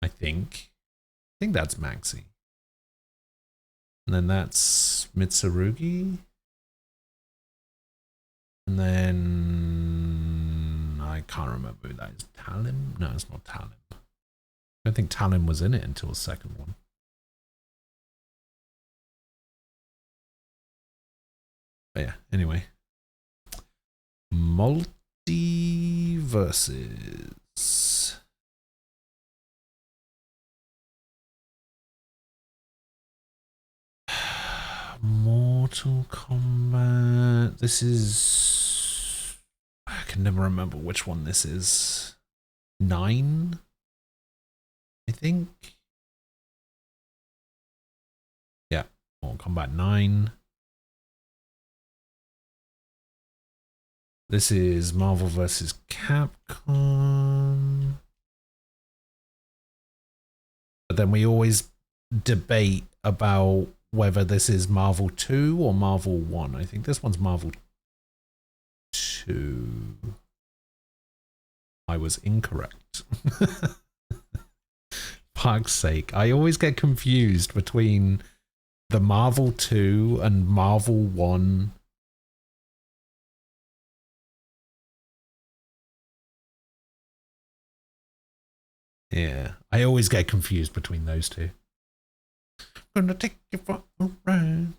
Speaker 1: I think that's Maxi. And then that's Mitsurugi. And then I can't remember who that is. Talim? No, it's not Talim. I don't think Talim was in it until the second one. But yeah, anyway. Multiverses. Mortal Kombat. This is... I can never remember which one this is. 9? I think. Yeah, Mortal Kombat 9. This is Marvel vs. Capcom. But then we always debate about whether this is Marvel 2 or Marvel 1. I think this one's Marvel 2. I was incorrect. Fuck's sake. I always get confused between the Marvel 2 and Marvel 1. Yeah, I always get confused between those two. Gonna take you for a ride.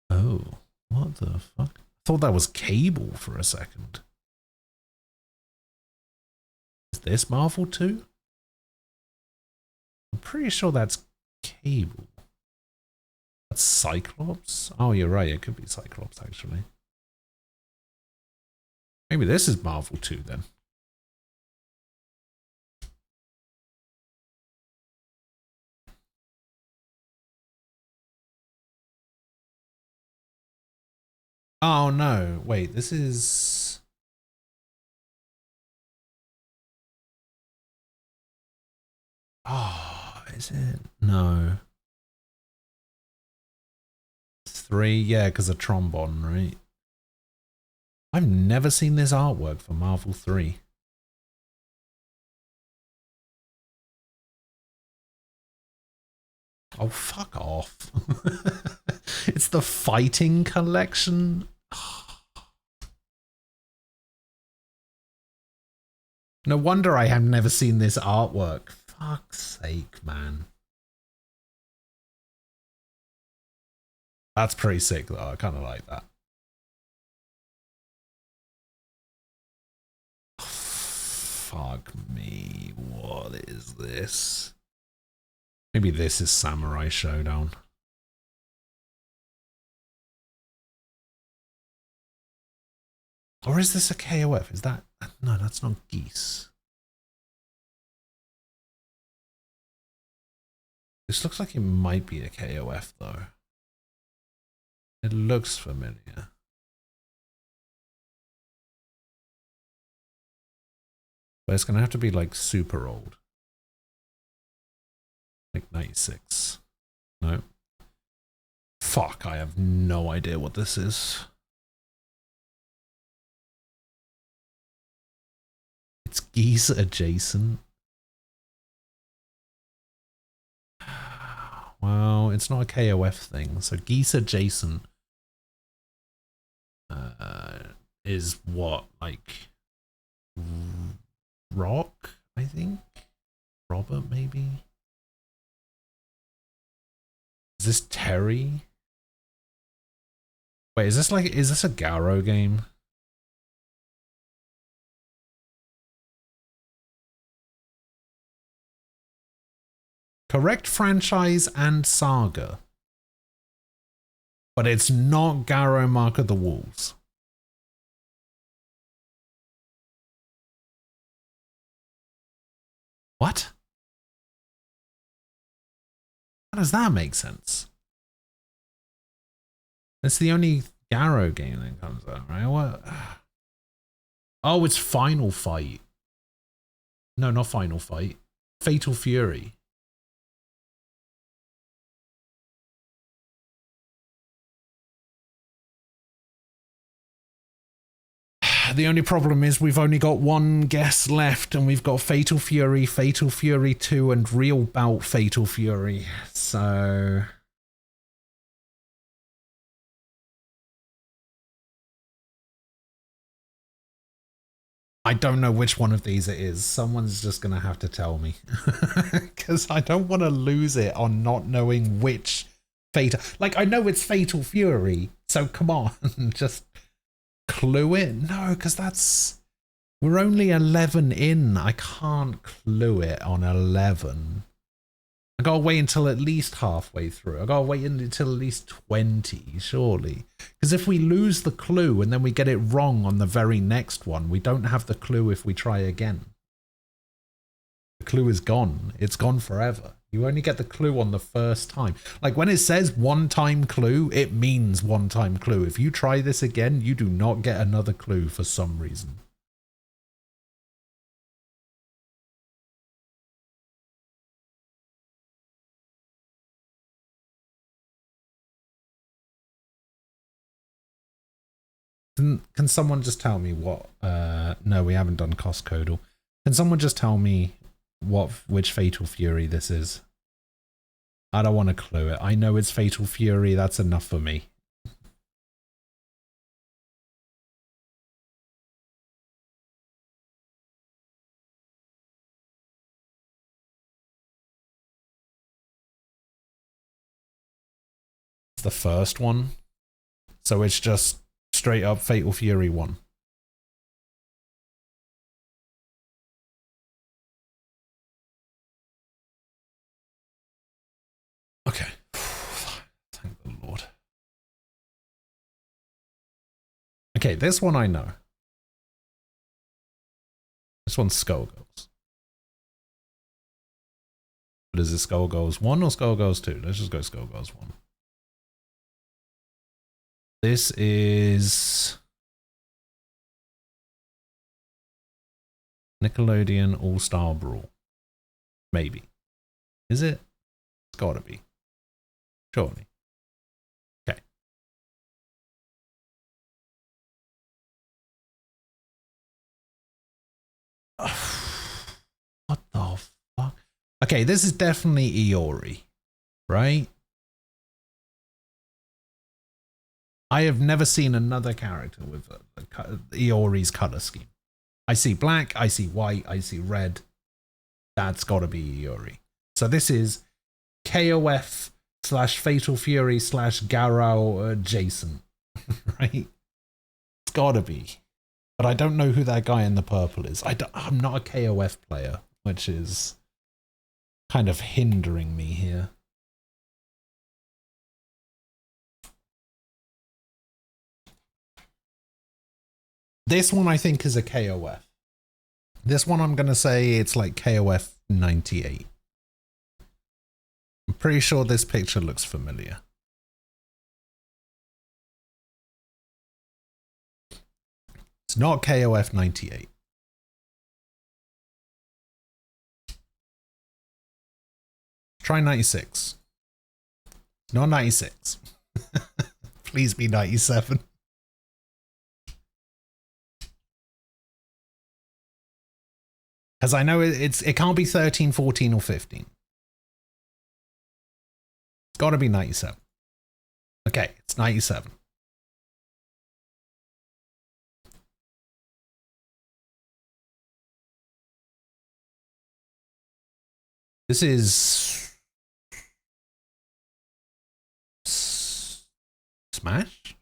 Speaker 1: Oh, what the fuck? I thought that was Cable for a second. Is this Marvel 2? I'm pretty sure that's Cable. That's Cyclops? Oh, you're right, it could be Cyclops actually. Maybe this is Marvel 2 then. Oh no, wait, this is... Oh, is it? No. 3, yeah, because of Trombone, right? I've never seen this artwork for Marvel 3. Oh, fuck off. It's the fighting collection. No wonder I have never seen this artwork. Fuck's sake, man. That's pretty sick though. I kind of like that. Fuck me. What is this? Maybe this is Samurai Showdown. Or is this a KOF? Is that... No, that's not Geese. This looks like it might be a KOF though. It looks familiar. But it's going to have to be like super old. Like 96. No. Fuck, I have no idea what this is. It's Geese adjacent. Well, it's not a KOF thing. So Geese adjacent is what, like Rock, I think? Robert, maybe? Is this Terry? Wait, is this a Garo game? Correct franchise and saga. But it's not Garo Mark of the Wolves. What? How does that make sense? That's the only Garo game that comes out, right? What? Oh, it's Final Fight. No, not Final Fight. Fatal Fury. The only problem is we've only got one guest left, and we've got Fatal Fury 2, and Real Bout Fatal Fury. So I don't know which one of these it is. Someone's just going to have to tell me. Because I don't want to lose it on not knowing which Fatal... Like, I know it's Fatal Fury, so come on, just clue it. No, because that's... We're only 11 in. I can't clue it on 11. I gotta wait until at least halfway through. I gotta wait until at least 20, surely. Because if we lose the clue and then we get it wrong on the very next one, we don't have the clue if we try again. The clue is gone. It's gone forever. You only get the clue on the first time. Like when it says one-time clue, it means one-time clue. If you try this again, you do not get another clue for some reason. Can someone just tell me what... no, we haven't done cost codal. Can someone just tell me which Fatal Fury this is? I don't want to clue it. I know it's Fatal Fury. That's enough for me. It's the first one. So it's just straight up Fatal Fury 1. Okay. Thank the Lord. Okay, this one I know. This one's Skullgirls. But is it Skullgirls 1 or Skullgirls 2? Let's just go Skullgirls 1. This is Nickelodeon All-Star Brawl. Maybe. Is it? It's gotta be. Surely. Okay. What the fuck? Okay, this is definitely Iori, right? I have never seen another character with Iori's color scheme. I see black, I see white, I see red. That's gotta be Iori. So this is KOF / Fatal Fury / Garou adjacent, right? It's gotta be. But I don't know who that guy in the purple is. I'm not a KOF player, which is kind of hindering me here. This one I think is a KOF. This one I'm going to say it's like KOF 98. I'm pretty sure this picture looks familiar. It's not KOF 98. Try 96. It's not 96. Please be 97. Because I know it can't be 13, 14, or 15. It's got to be 97. Okay, it's 97. This is Smash?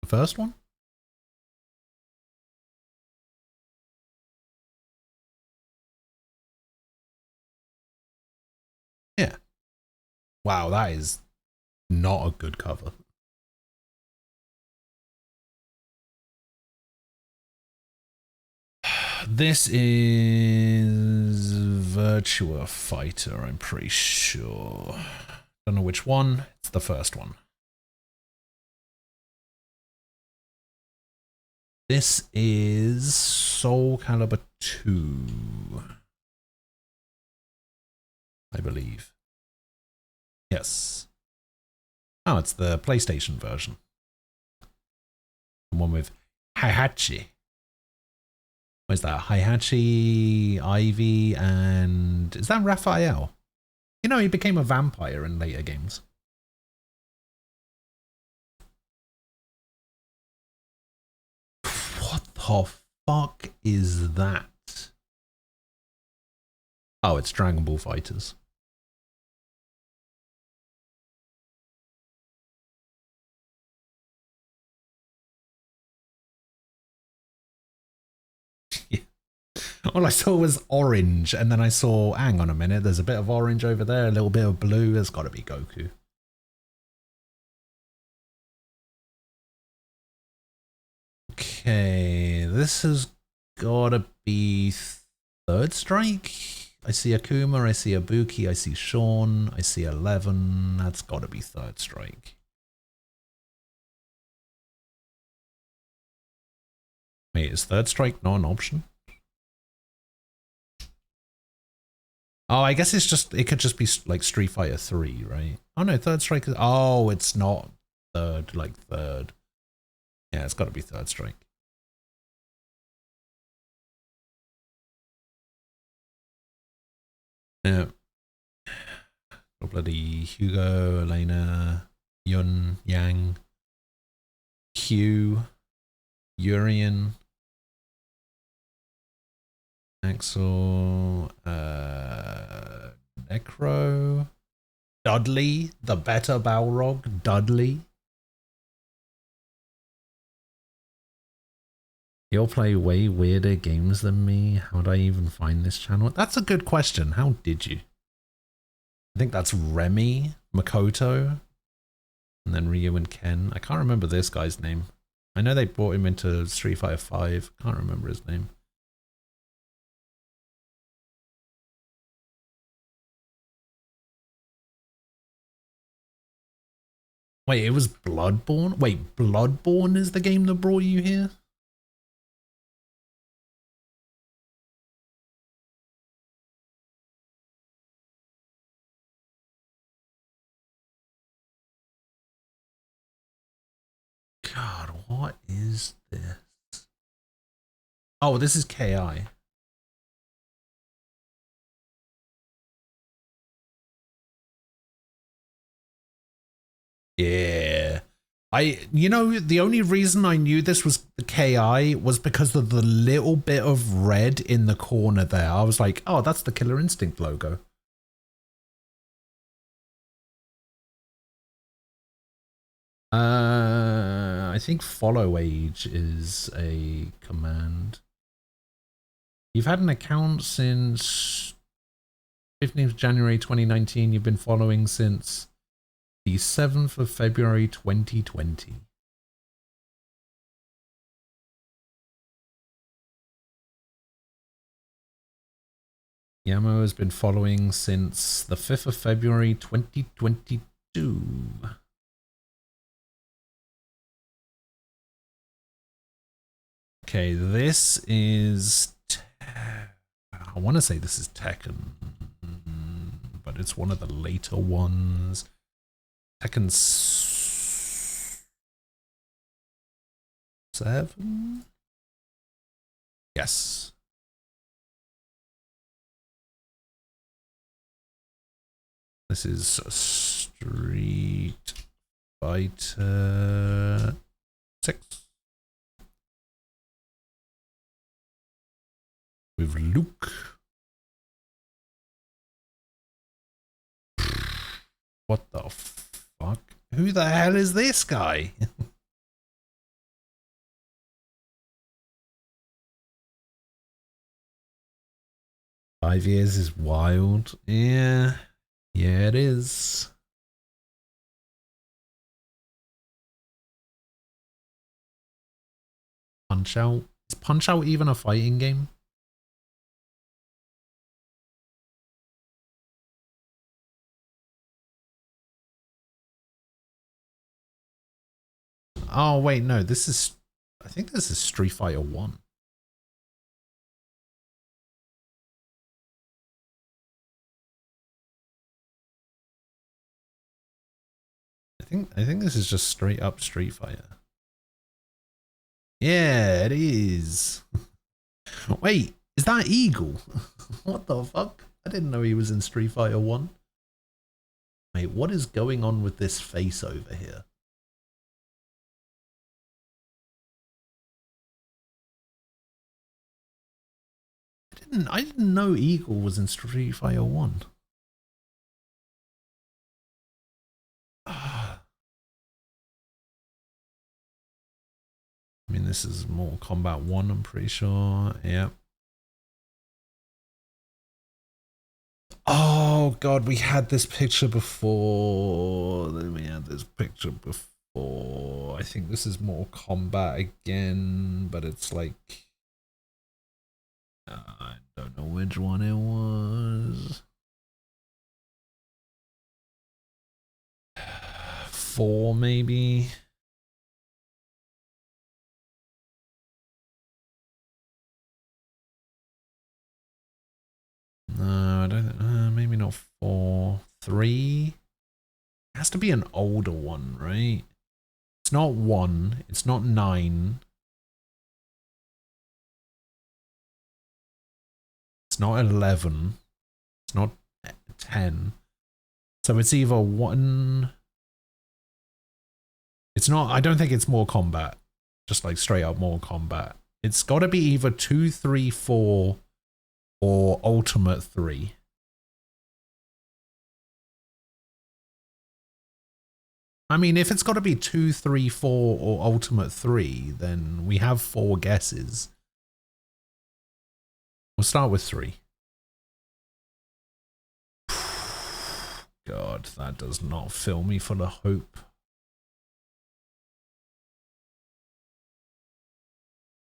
Speaker 1: The first one? Yeah. Wow, that is not a good cover. This is Virtua Fighter, I'm pretty sure. Don't know which one. It's the first one. This is Soul Calibur 2. I believe. Yes. Oh, it's the PlayStation version. one with Heihachi. Where's that? Heihachi, Ivy, and is that Raphael? You know, he became a vampire in later games. What the fuck is that? Oh, it's Dragon Ball Fighters. All I saw was orange, and then I saw, hang on a minute, there's a bit of orange over there, a little bit of blue. There's got to be Goku. Okay, this has got to be Third Strike. I see Akuma, I see Ibuki, I see Sean, I see 11. That's got to be Third Strike. Wait, is Third Strike not an option? Oh, I guess it's just, it could just be like Street Fighter 3, right? Oh no, Third Strike is, oh, it's not third, like third. Yeah, it's got to be Third Strike. Yeah. Bloody Hugo, Elena, Yun, Yang, Q, Urian, Axel, Necro, Dudley, the better Balrog, Dudley. You'll play way weirder games than me. How'd I even find this channel? That's a good question. How did you? I think that's Remy, Makoto, and then Ryu and Ken. I can't remember this guy's name. I know they brought him into Street Fighter 5. Can't remember his name. Wait, it was Bloodborne? Wait, Bloodborne is the game that brought you here? God, what is this? Oh, this is KI. Yeah. You know, the only reason I knew this was the KI was because of the little bit of red in the corner there. I was like, oh, that's the Killer Instinct logo. I think follow age is a command. You've had an account since 15th of January 2019. You've been following since the 7th of February 2020. Yamo has been following since the 5th of February 2022. Okay, this is... I want to say this is Tekken, but it's one of the later ones. Tekken 7? Yes. This is Street Fighter 6. With Luke. What the fuck? Who the hell is this guy? Five years is wild. Yeah. Yeah, it is. Punch Out. Is Punch Out even a fighting game? Oh, wait, no, this is... I think this is Street Fighter 1. I think this is just straight up Street Fighter. Yeah, it is. Wait, is that Eagle? What the fuck? I didn't know he was in Street Fighter 1. Wait, what is going on with this face over here? I didn't know Eagle was in Street Fighter 1. I mean, this is Mortal Kombat 1, I'm pretty sure. Yep. Oh, God, we had this picture before. I think this is Mortal Kombat again, but it's like... I don't know which one it was. 4, maybe? No, I don't. Maybe not 4. 3. It has to be an older one, right? It's not 1. It's not 9. It's not 11. It's not 10. So it's either 1. It's not. I don't think it's Mortal Kombat. Just like straight up Mortal Kombat. It's got to be either 2, 3, 4. Or Ultimate 3. I mean, if it's got to be 2, 3, 4, or Ultimate 3, then we have 4 guesses. We'll start with 3. God, that does not fill me full of hope.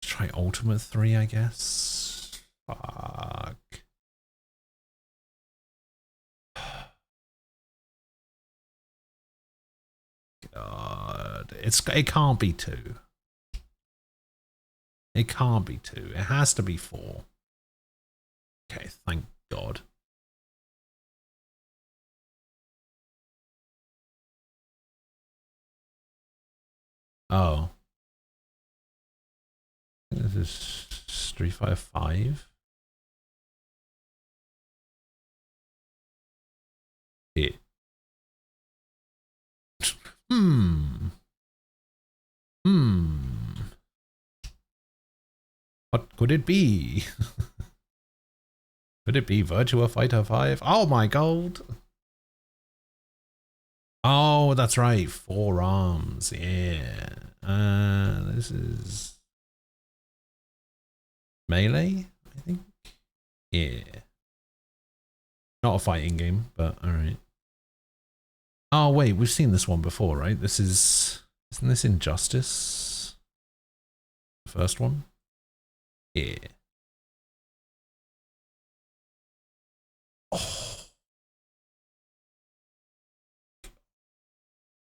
Speaker 1: Let's try Ultimate 3, I guess. Fuck. God, it can't be 2. It can't be 2. It has to be 4. Okay, thank God. Oh. This is Street Fighter 5. It. What could it be? Could it be Virtua Fighter 5? Oh my God. Oh, that's right. 4 arms. Yeah. This is Melee, I think. Yeah. Not a fighting game, but alright. Oh wait, we've seen this one before, right? This is... Isn't this Injustice? The first one? Yeah. Oh.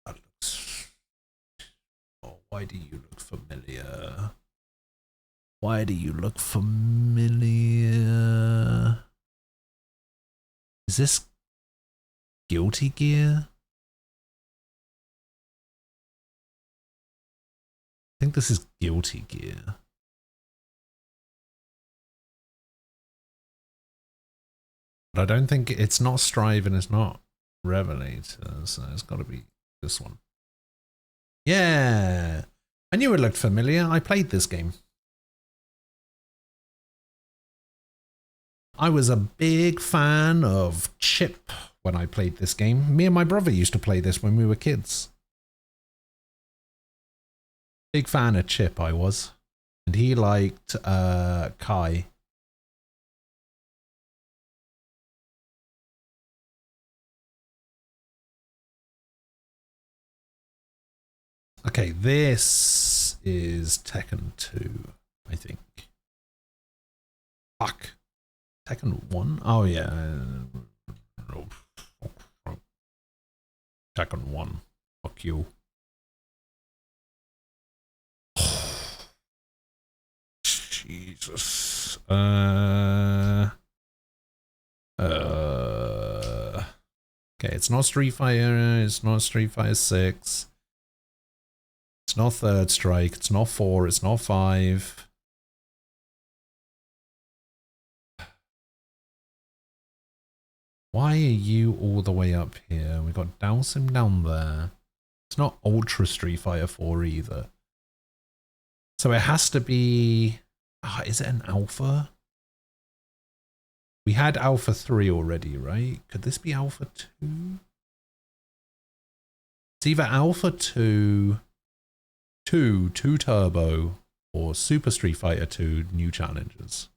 Speaker 1: That looks... Oh, why do you look familiar? Why do you look familiar? Is this Guilty Gear? I think this is Guilty Gear. But I don't think it's not Strive and it's not Revelator, so it's got to be this one. Yeah, I knew it looked familiar. I played this game. I was a big fan of Chip when I played this game. Me and my brother used to play this when we were kids. Big fan of Chip, I was. And he liked Kai. Okay, this is Tekken 2, I think. Fuck. Tekken 1? Oh, yeah. Tekken 1. Fuck you. Jesus. Okay, it's not Street Fighter. It's not Street Fighter 6. It's not Third Strike. It's not 4. It's not 5. Why are you all the way up here? We got Dhalsim down there. It's not Ultra Street Fighter 4 either. So it has to be... is it an Alpha? We had Alpha 3 already, right? Could this be Alpha 2? It's either Alpha 2, 2 Turbo, or Super Street Fighter 2 New Challengers.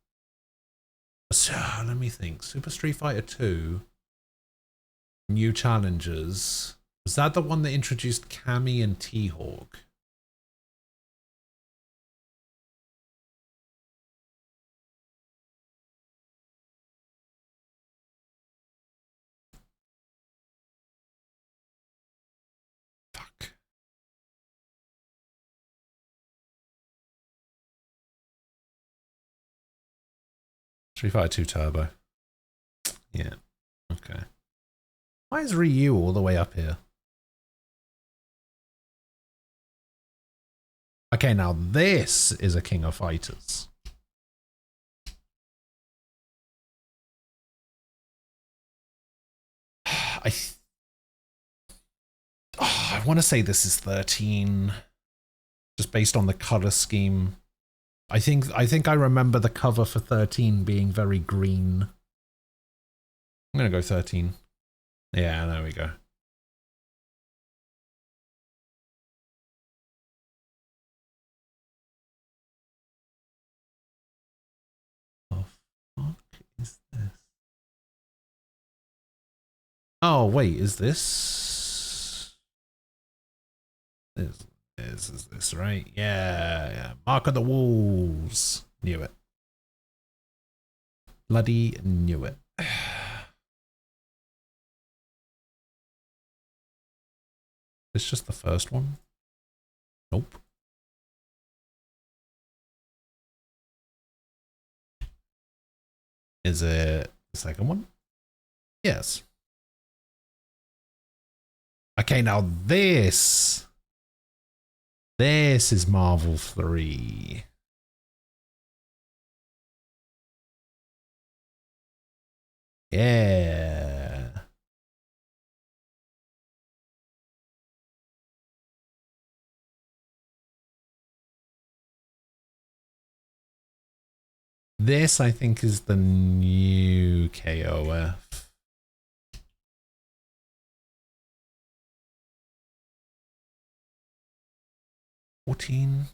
Speaker 1: So, let me think. Super Street Fighter 2 New Challengers. Was that the one that introduced Cammy and T-Hawk? Fuck. Street Fighter 2 Turbo. Yeah. Okay. Why is Ryu all the way up here? Okay, now this is a King of Fighters. I want to say this is 13, just based on the color scheme. I think I remember the cover for 13 being very green. I'm gonna go 13. Yeah, there we go. What the fuck is this? Oh wait, is this? Is this right? Yeah. Mark of the Wolves. Knew it. Bloody knew it. It's just the first one? Nope. Is it the second one? Yes. Okay, now this is Marvel 3. Yeah. This, I think, is the new KOF.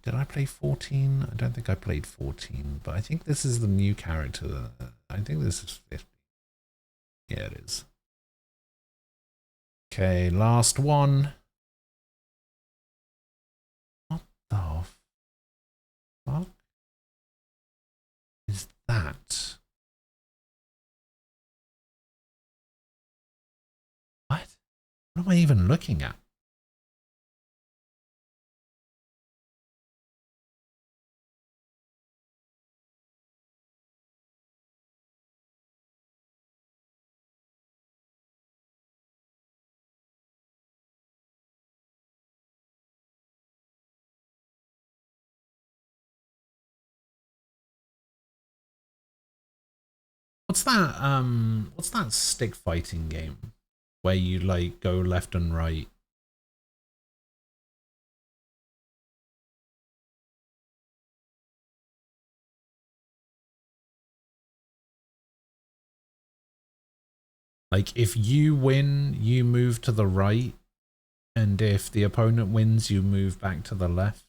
Speaker 1: Did I play 14? I don't think I played 14, but I think this is the new character. I think this is 50. Yeah, it is. Okay, last one. What the fuck is that? What? What am I even looking at? What's that stick fighting game where you like go left and right? Like if you win, you move to the right, and if the opponent wins, you move back to the left.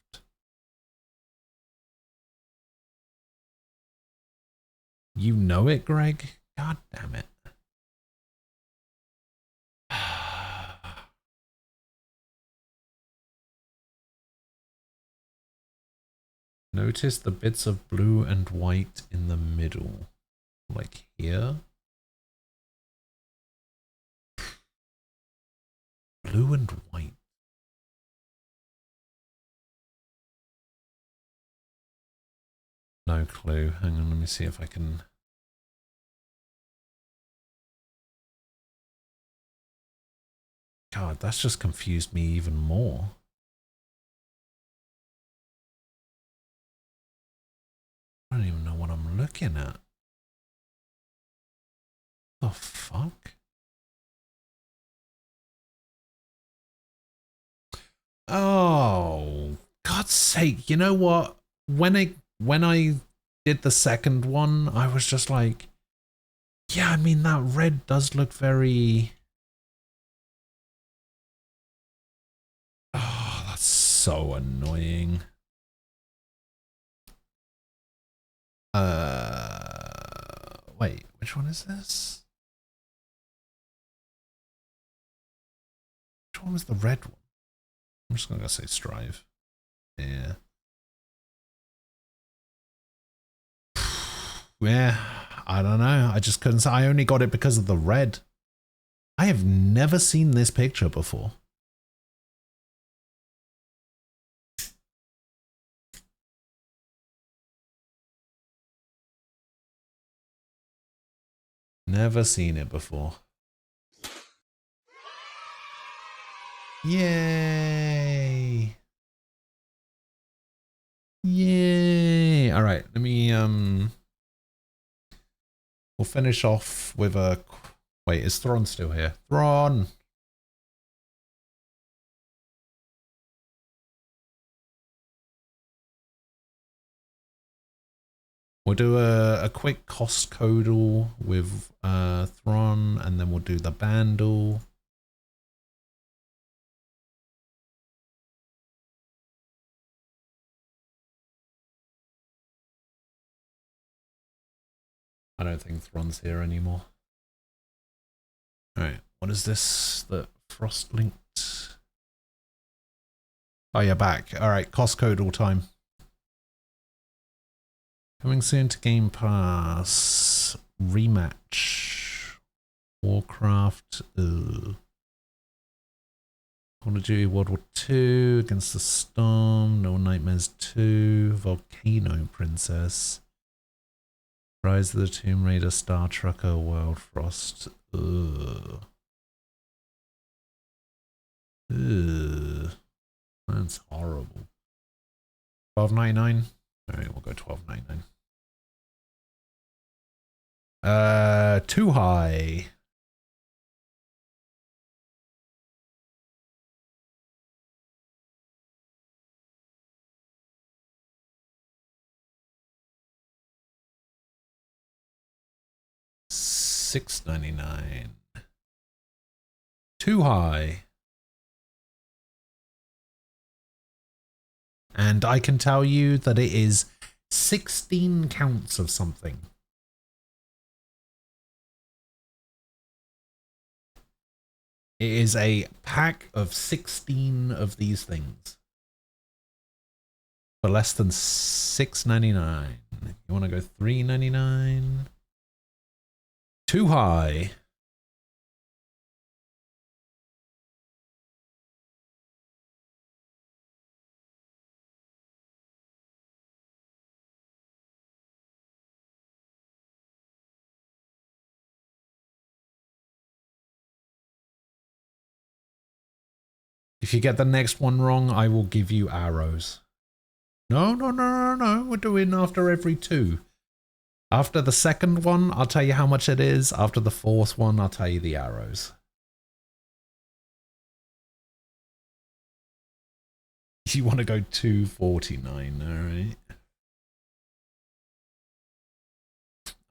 Speaker 1: You know it, Greg? God damn it. Notice the bits of blue and white in the middle. Like here. Blue and white. No clue. Hang on, let me see if I can... God, that's just confused me even more. I don't even know what I'm looking at. The fuck? Oh, God's sake. You know what? When I did the second one, I was just like, yeah, I mean, that red does look very... Oh, that's so annoying. Wait, which one is this? Which one was the red one? I'm just gonna say Strive. Yeah. Yeah, I don't know. I just couldn't say. I only got it because of the red. I have never seen this picture before. Never seen it before. Yay! Yay! All right, let me we'll finish off with a... Wait, is Thrawn still here? Thrawn! We'll do a quick cost codal with Thrawn, and then we'll do the bandle. I don't think Thrawn's here anymore. Alright, what is this? The Frost linked. Oh, you're back. Alright, cost code all time. Coming soon to Game Pass. Rematch. Warcraft. Call of Duty World War II. Against the Storm. No Nightmares 2. Volcano Princess. Rise of the Tomb Raider, Star Trucker, World Frost. Ugh. Ugh. That's horrible. $12.99. Alright, we'll go $12.99. Too high. $6.99. Too high. And I can tell you that it is 16 counts of something. It is a pack of 16 of these things. For less than $6.99. You want to go $3.99? Too high. If you get the next one wrong, I will give you arrows. No. We're doing after every two. After the second one, I'll tell you how much it is. After the fourth one, I'll tell you the arrows. You want to go $2.49, alright.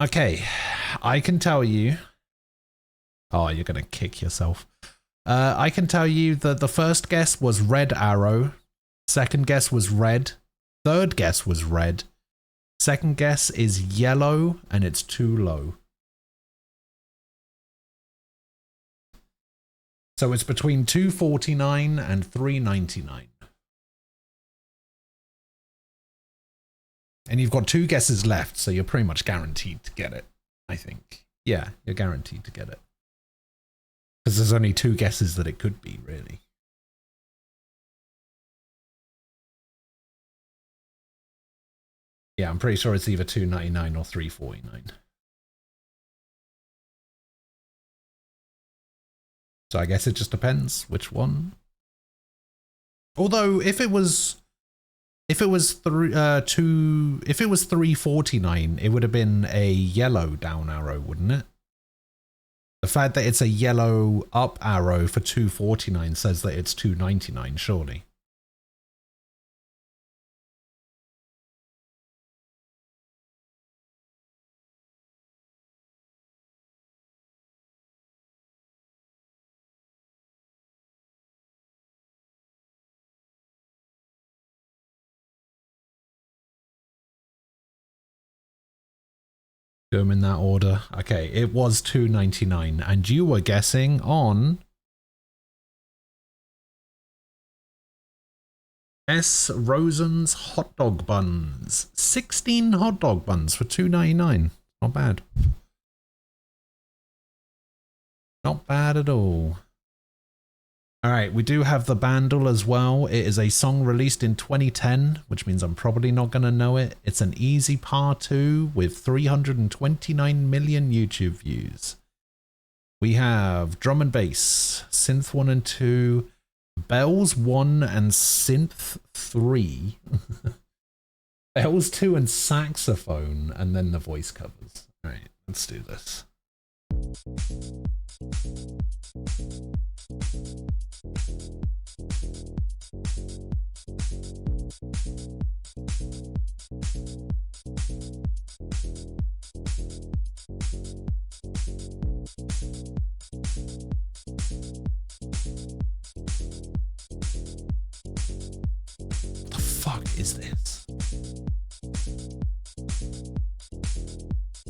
Speaker 1: Okay, I can tell you... Oh, you're going to kick yourself. I can tell you that the first guess was red arrow. Second guess was red. Third guess was red. Second guess is yellow, and it's too low. So it's between $2.49 and $3.99. And you've got two guesses left, so you're pretty much guaranteed to get it, I think. Yeah, you're guaranteed to get it. Because there's only two guesses that it could be, really. Yeah, I'm pretty sure it's either $2.99 or $3.49. So I guess it just depends which one. Although, if it was If it was if it was 349, it would have been a yellow down arrow, wouldn't it? The fact that it's a yellow up arrow for 249 says that it's 299, surely. Do them in that order. Okay, it was 299, and you were guessing on S. Rosen's hot dog buns. 16 hot dog buns for 299. Not bad. Not bad at all. Alright, we do have the Bandle as well. It is a song released in 2010, which means I'm probably not going to know it. It's an easy par 2 with 329 million YouTube views. We have Drum and Bass, Synth 1 and 2, Bells 1 and Synth 3, Bells 2 and Saxophone, and then the voice covers. Alright, let's do this. What the fuck is this?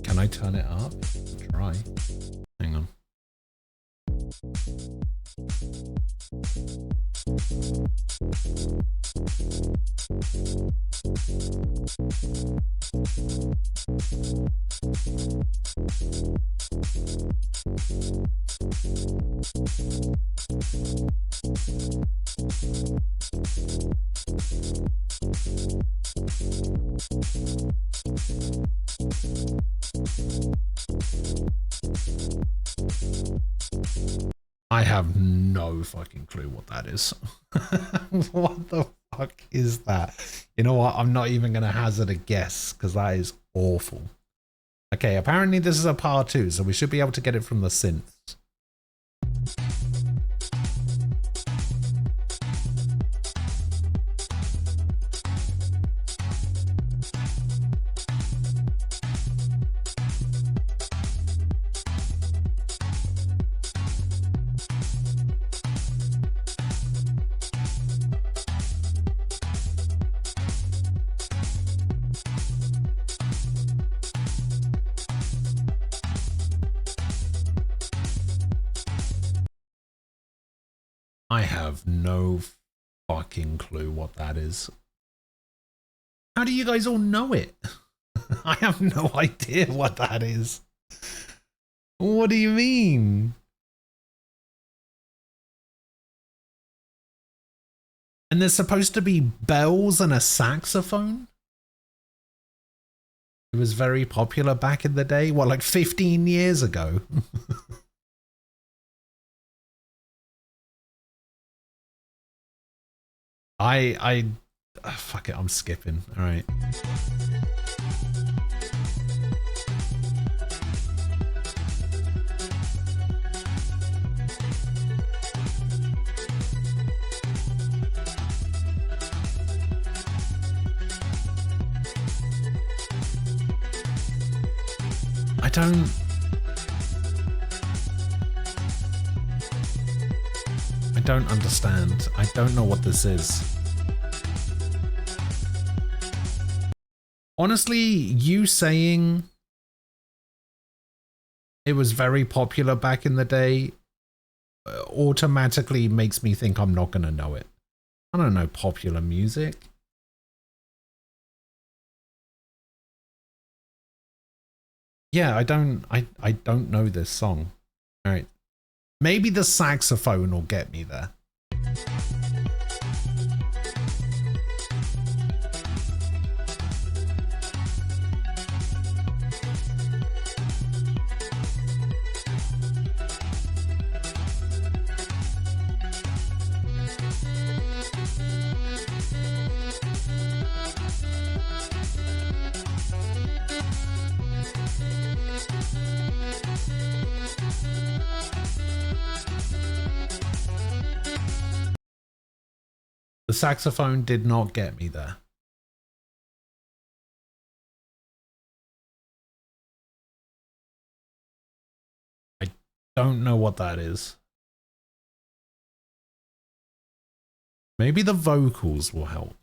Speaker 1: Can I turn it up? Try. Hang on. I have no fucking clue what that is. What the fuck is that? You know what? I'm not even going to hazard a guess because that is awful. Okay, apparently this is a par 2, so we should be able to get it from the synths. I have no fucking clue what that is. How do you guys all know it? I have no idea what that is. What do you mean? And there's supposed to be bells and a saxophone? It was very popular back in the day. What, like 15 years ago? Fuck it, I'm skipping. All right. I don't understand. I don't know what this is. Honestly, you saying it was very popular back in the day automatically makes me think I'm not going to know it. I don't know popular music. Yeah, I don't know this song. All right. Maybe the saxophone will get me there. The saxophone did not get me there. I don't know what that is. Maybe the vocals will help.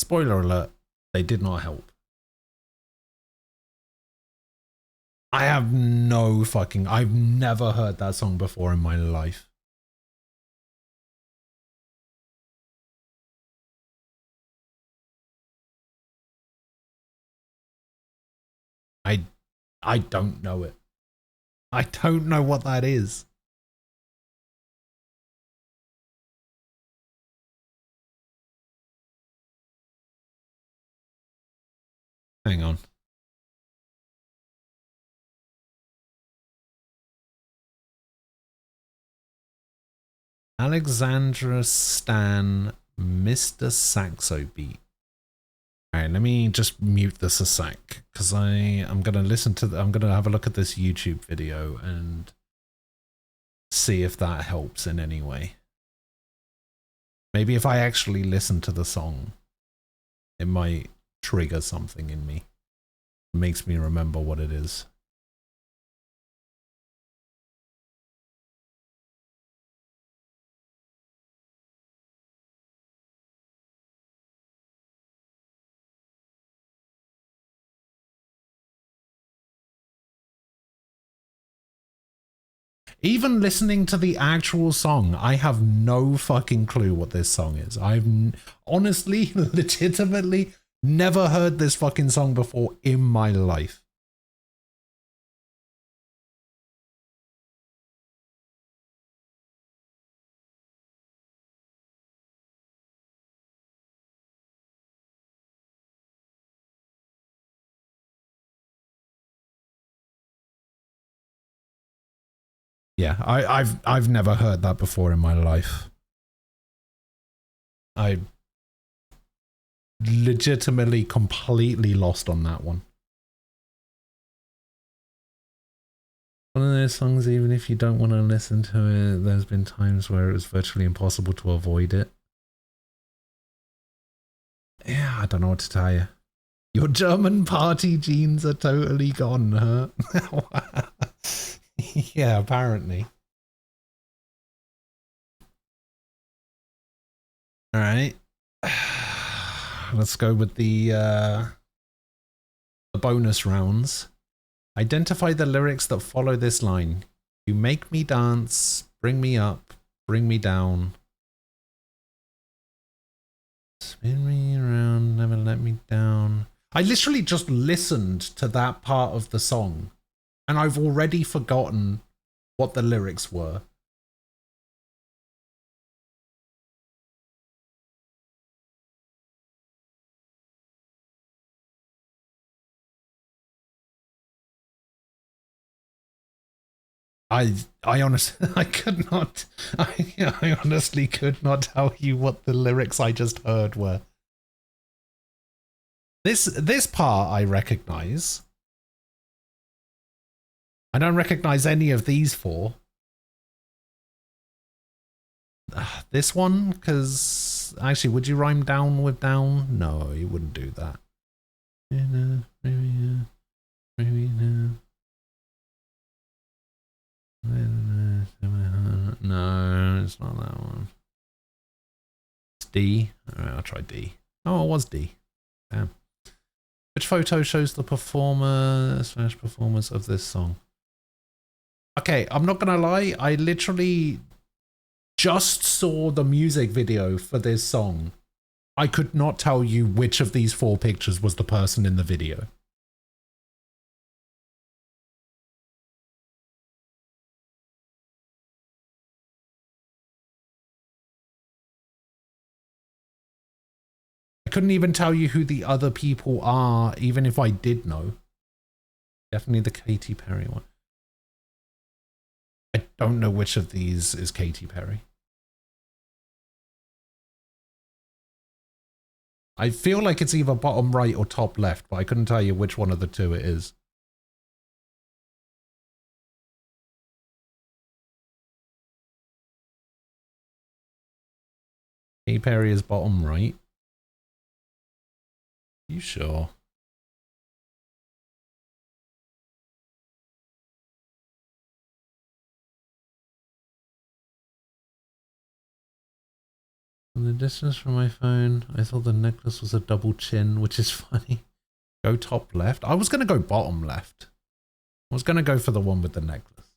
Speaker 1: Spoiler alert, they did not help. I have no fucking... I've never heard that song before in my life. I don't know it. I don't know what that is. Hang on. Alexandra Stan, Mr. Saxo Beat. Alright, let me just mute this a sec, because I'm gonna listen to I'm gonna have a look at this YouTube video and see if that helps in any way. Maybe if I actually listen to the song, it might trigger something in me. It makes me remember what it is. Even listening to the actual song, I have no fucking clue what this song is. I've honestly, legitimately never heard this fucking song before in my life. Yeah, I've never heard that before in my life. I legitimately completely lost on that one. One of those songs, even if you don't want to listen to it, there's been times where it was virtually impossible to avoid it. Yeah, I don't know what to tell you. Your German party genes are totally gone, huh? Yeah, apparently. All right. Let's go with the bonus rounds. Identify the lyrics that follow this line. You make me dance, bring me up, bring me down. Spin me around, never let me down. I literally just listened to that part of the song, and I've already forgotten what the lyrics were. I honestly, I could not, I honestly could not tell you what the lyrics I just heard were. This part I recognize. I don't recognize any of these four. This one, because actually, would you rhyme down with down? No, you wouldn't do that. Maybe no. No, it's not that one. It's D. Alright, I'll try D. Oh, it was D. Damn. Which photo shows the performers of this song? Okay, I'm not gonna lie, I literally just saw the music video for this song. I could not tell you which of these four pictures was the person in the video. I couldn't even tell you who the other people are, even if I did know. Definitely the Katy Perry one. I don't know which of these is Katy Perry. I feel like it's either bottom right or top left, but I couldn't tell you which one of the two it is. Katy Perry is bottom right. You sure? From the distance from my phone, I thought the necklace was a double chin, which is funny. Go top left. I was going to go bottom left. I was going to go for the one with the necklace.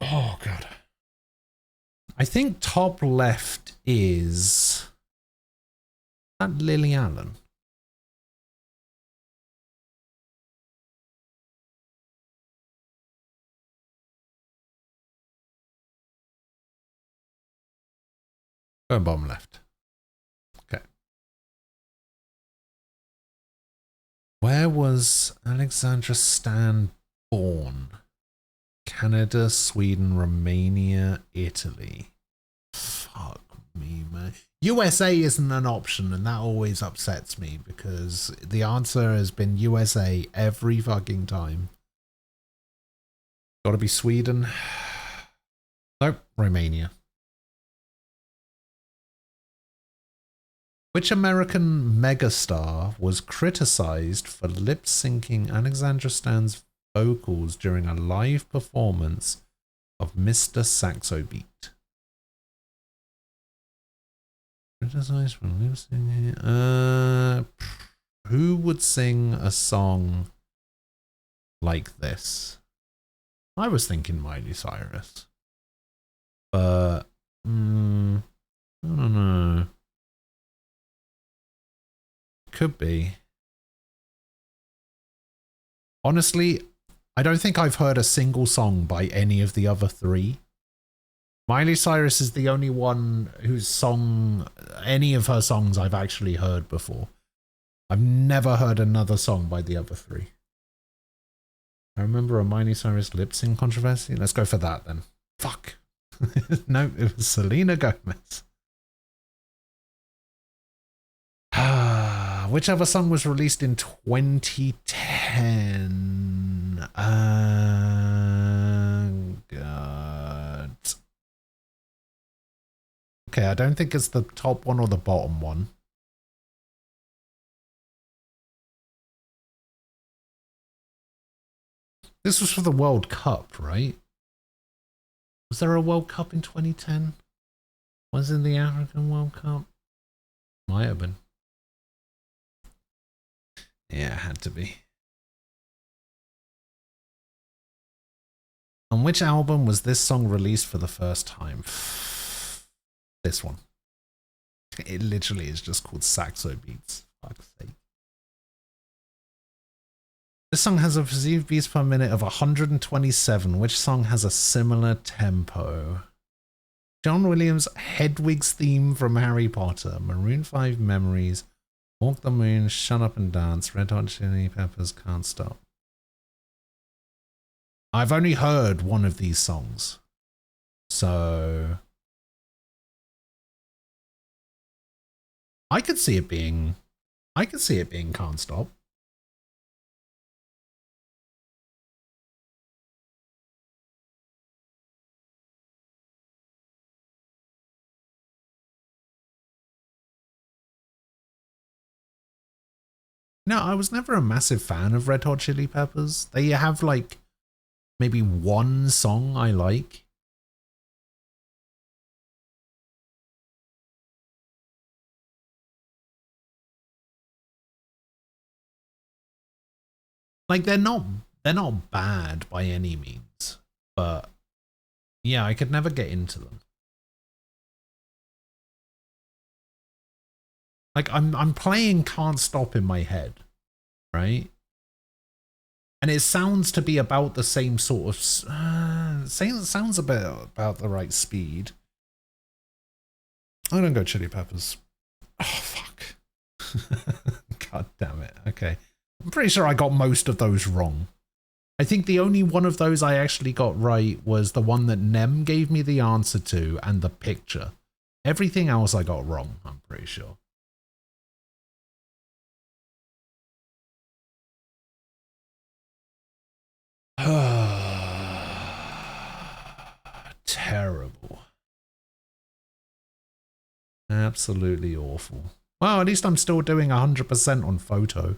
Speaker 1: Oh, God. I think top left is that Lily Allen. Go bottom left. Okay. Where was Alexandra Stan born? Canada, Sweden, Romania, Italy. Fuck me, man. USA isn't an option, and that always upsets me because the answer has been USA every fucking time. Gotta be Sweden. Nope, Romania. Which American megastar was criticized for lip-syncing Alexandra Stan's vocals during a live performance of Mr. Saxo Beat? Criticized for lip-syncing. Who would sing a song like this? I was thinking Miley Cyrus. But I don't know. Could be. Honestly, I don't think I've heard a single song by any of the other three. Miley Cyrus is the only one whose song, any of her songs I've actually heard before. I've never heard another song by the other three. I remember a Miley Cyrus lip sync controversy. Let's go for that then. Fuck. No, it was Selena Gomez. Which other song was released in 2010? God. Okay, I don't think it's the top one or the bottom one. This was for the World Cup, right? Was there a World Cup in 2010? Was it the African World Cup? Might have been. Yeah, it had to be. On which album was this song released for the first time? This one. It literally is just called Saxo Beats. Fuck's sake. This song has a perceived beats per minute of 127. Which song has a similar tempo? John Williams' Hedwig's theme from Harry Potter, Maroon 5 Memories, Walk the Moon, Shut Up and Dance, Red Hot Chili Peppers, Can't Stop. I've only heard one of these songs, so I could see it being Can't Stop. No, I was never a massive fan of Red Hot Chili Peppers. They have like maybe one song I like. Like they're not bad by any means, but yeah, I could never get into them. Like I'm playing Can't Stop in my head, right? And it sounds to be about the same sort of sounds a bit about the right speed. I don't go chili peppers. Oh, fuck. God damn it. Okay. I'm pretty sure I got most of those wrong. I think the only one of those I actually got right was the one that Nem gave me the answer to and the picture. Everything else I got wrong, I'm pretty sure. Terrible. Absolutely awful. Well, at least I'm still doing 100% on photo.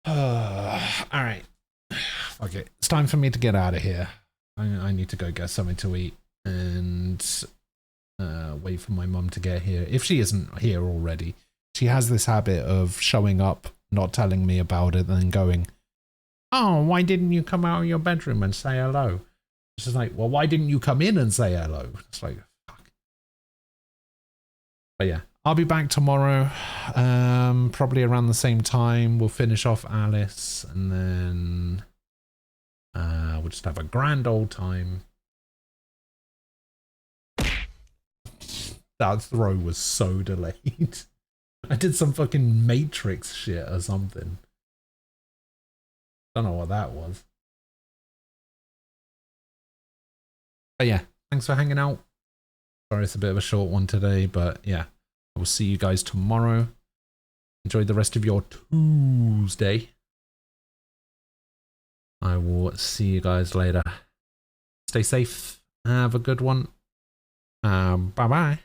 Speaker 1: Alright. Fuck it. It's time for me to get out of here. I need to go get something to eat and wait for my mum to get here. If she isn't here already. She has this habit of showing up, not telling me about it, then going, oh, why didn't you come out of your bedroom and say hello? It's just like, well, why didn't you come in and say hello? It's like, fuck. But yeah, I'll be back tomorrow, probably around the same time. We'll finish off Alice, and then we'll just have a grand old time. That throw was so delayed. I did some fucking Matrix shit or something. Don't know what that was. But yeah, thanks for hanging out. Sorry it's a bit of a short one today, but yeah. I will see you guys tomorrow. Enjoy the rest of your Tuesday. I will see you guys later. Stay safe. Have a good one. Bye-bye.